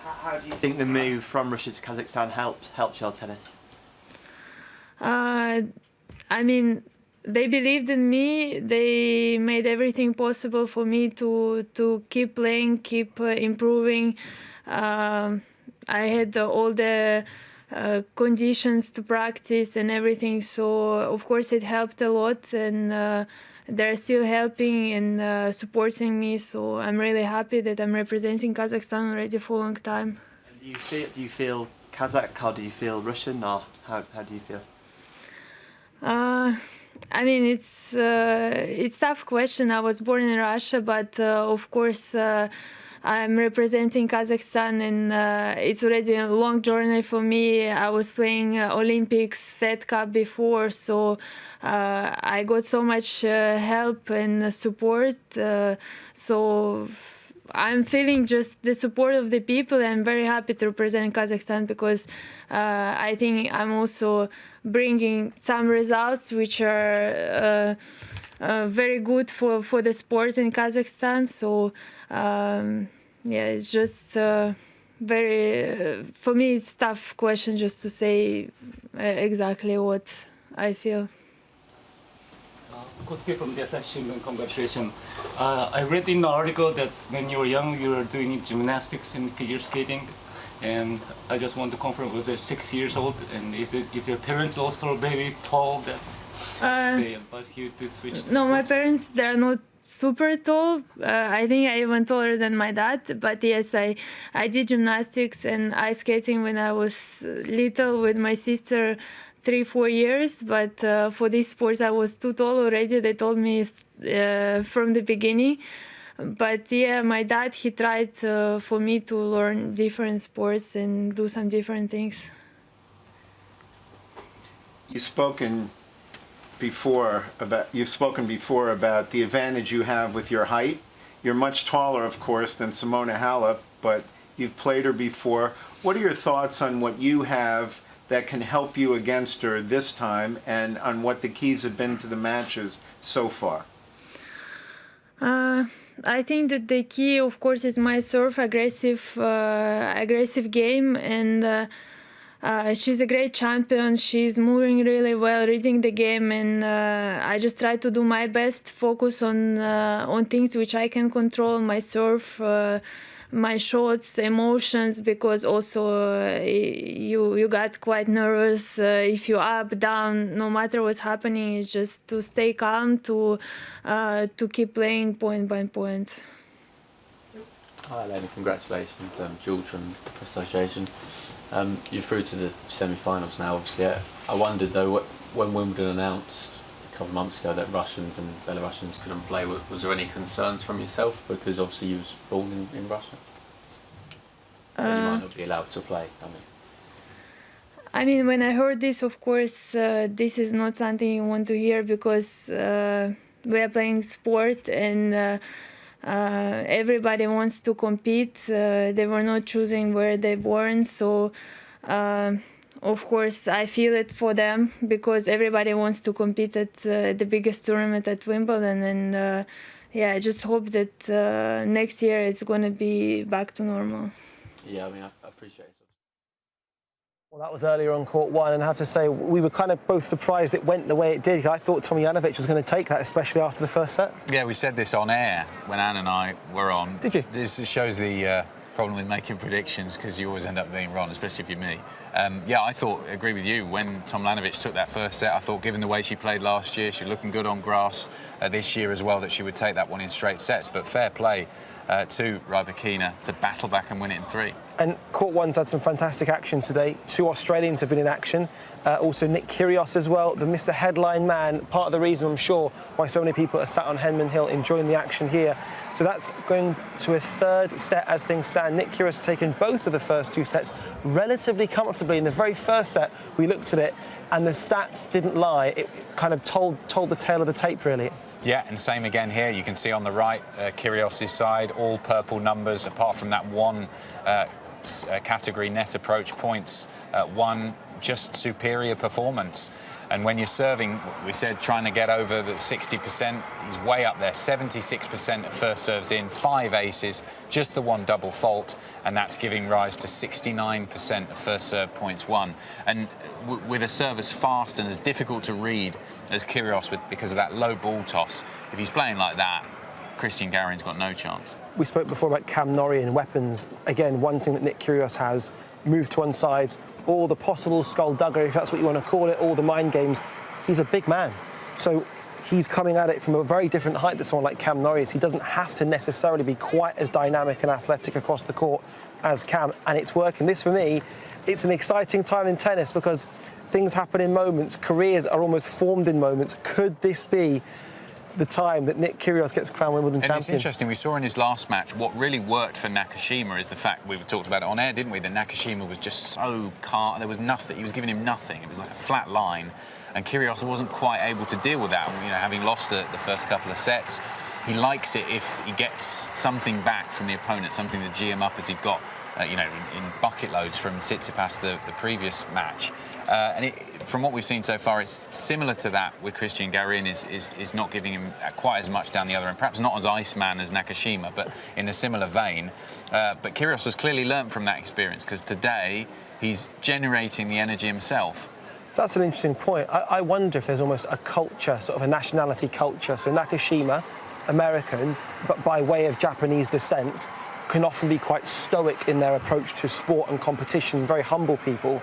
Speaker 15: How do you think the move from Russia to Kazakhstan helped your tennis?
Speaker 8: I mean, they believed in me. They made everything possible for me to keep playing, keep improving. I had all the conditions to practice and everything, so of course it helped a lot, and they're still helping and supporting me, so I'm really happy that I'm representing Kazakhstan already for a long time.
Speaker 15: And do you feel Kazakh, or do you feel Russian, or how do you feel?
Speaker 8: I mean, it's a tough question. I was born in Russia, but of course I'm representing Kazakhstan, and it's already a long journey for me. I was playing Olympics, Fed Cup before, so I got so much help and support. So I'm feeling just the support of the people. I'm very happy to represent Kazakhstan because I think I'm also bringing some results which are very good for the sport in Kazakhstan. So yeah, it's just very, for me it's a tough question just to say exactly what I feel.
Speaker 17: Kosuke from the Asahi Shimbun, congratulations. I read in the article that when you were young, you were doing gymnastics and figure skating, and I just want to confirm, was it 6 years old, and is your parents also very tall that they advised you to switch?
Speaker 8: No, my parents, they're not super tall. I think I'm even taller than my dad, but yes, I did gymnastics and ice skating when I was little with my sister. 3-4 years, but for these sports I was too tall already. They told me from the beginning. But yeah, my dad, he tried for me to learn different sports and do some different things.
Speaker 9: You've spoken before about the advantage you have with your height. You're much taller, of course, than Simona Halep, but you've played her before. What are your thoughts on what you have that can help you against her this time, and on what the keys have been to the matches so far?
Speaker 8: I think that the key, of course, is my serve, aggressive game, and she's a great champion. She's moving really well, reading the game, and I just try to do my best, focus on things which I can control, my serve, my shots, emotions, because also you got quite nervous if you're up, down, no matter what's happening. It's just to stay calm, to keep playing point by point.
Speaker 13: Hi Elena, congratulations. Jules from the Press Association. You're through to the semi-finals now, obviously. I wondered though, when Wimbledon announced a couple of months ago that Russians and Belarusians couldn't play, was there any concerns from yourself? Because obviously you was born in Russia. You might not be allowed to play,
Speaker 8: I mean, when I heard this, of course, this is not something you want to hear, because we are playing sport, and everybody wants to compete. They were not choosing where they're born, so of course I feel it for them, because everybody wants to compete at the biggest tournament at Wimbledon, and yeah, I just hope that next year it's going to be back to normal.
Speaker 13: Yeah, I mean, I appreciate it.
Speaker 4: Well, that was earlier on court one, and I have to say we were kind of both surprised it went the way it did. I thought Tomljanovic was going to take that, especially after the first set.
Speaker 22: Yeah, we said this on air when Anne and I were on.
Speaker 4: Did you?
Speaker 22: This shows the problem with making predictions, because you always end up being wrong, especially if you're me. Yeah, I agree with you. When Tomljanovic took that first set, I thought, given the way she played last year, she was looking good on grass this year as well, that she would take that one in straight sets. But fair play to Rybakina to battle back and win it in 3.
Speaker 4: And court one's had some fantastic action today. 2 Australians have been in action. Also Nick Kyrgios as well, the Mr. Headline man. Part of the reason, I'm sure, why so many people are sat on Henman Hill enjoying the action here. So that's going to a 3rd set as things stand. Nick Kyrgios has taken both of the first 2 sets relatively comfortably. In the very first set, we looked at it, and the stats didn't lie. It kind of told the tale of the tape, really.
Speaker 22: Yeah, and same again here. You can see on the right, Kyrgios' side, all purple numbers, apart from that one category net approach points, one just superior performance. And when you're serving, we said trying to get over the 60%, he's way up there, 76% of first serves in, 5 aces, just the one double fault, and that's giving rise to 69% of first serve points won. And with a serve as fast and as difficult to read as Kyrgios, because of that low ball toss, if he's playing like that, Christian Garin's got no chance.
Speaker 4: We spoke before about Cam Norrie and weapons. Again, one thing that Nick Kyrgios has, moved to one side, all the possible skullduggery, if that's what you want to call it, all the mind games. He's a big man. So he's coming at it from a very different height than someone like Cam Norrie is. He doesn't have to necessarily be quite as dynamic and athletic across the court as Cam, and it's working. This, for me, it's an exciting time in tennis, because things happen in moments. Careers are almost formed in moments. Could this be the time that Nick Kyrgios gets crowned Wimbledon champion?
Speaker 22: And it's interesting, we saw in his last match, what really worked for Nakashima is the fact, we talked about it on air, didn't we, that Nakashima was just so calm, there was nothing, he was giving him nothing, it was like a flat line, and Kyrgios wasn't quite able to deal with that, you know, having lost the first couple of sets. He likes it if he gets something back from the opponent, something to G him up, as he got you know, in bucket loads from Tsitsipas the previous match. And from what we've seen so far, it's similar to that with Christian Garin, is not giving him quite as much down the other end, perhaps not as Iceman as Nakashima, but in a similar vein. But Kyrgios has clearly learnt from that experience, because today he's generating the energy himself.
Speaker 4: That's an interesting point. I wonder if there's almost a culture, sort of a nationality culture. So Nakashima, American, but by way of Japanese descent, can often be quite stoic in their approach to sport and competition, very humble people.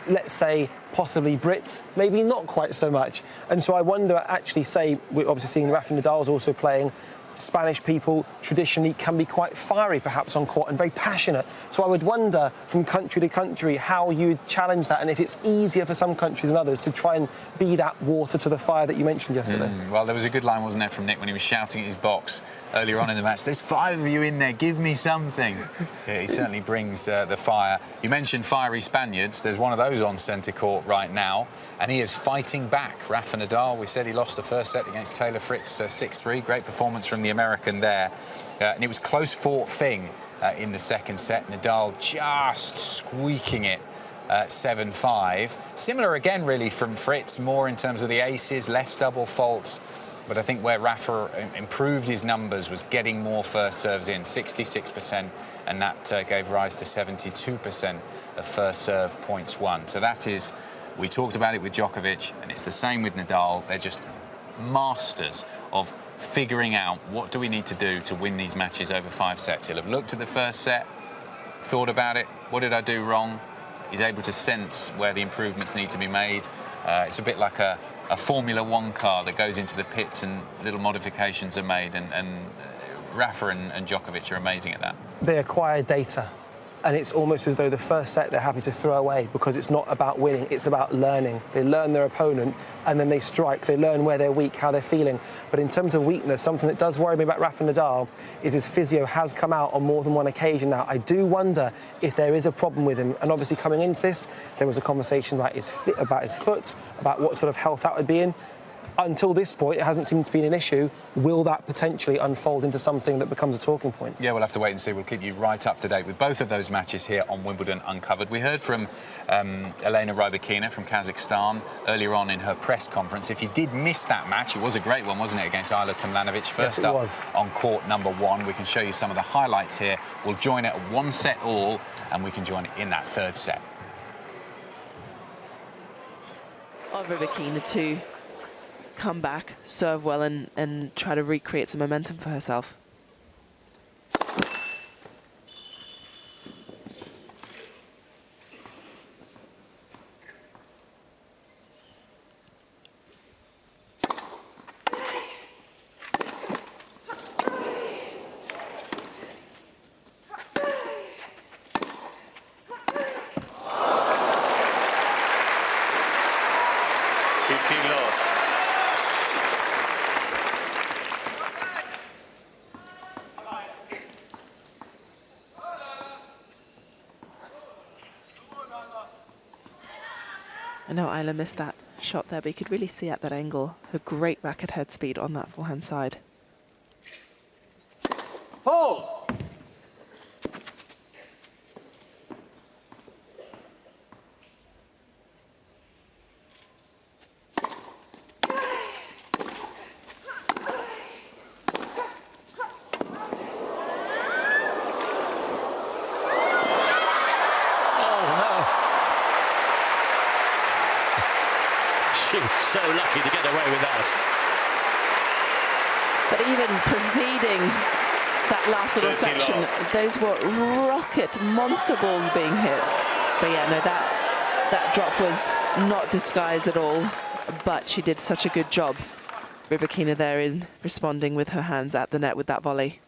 Speaker 4: Let's say possibly Brits, maybe not quite so much. And so I wonder, actually, say, we're obviously seeing Rafa Nadal's also playing, Spanish people traditionally can be quite fiery perhaps on court and very passionate. So I would wonder from country to country how you challenge that, and if it's easier for some countries than others to try and be that water to the fire that you mentioned yesterday.
Speaker 22: Well, there was a good line, wasn't there, from Nick when he was shouting at his box earlier on in the match, there's 5 of you in there, give me something. Yeah, he certainly brings the fire. You mentioned fiery Spaniards. There's one of those on centre court right now, and he is fighting back. Rafa Nadal, we said he lost the first set against Taylor Fritz 6-3. Great performance from the American there. And it was close-fought thing in the second set. Nadal just squeaking it 7-5. Similar again, really, from Fritz, more in terms of the aces, less double faults. But I think where Rafa improved his numbers was getting more first serves in, 66%, and that gave rise to 72% of first serve points won. So that is, we talked about it with Djokovic, and it's the same with Nadal. They're just masters of figuring out what do we need to do to win these matches over 5 sets. He'll have looked at the first set, thought about it, what did I do wrong? He's able to sense where the improvements need to be made. It's a bit like a Formula One car that goes into the pits and little modifications are made, and Rafa and Djokovic are amazing at that.
Speaker 4: They acquire data, and it's almost as though the first set they're happy to throw away because it's not about winning, it's about learning. They learn their opponent and then they strike. They learn where they're weak, how they're feeling. But in terms of weakness, something that does worry me about Rafa Nadal is his physio has come out on more than one occasion now. I do wonder if there is a problem with him. And obviously coming into this, there was a conversation about his foot, about what sort of health that would be in. Until this point, it hasn't seemed to be an issue. Will that potentially unfold into something that becomes a talking point?
Speaker 22: Yeah, we'll have to wait and see. We'll keep you right up to date with both of those matches here on Wimbledon Uncovered. We heard from Elena Rybakina from Kazakhstan earlier on in her press conference. If you did miss that match, it was a great one, wasn't it, against Eula Tomljanovic? First up on court number 1. We can show you some of the highlights here. We'll join it at 1 set all, and we can join it in that 3rd set.
Speaker 1: Rybakina to come back, serve well, and try to recreate some momentum for herself. I know Eula missed that shot there, but you could really see at that angle her great racket head speed on that forehand side.
Speaker 4: Hold!
Speaker 6: So lucky to get away with that.
Speaker 1: But even preceding that last little section, those were rocket monster balls being hit. But yeah, no, that drop was not disguised at all, but she did such a good job, Rybakina, there in responding with her hands at the net with that volley.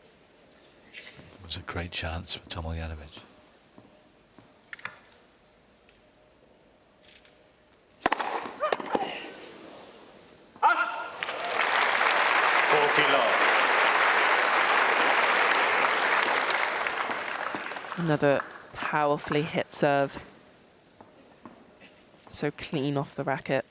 Speaker 6: It was a great chance for Tomljanovic.
Speaker 1: Another powerfully hit serve. So clean off the racket.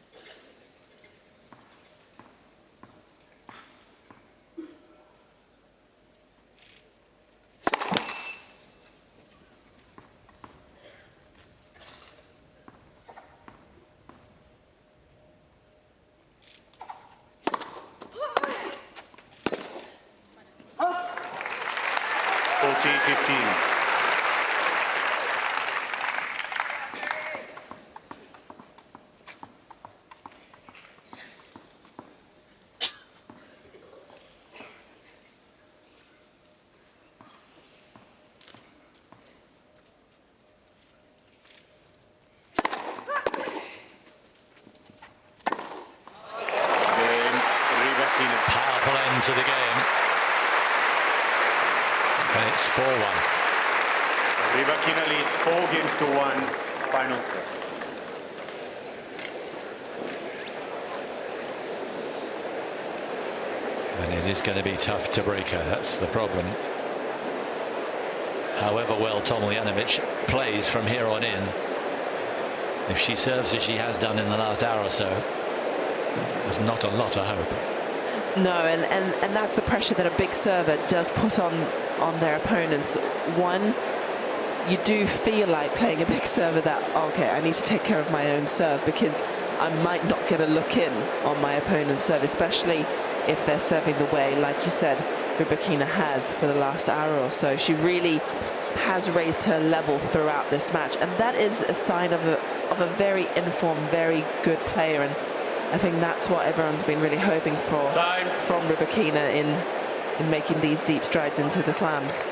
Speaker 6: Powerful end to the game. And it's 4-1.
Speaker 9: Rybakina leads 4-1, final set.
Speaker 6: And it is going to be tough to break her, that's the problem. However well Tomljanovic plays from here on in, if she serves as she has done in the last hour or so, there's not a lot of hope.
Speaker 1: No, and that's the pressure that a big server does put on their opponents. One, you do feel like playing a big server that, okay, I need to take care of my own serve because I might not get a look in on my opponent's serve, especially if they're serving the way, like you said, Rybakina has for the last hour or so. She really has raised her level throughout this match, and that is a sign of a very informed, very good player, and I think that's what everyone's been really hoping for from Rybakina in making these deep strides into the slams.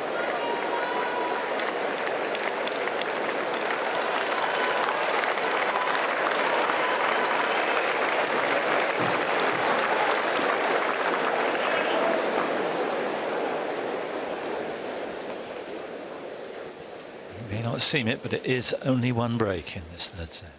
Speaker 10: You may not seem it, but it is only one break in this third set.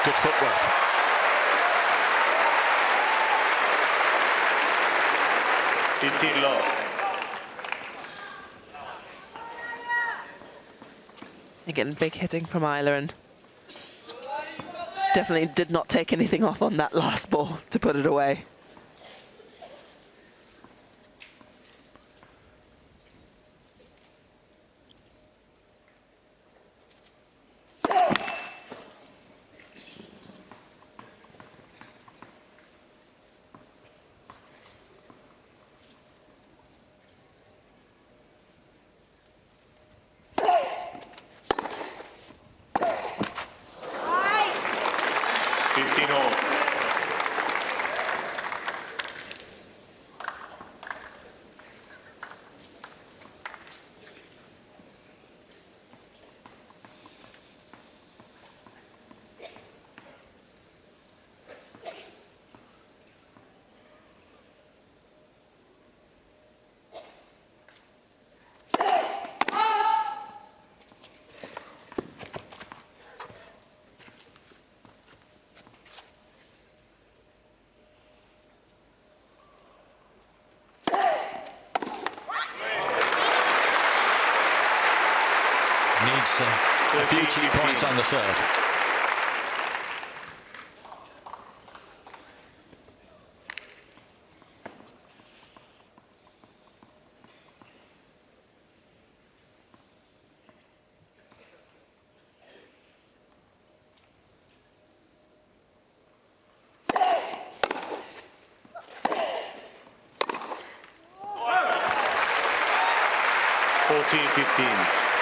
Speaker 6: Good footwork.
Speaker 1: Again, big hitting from Eula, and definitely did not take anything off on that last ball to put it away.
Speaker 6: Needs a few key points on the serve.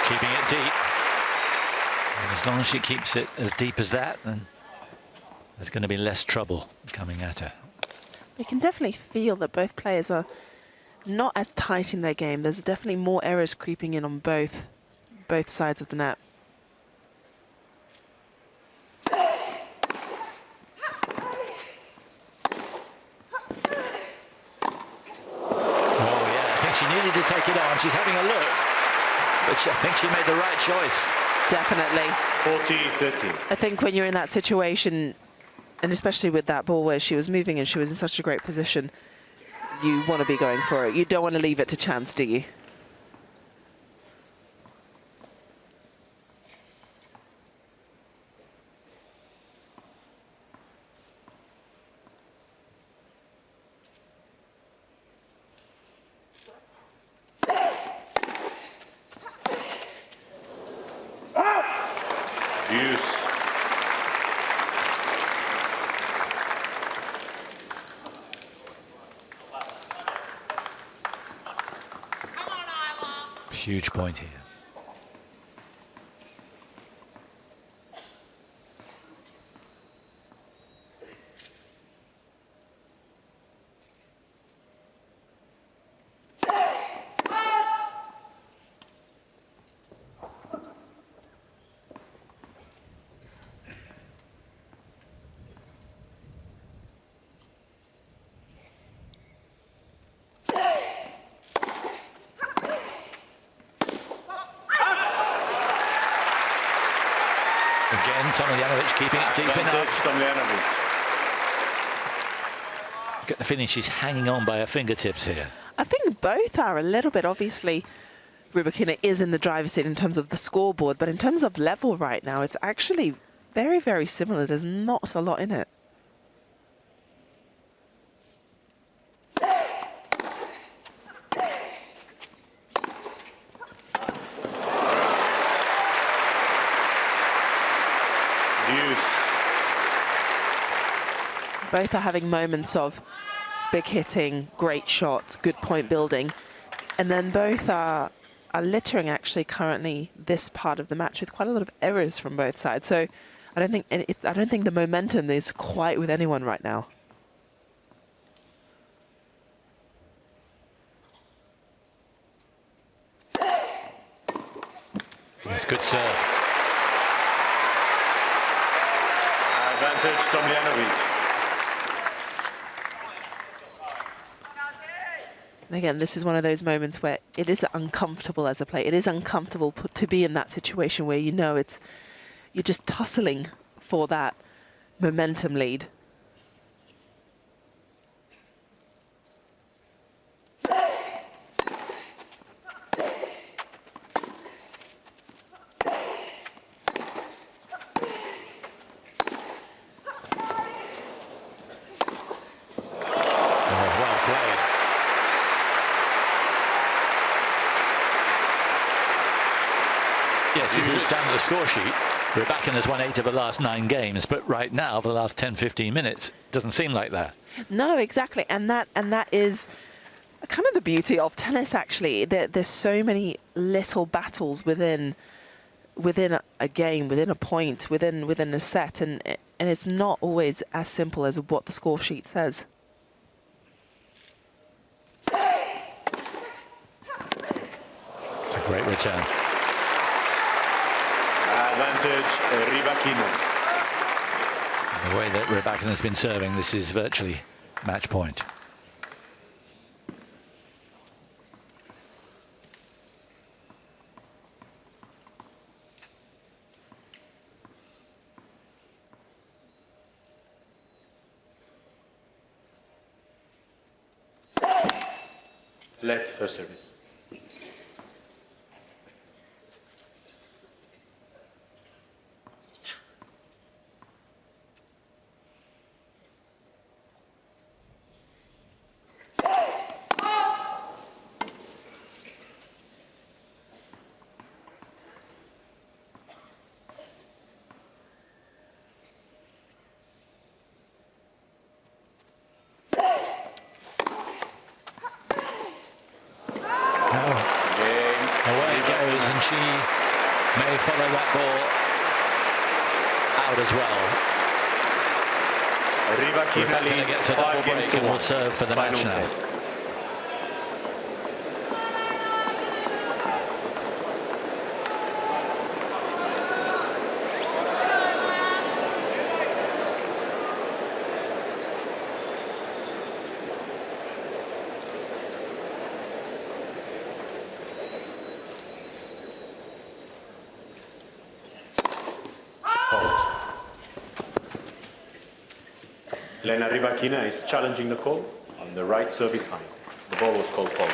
Speaker 6: Keeping it deep. And as long as she keeps it as deep as that, then there's going to be less trouble coming at her.
Speaker 1: We can definitely feel that both players are not as tight in their game. There's definitely more errors creeping in on both sides of the net.
Speaker 6: Oh yeah, I think she needed to take it on. She's having a look, but I think she made the right choice.
Speaker 1: Definitely.
Speaker 9: 40-30.
Speaker 1: I think when you're in that situation, and especially with that ball where she was moving and she was in such a great position, you want to be going for it. You don't want to leave it to chance, do you?
Speaker 6: Huge point here. Again, Tomljanovic keeping it deep enough. Get the feeling she's hanging on by her fingertips here.
Speaker 1: I think both are a little bit. Obviously, Rybakina is in the driver's seat in terms of the scoreboard, but in terms of level right now, it's actually very, very similar. There's not a lot in it. Both are having moments of big hitting, great shots, good point building, and then both are littering actually currently this part of the match with quite a lot of errors from both sides. So I don't think the momentum is quite with anyone right now.
Speaker 6: Yes, good serve.
Speaker 9: Advantage Tomljanovic.
Speaker 1: And again, this is one of those moments where it is uncomfortable as a player. It is uncomfortable to be in that situation where you know you're just tussling for that momentum lead.
Speaker 6: Yes, if you look down at the score sheet, Rybakina's won 8 of the last 9 games, but right now, for the last 10-15 minutes, it doesn't seem like that.
Speaker 1: No, exactly, and that is kind of the beauty of tennis. Actually, there's so many little battles within a game, within a point, within a set, and it's not always as simple as what the score sheet says.
Speaker 6: It's a great return.
Speaker 9: Advantage Rybakina.
Speaker 6: The way that Rybakina's been serving, this is virtually match point.
Speaker 16: Let first service.
Speaker 6: She may follow that ball out as well.
Speaker 9: Rybakina
Speaker 6: gets a double break and will serve for the match now.
Speaker 16: Elena Rybakina is challenging the call on the right service line. The ball was called fault.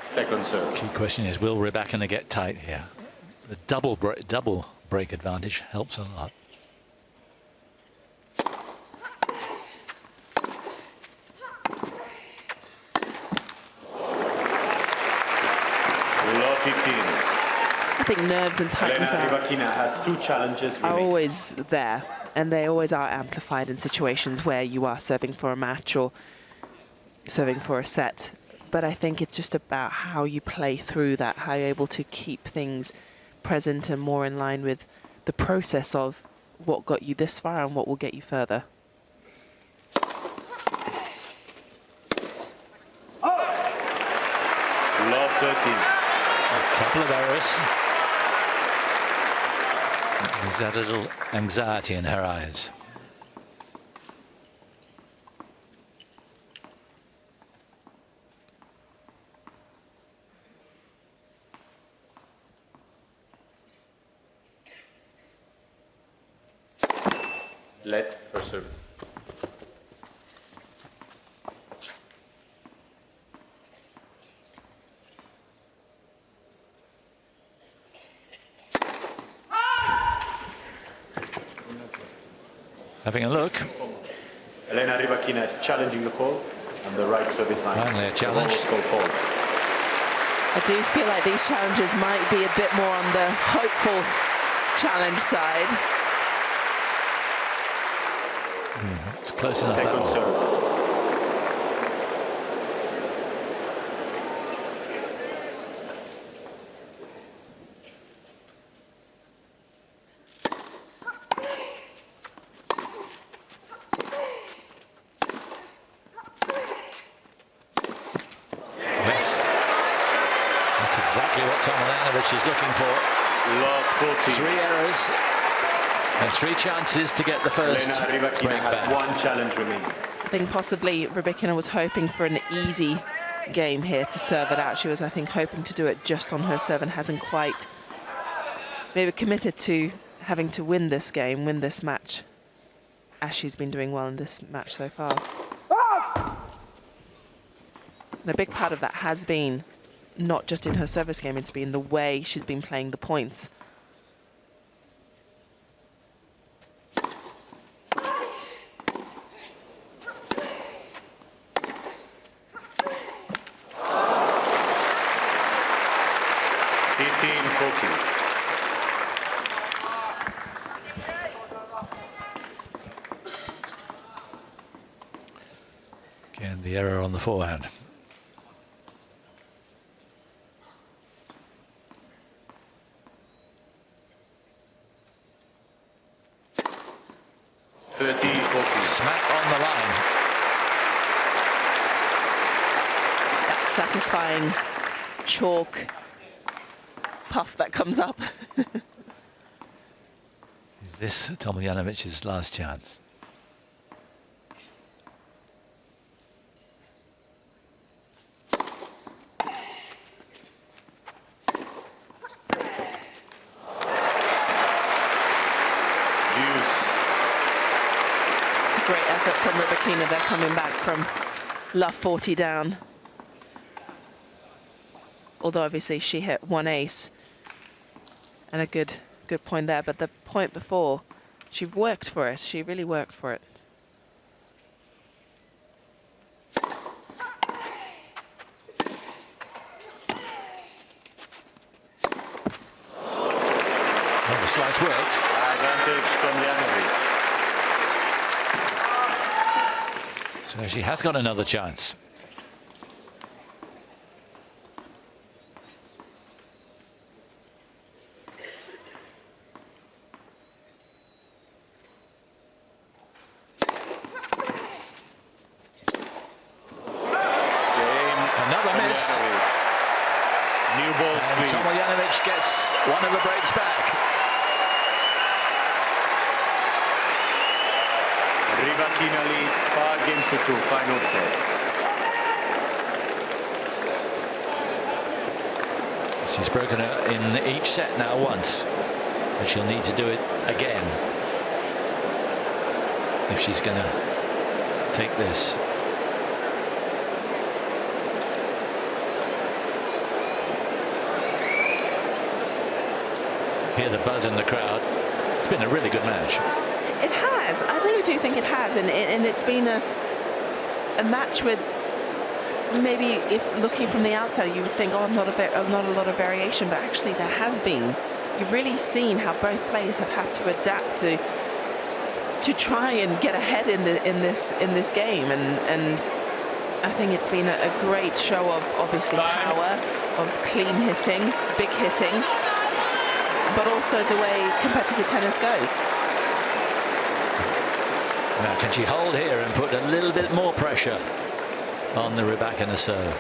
Speaker 16: Second serve.
Speaker 6: Key question is, will Rybakina get tight here? The double break advantage helps a lot.
Speaker 1: I think nerves and tightness
Speaker 16: Rybakina has 2 challenges
Speaker 1: are always there, and they always are amplified in situations where you are serving for a match or serving for a set. But I think it's just about how you play through that, how you're able to keep things present and more in line with the process of what got you this far and what will get you further.
Speaker 16: Love 13.
Speaker 6: A couple of errors. There's that little anxiety in her eyes.
Speaker 16: Let for service.
Speaker 6: Having a look.
Speaker 16: Elena Rybakina is challenging the call on the right service line.
Speaker 6: Finally a challenge.
Speaker 1: I do feel like these challenges might be a bit more on the hopeful challenge side.
Speaker 6: It's close enough.
Speaker 16: Second serve.
Speaker 6: Exactly what Tomljanovic is looking for.
Speaker 16: Love 40.
Speaker 6: 3 errors and 3 chances to get the first.
Speaker 16: Elena Rybakina has back. 1 challenge remaining.
Speaker 1: I think possibly Rybakina was hoping for an easy game here to serve it out. She was, I think, hoping to do it just on her serve and hasn't quite maybe committed to having to win this game, win this match, as she's been doing well in this match so far. And a big part of that has been not just in her service game, it's been the way she's been playing the points.
Speaker 6: Again, the error on the forehand. Smack on the line.
Speaker 1: That satisfying chalk puff that comes up.
Speaker 6: Is this Tomljanovic's last chance?
Speaker 1: From Rybakina, they're coming back from love 40 down. Although obviously she hit 1 ace and a good point there, but the point before, she worked for it. She really worked for it.
Speaker 6: Well, the slice worked.
Speaker 16: Advantage Tomljanovic.
Speaker 6: So she has got another chance. Another miss.
Speaker 16: New balls, please.
Speaker 6: Tomljanovic gets one of the breaks back.
Speaker 16: Rybakina leads 5-2, final set.
Speaker 6: She's broken her in each set now once, and she'll need to do it again if she's going to take this. Hear the buzz in the crowd. It's been a really good match.
Speaker 1: It has. I really do think it has, and it's been a match with maybe, if looking from the outside, you would think, oh, not a lot of variation, but actually there has been. You've really seen how both players have had to adapt to try and get ahead in this game, and I think it's been a great show of obviously power, of clean hitting, big hitting, but also the way competitive tennis goes.
Speaker 6: Now, can she hold here and put a little bit more pressure on the Rybakina serve?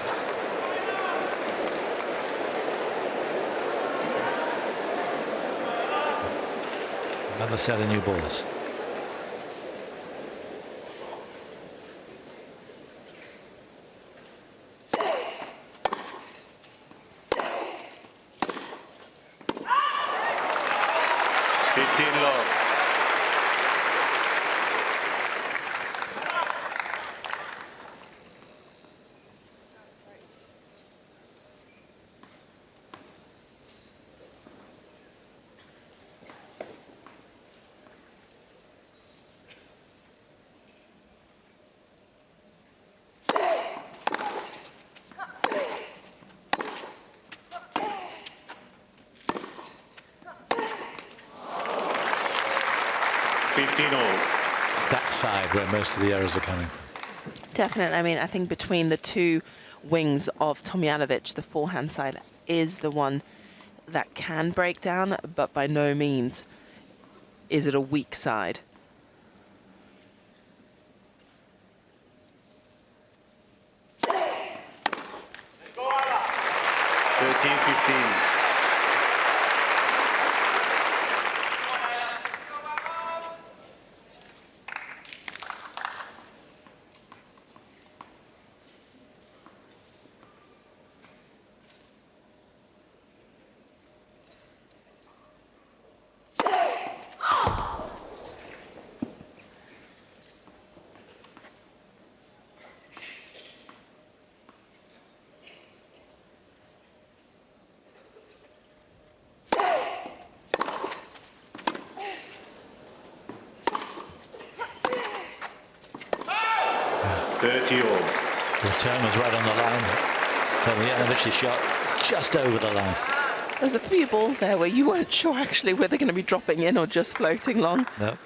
Speaker 6: Another set of new balls.
Speaker 16: 15 all.
Speaker 6: It's that side where most of the errors are coming from.
Speaker 1: Definitely. I mean, I think between the two wings of Tomljanovic, the forehand side is the one that can break down, but by no means is it a weak side.
Speaker 6: The return was right on the line. Tomljanovic's shot just over the line.
Speaker 1: There's a few balls there where you weren't sure actually whether they're going to be dropping in or just floating long.
Speaker 6: No.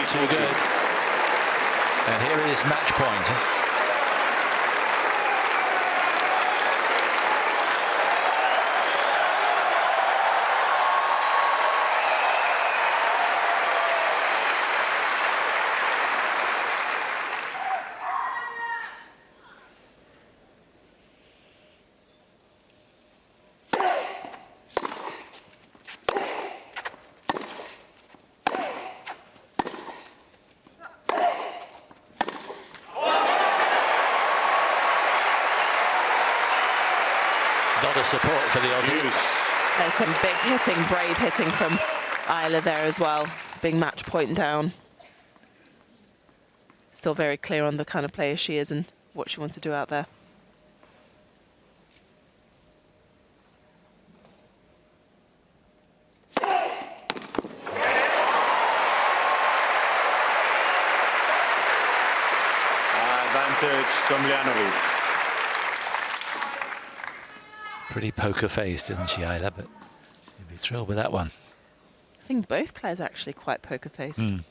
Speaker 6: Too good. And here is match point. Support for the Aussies.
Speaker 1: There's some big hitting, brave hitting from Eula there as well. Big match point down. Still very clear on the kind of player she is and what she wants to do out there.
Speaker 16: Advantage Tomljanovic.
Speaker 6: Pretty poker-faced, isn't she, Eula? But she'd be thrilled with that one.
Speaker 1: I think both players are actually quite poker-faced.
Speaker 6: Mm.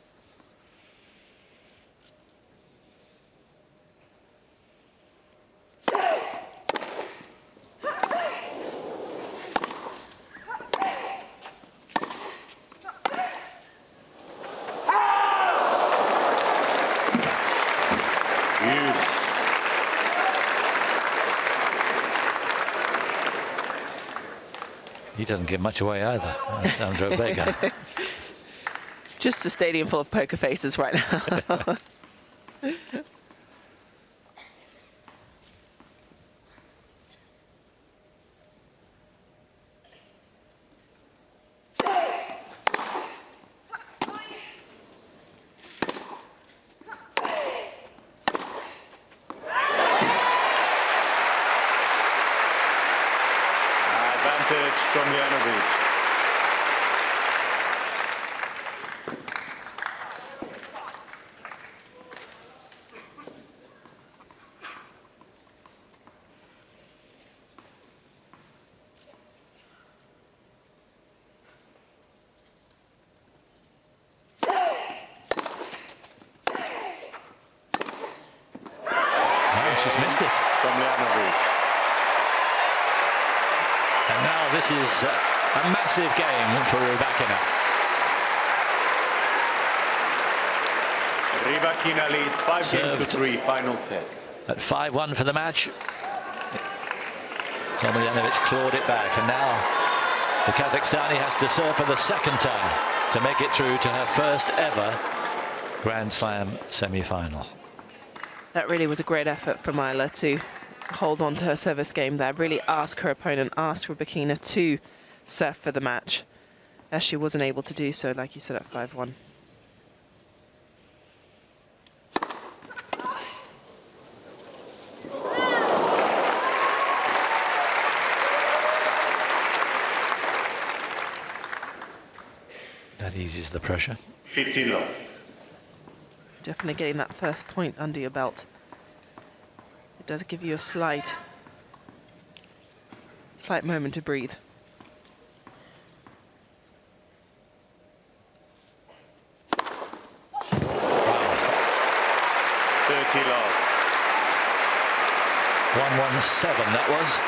Speaker 6: He doesn't give much away either, Sandro Beck.
Speaker 1: Just a stadium full of poker faces right now.
Speaker 6: She's missed it. And now this is a massive game for Rybakina.
Speaker 16: Rybakina leads 5-3, final set.
Speaker 6: At 5-1 for the match. Tomljanovic clawed it back, and now the Kazakhstani has to serve for the second time to make it through to her first ever Grand Slam semi-final.
Speaker 1: That really was a great effort from Eula to hold on to her service game there, really ask her opponent, ask Rybakina to serve for the match, as she wasn't able to do so, like you said, at 5-1.
Speaker 6: That eases the pressure.
Speaker 16: 15 love.
Speaker 1: Definitely getting that first point under your belt. It does give you a slight moment to breathe.
Speaker 16: Wow. 30 love.
Speaker 6: 117 that was.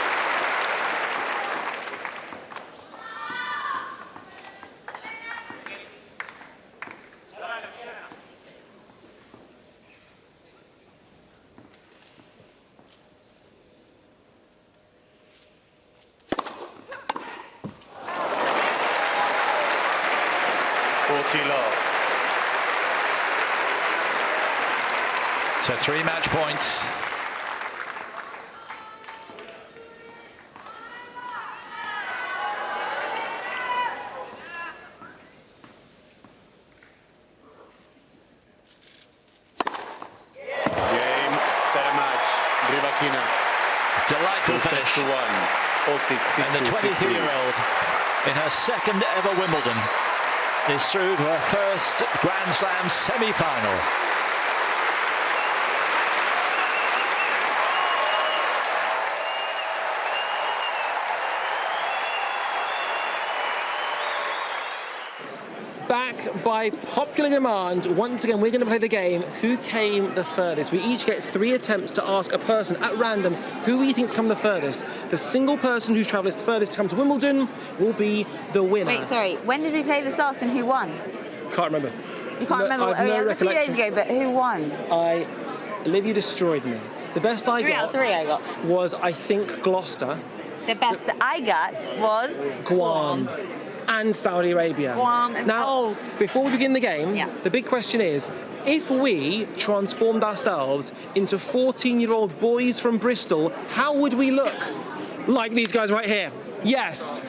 Speaker 6: So 3 match points.
Speaker 16: Game, set a match. Rybakina.
Speaker 6: Delightful finish.
Speaker 16: 6-1. 4-6, 6-2,
Speaker 6: And the 23-year-old in her second ever Wimbledon is through to her first Grand Slam semi-final.
Speaker 4: Back by popular demand, once again we're going to play the game Who Came the Furthest. We each get 3 attempts to ask a person at random who we think's come the furthest. The single person who's travelled the furthest to come to Wimbledon will be the winner.
Speaker 18: Wait, sorry, when did we play this last and who won?
Speaker 4: Can't remember.
Speaker 18: You can't remember?
Speaker 4: I have no
Speaker 18: it was a few days ago, but who won?
Speaker 4: Olivia destroyed me. The best I got
Speaker 18: 3 out of 3 I got.
Speaker 4: Was, I think, Gloucester.
Speaker 18: The best that I got was
Speaker 4: Guam. And Saudi Arabia.
Speaker 18: Guam and
Speaker 4: now, before we begin the game, the big question is, if we transformed ourselves into 14-year-old boys from Bristol, how would we look? Like these guys right here. Yes.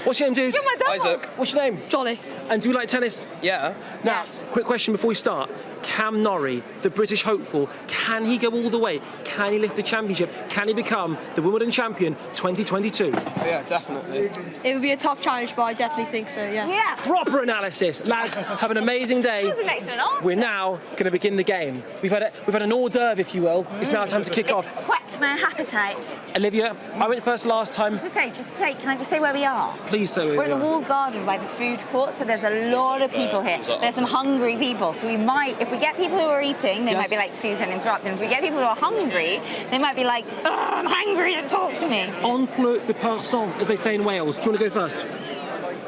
Speaker 4: What's your name, dude?
Speaker 18: You're my dog.
Speaker 4: Isaac. What's your name?
Speaker 19: Johnny.
Speaker 4: And do you like tennis?
Speaker 19: Yeah.
Speaker 4: Now, quick question before we start. Cam Norrie, the British hopeful, can he go all the way? Can he lift the championship? Can he become the Wimbledon champion 2022?
Speaker 19: Yeah, definitely. It would be a tough challenge, but I definitely think so, yeah.
Speaker 18: Yeah.
Speaker 4: Proper analysis. Lads, have an amazing day.
Speaker 18: That was an excellent answer.
Speaker 4: We're now going to begin the game. We've had an hors d'oeuvre, if you will. It's now time to kick off.
Speaker 18: Whet my appetite.
Speaker 4: Olivia, I went first last time.
Speaker 18: Just to say, can I just say where we are?
Speaker 4: Please say where
Speaker 18: We're
Speaker 4: we
Speaker 18: in
Speaker 4: are.
Speaker 18: a walled garden by the food court, so there's a lot of people here. There's some hungry people, so we might, if we get people who are eating, they might be like, please don't interrupt. And if we get people who are hungry, they might be like, I'm hungry and talk to me.
Speaker 4: Oncle de Parson, as they say in Wales. Do you want to go first?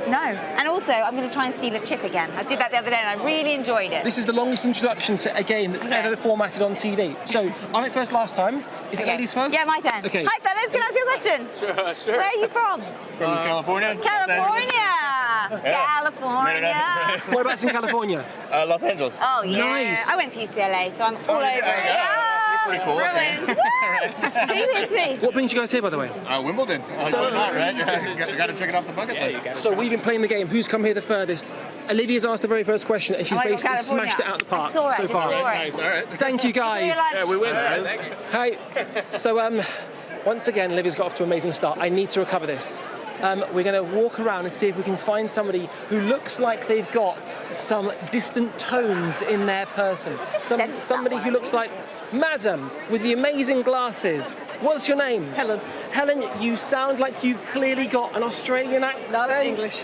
Speaker 18: No. And also, I'm going to try and steal a chip again. I did that the other day and I really enjoyed it.
Speaker 4: This is the longest introduction to a game that's ever formatted on TV. So, I went first last time. Is it ladies first?
Speaker 18: Yeah, my turn.
Speaker 4: Okay.
Speaker 18: Hi, fellas. Can I ask you a question?
Speaker 16: Sure.
Speaker 18: Where are you from?
Speaker 16: From California.
Speaker 18: California! California!
Speaker 4: Whereabouts in California?
Speaker 16: Los Angeles.
Speaker 18: Oh, yeah.
Speaker 4: Nice.
Speaker 18: I went to UCLA, so I'm all over it.
Speaker 16: Pretty cool.
Speaker 18: Ruined. Woo! Who is he?
Speaker 4: What brings you guys here, by the way?
Speaker 16: Wimbledon. Why not, right? You got to check it off the bucket list.
Speaker 4: So we've been playing the game. Who's come here the furthest? Olivia's asked the very first question, and she's
Speaker 18: Oh, I got
Speaker 4: basically
Speaker 18: California.
Speaker 4: smashed it out the park
Speaker 18: I saw it,
Speaker 4: so
Speaker 18: I
Speaker 4: far.
Speaker 18: saw it.
Speaker 16: Nice, all right.
Speaker 4: Thank you, guys.
Speaker 16: Yeah, we win. Thank you.
Speaker 4: Hey, so once again, Olivia's got off to an amazing start. I need to recover this. We're going to walk around and see if we can find somebody who looks like they've got some distant tones in their person. Somebody who looks like Madam with the amazing glasses. What's your name?
Speaker 19: Helen.
Speaker 4: Helen, you sound like you've clearly got an Australian accent.
Speaker 19: No, English.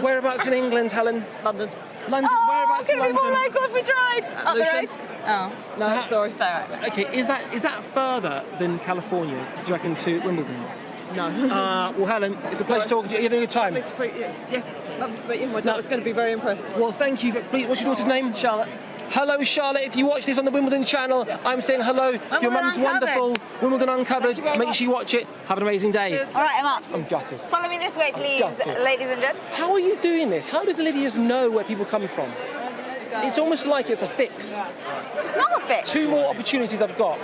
Speaker 4: Whereabouts in England, Helen?
Speaker 19: London.
Speaker 4: London. Whereabouts in London?
Speaker 18: Could be more local if we tried. Up the road. Oh.
Speaker 19: No, sorry.
Speaker 4: Okay, is that further than California, do you reckon, to Wimbledon?
Speaker 19: No.
Speaker 4: Well, Helen, it's a pleasure talking to you. Are you having a good time?
Speaker 19: Yes, lovely to meet you. My daughter's going to be very impressed.
Speaker 4: Well, thank you. What's your daughter's name?
Speaker 19: Charlotte.
Speaker 4: Hello, Charlotte. If you watch this on the Wimbledon channel, I'm saying hello. Your mum's wonderful. Wimbledon Uncovered. Make sure you watch it. Have an amazing day.
Speaker 18: All right, I'm up.
Speaker 4: I'm gutted.
Speaker 18: Follow me this way, please,
Speaker 4: gutted.
Speaker 18: ladies and gentlemen.
Speaker 4: How are you doing this? How does Olivia know where people come from? It's almost like it's a fix.
Speaker 18: It's not a fix.
Speaker 4: 2 more opportunities I've got.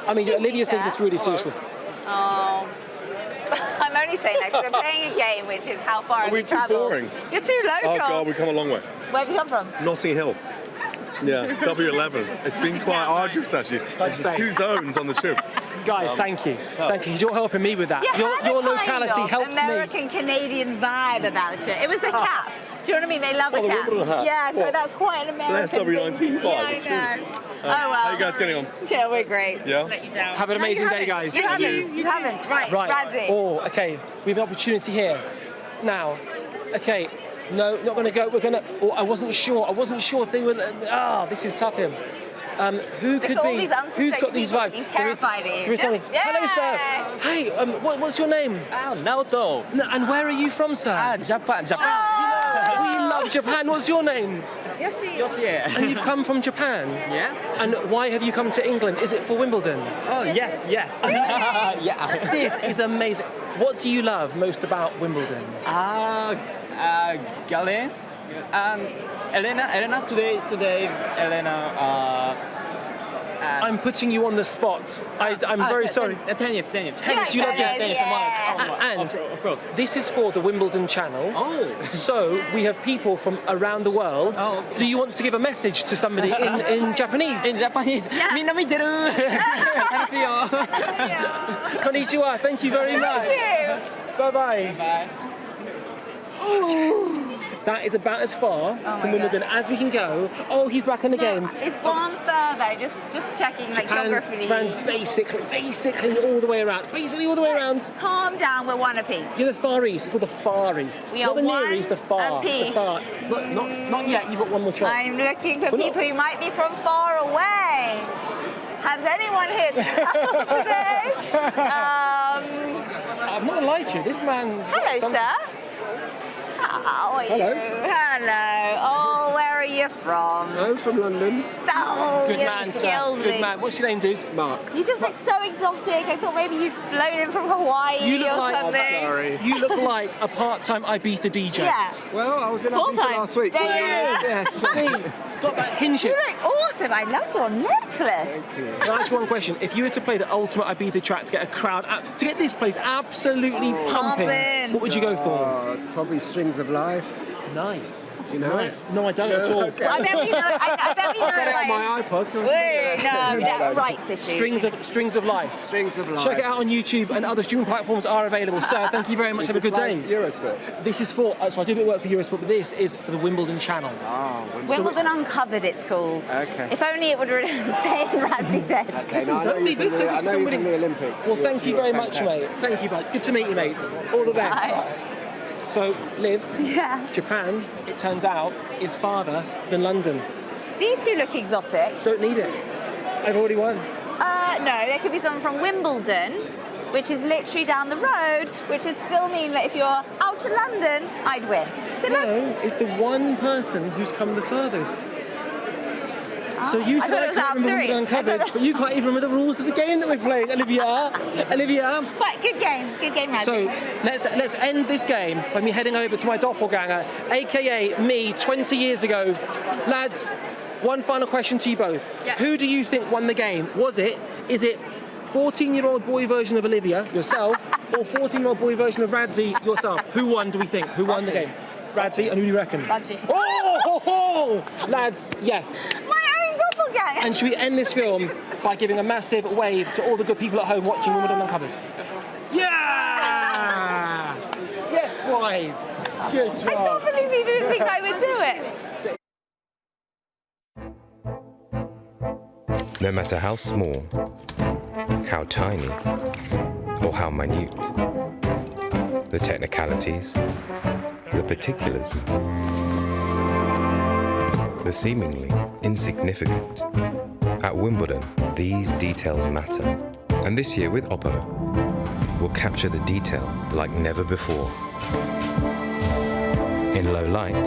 Speaker 4: I mean, Olivia said this really seriously.
Speaker 18: Oh. I'm only saying that because we're playing a game which is how far have you travelled?
Speaker 20: Boring.
Speaker 18: You're too local.
Speaker 20: Oh God, we've come a long way.
Speaker 18: Where have you come from?
Speaker 20: Notting Hill. Yeah, W11. It's been quite arduous actually. There's 2 zones on the tube.
Speaker 4: Guys, thank you. Thank you, 'cause you're helping me with that. Your locality helps me.
Speaker 18: American-Canadian vibe about it. It was the cap. Do you know what I mean? They love the cap.
Speaker 20: Wimbledon hat.
Speaker 18: Yeah, so
Speaker 20: What?
Speaker 18: that's quite an American
Speaker 20: So that's W19
Speaker 18: thing.
Speaker 20: vibe.
Speaker 18: Yeah, I know. Oh, well.
Speaker 20: How are you guys getting on?
Speaker 18: Yeah, we're great.
Speaker 20: Yeah?
Speaker 4: Have an amazing day, guys.
Speaker 18: You haven't. Right, Bradley.
Speaker 4: Oh, okay. We have an opportunity here. Now, okay. No, not going to go. We're going to. Oh, I wasn't sure if they were. This is tough. Him. Who could be? Who's got these vibes?
Speaker 18: Terrified of you.
Speaker 4: There is something. Hello, sir. Hey, what's your name?
Speaker 21: Naoto.
Speaker 4: And where are you from, sir?
Speaker 21: Japan.
Speaker 4: We love Japan. What's your name?
Speaker 21: Yoshi.
Speaker 4: And you've come from Japan?
Speaker 21: Yeah.
Speaker 4: And why have you come to England? Is it for Wimbledon?
Speaker 21: Oh, yes.
Speaker 4: Yeah. This is amazing. What do you love most about Wimbledon?
Speaker 21: Garin and Elena today Elena.
Speaker 4: I'm putting you on the spot. I'm very sorry.
Speaker 21: Tennis.
Speaker 4: Tennis, you love tennis. And
Speaker 21: of course.
Speaker 4: This is for the Wimbledon channel.
Speaker 21: Oh.
Speaker 4: So we have people from around the world.
Speaker 21: Oh, okay.
Speaker 4: Do you want to give a message to somebody in Japanese?
Speaker 21: In Japanese. Minna miteru.
Speaker 4: Konnichiwa. Thank you very much.
Speaker 18: Thank you.
Speaker 4: Bye-bye.
Speaker 21: Bye.
Speaker 4: Oh, that is about as far from Wimbledon as we can go. Oh, he's back in the game.
Speaker 18: It's gone further. Just checking like geography.
Speaker 4: Japan's basically all the way around.
Speaker 18: Calm down. We're one apiece.
Speaker 4: You're the Far East. It's called the Far East.
Speaker 18: We
Speaker 4: not
Speaker 18: are
Speaker 4: the
Speaker 18: one
Speaker 4: Near East, the Far.
Speaker 18: apiece.
Speaker 4: The Far. Not yet. You've got one more chance.
Speaker 18: I'm looking for people who might be from far away. Has anyone here travelled today?
Speaker 4: I'm not gonna lie to you. This man's.
Speaker 18: Hello, sir. How are you? Hello. Oh, where are you from?
Speaker 23: I'm from London.
Speaker 18: Oh,
Speaker 4: Good
Speaker 18: you
Speaker 4: man, sir.
Speaker 18: killed
Speaker 4: Good
Speaker 18: me.
Speaker 4: man. What's your name, dude?
Speaker 23: Mark.
Speaker 18: You just look so exotic. I thought maybe you'd flown in from Hawaii
Speaker 4: You look
Speaker 18: or
Speaker 4: like.
Speaker 18: something.
Speaker 23: I'm sorry.
Speaker 4: You look like a part-time Ibiza DJ.
Speaker 18: Yeah.
Speaker 23: Well, I was in
Speaker 18: Full
Speaker 23: Ibiza
Speaker 18: time.
Speaker 23: last week.
Speaker 18: Yeah.
Speaker 23: Yes.
Speaker 4: See, got that kinship.
Speaker 18: You look awesome. I love your necklace.
Speaker 23: Thank you.
Speaker 4: Can I ask you one question? If you were to play the ultimate Ibiza track to get a crowd, to get this place absolutely pumping, what would you go for?
Speaker 23: Probably Strings of Life.
Speaker 4: Nice.
Speaker 23: Do you know
Speaker 4: Nice. No, I don't at all.
Speaker 23: Okay.
Speaker 18: Well, I bet we know. I bet we know.
Speaker 23: I've got it on my iPod. Do you want to tell you?
Speaker 18: No, rights issue.
Speaker 4: Strings of Life.
Speaker 23: Strings of Life.
Speaker 4: Check it out on YouTube, and other streaming platforms are available. Sir, thank you very much.
Speaker 23: Is
Speaker 4: Have a
Speaker 23: this
Speaker 4: good day.
Speaker 23: like Eurosport?
Speaker 4: This is for. So I do a bit of work for Eurosport, but this is for the Wimbledon channel.
Speaker 18: Wimbledon Uncovered, it's called.
Speaker 23: Okay.
Speaker 18: If only it would stay in Radzi said.
Speaker 23: Okay, now I know you've been from the Olympics.
Speaker 4: Well, thank you very much, mate. Thank you, bud. Good to meet you, mate. All the best.
Speaker 18: Bye.
Speaker 4: So, Liv, Japan, it turns out, is farther than London.
Speaker 18: These two look exotic.
Speaker 4: Don't need it. I've already won.
Speaker 18: No, there could be someone from Wimbledon, which is literally down the road, which would still mean that if you're out to London, I'd win. So
Speaker 4: No, it's the one person who's come the furthest. So you
Speaker 18: I
Speaker 4: said
Speaker 18: thought
Speaker 4: I
Speaker 18: it was
Speaker 4: can't
Speaker 18: out of
Speaker 4: remember
Speaker 18: three.
Speaker 4: Wimbledon Uncovered, but you can't even remember the rules of the game that we're playing, Olivia.
Speaker 18: But good game, Radzi.
Speaker 4: So let's end this game by me heading over to my doppelganger, aka me 20 years ago. Lads, one final question to you both. Who do you think won the game? Is it 14-year-old boy version of Olivia, yourself, or 14-year-old boy version of Radzi, yourself? Who won, do we think? Who won the game? Radzi, and who do you reckon?
Speaker 18: Radzi.
Speaker 4: Oh! Lads, yes.
Speaker 18: Doppelganger.
Speaker 4: And should we end this film by giving a massive wave to all the good people at home watching Wimbledon Uncovered? Yeah! Yes, boys. Good job.
Speaker 18: I can't believe you didn't think I would do it.
Speaker 24: No matter how small, how tiny, or how minute, the technicalities, the particulars, the seemingly insignificant. At Wimbledon, these details matter. And this year with Oppo, we'll capture the detail like never before. In low light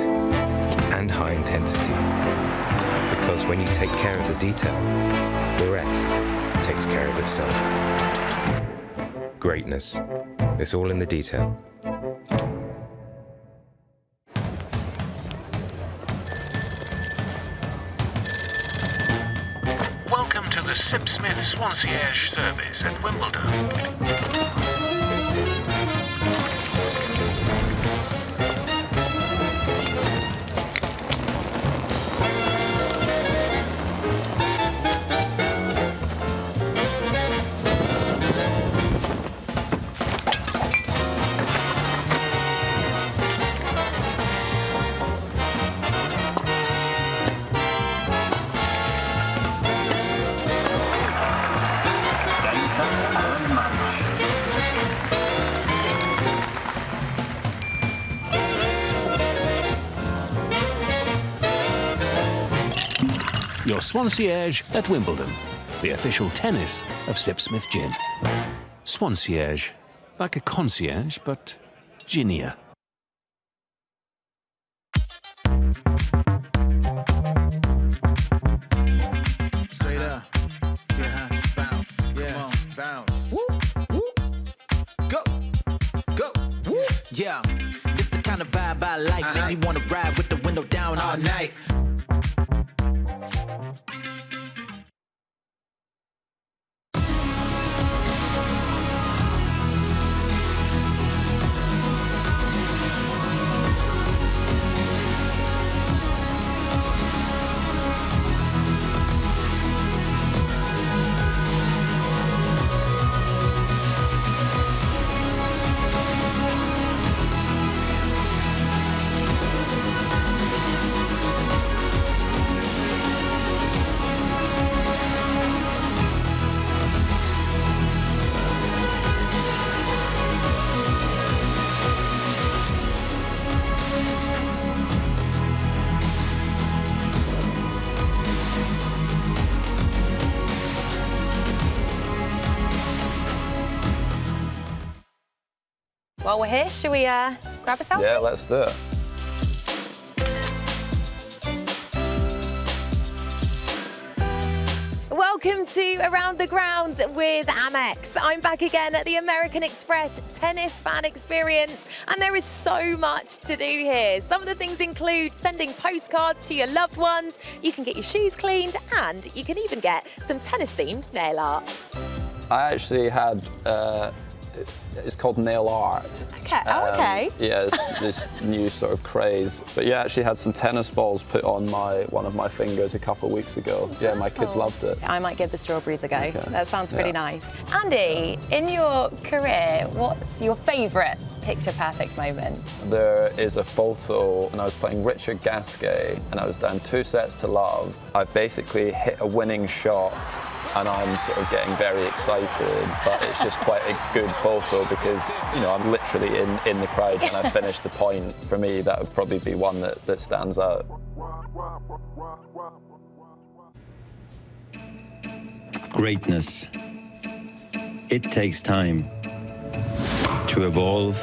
Speaker 24: and high intensity. Because when you take care of the detail, the rest takes care of itself. Greatness. It's all in the detail.
Speaker 25: Welcome to the
Speaker 3: the Sip Smith Swansea service at Wimbledon. Your Swansea at Wimbledon, the official tennis of Sip Smith Gin. Swansea, like a concierge, but ginier.
Speaker 5: Straight up. Yeah, bounce. Yeah, come on, bounce. Woo, woo. Go, go. Woo. Yeah, it's the kind of vibe I like. Make me wanna ride with the window down all night.
Speaker 11: While we're here, should we grab a selfie?
Speaker 14: Yeah, let's do it.
Speaker 11: Welcome to Around the Grounds with Amex. I'm back again at the American Express Tennis Fan Experience, and there is so much to do here. Some of the things include sending postcards to your loved ones, you can get your shoes cleaned, and you can even get some tennis-themed nail art.
Speaker 14: I actually had, it's called nail art.
Speaker 11: Okay, okay.
Speaker 14: Yeah, it's this new sort of craze. But yeah, I actually had some tennis balls put on one of my fingers a couple of weeks ago. Yeah, my kids loved it.
Speaker 11: I might give the strawberries a go.
Speaker 14: Okay.
Speaker 11: That sounds pretty nice. Andy, in your career, what's your favourite picture-perfect moment?
Speaker 14: There is a photo when I was playing Richard Gasquet and I was down 2 sets to love. I basically hit a winning shot and I'm sort of getting very excited, but it's just quite a good photo because, you know, I'm literally in the crowd and I finished the point. For me, that would probably be one that stands out.
Speaker 25: Greatness. It takes time to evolve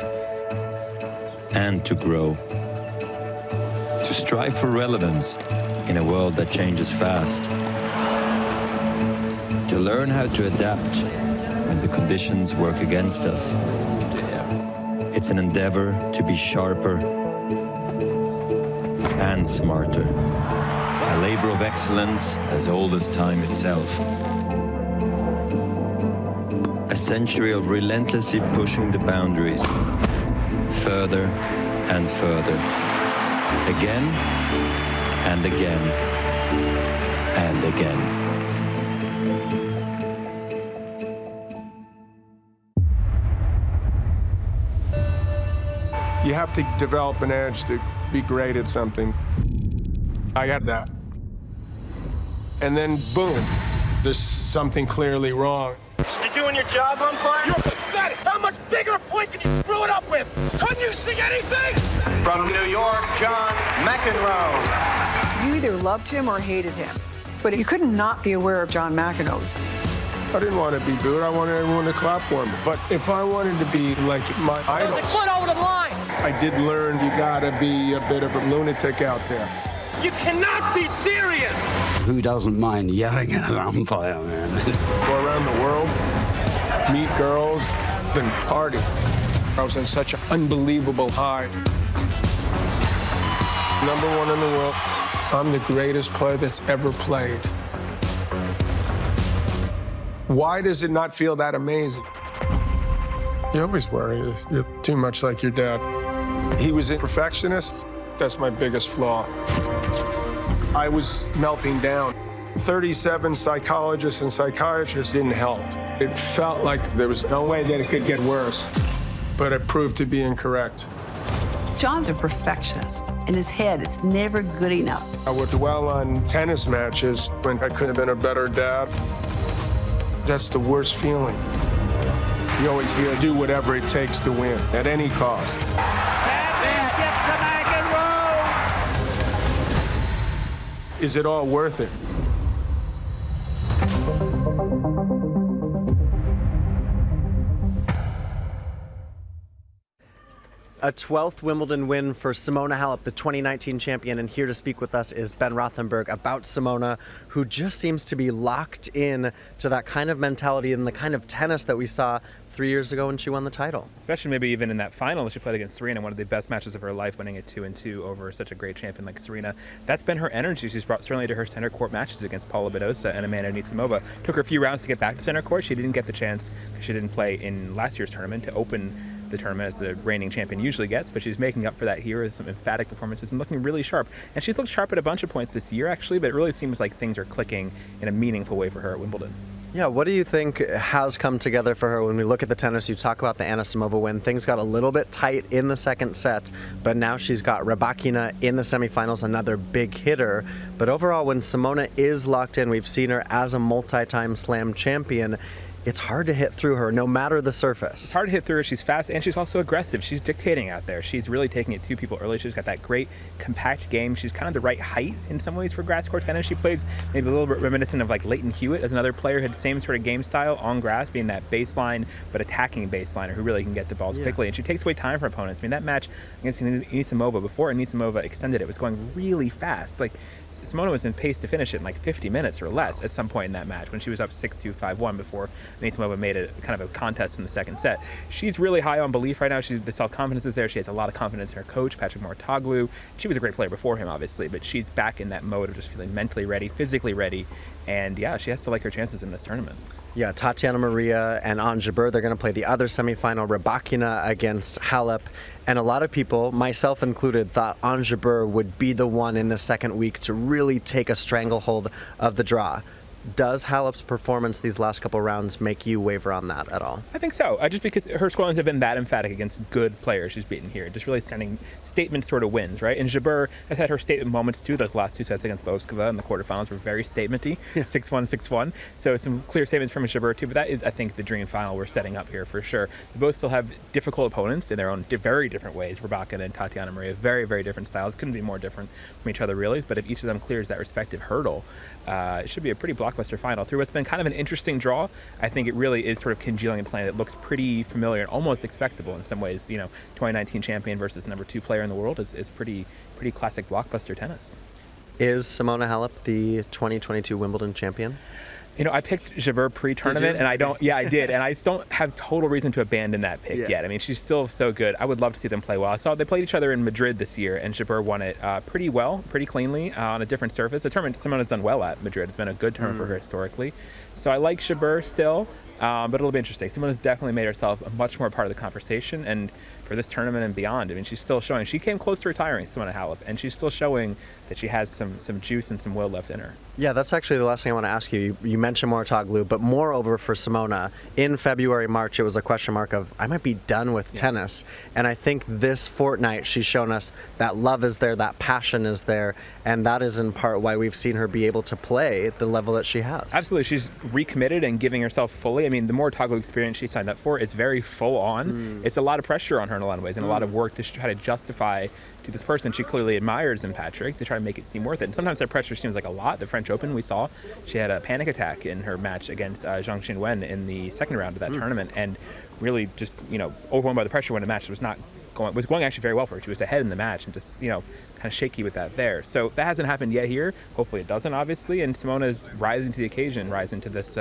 Speaker 25: and to grow. To strive for relevance in a world that changes fast. To learn how to adapt when the conditions work against us. It's an endeavor to be sharper and smarter. A labor of excellence as old as time itself. A century of relentlessly pushing the boundaries further and further. Again and again and again.
Speaker 26: You have to develop an edge to be great at something. I had that. And then, boom, there's something clearly wrong.
Speaker 27: You doing your job, umpire?
Speaker 28: You're pathetic! How much bigger a point can you screw it up with? Couldn't you see anything?
Speaker 29: From New York, John McEnroe.
Speaker 30: You either loved him or hated him, but you couldn't not be aware of John McEnroe.
Speaker 26: I didn't want to be booed. I wanted everyone to clap for me. But if I wanted to be like my idols,
Speaker 28: There's a foot over the line!
Speaker 26: I did learn you gotta be a bit of a lunatic out there.
Speaker 28: You cannot be serious!
Speaker 31: Who doesn't mind yelling at an umpire, man?
Speaker 26: Go around the world, meet girls, and party. I was on such an unbelievable high. Number one in the world. I'm the greatest player that's ever played. Why does it not feel that amazing? You always worry you're too much like your dad. He was a perfectionist. That's my biggest flaw. I was melting down. 37 psychologists and psychiatrists didn't help. It felt like there was no way that it could get worse, but it proved to be incorrect.
Speaker 2: John's a perfectionist. In his head, it's never good enough.
Speaker 26: I would dwell on tennis matches when I could have been a better dad. That's the worst feeling. You always hear, do whatever it takes to win, at any cost. Is it all worth it?
Speaker 7: A 12th Wimbledon win for Simona Halep, the 2019 champion, and here to speak with us is Ben Rothenberg about Simona, who just seems to be locked in to that kind of mentality and the kind of tennis that we saw 3 years ago when she won the title.
Speaker 8: Especially maybe even in that final that she played against Serena, one of the best matches of her life, winning it 2-2 over such a great champion like Serena. That's been her energy she's brought certainly to her center court matches against Paula Badosa and Amanda Anisimova. Took her a few rounds to get back to center court. She didn't get the chance because she didn't play in last year's tournament to open the tournament as the reigning champion usually gets, but she's making up for that here with some emphatic performances and looking really sharp. And she's looked sharp at a bunch of points this year actually, but it really seems like things are clicking in a meaningful way for her at Wimbledon.
Speaker 7: Yeah, what do you think has come together for her when we look at the tennis? You talk about the Anisimova win. Things got a little bit tight in the second set, but now she's got Rybakina in the semifinals, another big hitter. But overall, when Simona is locked in, we've seen her as a multi-time slam champion. It's hard to hit through her, no matter the surface.
Speaker 8: It's hard to hit through her. She's fast, and she's also aggressive. She's dictating out there. She's really taking it to people early. She's got that great, compact game. She's kind of the right height in some ways for grass court tennis. She plays maybe a little bit reminiscent of like Leighton Hewitt as another player, had the same sort of game style on grass, being that baseline, but attacking baseliner who really can get to balls quickly. And she takes away time from opponents. I mean, that match against Anisimova, before Anisimova extended it, was going really fast. Like, Simona was in pace to finish it in like 50 minutes or less at some point in that match when she was up 6-2, 5-1 before Anisimova made it kind of a contest in the second set. She's really high on belief right now. The self-confidence is there. She has a lot of confidence in her coach, Patrick Mouratoglou. She was a great player before him, obviously, but she's back in that mode of just feeling mentally ready, physically ready, and yeah, she has to like her chances in this tournament.
Speaker 7: Yeah, Tatiana Maria and Ons Jabeur, they're going to play the other semifinal, Rybakina against Halep. And a lot of people, myself included, thought Ons Jabeur would be the one in the second week to really take a stranglehold of the draw. Does Halep's performance these last couple rounds make you waver on that at all?
Speaker 8: I think so. Just because her scorelines have been that emphatic against good players she's beaten here. Just really sending statement sort of wins, right? And Jabeur has had her statement moments too. Those last two sets against Boskova in the quarterfinals were very statement-y, 6-1, 6-1. So some clear statements from Jabeur too, but that is, I think, the dream final we're setting up here for sure. They both still have difficult opponents in their own very different ways. Rybakina and Tatiana Maria, very, very different styles. Couldn't be more different from each other, really. But if each of them clears that respective hurdle, it should be a pretty blockbuster final. Through what's been kind of an interesting draw, I think it really is sort of congealing into something that looks pretty familiar and almost expectable in some ways. You know, 2019 champion versus #2 player in the world is pretty classic blockbuster tennis.
Speaker 7: Is Simona Halep the 2022 Wimbledon champion?
Speaker 8: You know, I picked Jabeur pre-tournament, and I did, and I don't have total reason to abandon that pick yet. I mean, she's still so good. I would love to see them play well. I saw they played each other in Madrid this year, and Jabeur won it pretty well, pretty cleanly on a different surface. A tournament Simona's done well at Madrid. It's been a good tournament for her historically. So I like Jabeur still, but it'll be interesting. Simona's definitely made herself a much more part of the conversation, and for this tournament and beyond, I mean, she's still showing. She came close to retiring, Simona Halep, and she's still showing that she has some juice and some will left in her.
Speaker 7: Yeah, that's actually the last thing I want to ask you. You mentioned Mouratoglou, but moreover for Simona, in February, March, it was a question mark of, I might be done with tennis. And I think this fortnight, she's shown us that love is there, that passion is there, and that is in part why we've seen her be able to play the level that she has.
Speaker 8: Absolutely. She's recommitted and giving herself fully. I mean, the Mouratoglou experience she signed up for is very full on. It's a lot of pressure on her in a lot of ways, and a lot of work to try to justify to this person she clearly admires in Patrick to try to make it seem worth it. And sometimes that pressure seems like a lot. The French Open, we saw she had a panic attack in her match against Zhang Xinwen in the second round of that tournament, and really just, you know, overwhelmed by the pressure when the match was going actually very well for her. She was ahead in the match and just, you know, kind of shaky with that there. So that hasn't happened yet here. Hopefully it doesn't, obviously. And Simona's rising to the occasion, rising to this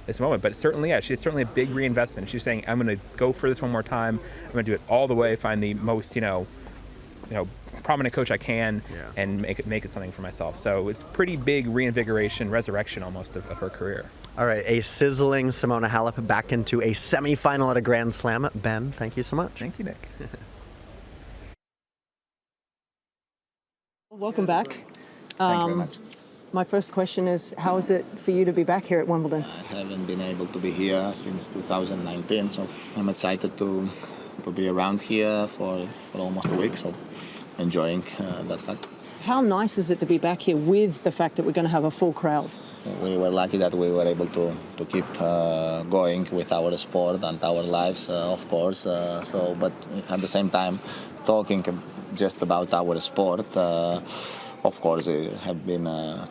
Speaker 8: this moment. But certainly, yeah, she's certainly a big reinvestment. She's saying, I'm going to go for this one more time. I'm going to do it all the way, find the most, you know, prominent coach I can, and make it something for myself. So it's pretty big reinvigoration, resurrection almost of her career.
Speaker 7: All right, a sizzling Simona Halep back into a semi-final at a Grand Slam. Ben, thank you so much.
Speaker 8: Thank you, Nick.
Speaker 1: Welcome back.
Speaker 6: Thank you very much.
Speaker 1: My first question is, how is it for you to be back here at Wimbledon?
Speaker 6: I haven't been able to be here since 2019, so I'm excited to be around here for almost a week, so enjoying that fact.
Speaker 1: How nice is it to be back here with the fact that we're going to have a full crowd?
Speaker 6: We were lucky that we were able to keep going with our sport and our lives, of course. But at the same time, talking just about our sport, of course, it have been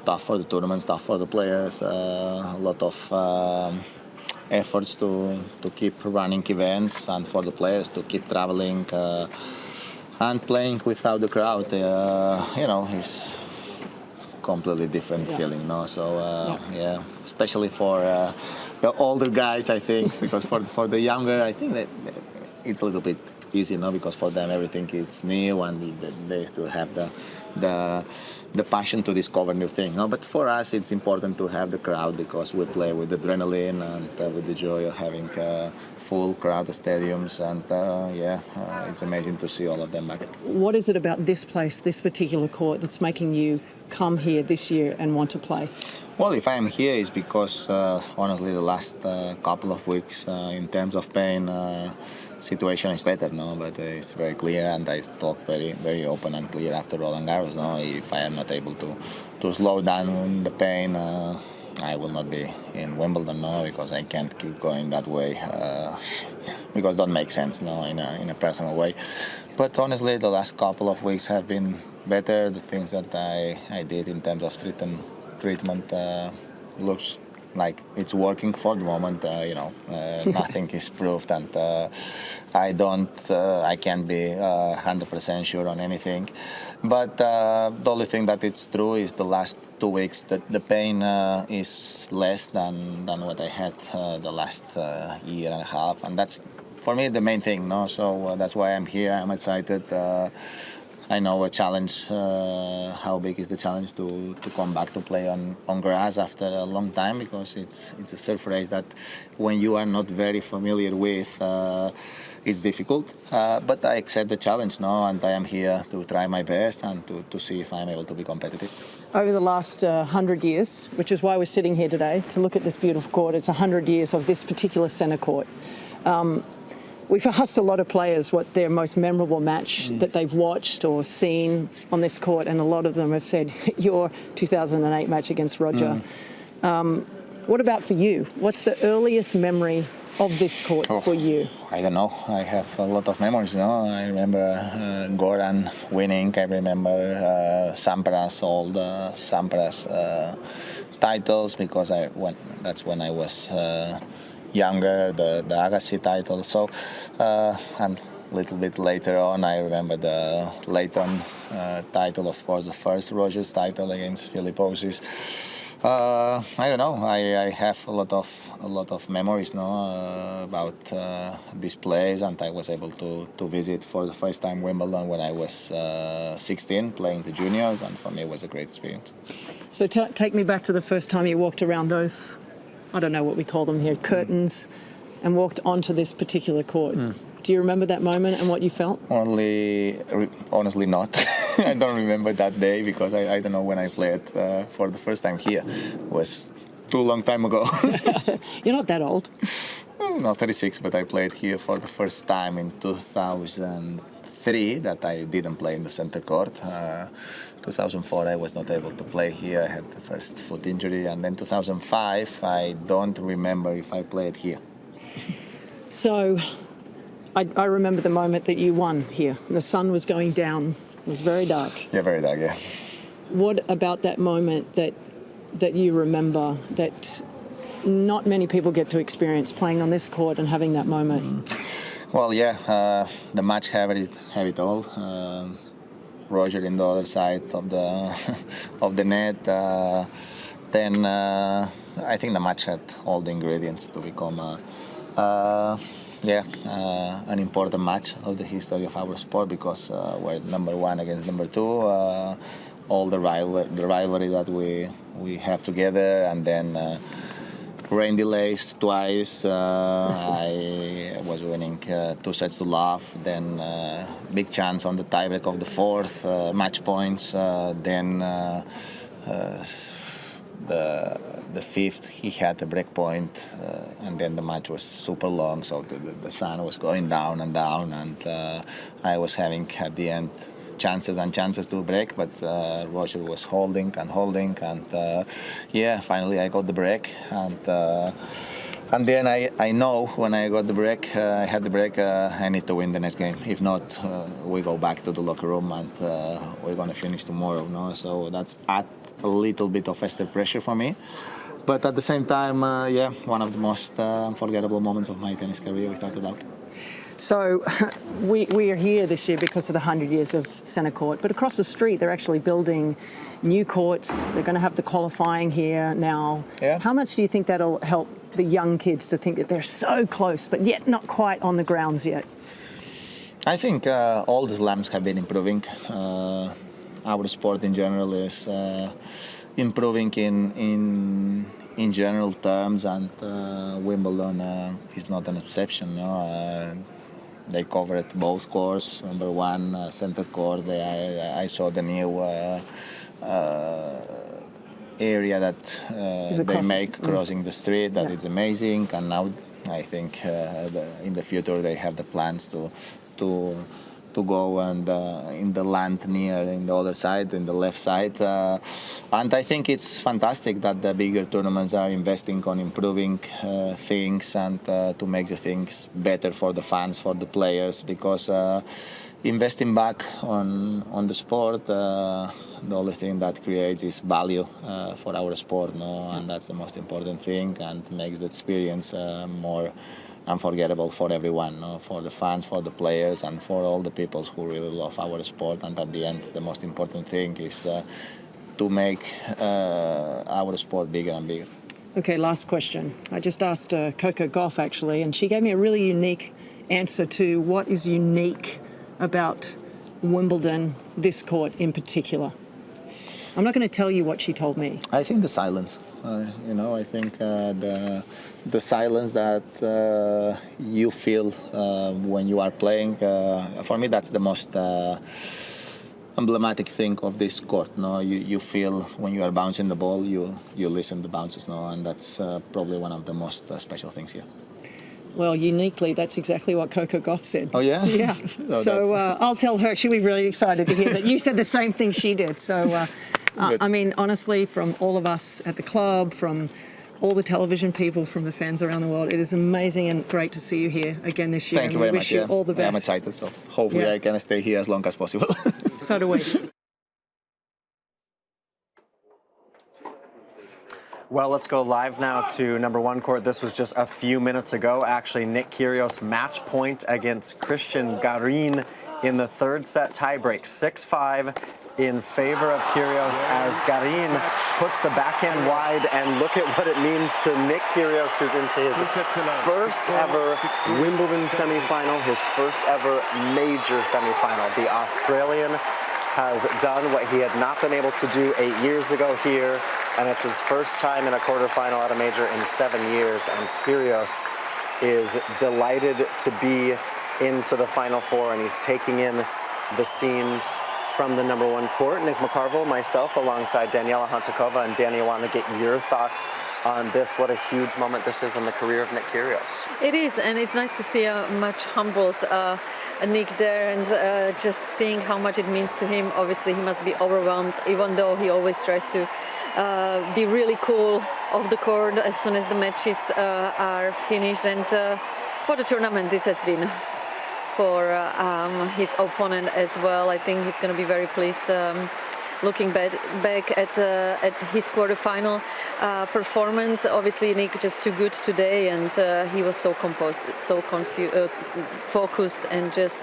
Speaker 6: tough for the tournaments, tough for the players, a lot of efforts to keep running events and for the players to keep traveling and playing without the crowd. It's completely different feeling, no? So yeah, especially for the older guys, I think, because for the younger, I think that it's a little bit easy, no? Because for them everything is new and they still have the passion to discover new things. No? But for us, it's important to have the crowd because we play with adrenaline and with the joy of having full crowd stadiums, and it's amazing to see all of them back.
Speaker 1: What is it about this place, this particular court, that's making you come here this year and want to play?
Speaker 6: Well, if I'm here, it's because honestly, the last couple of weeks, in terms of pain, situation is better, no? But it's very clear, and I talk very, very open and clear after Roland Garros. No, if I am not able to slow down the pain, I will not be in Wimbledon, no, because I can't keep going that way, because it doesn't make sense, no, in a personal way. But honestly, the last couple of weeks have been better. The things that I did in terms of treatment looks like it's working for the moment. Nothing is proved, and I can't be 100% sure on anything. But the only thing that it's true is the last 2 weeks that the pain is less than what I had the last year and a half, and that's for me the main thing. No, so that's why I'm here. I'm excited. I know a challenge, how big is the challenge to come back to play on grass after a long time, because it's a surface that when you are not very familiar with, it's difficult. But I accept the challenge now, and I am here to try my best and to see if I'm able to be competitive.
Speaker 1: Over the last 100 years, which is why we're sitting here today, to look at this beautiful court, it's 100 years of this particular centre court. We've asked a lot of players what their most memorable match that they've watched or seen on this court, and a lot of them have said your 2008 match against Roger. What about for you? What's the earliest memory of this court for you?
Speaker 6: I don't know. I have a lot of memories. No, I remember Garin winning. I remember Sampras, all the Sampras titles, because that's when I was younger, the Agassi title. So, and a little bit later on, I remember the Leighton title, of course, the first Rogers title against Philipposis. I don't know. I have a lot of memories now about this place, and I was able to visit for the first time Wimbledon when I was 16, playing the juniors, and for me it was a great experience.
Speaker 1: So take me back to the first time you walked around those, I don't know what we call them here, curtains, and walked onto this particular court. Do you remember that moment and what you felt?
Speaker 6: Honestly not. I don't remember that day, because I don't know when I played for the first time here. It was too long time ago.
Speaker 1: You're not that old.
Speaker 6: No, 36, but I played here for the first time in 2003, that I didn't play in the center court. 2004 I was not able to play here. I had the first foot injury, and then 2005 I don't remember if I played here.
Speaker 1: So I remember the moment that you won here. The sun was going down. It was very dark.
Speaker 6: Yeah, very dark, yeah.
Speaker 1: What about that moment that you remember that not many people get to experience, playing on this court and having that moment?
Speaker 6: Well, yeah, the match have it all. Roger in the other side of the net. Then I think the match had all the ingredients to become an important match of the history of our sport, because we're number one against number two. All the rivalry that we have together, and then rain delays twice. I was winning 2 sets to love. Then big chance on the tiebreak of the fourth, match points. Then the fifth, he had a break point, and then the match was super long. So the sun was going down, and I was having at the end chances and chances to break, but Roger was holding, and finally I got the break, and then I know when I got the break, I had the break, I need to win the next game. If not, we go back to the locker room and we're gonna finish tomorrow. No, so that's at a little bit of extra pressure for me. But at the same time, one of the most unforgettable moments of my tennis career, without a doubt.
Speaker 1: So we are here this year because of the 100 years of centre court, but across the street they're actually building new courts. They're going to have the qualifying here now.
Speaker 6: Yeah.
Speaker 1: How much do you think that'll help the young kids to think that they're so close, but yet not quite on the grounds yet?
Speaker 6: I think all the slams have been improving. Our sport in general is improving in general terms, and Wimbledon is not an exception. No? They covered both courts. Number one, center court. I saw the new area that they make crossing the street. That it's amazing. And now I think in the future they have the plans to go and in the land near in the other side, in the left side, and I think it's fantastic that the bigger tournaments are investing on improving things and to make the things better for the fans, for the players, because investing back on the sport, the only thing that creates is value for our sport, no? And that's the most important thing, and makes the experience more unforgettable for everyone, no? For the fans, for the players, and for all the people who really love our sport. And at the end, the most important thing is to make our sport bigger and bigger.
Speaker 1: Okay, last question. I just asked Coco Gauff actually, and she gave me a really unique answer to what is unique about Wimbledon, this court in particular. I'm not going to tell you what she told me.
Speaker 6: I think the silence. I think the silence that you feel when you are playing. For me, that's the most emblematic thing of this court. No, you feel when you are bouncing the ball, you listen to the bounces. No, and that's probably one of the most special things here.
Speaker 1: Well, uniquely, that's exactly what Coco Gauff said.
Speaker 6: Oh, yeah?
Speaker 1: Yeah. So I'll tell her. She'll be really excited to hear that you said the same thing she did. So, I mean, honestly, from all of us at the club, from all the television people, from the fans around the world, it is amazing and great to see you here again this year.
Speaker 6: Thank you very much.
Speaker 1: Wish you all the best.
Speaker 6: I'm excited, so hopefully I can stay here as long as possible.
Speaker 1: So do we.
Speaker 7: Well, let's go live now to number one court. This was just a few minutes ago. Actually, Nick Kyrgios match point against Christian Garin in the third set tiebreak, 6-5 in favor of Curios as Garin puts the backhand wide, and look at what it means to Nick Curios, who's into his first ever Wimbledon semifinal, his first ever major semifinal. The Australian has done what he had not been able to do 8 years ago here, and it's his first time in a quarterfinal at a major in 7 years, and Curios is delighted to be into the Final Four, and he's taking in the scenes from the number one court. Nick McCarville, myself, alongside Daniela Hantakova. And Danny, I want to get your thoughts on this. What a huge moment this is in the career of Nick Kyrgios.
Speaker 9: It is, and it's nice to see a much humbled Nick there, and just seeing how much it means to him. Obviously, he must be overwhelmed, even though he always tries to be really cool off the court as soon as the matches are finished. And what a tournament this has been for his opponent as well. I think he's going to be very pleased looking back at his quarterfinal performance. Obviously, Nick just too good today, and he was so composed, so focused, and just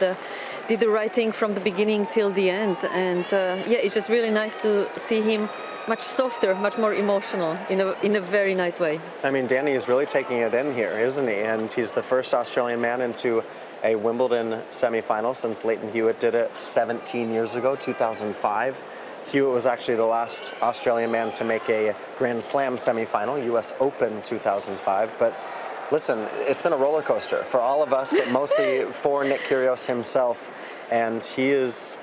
Speaker 9: did the right thing from the beginning till the end. And yeah, it's just really nice to see him much softer, much more emotional, in a very nice way.
Speaker 7: I mean, Danny is really taking it in here, isn't he? And he's the first Australian man into a Wimbledon semifinal since Leighton Hewitt did it 17 years ago, 2005. Hewitt was actually the last Australian man to make a Grand Slam semifinal, US Open 2005. But listen, it's been a roller coaster for all of us, but mostly for Nick Kyrgios himself. And he is,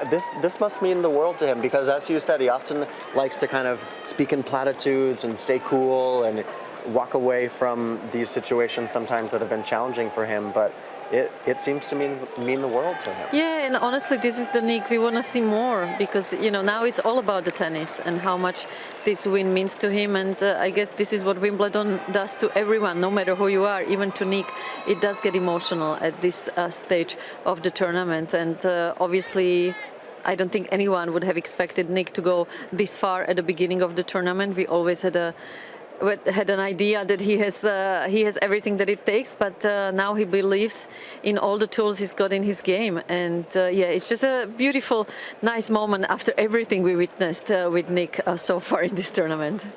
Speaker 7: this must mean the world to him, because as you said, he often likes to kind of speak in platitudes and stay cool and walk away from these situations sometimes that have been challenging for him. But it seems to mean the world to him.
Speaker 9: Yeah, and honestly, this is the Nick we want to see more, because now it's all about the tennis and how much this win means to him. And I guess this is what Wimbledon does to everyone, no matter who you are, even to Nick. It does get emotional at this stage of the tournament, and obviously I don't think anyone would have expected Nick to go this far at the beginning of the tournament. We always had an idea that he has everything that it takes, but now he believes in all the tools he's got in his game. And yeah, it's just a beautiful, nice moment after everything we witnessed with Nick so far in this tournament.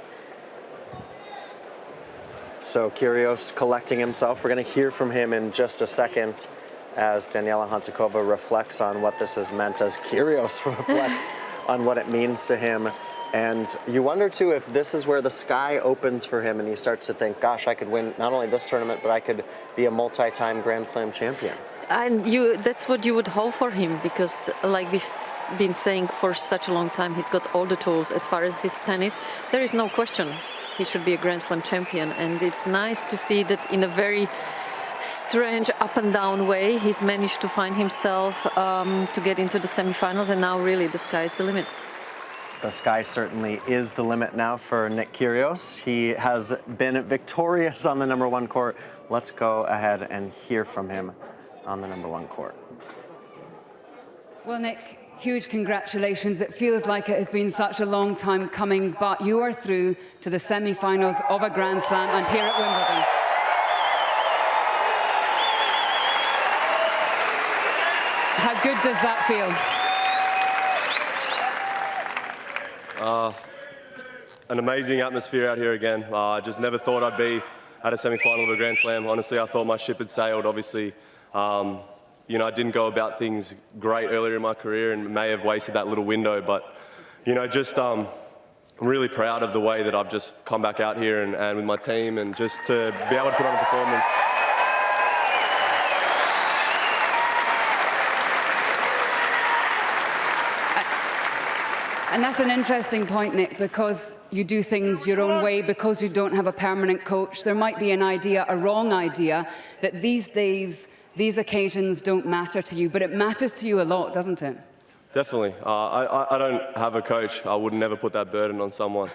Speaker 7: So Curios collecting himself. We're going to hear from him in just a second as Daniela Hantuchova reflects on what this has meant, as Curios reflects on what it means to him. And you wonder, too, if this is where the sky opens for him and he starts to think, gosh, I could win not only this tournament, but I could be a multi-time Grand Slam champion.
Speaker 9: And that's what you would hope for him, because like we've been saying for such a long time, he's got all the tools. As far as his tennis, there is no question he should be a Grand Slam champion. And it's nice to see that in a very strange up and down way, he's managed to find himself to get into the semifinals, and now really the sky is the limit.
Speaker 7: The sky certainly is the limit now for Nick Kyrgios. He has been victorious on the #1 court. Let's go ahead and hear from him on the #1 court.
Speaker 10: Well, Nick, huge congratulations. It feels like it has been such a long time coming, but you are through to the semi-finals of a Grand Slam and here at Wimbledon. How good does that feel?
Speaker 12: An amazing atmosphere out here again. I just never thought I'd be at a semi-final of a Grand Slam. Honestly, I thought my ship had sailed. Obviously, I didn't go about things great earlier in my career and may have wasted that little window. But, I'm really proud of the way that I've just come back out here and with my team, and just to be able to put on a performance.
Speaker 10: And that's an interesting point, Nick, because you do things your own way, because you don't have a permanent coach. There might be an idea, a wrong idea, that these days, these occasions don't matter to you, but it matters to you a lot, doesn't it?
Speaker 12: Definitely. I don't have a coach. I would never put that burden on someone.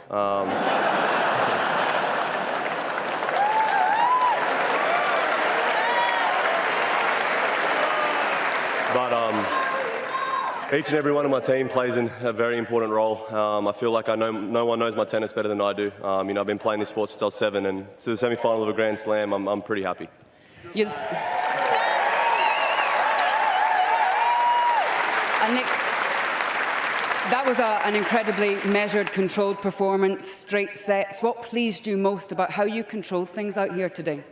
Speaker 12: Each and every one of my team plays a very important role. I feel like no one knows my tennis better than I do. I've been playing this sport since I was 7, and to the semi-final of a Grand Slam, I'm pretty happy.
Speaker 10: And Nick, that was an incredibly measured, controlled performance, straight sets. What pleased you most about how you controlled things out here today?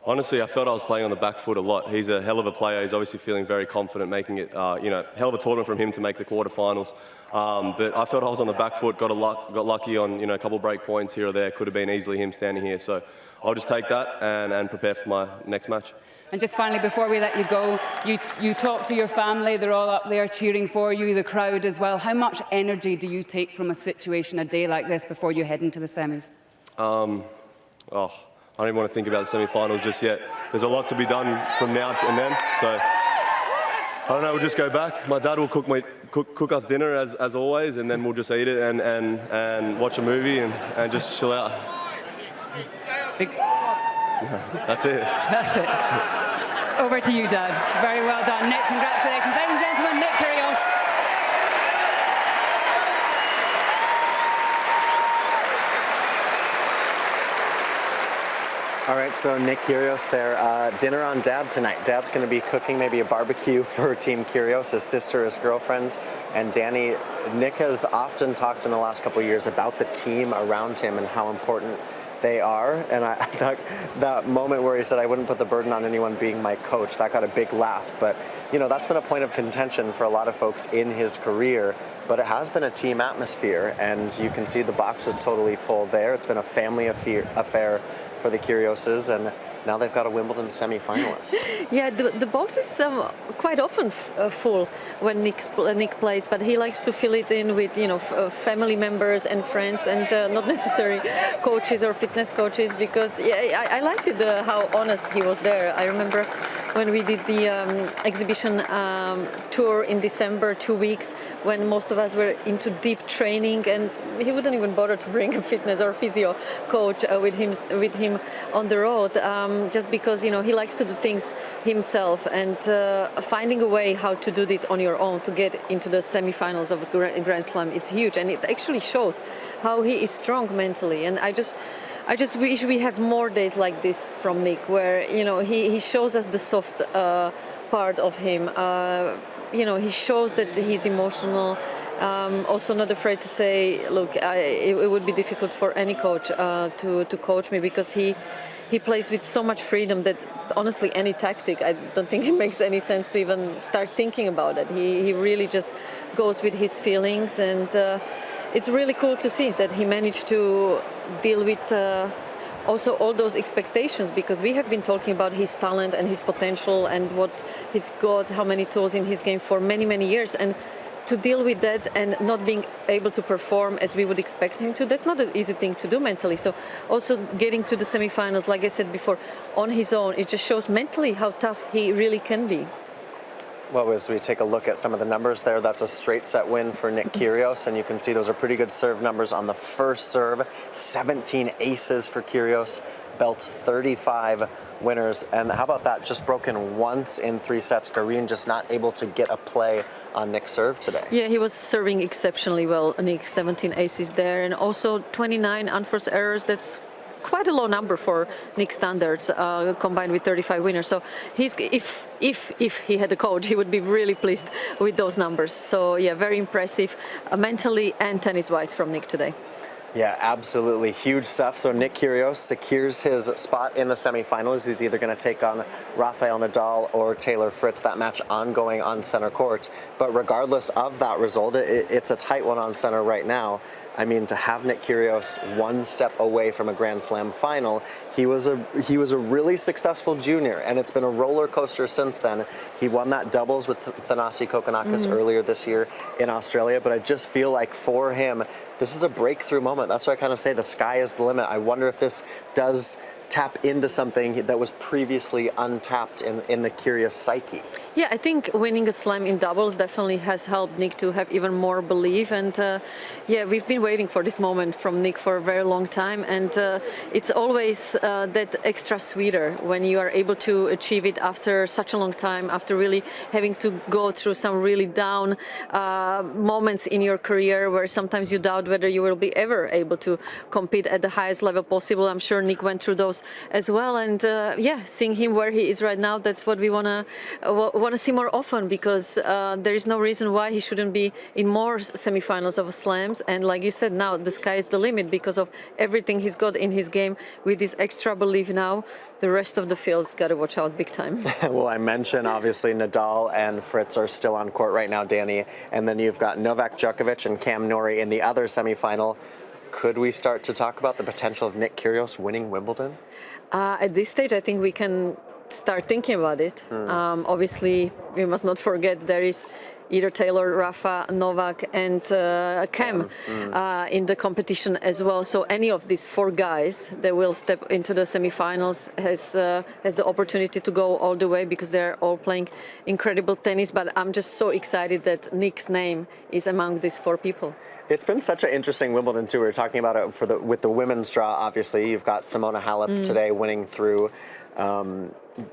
Speaker 12: Honestly, I felt I was playing on the back foot a lot. He's a hell of a player. He's obviously feeling very confident, making it, hell of a tournament from him to make the quarterfinals. But I felt I was on the back foot, got lucky on, a couple break points here or there. Could have been easily him standing here. So I'll just take that and prepare for my next match.
Speaker 10: And just finally, before we let you go, you talk to your family. They're all up there cheering for you, the crowd as well. How much energy do you take from a situation, a day like this, before you head into the semis?
Speaker 12: I don't even want to think about the semi-finals just yet. There's a lot to be done from now and then. So I don't know. We'll just go back. My dad will cook us dinner as always, and then we'll just eat it and watch a movie and just chill out. That's it.
Speaker 10: That's it. Over to you, Dad. Very well done, Nick. Congratulations, ladies and gentlemen. Nick Kyrgios.
Speaker 7: All right, so Nick Kyrgios there. Dinner on Dad tonight. Dad's going to be cooking maybe a barbecue for Team Curios, his sister, his girlfriend, and Danny. Nick has often talked in the last couple of years about the team around him and how important They are, and I thought that moment where he said I wouldn't put the burden on anyone being my coach, that got a big laugh. But, you know, that's been a point of contention for a lot of folks in his career, but it has been a team atmosphere, and you can see the box is totally full there. It's been a family affair for the Curioses, and now they've got a Wimbledon semi-finalist.
Speaker 9: Yeah, the box is quite often full when Nick plays, but he likes to fill it in with, you know, family members and friends, and not necessarily coaches or fitness coaches, because I liked it how honest he was there. I remember when we did the exhibition tour in December, 2 weeks, when most of us were into deep training, and he wouldn't even bother to bring a fitness or physio coach with him on the road. Just because, you know, he likes to do things himself, and finding a way how to do this on your own to get into the semi-finals of a Grand Slam, it's huge, and it actually shows how he is strong mentally. And I just wish we had more days like this from Nick, where, you know, he shows us the soft part of him. You know, he shows that he's emotional. Also not afraid to say, look, it would be difficult for any coach to coach me, because he plays with so much freedom that honestly any tactic, I don't think it makes any sense to even start thinking about it. He really just goes with his feelings, and it's really cool to see that he managed to deal with also all those expectations, because we have been talking about his talent and his potential and what he's got, how many tools in his game for many, many years. And to deal with that and not being able to perform as we would expect him to, that's not an easy thing to do mentally. So also getting to the semifinals, like I said before, on his own, it just shows mentally how tough he really can be.
Speaker 7: Well, as we take a look at some of the numbers there, that's a straight set win for Nick Curios, and you can see those are pretty good serve numbers on the first serve. 17 aces for Curios, belts 35 winners, and how about that, just broken once in 3 sets. Garin just not able to get a play on Nick's serve today.
Speaker 9: Yeah, he was serving exceptionally well, Nick. 17 aces there, and also 29 unforced errors. That's quite a low number for Nick standards, combined with 35 winners. So he's, if he had a coach, he would be really pleased with those numbers. So yeah, very impressive mentally and tennis-wise from Nick today.
Speaker 7: Yeah, absolutely. Huge stuff. So Nick Curios secures his spot in the semifinals. He's either going to take on Rafael Nadal or Taylor Fritz, that match ongoing on center court. But regardless of that result, it's a tight one on center right now. I mean, to have Nick Curios one step away from a Grand Slam final, he was a really successful junior, and it's been a roller coaster since then. He won that doubles with Thanasi Kokkinakis earlier this year in Australia, but I just feel like for him, this is a breakthrough moment. That's why I kind of say the sky is the limit. I wonder if this does tap into something that was previously untapped in the Curios psyche.
Speaker 9: Yeah, I think winning a slam in doubles definitely has helped Nick to have even more belief, and yeah, we've been waiting for this moment from Nick for a very long time, and it's always that extra sweeter when you are able to achieve it after such a long time, after really having to go through some really down moments in your career where sometimes you doubt whether you will be ever able to compete at the highest level possible. I'm sure Nick went through those as well, and yeah, seeing him where he is right now, that's what we want to see more often, because there is no reason why he shouldn't be in more semifinals of slams. And like you said, now the sky is the limit because of everything he's got in his game. With this extra belief now, the rest of the field's got to watch out big time.
Speaker 7: Well, I mentioned obviously Nadal and Fritz are still on court right now, Danny, and then you've got Novak Djokovic and Cam Norrie in the other semifinal. Could we start to talk about the potential of Nick Kyrgios winning Wimbledon?
Speaker 9: At this stage, I think we can start thinking about it. Obviously, we must not forget there is either Taylor, Rafa, Novak, and Cam in the competition as well. So any of these 4 guys that will step into the semifinals has the opportunity to go all the way, because they're all playing incredible tennis. But I'm just so excited that Nick's name is among these 4 people.
Speaker 7: It's been such an interesting Wimbledon too. We were talking about it with the women's draw. Obviously, you've got Simona Halep today winning through,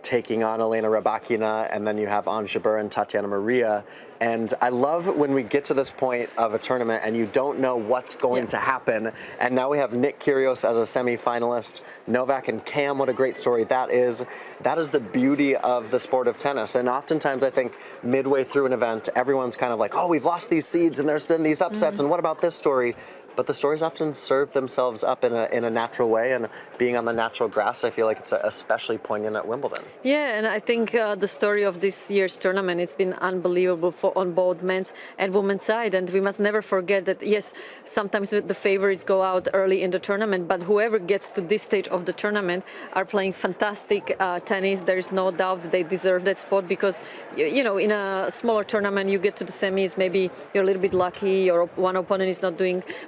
Speaker 7: taking on Elena Rybakina, and then you have Ons Jabeur and Tatiana Maria. And I love when we get to this point of a tournament and you don't know what's going to happen. And now we have Nick Kyrgios as a semi-finalist, Novak and Cam. What a great story that is. That is the beauty of the sport of tennis. And oftentimes I think midway through an event, everyone's kind of like, oh, we've lost these seeds and there's been these upsets, and what about this story? but the stories often serve themselves up in a natural way, and being on the natural grass, I feel like it's especially poignant at Wimbledon.
Speaker 9: Yeah, and I think the story of this year's tournament has been unbelievable on both men's and women's side, and we must never forget that, yes, sometimes the favorites go out early in the tournament, but whoever gets to this stage of the tournament are playing fantastic tennis. There is no doubt that they deserve that spot, because you know, in a smaller tournament you get to the semis, maybe you're a little bit lucky, or one opponent is not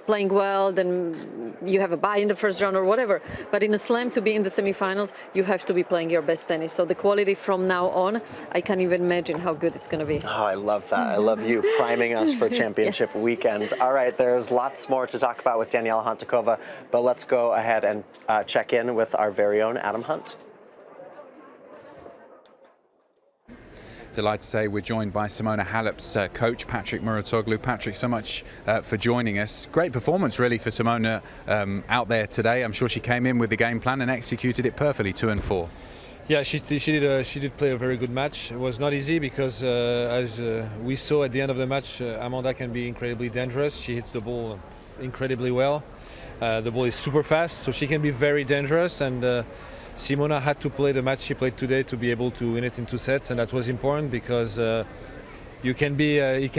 Speaker 9: playing well, then you have a bye in the first round or whatever. But in a slam, to be in the semifinals, you have to be playing your best tennis. So the quality from now on, I can't even imagine how good it's going to be.
Speaker 7: Oh, I love that. I love you priming us for championship weekend. All right, there's lots more to talk about with Daniela Hantuchova, but let's go ahead and check in with our very own Adam Hunt.
Speaker 4: Delighted to say we're joined by Simona Halep's coach, Patrick Muratoglu. Patrick, so much for joining us. Great performance, really, for Simona out there today. I'm sure she came in with the game plan and executed it perfectly, 2 and 4.
Speaker 13: Yeah, she did play a very good match. It was not easy because, as we saw at the end of the match, Amanda can be incredibly dangerous. She hits the ball incredibly well. The ball is super fast, so she can be very dangerous. And Simona had to play the match she played today to be able to win it in 2 sets, and that was important because it can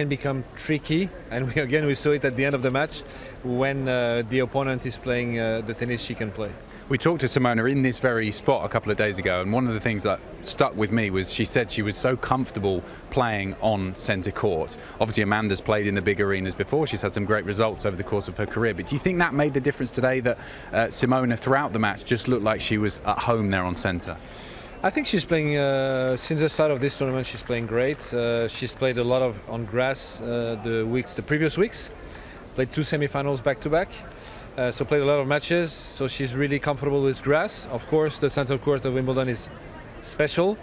Speaker 13: become tricky. And we saw it at the end of the match when the opponent is playing the tennis she can play.
Speaker 4: We talked to Simona in this very spot a couple of days ago, and one of the things that stuck with me was she said she was so comfortable playing on centre court. Obviously, Amanda's played in the big arenas before. She's had some great results over the course of her career. But do you think that made the difference today, that Simona throughout the match just looked like she was at home there on centre?
Speaker 13: I think she's playing, since the start of this tournament, she's playing great. She's played a lot on grass the previous weeks. Played 2 semi-finals back-to-back. So played a lot of matches, so she's really comfortable with grass. Of course, the center court of Wimbledon is special.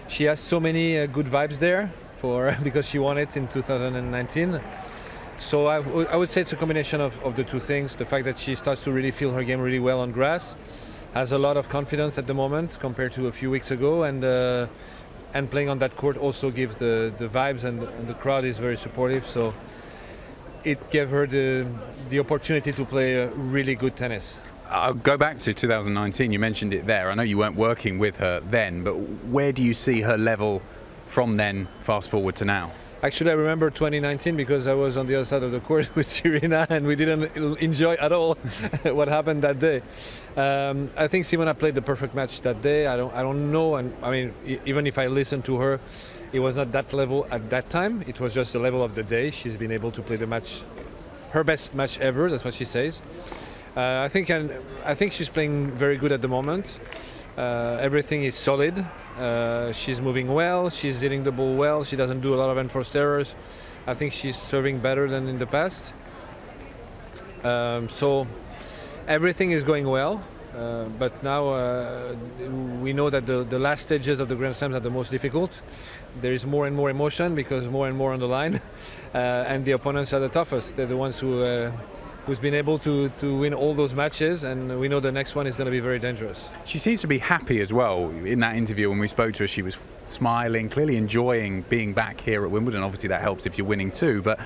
Speaker 13: She has so many good vibes there because she won it in 2019. So I would say it's a combination of the two things. The fact that she starts to really feel her game really well on grass, has a lot of confidence at the moment compared to a few weeks ago, and playing on that court also gives the vibes, and the crowd is very supportive. So it gave her the opportunity to play really good tennis.
Speaker 4: I'll go back to 2019. You mentioned it there. I know you weren't working with her then, but where do you see her level from then, fast forward to now?
Speaker 13: Actually, I remember 2019 because I was on the other side of the court with Serena, and we didn't enjoy at all what happened that day. I think Simona played the perfect match that day. I don't know, and I mean, even if I listened to her, it was not that level at that time. It was just the level of the day. She's been able to play the match, her best match ever. That's what she says. I think she's playing very good at the moment. Everything is solid. She's moving well. She's hitting the ball well. She doesn't do a lot of enforced errors. I think she's serving better than in the past. So everything is going well. But now we know that the last stages of the Grand Slams are the most difficult. There is more and more emotion because more and more on the line, and the opponents are the toughest. They're the ones who's been able to win all those matches, and we know the next one is going to be very dangerous.
Speaker 4: She seems to be happy as well. In that interview when we spoke to her, she was smiling, clearly enjoying being back here at Wimbledon. Obviously that helps if you're winning too, but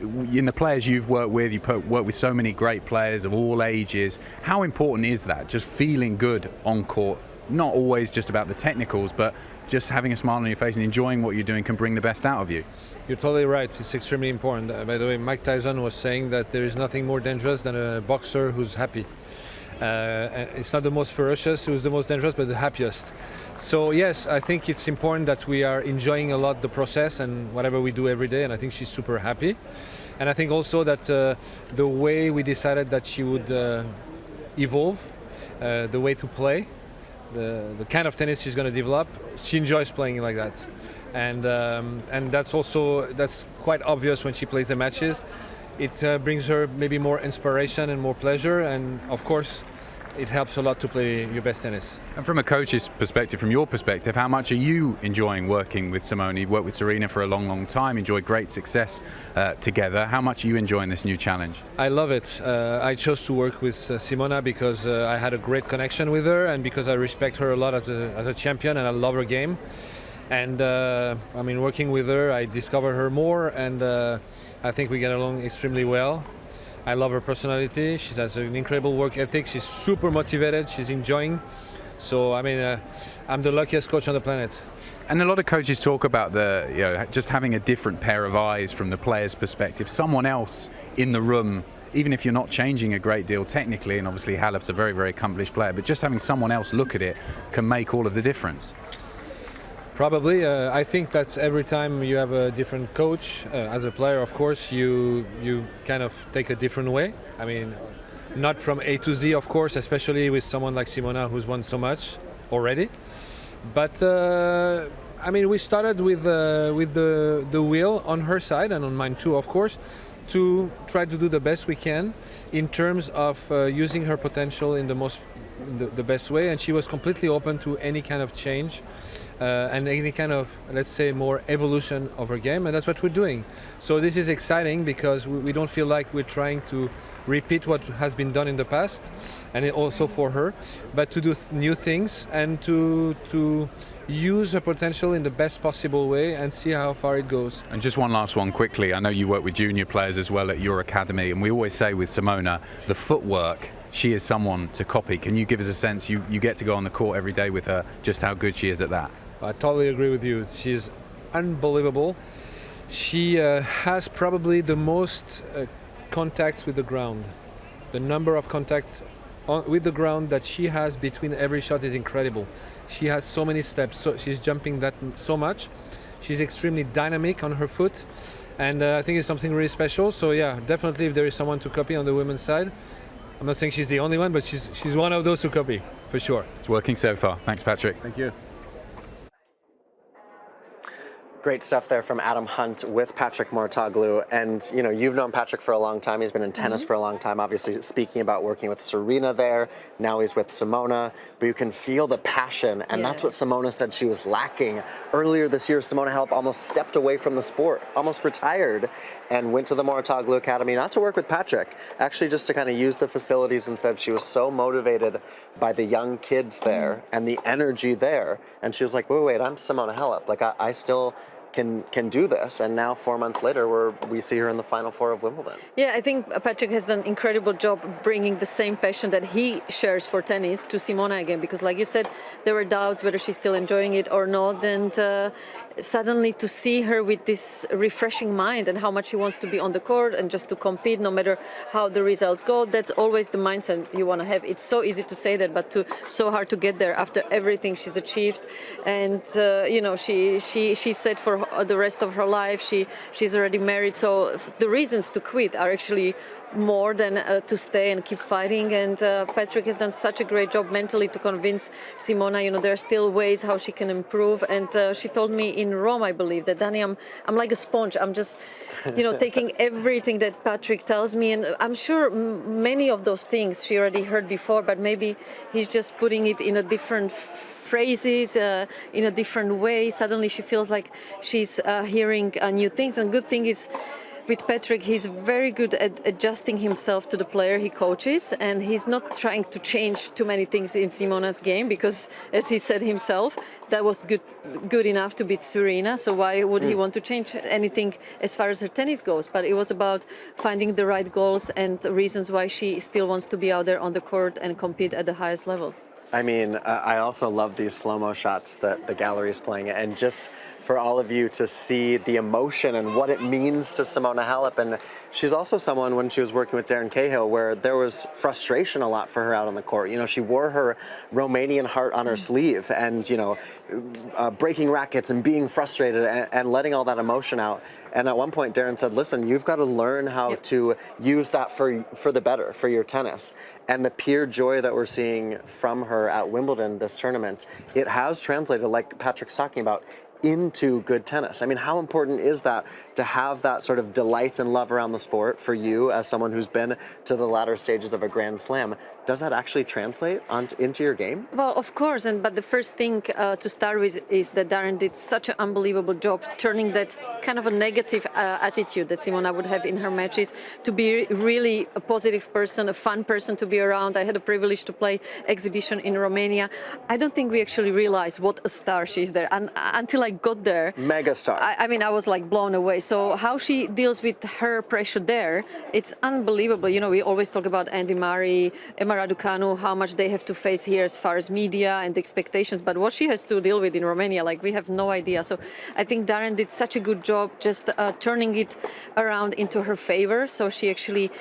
Speaker 4: in the players you've worked with, you've worked with so many great players of all ages. How important is that, just feeling good on court? Not always just about the technicals, but just having a smile on your face and enjoying what you're doing can bring the best out of you.
Speaker 13: You're totally right. It's extremely important. By the way, Mike Tyson was saying that there is nothing more dangerous than a boxer who's happy. It's not the most ferocious who's the most dangerous, but the happiest. So yes, I think it's important that we are enjoying a lot the process and whatever we do every day, and I think she's super happy. And I think also that the way we decided that she would evolve, the way to play, the kind of tennis she's going to develop, she enjoys playing like that. And that's quite obvious when she plays the matches. It brings her maybe more inspiration and more pleasure, and of course it helps a lot to play your best tennis.
Speaker 4: And from a coach's perspective, from your perspective, how much are you enjoying working with Simona? You've worked with Serena for a long, long time, enjoyed great success together. How much are you enjoying this new challenge?
Speaker 13: I love it. I chose to work with Simona because I had a great connection with her, and because I respect her a lot as a champion, and I love her game. And I mean, working with her, I discover her more, and I think we get along extremely well. I love her personality. She has an incredible work ethic. She's super motivated. She's enjoying. So, I mean, I'm the luckiest coach on the planet.
Speaker 4: And a lot of coaches talk about just having a different pair of eyes from the player's perspective. Someone else in the room, even if you're not changing a great deal technically, and obviously Halep's a very, very accomplished player, but just having someone else look at it can make all of the difference.
Speaker 13: Probably. I think that every time you have a different coach, as a player, of course, you kind of take a different way. I mean, not from A to Z, of course, especially with someone like Simona who's won so much already. But I mean, we started with the will on her side and on mine too, of course, to try to do the best we can in terms of using her potential in the best way. And she was completely open to any kind of change. And any kind of, let's say, more evolution of her game, and that's what we're doing. So this is exciting because we don't feel like we're trying to repeat what has been done in the past, and also for her, but to do new things and to use her potential in the best possible way and see how far it goes.
Speaker 4: And just one last one quickly. I know you work with junior players as well at your academy, and we always say with Simona, the footwork, she is someone to copy. Can you give us a sense, you get to go on the court every day with her, just how good she is at that?
Speaker 13: I totally agree with you. She's unbelievable. She has probably the most contacts with the ground. The number of contacts with the ground that she has between every shot is incredible. She has so many steps, so she's jumping that so much. She's extremely dynamic on her foot, and I think it's something really special. So yeah, definitely if there is someone to copy on the women's side, I'm not saying she's the only one, but she's one of those who copy, for sure.
Speaker 4: It's working so far. Thanks, Patrick.
Speaker 13: Thank you.
Speaker 7: Great stuff there from Adam Hunt with Patrick Mouratoglou. And, you know, you've known Patrick for a long time. He's been in tennis for a long time, obviously speaking about working with Serena there. Now he's with Simona. But you can feel the passion. And that's what Simona said she was lacking. Earlier this year, Simona Halep almost stepped away from the sport, almost retired, and went to the Mouratoglou Academy, not to work with Patrick, actually just to kind of use the facilities, and said she was so motivated by the young kids there and the energy there. And she was like, wait, I'm Simona Halep. Like, I still can do this. And now 4 months later, we see her in the Final Four of Wimbledon.
Speaker 9: Yeah, I think Patrick has done an incredible job bringing the same passion that he shares for tennis to Simona again, because like you said, there were doubts whether she's still enjoying it or not, and suddenly to see her with this refreshing mind and how much she wants to be on the court and just to compete no matter how the results go, that's always the mindset you want to have. It's so easy to say that, but so hard to get there after everything she's achieved. And you know, she said for the rest of her life she's already married, so the reasons to quit are actually more than to stay and keep fighting. And Patrick has done such a great job mentally to convince Simona, you know, there are still ways how she can improve. And she told me in Rome, I believe, that Dani, I'm like a sponge. I'm just, you know, taking everything that Patrick tells me. And I'm sure many of those things she already heard before, but maybe he's just putting it in a different phrases, in a different way. Suddenly she feels like she's hearing new things. And good thing is, with Patrick, he's very good at adjusting himself to the player he coaches, and he's not trying to change too many things in Simona's game, because, as he said himself, that was good enough to beat Serena, so why would he want to change anything as far as her tennis goes? But it was about finding the right goals and reasons why she still wants to be out there on the court and compete at the highest level.
Speaker 7: I mean, I also love these slow-mo shots that the gallery is playing, and just for all of you to see the emotion and what it means to Simona Halep. And she's also someone, when she was working with Darren Cahill, where there was frustration a lot for her out on the court. You know, she wore her Romanian heart on her sleeve, and, you know, breaking rackets and being frustrated and letting all that emotion out. And at one point, Darren said, listen, you've got to learn how to use that for the better, for your tennis. And the pure joy that we're seeing from her at Wimbledon this tournament, it has translated, like Patrick's talking about, into good tennis. I mean, how important is that, to have that sort of delight and love around the sport for you as someone who's been to the latter stages of a Grand Slam, Does that actually translate into your game?
Speaker 9: Well, of course, but the first thing to start with is that Garin did such an unbelievable job turning that kind of a negative attitude that Simona would have in her matches to be really a positive person, a fun person to be around. I had the privilege to play exhibition in Romania. I don't think we actually realized what a star she is there, and until I got there.
Speaker 7: Mega star.
Speaker 9: I mean, I was like blown away. So how she deals with her pressure there, it's unbelievable. You know, we always talk about Andy Murray, Emma Raducanu, how much they have to face here as far as media and expectations, but what she has to deal with in Romania, like, we have no idea. So I think Garin did such a good job just turning it around into her favor. So she actually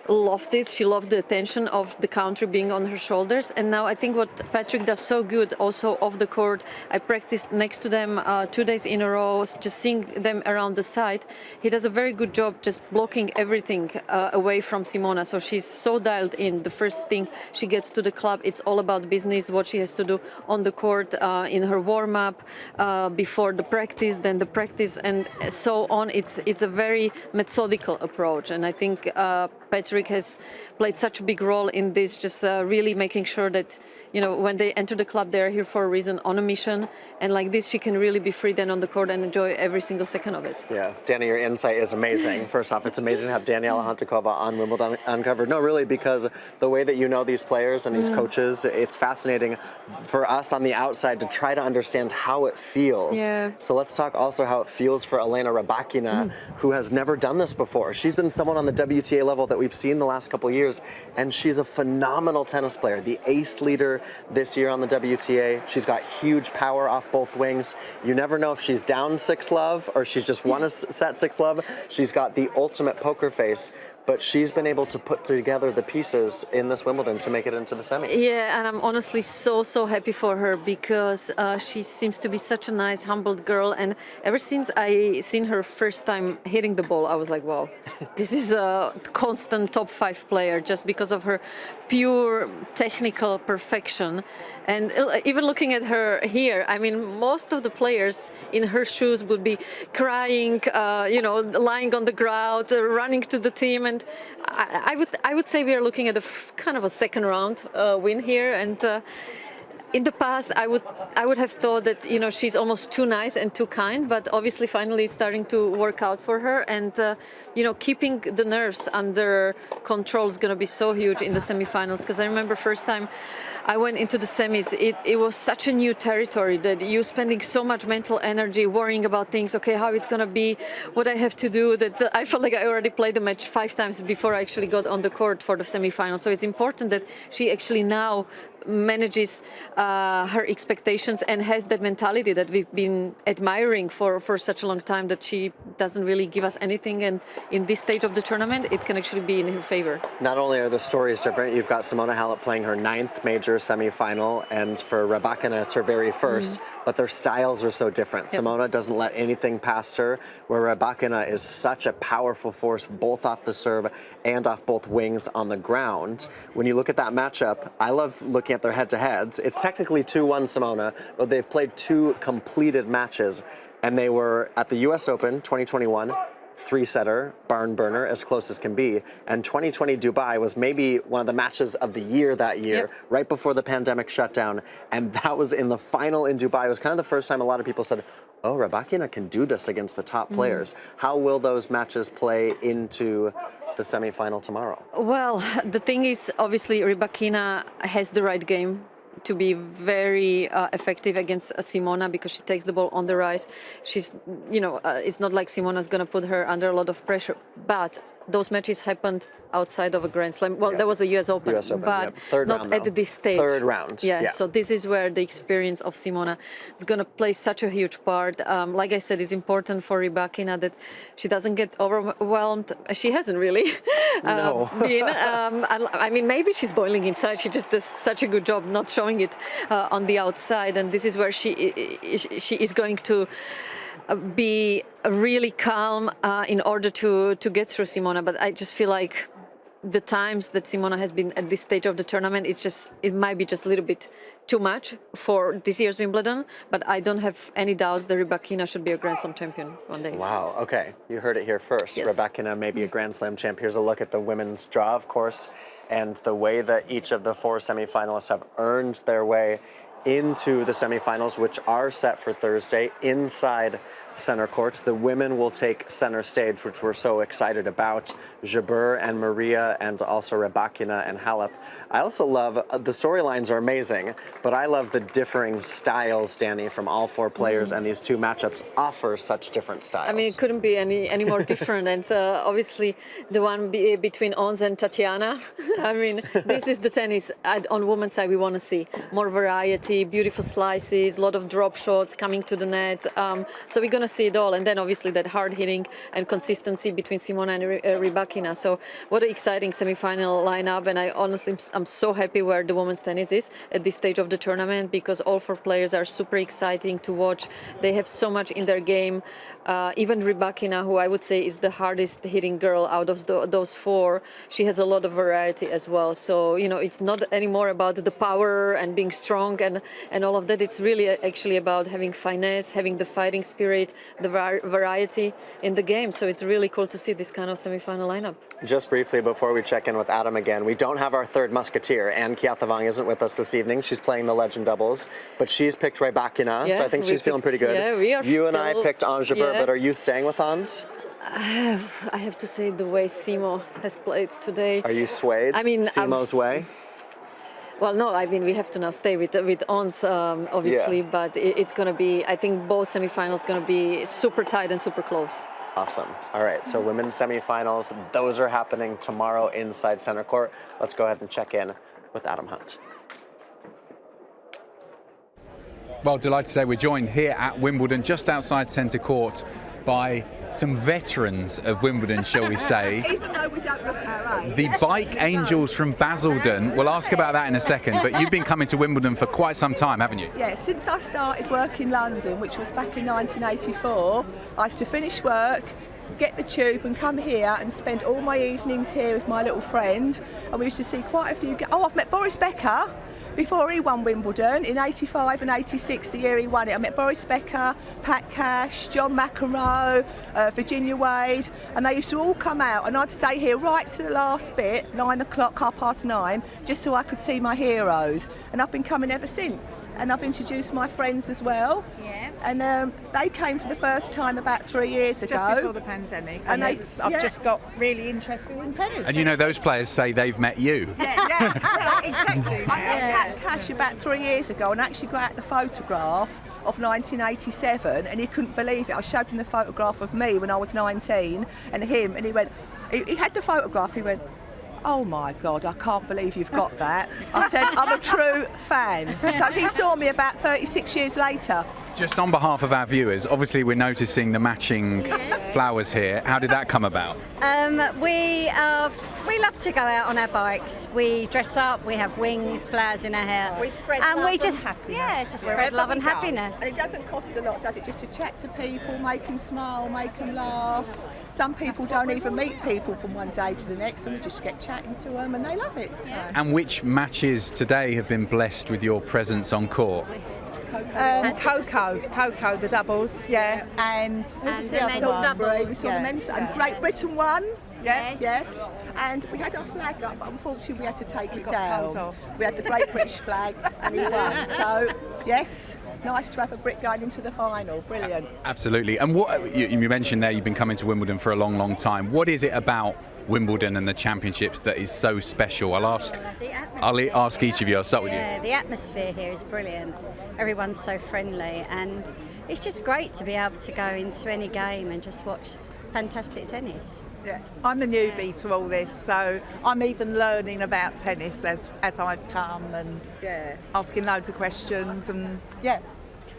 Speaker 9: loved it. She loved the attention of the country being on her shoulders. And now I think what Patrick does so good also off the court, I practiced next to them 2 days in a row, just seeing them around the side. He does a very good job just blocking everything away from Simona. So she's so dialed in. The first thing she gets to the club, it's all about business, what she has to do on the court, in her warm-up, before the practice, then the practice, and so on. It's a very methodical approach. And I think Patrick has played such a big role in this, just really making sure that, you know, when they enter the club, they're here for a reason, on a mission. And like this, she can really be free then on the court and enjoy every single second of it.
Speaker 7: Yeah, Danny, your insight is amazing. First off, it's amazing to have Daniela Hantukova on Wimbledon Uncovered. No, really, because the way that you know these players and these coaches, it's fascinating for us on the outside to try to understand how it feels.
Speaker 9: Yeah.
Speaker 7: So let's talk also how it feels for Elena Rybakina, who has never done this before. She's been someone on the WTA level that we've seen the last couple of years, and she's a phenomenal tennis player, the ace leader this year on the WTA. She's got huge power off both wings. You never know if she's down 6-love or she's just won a set 6-love. She's got the ultimate poker face, but she's been able to put together the pieces in this Wimbledon to make it into the semis.
Speaker 9: Yeah, and I'm honestly so happy for her, because she seems to be such a nice, humbled girl. And ever since I seen her first time hitting the ball, I was like, wow, this is a constant top 5 player, just because of her pure technical perfection. And even looking at her here, I mean, most of the players in her shoes would be crying, you know, lying on the ground, running to the team. And I would say we are looking at a kind of a second round win here. And in the past, I would have thought that, you know, she's almost too nice and too kind, but obviously finally it's starting to work out for her. And, you know, keeping the nerves under control is going to be so huge in the semifinals, because I remember first time I went into the semis, it was such a new territory that you're spending so much mental energy worrying about things, okay, how it's going to be, what I have to do, that I felt like I already played the match 5 times before I actually got on the court for the semifinals. So it's important that she actually now manages her expectations and has that mentality that we've been admiring for such a long time, that she doesn't really give us anything, and in this stage of the tournament it can actually be in her favor.
Speaker 7: Not only are the stories different, you've got Simona Halep playing her 9th major semi-final, and for Rybakina it's her very first, but their styles are so different. Yep. Simona doesn't let anything past her, where Rybakina is such a powerful force both off the serve and off both wings on the ground. When you look at that matchup, I love looking at their head-to-heads. It's technically 2-1 Simona, but they've played 2 completed matches, and they were at the US Open 2021, 3-setter, barn burner, as close as can be, and 2020 Dubai was maybe one of the matches of the year that year, right before the pandemic shutdown, and that was in the final in Dubai. It was kind of the first time a lot of people said, oh, Rybakina can do this against the top players. How will those matches play into the semi-final tomorrow?
Speaker 9: Well, the thing is, obviously, Rybakina has the right game to be very effective against Simona, because she takes the ball on the rise. She's, you know, it's not like Simona's going to put her under a lot of pressure, but those matches happened outside of a Grand Slam. Well, there was a US Open, but not at this stage.
Speaker 7: Third round.
Speaker 9: Yeah, so this is where the experience of Simona is going to play such a huge part. Like I said, it's important for Rybakina that she doesn't get overwhelmed. She hasn't really been. I mean, maybe she's boiling inside. She just does such a good job not showing it on the outside, and this is where she is going to be really calm in order to get through Simona. But I just feel like the times that Simona has been at this stage of the tournament, it might be just a little bit too much for this year's Wimbledon, but I don't have any doubts that Rybakina should be a Grand Slam champion one day.
Speaker 7: Wow, okay, you heard it here first.
Speaker 9: Yes.
Speaker 7: Rybakina may be a Grand Slam champ. Here's a look at the women's draw, of course, and the way that each of the 4 semifinalists have earned their way into the semifinals, which are set for Thursday inside center court. The women will take center stage, which we're so excited about. Jabeur and Maria, and also Rybakina and Halep. I also love, the storylines are amazing, but I love the differing styles, Danny, from all 4 players, and these 2 matchups offer such different styles.
Speaker 9: I mean, it couldn't be any more different. And obviously, the one between Ons and Tatiana. I mean, this is the tennis on women's side we want to see. More variety, beautiful slices, a lot of drop shots coming to the net. So we're going to see it all. And then obviously that hard hitting and consistency between Simona and Rybakina. So what an exciting semi-final lineup. And I honestly, I'm so happy where the women's tennis is at this stage of the tournament, because all 4 players are super exciting to watch. They have so much in their game. Even Rybakina, who I would say is the hardest hitting girl out of those 4, she has a lot of variety as well. So, you know, it's not anymore about the power and being strong and all of that. It's really actually about having finesse, having the fighting spirit, the variety in the game. So it's really cool to see this kind of semi-final lineup.
Speaker 7: Just briefly before we check in with Adam again, we don't have our 3rd musketeer. Anne Kjathavang isn't with us this evening. She's playing the legend doubles, but she's picked Rybakina, so I think she's feeling pretty good.
Speaker 9: Yeah, we are.
Speaker 7: You and I picked Ons Jabeur, but are you staying with Ons?
Speaker 9: I have to say the way Simo has played today.
Speaker 7: Are you swayed?
Speaker 9: I mean,
Speaker 7: Simo's way?
Speaker 9: Well, no, I mean, we have to now stay with Ons, obviously, but it's going to be, I think both semifinals going to be super tight and super close.
Speaker 7: Awesome. All right, so women's semifinals, those are happening tomorrow inside center court. Let's go ahead and check in with Adam Hunt.
Speaker 4: Well, delighted to say we're joined here at Wimbledon, just outside centre court, by some veterans of Wimbledon, shall we say.
Speaker 15: Even though we don't look our age.
Speaker 4: The Bike Angels from Basildon. We'll ask about that in a second, but you've been coming to Wimbledon for quite some time, haven't you?
Speaker 15: Yeah, since I started work in London, which was back in 1984, I used to finish work, get the tube and come here and spend all my evenings here with my little friend. And we used to see quite a few... Oh, I've met Boris Becker before he won Wimbledon in 85 and 86, the year he won it. I met Boris Becker, Pat Cash, John McEnroe, Virginia Wade, and they used to all come out, and I'd stay here right to the last bit, 9 o'clock, 9:30, just so I could see my heroes. And I've been coming ever since, and I've introduced my friends as well.
Speaker 16: Yeah.
Speaker 15: And they came for the first time about 3 years ago.
Speaker 16: Just before the pandemic. And I've just got really interested in tennis.
Speaker 4: And you know, those players say they've met you.
Speaker 15: Yeah, exactly. I met Pat Cash about 3 years ago and actually got out the photograph of 1987, and he couldn't believe it. I showed him the photograph of me when I was 19 and him, and he went, he had the photograph, he went, "Oh my God, I can't believe you've got that." I said, "I'm a true fan." So he saw me about 36 years later.
Speaker 4: Just on behalf of our viewers, obviously we're noticing the matching flowers here. How did that come about?
Speaker 16: We love to go out on our bikes. We dress up, we have wings, flowers in our hair.
Speaker 15: We spread
Speaker 16: and
Speaker 15: love
Speaker 16: we just,
Speaker 15: and happiness.
Speaker 16: Yeah, just spread love and happiness.
Speaker 15: And it doesn't cost a lot, does it? Just to chat to people, make them smile, make them laugh. Some people don't even meet people from one day to the next, and we just get chatting to them, and they love it. Yeah.
Speaker 4: And which matches today have been blessed with your presence on court?
Speaker 15: Coco, the doubles, yeah, and
Speaker 16: the men's doubles.
Speaker 15: We saw the men's, and Great Britain won. Yes. And we had our flag up, but unfortunately we had to take it down. We had the Great British flag, and he won. So yes, nice to have a Brit going into the final. Brilliant.
Speaker 4: Absolutely. And what you mentioned there, you've been coming to Wimbledon for a long, long time. What is it about Wimbledon and the championships that is so special? I'll ask each of you. I'll start with you.
Speaker 16: Yeah, the atmosphere here is brilliant. Everyone's so friendly, and it's just great to be able to go into any game and just watch fantastic tennis.
Speaker 15: Yeah, I'm a newbie to all this, so I'm even learning about tennis as I've come, and asking loads of questions, and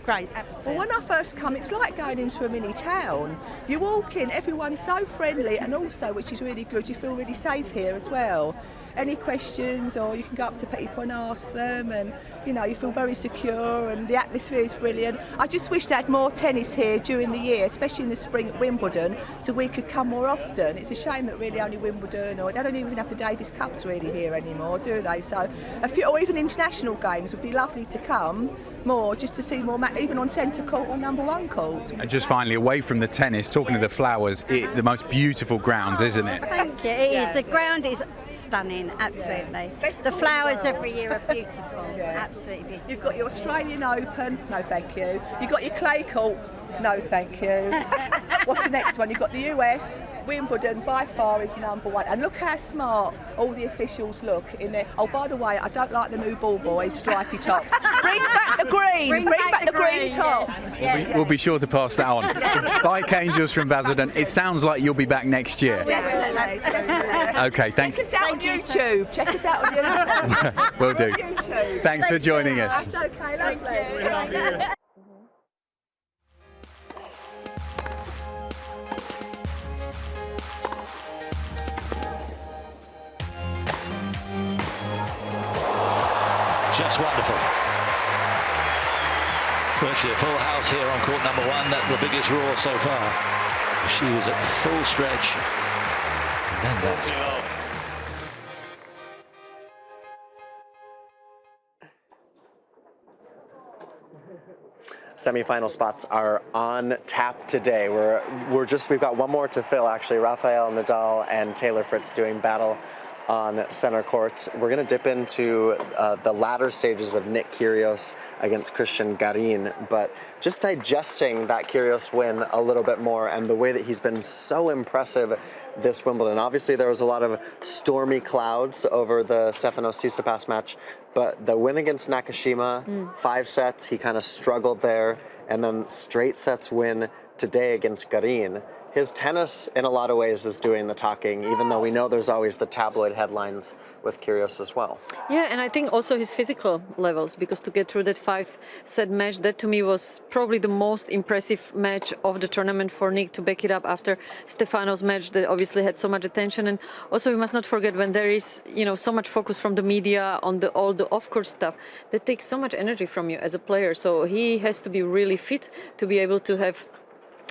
Speaker 15: great. Well, when I first come, it's like going into a mini town. You walk in, everyone's so friendly, and also, which is really good, you feel really safe here as well. any questions, or you can go up to people and ask them, and you know, you feel very secure, and the atmosphere is brilliant. I just wish they had more tennis here during the year, especially in the spring at Wimbledon, so we could come more often. It's a shame that really only Wimbledon, or they don't even have the Davis Cups really here anymore, do they? So a few, or even international games would be lovely to come more, just to see more, even on centre court or number one court.
Speaker 4: And just finally, away from the tennis, talking to the flowers, the most beautiful grounds, isn't it?
Speaker 16: Thank you. It is. The ground is stunning, absolutely. The flowers every year are beautiful, absolutely beautiful.
Speaker 15: You've got your Australian Open, no thank you. You've got your clay court, no thank you. What's the next one? You've got the US, Wimbledon by far is number one. And look how smart all the officials look in there. Oh, by the way, I don't like the new ball boys, stripy tops. Bring back the green, bring back the green tops.
Speaker 4: We'll be sure to pass that on. Bike Angels from Basildon, it sounds like you'll be back next year. Okay, thanks.
Speaker 15: Check us out on YouTube. Check us out on YouTube.
Speaker 4: Will do.
Speaker 15: YouTube.
Speaker 4: Thanks for joining us.
Speaker 15: That's okay, lovely.
Speaker 3: Just wonderful. Virtually a full house here on court number one. That's the biggest roar so far. She was at full stretch. And then that.
Speaker 7: Semi-final spots are on tap today. We've got one more to fill actually. Rafael Nadal and Taylor Fritz doing battle on center court. We're going to dip into the latter stages of Nick Curios against Christian Garin, but just digesting that Curios win a little bit more and the way that he's been so impressive this Wimbledon. Obviously, there was a lot of stormy clouds over the Stefanos Tsitsipas match, but the win against Nakashima, 5 sets, he kind of struggled there, and then straight sets win today against Garin. His tennis, in a lot of ways, is doing the talking, even though we know there's always the tabloid headlines with Curios as well.
Speaker 9: Yeah, and I think also his physical levels, because to get through that 5-set match, that to me was probably the most impressive match of the tournament for Nick, to back it up after Stefanos' match that obviously had so much attention. And also we must not forget, when there is, you know, so much focus from the media on all the off-court stuff, that takes so much energy from you as a player. So he has to be really fit to be able to have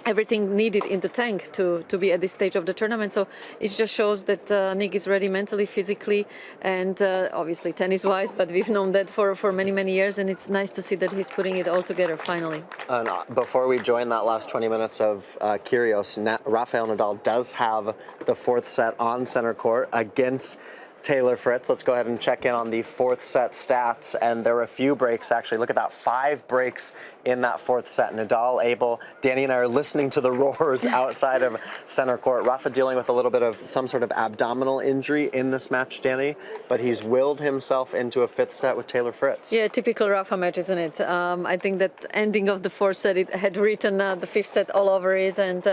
Speaker 9: everything needed in the tank to be at this stage of the tournament. So it just shows that Nick is ready mentally, physically, and obviously tennis-wise, but we've known that for many, many years, and it's nice to see that he's putting it all together finally.
Speaker 7: And before we join that last 20 minutes of Curios, Rafael Nadal does have the 4th set on center court against Taylor Fritz. Let's go ahead and check in on the 4th set stats, and there were a few breaks actually. Look at that, 5 breaks in that 4th set. Nadal able, Danny and I are listening to the roars outside of center court. Rafa dealing with a little bit of some sort of abdominal injury in this match, Danny, but he's willed himself into a 5th set with Taylor Fritz.
Speaker 9: Yeah, typical Rafa match, isn't it? I think that ending of the 4th set, it had written the 5th set all over it, and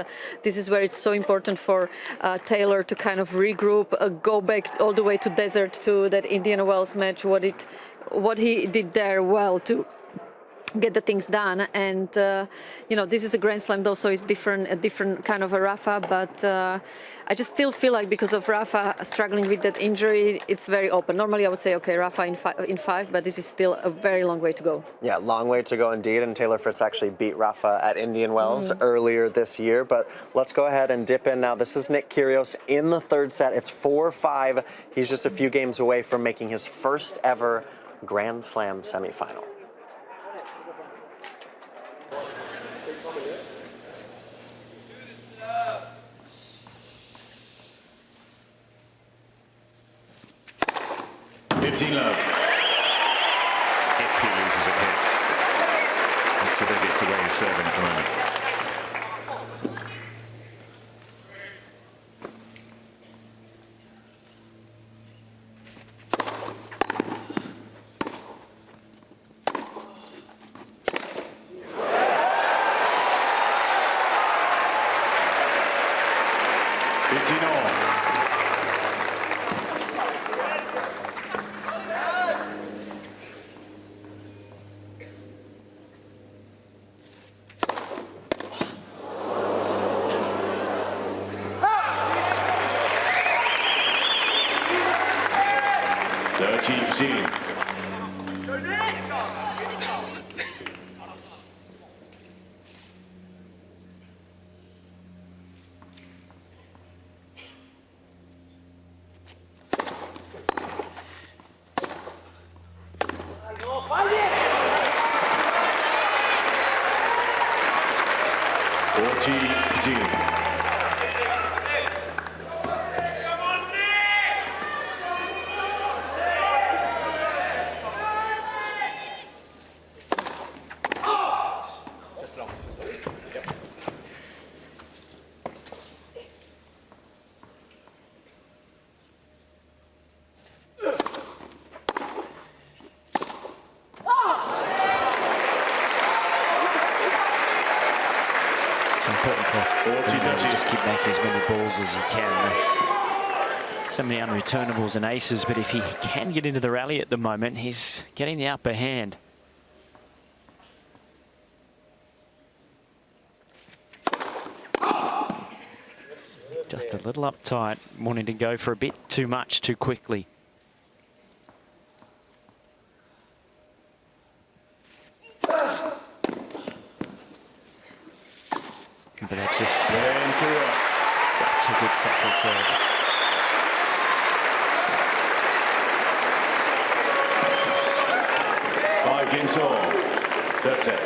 Speaker 9: this is where it's so important for Taylor to kind of regroup, go back all the way to desert, to that Indian Wells match, what he did there well to get the things done. And you know, this is a Grand Slam though, so it's a different kind of a Rafa, but I just still feel like because of Rafa struggling with that injury, it's very open. Normally I would say, okay, Rafa in 5, but this is still a very long way to go. Yeah, long way to go indeed, and Taylor Fritz actually beat Rafa at Indian Wells earlier this year, but let's go ahead and dip in now. This is Nick Curios in the 3rd set. It's 4-5. He's just a few games away from making his first ever Grand Slam semifinal.
Speaker 5: Love. If he loses a hit, it's a big if the way he's serving at the moment. Rufus the Pigeon.
Speaker 11: Just keep making as many balls as he can. So many unreturnables and aces, but if he can get into the rally at the moment, he's getting the upper hand. Just a little uptight, wanting to go for a bit too much too quickly. But that's just such a good second serve.
Speaker 5: Five games all. Third set.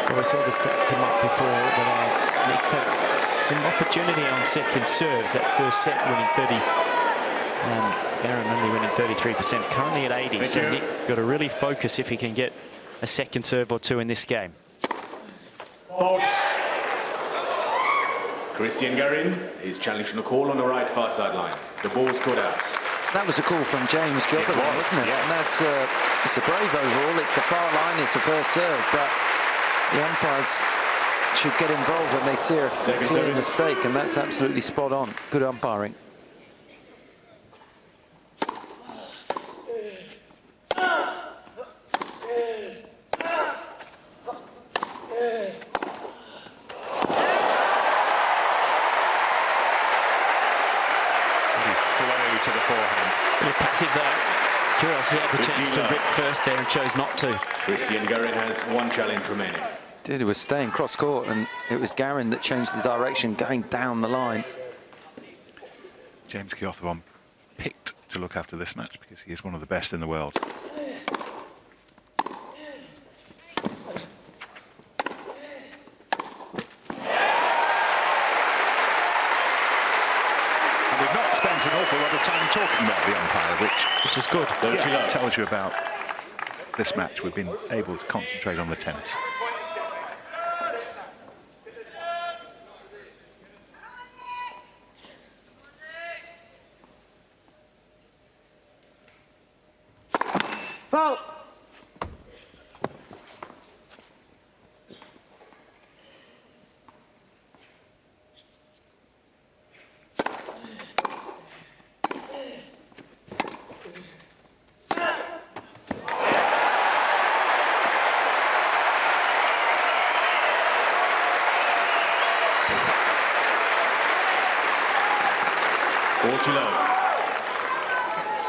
Speaker 11: Well, we saw the stat come up before that Nick's had some opportunity on second serves. That first set winning 30. Garin only winning 33%, currently at 80. So Nick got to really focus if he can get a second serve or two in this game.
Speaker 5: Fault. Christian Garin is challenging a call on the right far sideline. The ball's caught out.
Speaker 3: That was a call from James the other one, wasn't it? Yeah. And that's it's a brave overall. It's the far line. It's the first serve, but the umpires should get involved when they see a clear mistake, and that's absolutely spot on. Good umpiring.
Speaker 5: To the forehand.
Speaker 11: Pretty passive though. Curios, he had the chance to rip first there and chose not to.
Speaker 5: Christian Garin has one challenge remaining.
Speaker 3: He was staying cross court, and it was Garin that changed the direction, going down the line.
Speaker 14: James Kiothawon picked to look after this match because he is one of the best in the world. Spent an awful lot of time talking about the umpire, which
Speaker 11: is good.
Speaker 14: Yeah, tells you about this match. We've been able to concentrate on the tennis.
Speaker 30: Foul.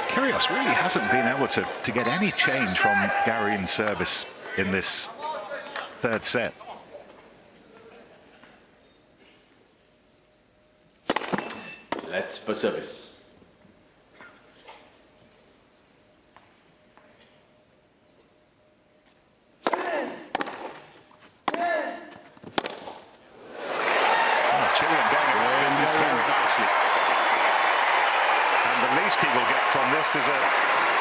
Speaker 14: Curios really hasn't been able to get any change from Garin's service in this third set.
Speaker 5: Let's for service.
Speaker 14: He will get from this is a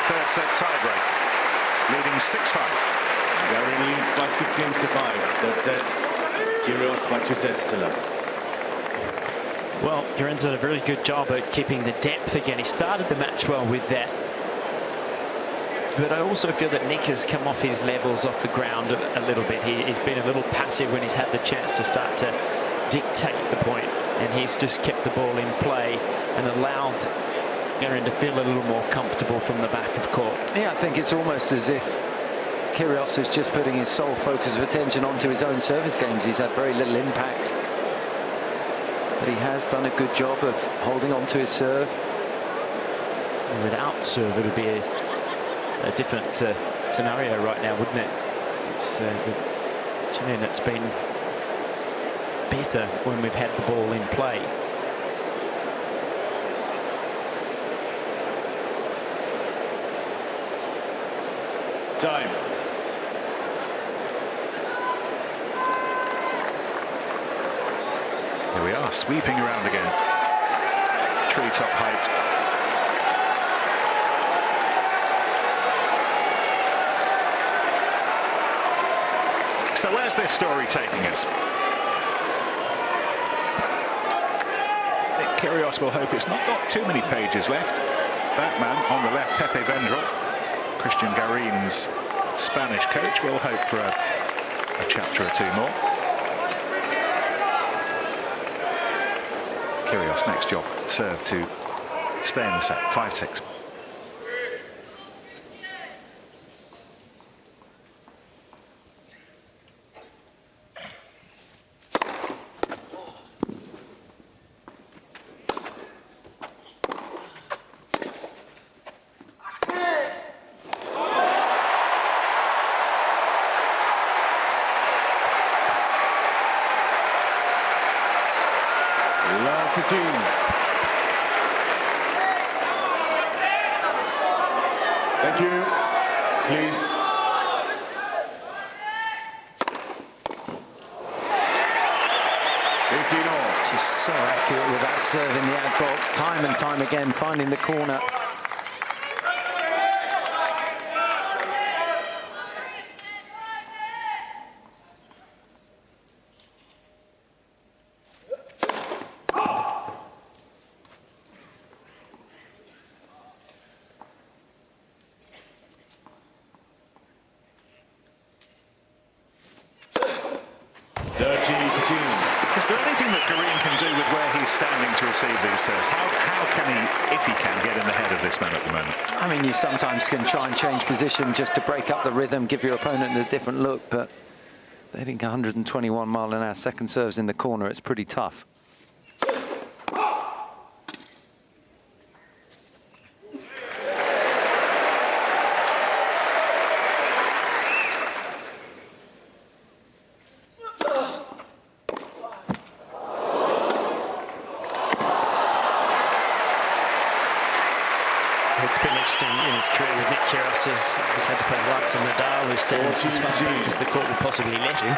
Speaker 14: third set tiebreak, leading 6-5.
Speaker 5: Garin leads by 6 games to 5. Third set, Curios by 2 sets to love.
Speaker 11: Well, Garin's done a very good job at keeping the depth again. He started the match well with that. But I also feel that Nick has come off his levels off the ground a little bit. He's been a little passive when he's had the chance to start to dictate the point, and he's just kept the ball in play and allowed Garin to feel a little more comfortable from the back of court.
Speaker 3: Yeah, I think it's almost as if Curios is just putting his sole focus of attention onto his own service games. He's had very little impact, but he has done a good job of holding on to his serve.
Speaker 11: And without serve, it would be a different scenario right now, wouldn't it? It's the Chilean that's been better when we've had the ball in play.
Speaker 5: Time.
Speaker 14: Here we are, sweeping around again. Treetop height. So where's this story taking us? I think Curios will hope it's not got too many pages left. That man on the left, Pepe Vendrell, Christian Garin's Spanish coach, will hope for a chapter or two more. Curios, next job, serve to stay in the set, 5-6.
Speaker 5: Thank you. Please.
Speaker 3: She's so accurate with that serve in the ad box, time and time again, finding the corner.
Speaker 14: Is there anything that Garin can do with where he's standing to receive these serves? How can he, if he can, get in the head of this man at the moment?
Speaker 3: I mean, you sometimes can try and change position just to break up the rhythm, give your opponent a different look, but hitting 121 mile an hour second serves in the corner, it's pretty tough.
Speaker 11: He's had to play the likes of Nadal, who stands as far back as the court will possibly let him,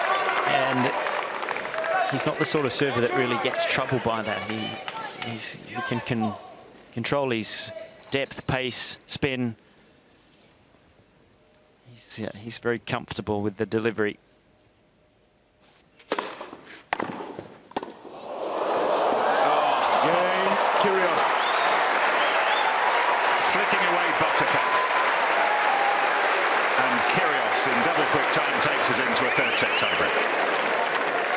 Speaker 11: and he's not the sort of server that really gets troubled by that. He can control his depth, pace, spin. He's very comfortable with the delivery.
Speaker 5: Game, Curios.
Speaker 14: Flicking away buttercups. And Curios in double quick time takes us into a third set tiebreak.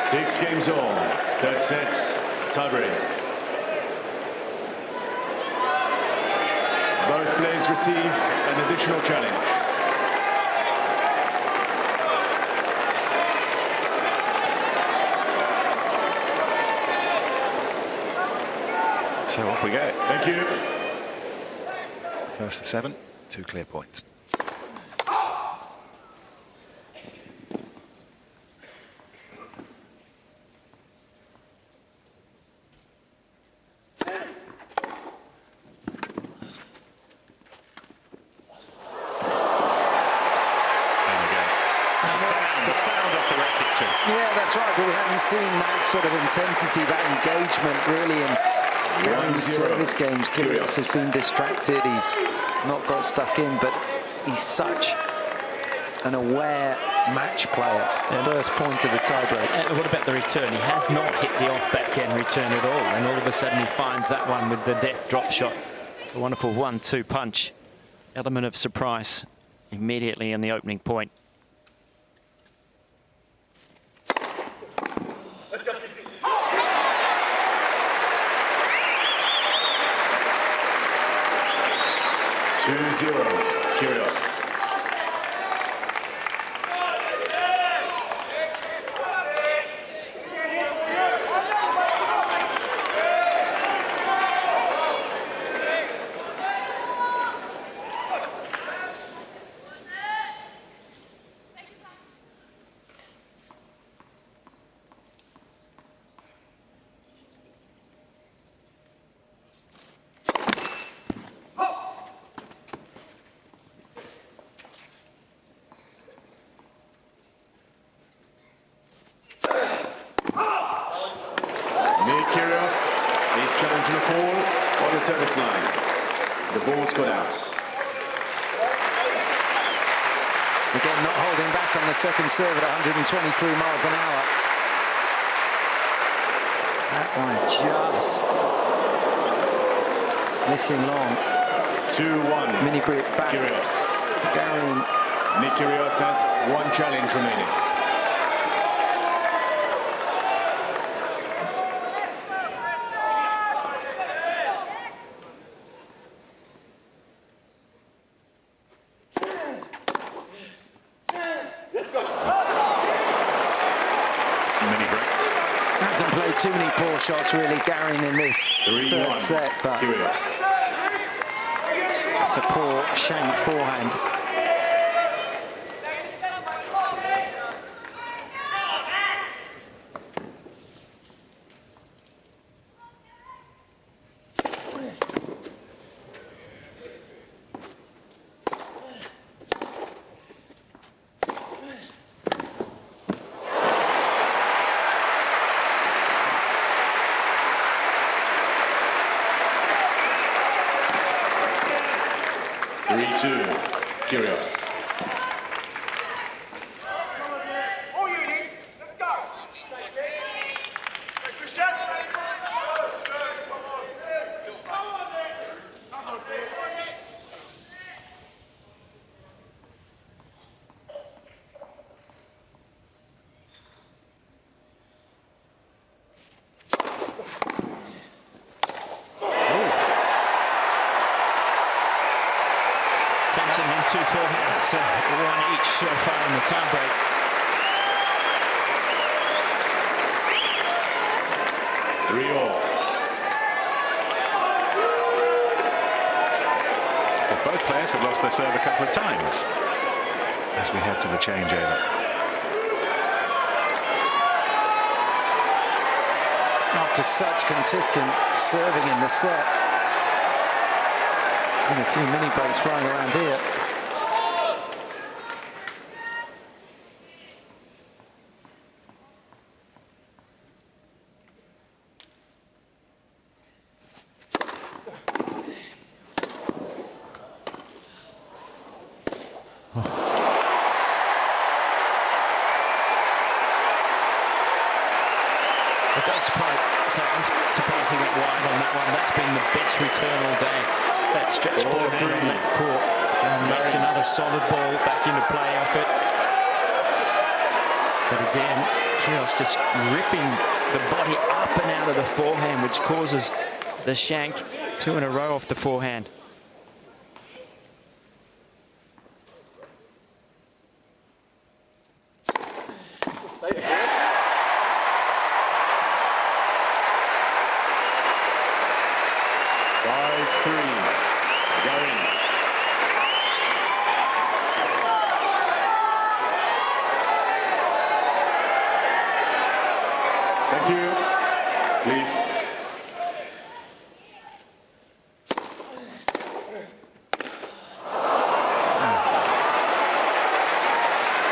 Speaker 5: 6 games all, third set tiebreak. Both players receive an additional challenge.
Speaker 14: So off we go.
Speaker 5: Thank you.
Speaker 14: First to 7, 2 clear points.
Speaker 3: Yeah, that's right, but we haven't seen that sort of intensity, that engagement really in Garin's service games. Curios has been distracted, he's not got stuck in, but he's such an aware match player. First point of the tiebreak.
Speaker 11: What about the return? He has not hit the off backhand return at all, and all of a sudden he finds that one with the deft drop shot. A wonderful 1-2 punch. Element of surprise immediately in the opening point.
Speaker 5: Curios. He's challenging a call on the service line. The ball's got out.
Speaker 3: Again, not holding back on the second serve at 123 miles an hour. That one just missing long.
Speaker 5: 2-1.
Speaker 3: Mini grip back.
Speaker 5: Curios.
Speaker 3: Garin.
Speaker 5: Nick Curios has one challenge remaining.
Speaker 3: Hasn't played too many poor shots really, Garin, in this third set, but it's a poor shank forehand.
Speaker 5: Curios.
Speaker 11: Two forehands, one each so far in the time break.
Speaker 14: Well, both players have lost their serve a couple of times as we head to the changeover.
Speaker 3: After such consistent serving in the set. And a few mini breaks flying around here.
Speaker 11: I'm surprised he went wide on that one. That's been the best return all day. That stretch forehand on that court. And makes another solid ball back into play off it. But again, Curios just ripping the body up and out of the forehand, which causes the shank. Two in a row off the forehand.
Speaker 5: Thank you. Please.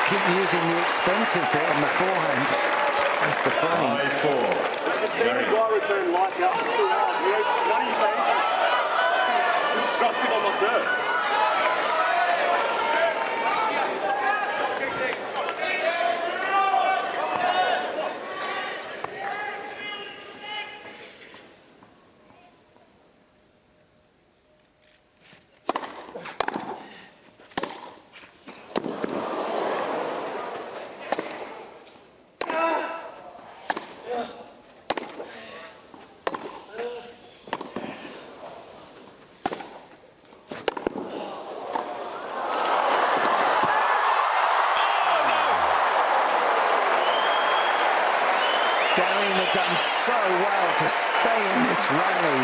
Speaker 3: Keep using the expensive bit on the forehand. That's the frame.
Speaker 5: 5-4.
Speaker 28: Very well return lights out for 2 hours. None of you say anything constructive on my serve.
Speaker 3: Done so well to stay in this rally.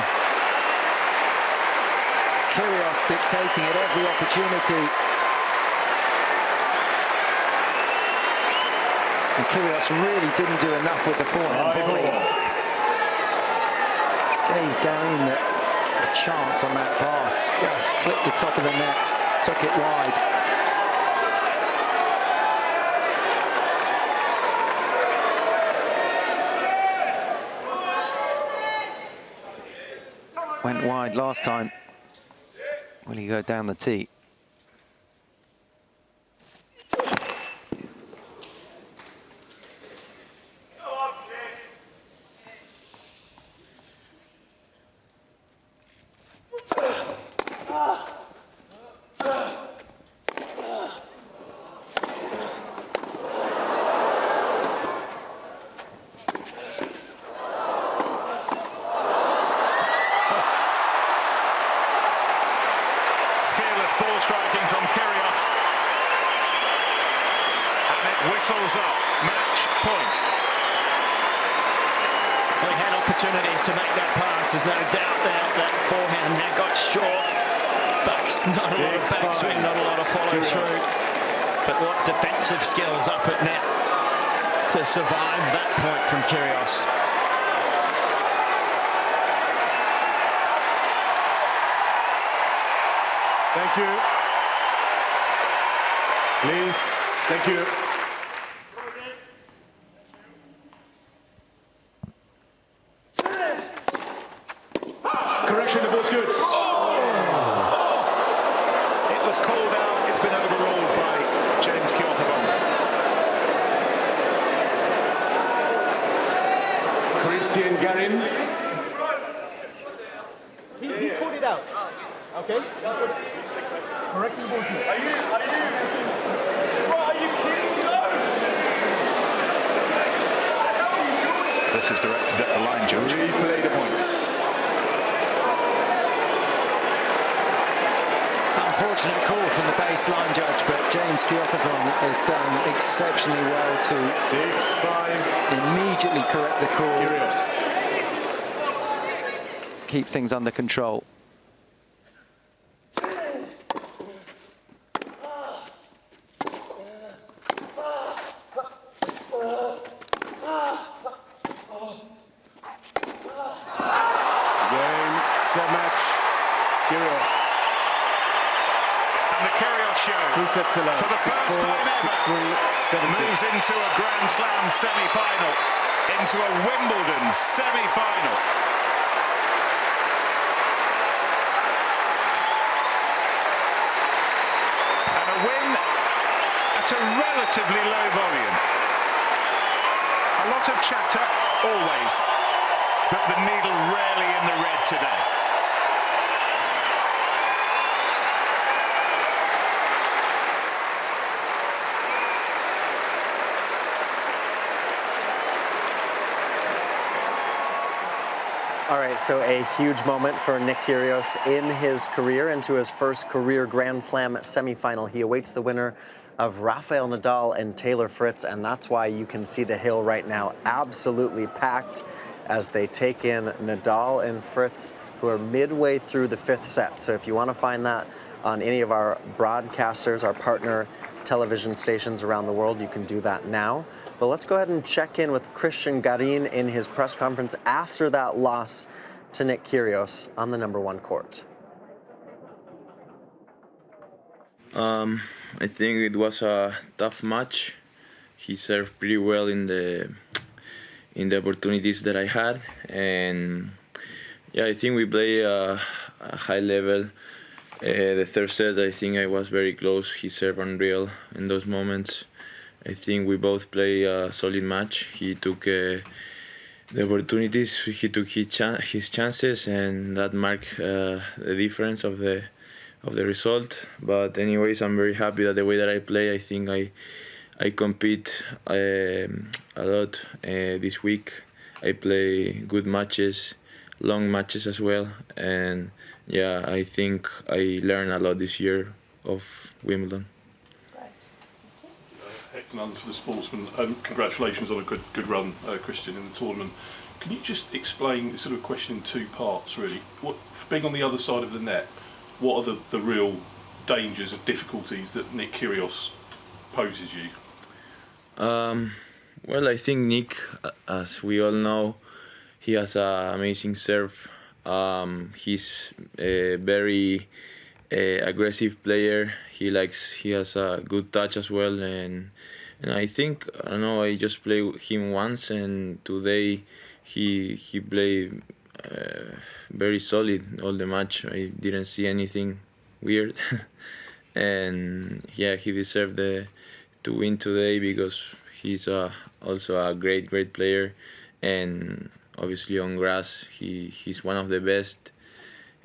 Speaker 3: Curios dictating at every opportunity. And Curios really didn't do enough with the forehand volley. Just gave Garin the chance on that pass. Just clipped the top of the net, took it wide. went wide last time. Will he go down the tee?
Speaker 14: Ball striking from Curios, and it whistles up match point.
Speaker 11: Well, he had opportunities to make that pass. There's no doubt that forehand had got short. Not a lot of backswing, not a lot of follow through. But what defensive skills up at net to survive that point from Curios.
Speaker 5: Thank you. Please, thank you. Correction, the ball's good.
Speaker 14: It was called out. It's been overruled by James Kyothevon.
Speaker 5: Christian Garin.
Speaker 17: He pulled it out. Okay. Correcting the ball. Are you kidding me?
Speaker 14: This is directed at the line judge.
Speaker 5: Replay the points.
Speaker 3: Unfortunate call from the baseline judge, but James Kyothevon has done exceptionally well to
Speaker 5: 6-5.
Speaker 3: Immediately correct the call.
Speaker 5: Curious.
Speaker 3: Keep things under control.
Speaker 14: For the first time ever, moves into a Grand Slam semi-final, into a Wimbledon semi-final. And a win at a relatively low volume. A lot of chatter, always, but the needle rarely in the red today.
Speaker 7: All right, so a huge moment for Nick Kyrgios in his career, into his first career Grand Slam semifinal. He awaits the winner of Rafael Nadal and Taylor Fritz, and that's why you can see the hill right now absolutely packed as they take in Nadal and Fritz, who are midway through the fifth set. So if you want to find that on any of our broadcasters, our partner television stations around the world, you can do that now. But let's go ahead and check in with Christian Garin in his press conference after that loss to Nick Kyrgios on the #1 court.
Speaker 18: I think it was a tough match. He served pretty well in the opportunities that I had, and yeah, I think we played a high level. The third set, I think I was very close. He served unreal in those moments. I think we both played a solid match. He took the opportunities, he took his chances, and that marked the difference of the result. But anyways, I'm very happy that the way that I play, I think I compete a lot this week. I play good matches, long matches as well, and yeah, I think I learned a lot this year of Wimbledon.
Speaker 19: Excellent for the sportsman, and congratulations on a good run, Christian, in the tournament. Can you just explain, sort of a question in two parts really, what, being on the other side of the net, what are the real dangers or difficulties that Nick Kyrgios poses you?
Speaker 18: Well, I think Nick, as we all know, he has an amazing serve. He's a very aggressive player. He has a good touch as well, and I think, I don't know, I just played him once, and today he played very solid all the match. I didn't see anything weird. And yeah, he deserved to win today because he's also a great player, and obviously on grass he's one of the best.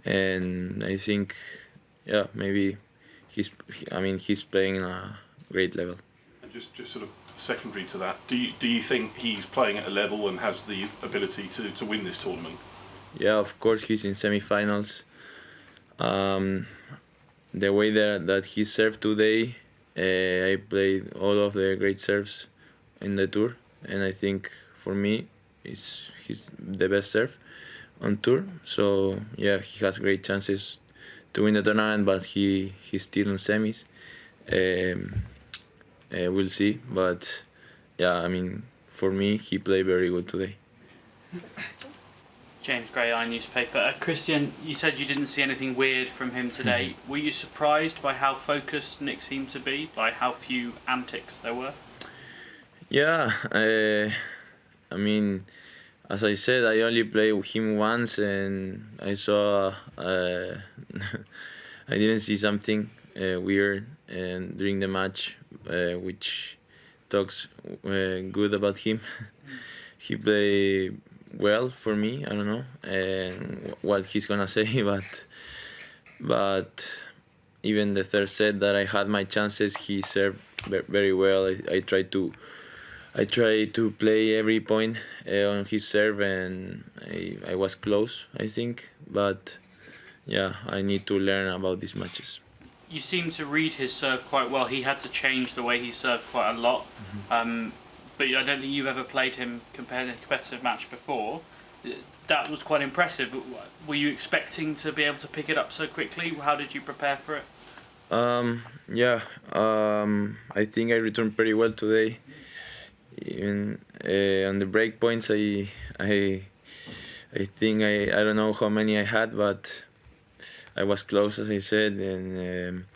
Speaker 18: And I think, yeah, maybe he's playing a great level.
Speaker 19: And just sort of secondary to that, do you think he's playing at a level and has the ability to win this tournament?
Speaker 18: Yeah, of course he's in semifinals. The way that he served today, I played all of the great serves in the tour, and I think for me he's the best serve on tour. So yeah, he has great chances to win the tournament, but he's still in semis. We'll see, but yeah, I mean, for me he played very good today.
Speaker 2: James Gray, iNewspaper. Christian, you said you didn't see anything weird from him today. Were you surprised by how focused Nick seemed to be, by how few antics there were?
Speaker 18: Yeah, I mean, as I said, I only played with him once, and I saw I didn't see something weird during the match, which talks good about him. He played well for me. I don't know what he's gonna say, but even the third set that I had my chances, he served very well. I tried to play every point on his serve, and I was close, I think. But yeah, I need to learn about these matches.
Speaker 2: You seem to read his serve quite well. He had to change the way he served quite a lot. But I don't think you've ever played him in a competitive match before. That was quite impressive. Were you expecting to be able to pick it up so quickly? How did you prepare for it?
Speaker 18: Yeah, I think I returned pretty well today. Even on the break points, I think I don't know how many I had, but I was close, as I said, and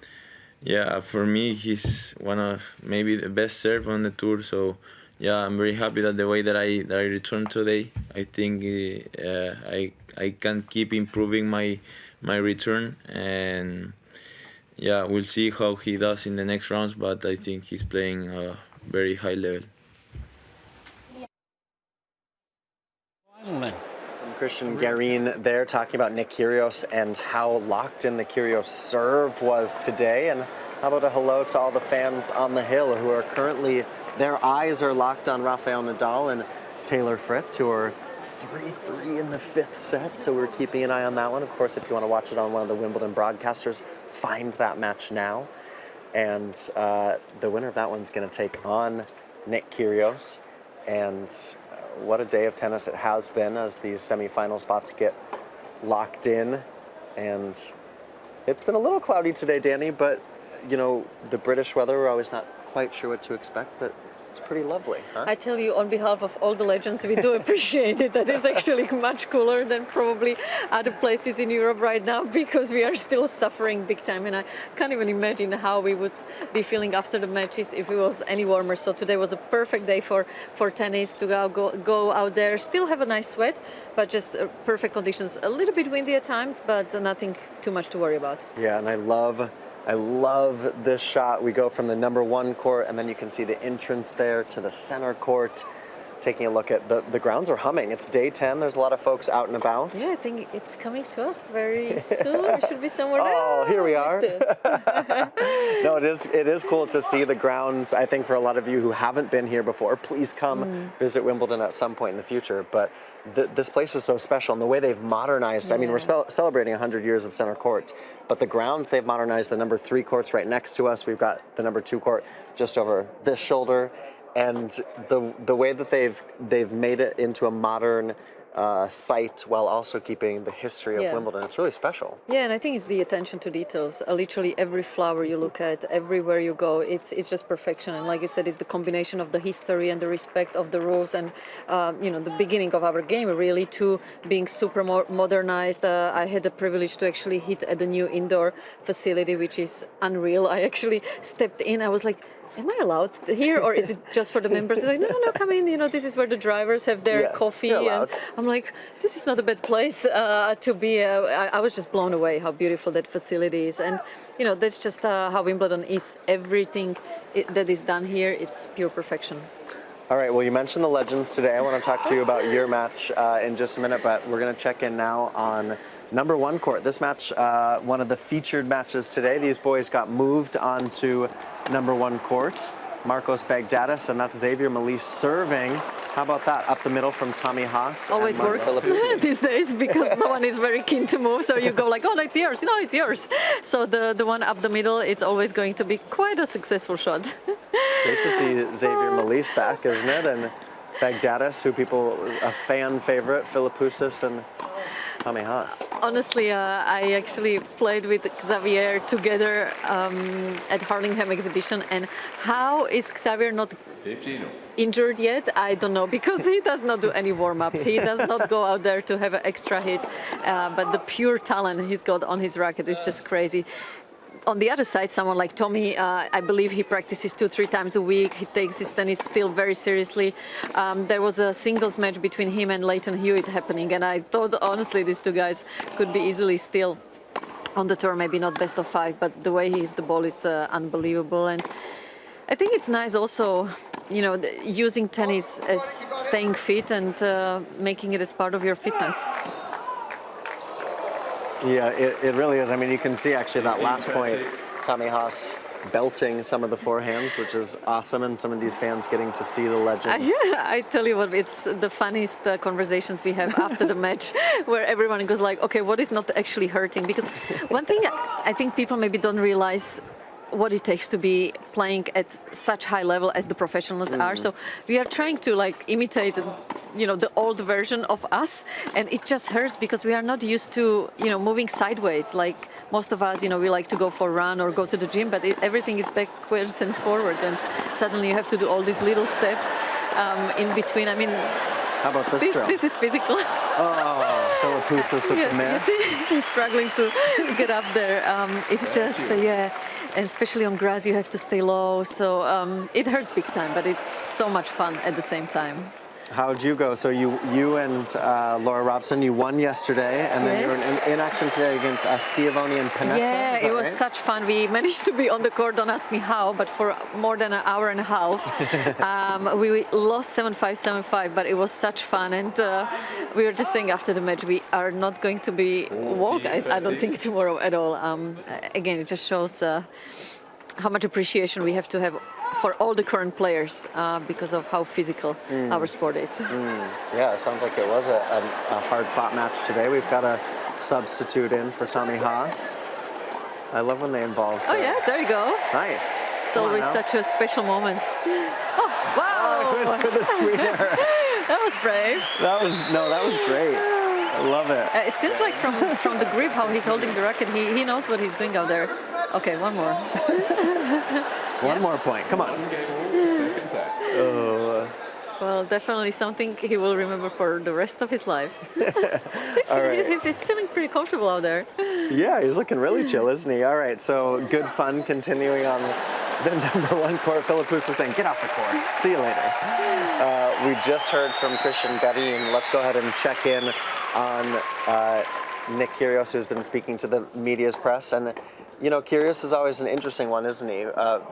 Speaker 18: yeah, for me he's one of maybe the best serve on the tour. So yeah, I'm very happy that the way that I returned today. I think I can keep improving my return, and yeah, we'll see how he does in the next rounds. But I think he's playing a very high level.
Speaker 7: And Christian Garin there talking about Nick Curios and how locked in the Curios serve was today. And how about a hello to all the fans on the hill who are currently, their eyes are locked on Rafael Nadal and Taylor Fritz, who are 3-3 in the fifth set. So we're keeping an eye on that one. Of course, if you want to watch it on one of the Wimbledon broadcasters, find that match now. And the winner of that one's going to take on Nick Curios. And what a day of tennis it has been as these semifinal spots get locked in. And it's been a little cloudy today, Danny, but you know, the British weather, we're always not quite sure what to expect, but it's pretty lovely, huh?
Speaker 9: I tell you, on behalf of all the legends, we do appreciate it. That is actually much cooler than probably other places in Europe right now, because we are still suffering big time. And I can't even imagine how we would be feeling after the matches if it was any warmer. So today was a perfect day for tennis to go out there, still have a nice sweat, but just perfect conditions. A little bit windy at times, but nothing too much to worry about.
Speaker 7: Yeah, and I love this shot. We go from the number one court, and then you can see the entrance there to the center court. Taking a look at the grounds are humming. It's day 10. There's a lot of folks out and about.
Speaker 9: Yeah, I think it's coming to us very soon. We should be somewhere.
Speaker 7: Oh, here we are. No, it is cool to see the grounds. I think for a lot of you who haven't been here before, please come visit Wimbledon at some point in the future. But this place is so special, and the way they've modernized. I mean, we're celebrating 100 years of center court, but the grounds they've modernized. The number 3 court's right next to us. We've got the number 2 court just over this shoulder. And the way that they've made it into a modern site while also keeping the history of Wimbledon, it's really special.
Speaker 9: Yeah, and I think it's the attention to details. Literally every flower you look at, everywhere you go, it's just perfection. And like you said, it's the combination of the history and the respect of the rules, and you know, the beginning of our game really to being super modernized. I had the privilege to actually hit at the new indoor facility, which is unreal. I actually stepped in. I was like, am I allowed here, or is it just for the members? They're like, no, come in. This is where the drivers have their coffee. And I'm like, this is not a bad place to be. I was just blown away how beautiful that facility is. And, that's just how Wimbledon is. Everything that is done here, it's pure perfection.
Speaker 7: All right, well, you mentioned the legends today. I want to talk to you about your match in just a minute, but we're going to check in now on number 1 court. This match, one of the featured matches today. These boys got moved onto number 1 court. Marcos Baghdatis, and that's Xavier Malisse serving. How about that? Up the middle from Tommy Haas.
Speaker 9: Always works these days because no one is very keen to move. So you go like, oh, no, it's yours. No, it's yours. So the one up the middle, it's always going to be quite a successful shot.
Speaker 7: Great to see Xavier Malisse back, isn't it? And Baghdatis, a fan favorite, Philippoussis and Tommy Haas.
Speaker 9: Honestly, I actually played with Xavier together at Hurlingham exhibition, and how is Xavier not injured yet? I don't know, because he does not do any warm-ups. He does not go out there to have an extra hit, but the pure talent he's got on his racket is just crazy. On the other side, someone like Tommy, I believe he practices 2-3 times a week. He takes his tennis still very seriously. There was a singles match between him and Leighton Hewitt happening, and I thought, honestly, these two guys could be easily still on the tour, maybe not best of 5, but the way he hits the ball is unbelievable. And I think it's nice also, using tennis as staying fit and making it as part of your fitness.
Speaker 7: Yeah, it really is. I mean, you can see actually that last point, Tommy Haas belting some of the forehands, which is awesome, and some of these fans getting to see the legends.
Speaker 9: I tell you what, it's the funniest conversations we have after the match, where everyone goes like, okay, what is not actually hurting? Because one thing I think people maybe don't realize what it takes to be playing at such high level as the professionals are. So we are trying to imitate, the old version of us, and it just hurts because we are not used to, moving sideways. Like most of us, we like to go for a run or go to the gym, but everything is backwards and forwards, and suddenly you have to do all these little steps in between. I mean,
Speaker 7: how about this drill?
Speaker 9: This is physical.
Speaker 7: Oh, Philippoussis with the miss.
Speaker 9: He's struggling to get up there. It's just, and especially on grass, you have to stay low. So it hurts big time, but it's so much fun at the same time.
Speaker 7: How'd you go? So you and Laura Robson, you won yesterday, and then you were in action today against Schiavone and Panetta.
Speaker 9: Yeah, it was such fun. We managed to be on the court, don't ask me how, but for more than an hour and a half. We lost 7-5, 7-5, but it was such fun. And we were just saying after the match, we are not going to be walk, I don't think, tomorrow at all. Again, it just shows how much appreciation we have to have for all the current players because of how physical our sport is.
Speaker 7: Yeah, it sounds like it was a hard-fought match today. We've got a substitute in for Tommy Haas. I love when they involve...
Speaker 9: Oh, yeah, there you go.
Speaker 7: Nice.
Speaker 9: It's always such a special moment. Oh, wow!
Speaker 7: For the sweetener.
Speaker 9: That was brave.
Speaker 7: That was great. I love it.
Speaker 9: It seems like from the grip, how he's holding the racket, he knows what he's doing out there. Okay, one more.
Speaker 7: One more point. Come on.
Speaker 9: Well, definitely something he will remember for the rest of his life.
Speaker 7: All right.
Speaker 9: He's feeling pretty comfortable out there.
Speaker 7: Yeah, he's looking really chill, isn't he? All right, so good fun continuing on the number 1 court. Philippoussis saying, get off the court. See you later. We just heard from Christian Garin. Let's go ahead and check in on Nick Curios, who's been speaking to the media's press. And Curios is always an interesting one, isn't he?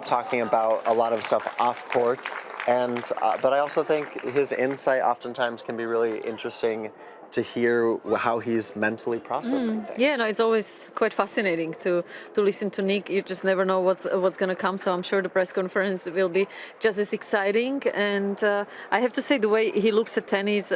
Speaker 7: Talking about a lot of stuff off court, but I also think his insight oftentimes can be really interesting to hear how he's mentally processing things.
Speaker 9: Yeah, no, it's always quite fascinating to listen to Nick. You just never know what's going to come. So I'm sure the press conference will be just as exciting. And I have to say, the way he looks at tennis,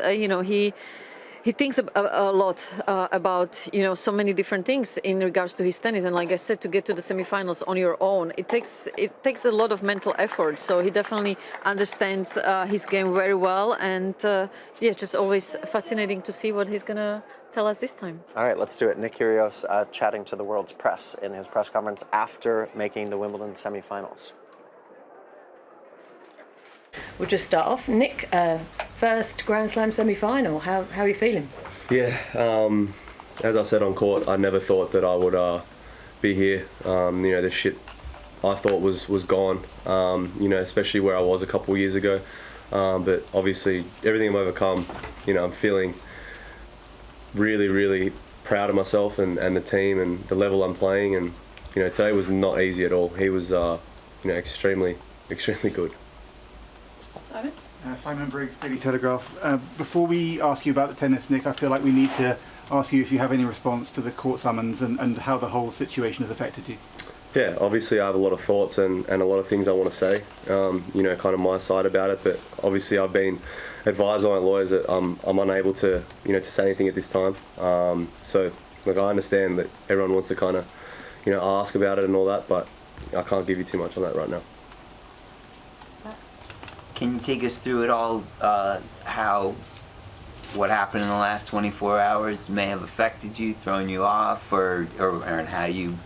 Speaker 9: he thinks a lot about, so many different things in regards to his tennis. And like I said, to get to the semifinals on your own, it takes a lot of mental effort. So he definitely understands his game very well. And just always fascinating to see what he's going to tell us this time.
Speaker 7: All right, let's do it. Nick Curios chatting to the world's press in his press conference after making the Wimbledon semifinals.
Speaker 8: We'll just start off. Nick, first Grand Slam semi-final. How are you feeling?
Speaker 12: Yeah, as I said on court, I never thought that I would be here. This shit I thought was gone, you know, especially where I was a couple of years ago. But obviously, everything I've overcome, you know, I'm feeling really, really proud of myself and the team and the level I'm playing. And, you know, today was not easy at all. He was, you know, extremely good.
Speaker 8: Simon?
Speaker 6: Simon Briggs, Daily Telegraph. Before we ask you about the tennis, Nick, I feel like we need to ask you if you have any response to the court summons and how the whole situation has affected you.
Speaker 12: Yeah, obviously I have a lot of thoughts and a lot of things I want to say, you know, kind of my side about it, but obviously I've been advised by my lawyers that I'm unable to, you know, to say anything at this time. So, look, I understand that everyone wants to kind of, you know, ask about it and all that, but I can't give you too much on that right now.
Speaker 20: Can you take us through it all, how what happened in the last 24 hours may have affected you, thrown you off, or how you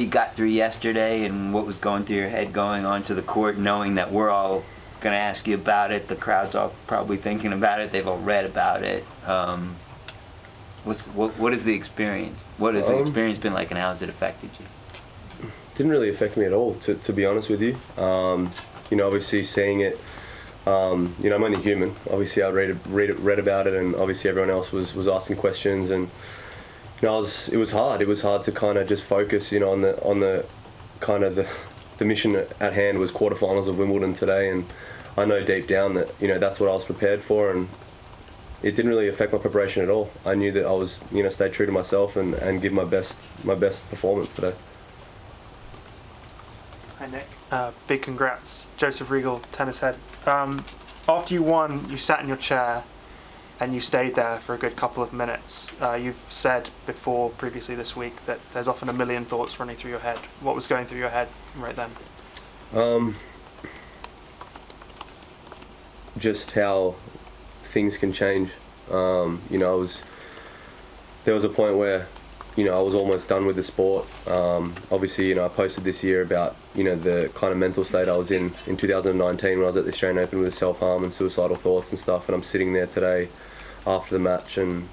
Speaker 20: got through yesterday and what was going through your head going onto the court, knowing that we're all going to ask you about it, the crowd's all probably thinking about it, they've all read about it. What is the experience? What has the experience been like, and how has it affected you?
Speaker 12: Didn't really affect me at all, to be honest with you. You know, obviously seeing it, you know, I'm only human. Obviously I read about it, and obviously everyone else was asking questions, and you know, it was hard. It was hard to kind of just focus, you know, on the kind of the mission at hand was quarterfinals of Wimbledon today, and I know deep down that, you know, that's what I was prepared for, and it didn't really affect my preparation at all. I knew that I was, you know, stay true to myself and give my best performance today.
Speaker 21: Hi Nick, big congrats. Joseph Regal, tennis head. After you won, you sat in your chair and you stayed there for a good couple of minutes. You've said before, previously this week, that there's often a million thoughts running through your head. What was going through your head right then?
Speaker 12: Just how things can change. You know, there was a point where, you know, I was almost done with the sport. Obviously, you know, I posted this year about, you know, the kind of mental state I was in 2019 when I was at the Australian Open with self-harm and suicidal thoughts and stuff, and I'm sitting there today after the match, and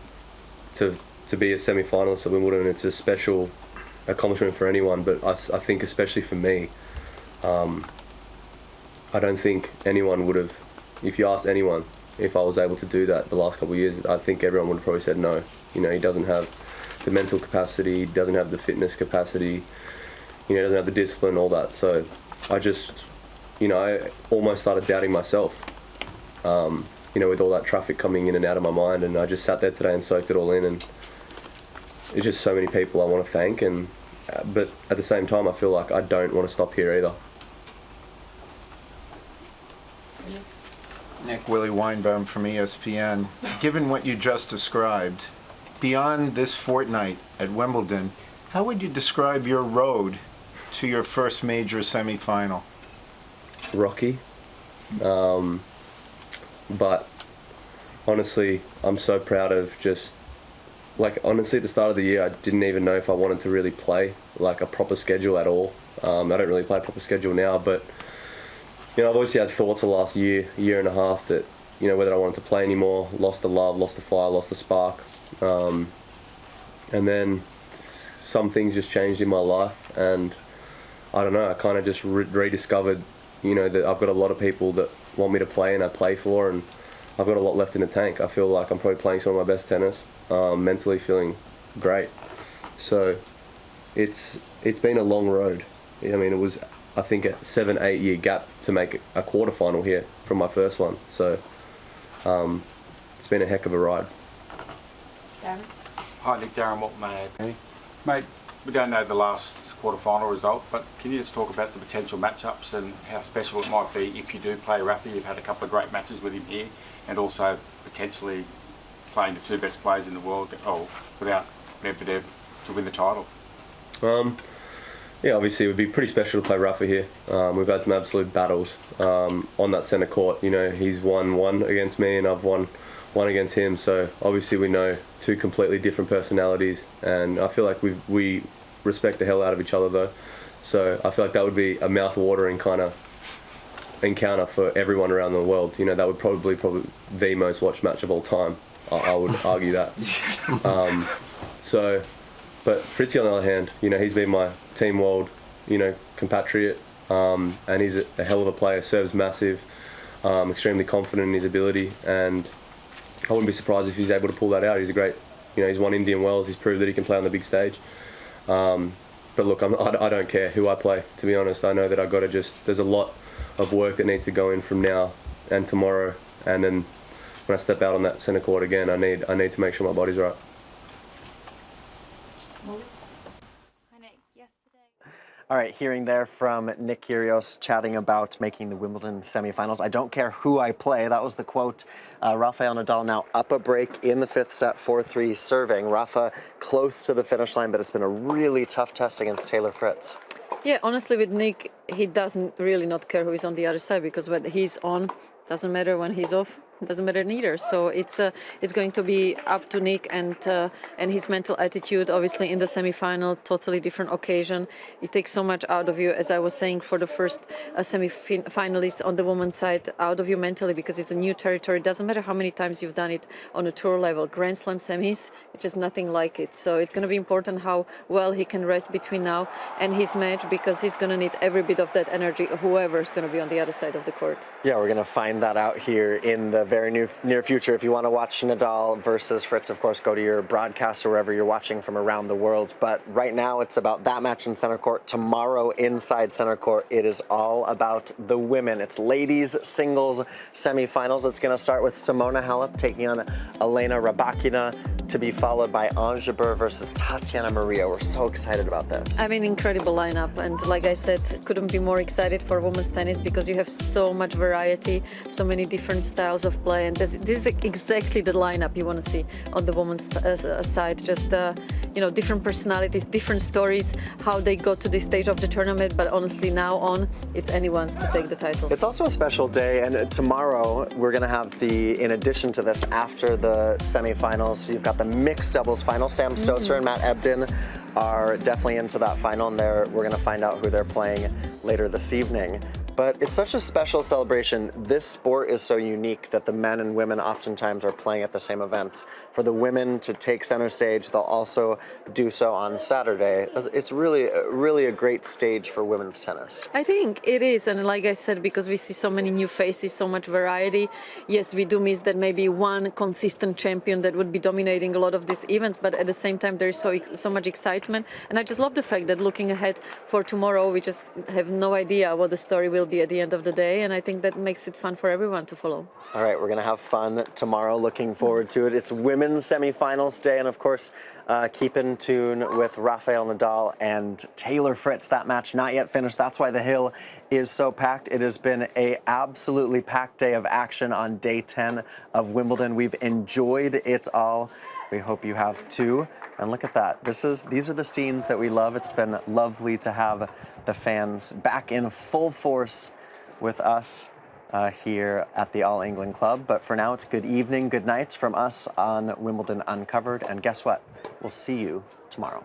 Speaker 12: to be a semi-finalist at Wimbledon, it's a special accomplishment for anyone, but I think especially for me. I don't think anyone would have, if you asked anyone if I was able to do that the last couple of years, I think everyone would have probably said no. You know, he doesn't have the mental capacity, doesn't have the fitness capacity, you know, doesn't have the discipline, all that. So I just, you know, I almost started doubting myself, you know, with all that traffic coming in and out of my mind, and I just sat there today and soaked it all in, and it's just so many people I want to thank, and but at the same time I feel like I don't want to stop here either.
Speaker 22: Nick, Willie Weinbaum from ESPN. Given what you just described, beyond this fortnight at Wimbledon, how would you describe your road to your first major semi-final?
Speaker 12: Rocky. But honestly, I'm so proud of just, like, honestly at the start of the year I didn't even know if I wanted to really play like a proper schedule at all. I don't really play a proper schedule now, but you know, I've obviously had thoughts the last year and a half that, you know, whether I wanted to play anymore, lost the love, lost the fire, lost the spark. And then some things just changed in my life, and I don't know, I kind of just rediscovered, you know, that I've got a lot of people that want me to play and I play for, and I've got a lot left in the tank. I feel like I'm probably playing some of my best tennis, mentally feeling great. So it's been a long road. I mean, it was, I think, a 7-8 year gap to make a quarterfinal here from my first one. So it's been a heck of a ride.
Speaker 8: Garin?
Speaker 23: Hi Nick, Darren Watmay. Mate, we don't know the last quarterfinal result, but can you just talk about the potential matchups and how special it might be if you do play Rafa? You've had a couple of great matches with him here, and also potentially playing the two best players in the world, without Medvedev, to win the title.
Speaker 12: Yeah, obviously it would be pretty special to play Rafa here. We've had some absolute battles on that centre court. You know, he's won one against me and I've won one against him. So obviously we know two completely different personalities, and I feel like we respect the hell out of each other though. So I feel like that would be a mouth-watering kind of encounter for everyone around the world. You know, that would probably the most watched match of all time. I would argue that. But Fritz, on the other hand, you know, he's been my team world, you know, compatriot, and he's a hell of a player. Serves massive, extremely confident in his ability, and I wouldn't be surprised if he's able to pull that out. He's a great, he's won Indian Wells. He's proved that he can play on the big stage. But look, I don't care who I play, to be honest. I know that I've got to there's a lot of work that needs to go in from now and tomorrow, and then when I step out on that centre court again, I need to make sure my body's right.
Speaker 7: All right, hearing there from Nick Curios chatting about making the Wimbledon semifinals. I don't care who I play. That was the quote. Rafael Nadal now up a break in the 5th set, 4-3 serving. Rafa close to the finish line, but it's been a really tough test against Taylor Fritz.
Speaker 9: Yeah, honestly, with Nick, he doesn't really not care who is on the other side, because when he's on, doesn't matter when he's off. Doesn't matter neither. So it's going to be up to Nick and his mental attitude. Obviously, in the semi-final, totally different occasion. It takes so much out of you, as I was saying, for the first semi-finalists on the women's side, out of you mentally, because it's a new territory. It doesn't matter how many times you've done it on a tour level. Grand Slam semis, it's just nothing like it. So it's going to be important how well he can rest between now and his match, because he's going to need every bit of that energy, whoever's going to be on the other side of the court.
Speaker 7: Yeah, we're going to find that out here in the very near future. If you want to watch Nadal versus Fritz, of course, go to your broadcast or wherever you're watching from around the world. But right now, it's about that match in center court. Tomorrow, inside center court, it is all about the women. It's ladies singles semifinals. It's going to start with Simona Halep taking on Elena Rybakina, to be followed by Ons Jabeur versus Tatiana Maria. We're so excited about this.
Speaker 9: I mean, incredible lineup, and like I said, couldn't be more excited for women's tennis, because you have so much variety, so many different styles of play, and this is exactly the lineup you want to see on the women's side. Just different personalities, different stories, how they got to this stage of the tournament. But honestly, now on, it's anyone's to take the title.
Speaker 7: It's also a special day, and tomorrow we're going to have in addition to this, after the semifinals, you've got the mixed doubles final. Sam Stosur and Matt Ebden are definitely into that final, and we're going to find out who they're playing later this evening. But it's such a special celebration. This sport is so unique that the men and women oftentimes are playing at the same event. For the women to take center stage, they'll also do so on Saturday. It's really a great stage for women's tennis.
Speaker 9: I think it is, and like I said, because we see so many new faces, so much variety. Yes, we do miss that maybe one consistent champion that would be dominating a lot of these events, but at the same time there is so much excitement. And I just love the fact that looking ahead for tomorrow, we just have no idea what the story will be at the end of the day, and I think that makes it fun for everyone to follow.
Speaker 7: All right, we're going to have fun tomorrow. Looking forward to it. It's women's semifinals day, and of course, keep in tune with Rafael Nadal and Taylor Fritz. That match not yet finished. That's why the Hill is so packed. It has been an absolutely packed day of action on day 10 of Wimbledon. We've enjoyed it all. We hope you have too. And look at that. These are the scenes that we love. It's been lovely to have the fans back in full force with us here at the All England Club. But for now, it's good evening, good night from us on Wimbledon Uncovered. And guess what? We'll see you tomorrow.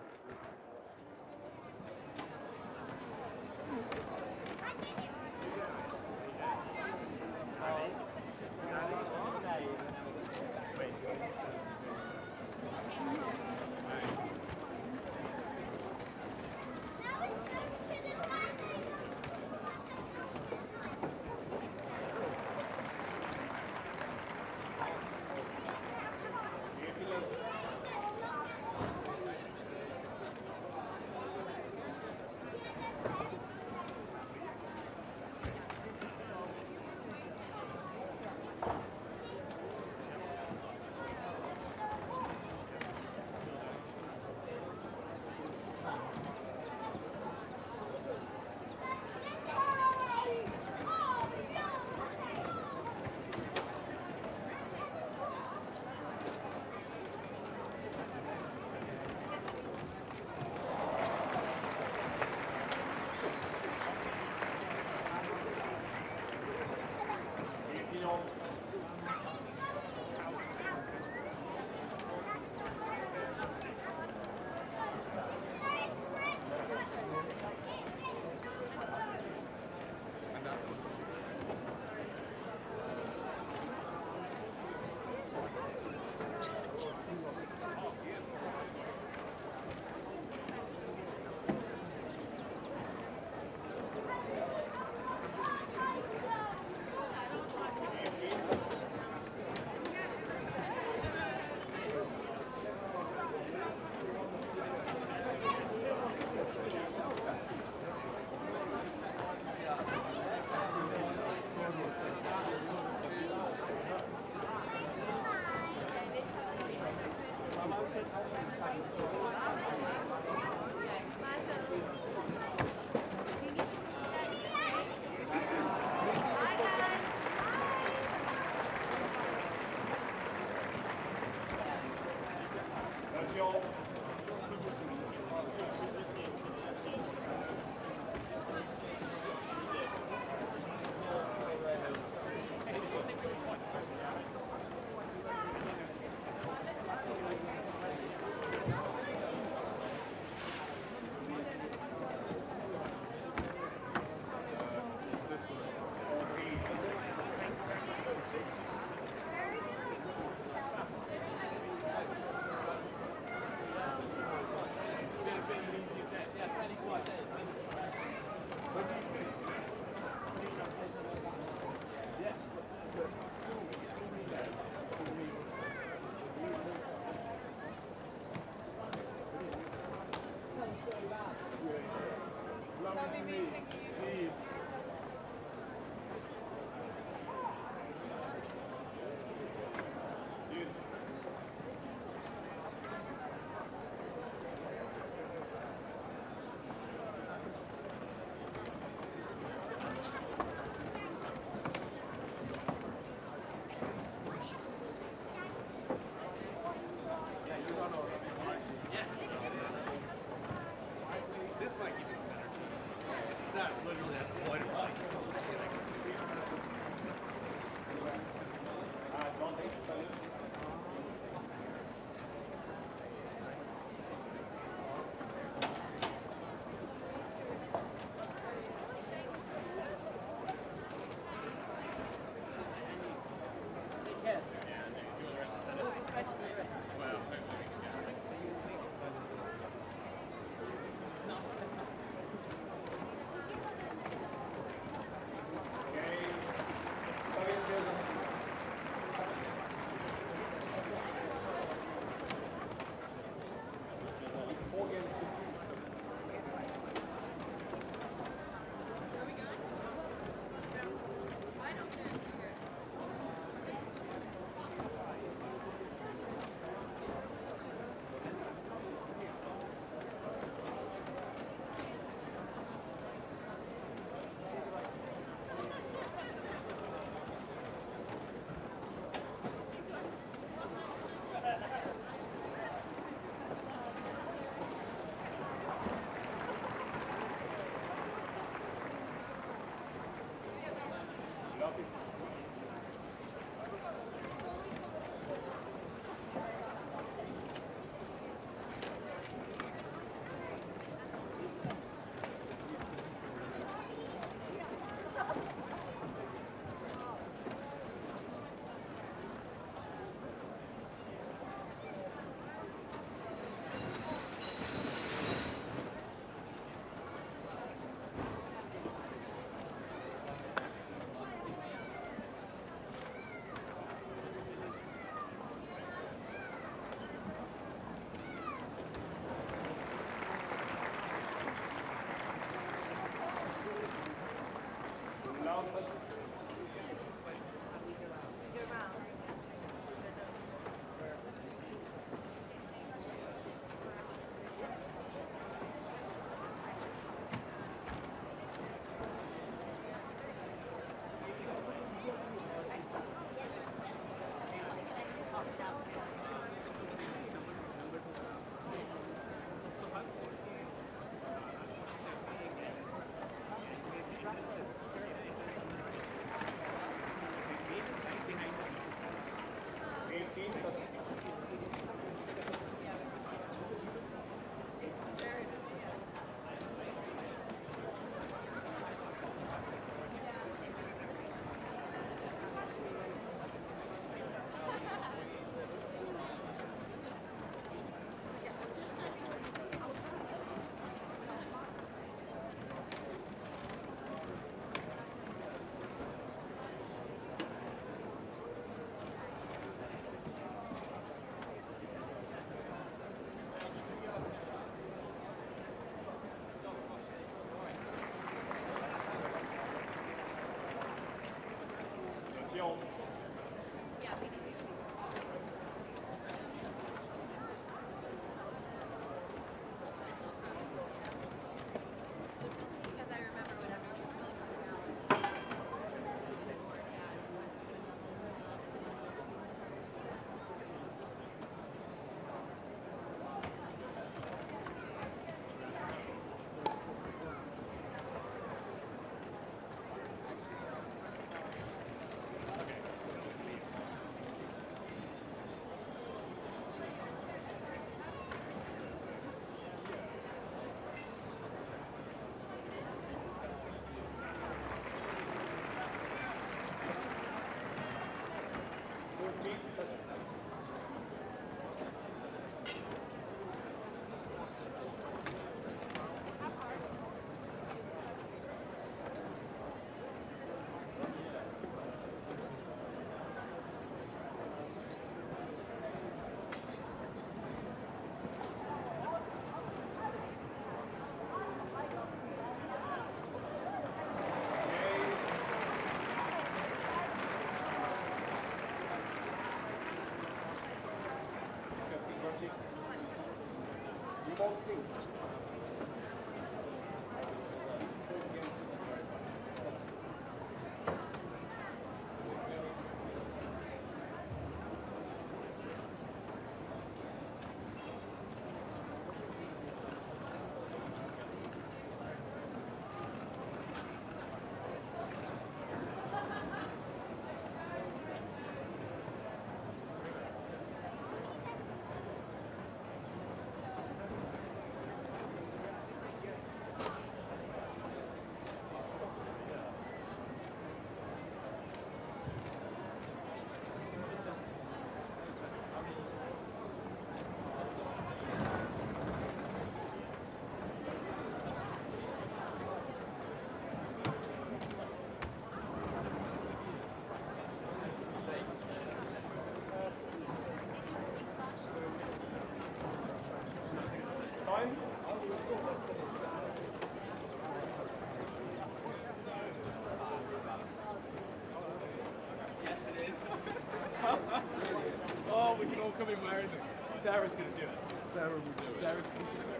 Speaker 1: Oh, we can all come in wearing them. Sarah's going to do it. Sarah will do it. Sarah's going to do it.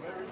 Speaker 1: Where is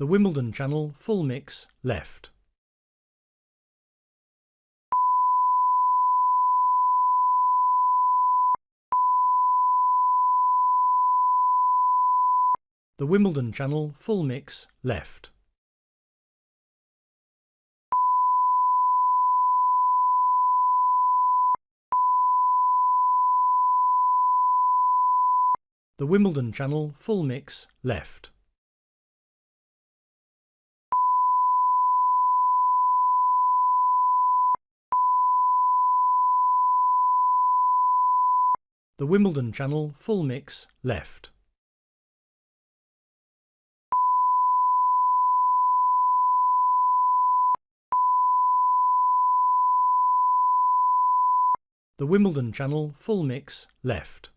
Speaker 4: The Wimbledon Channel full mix left. The Wimbledon Channel full mix left. The Wimbledon Channel full mix left. The Wimbledon Channel full mix left. The Wimbledon Channel full mix left.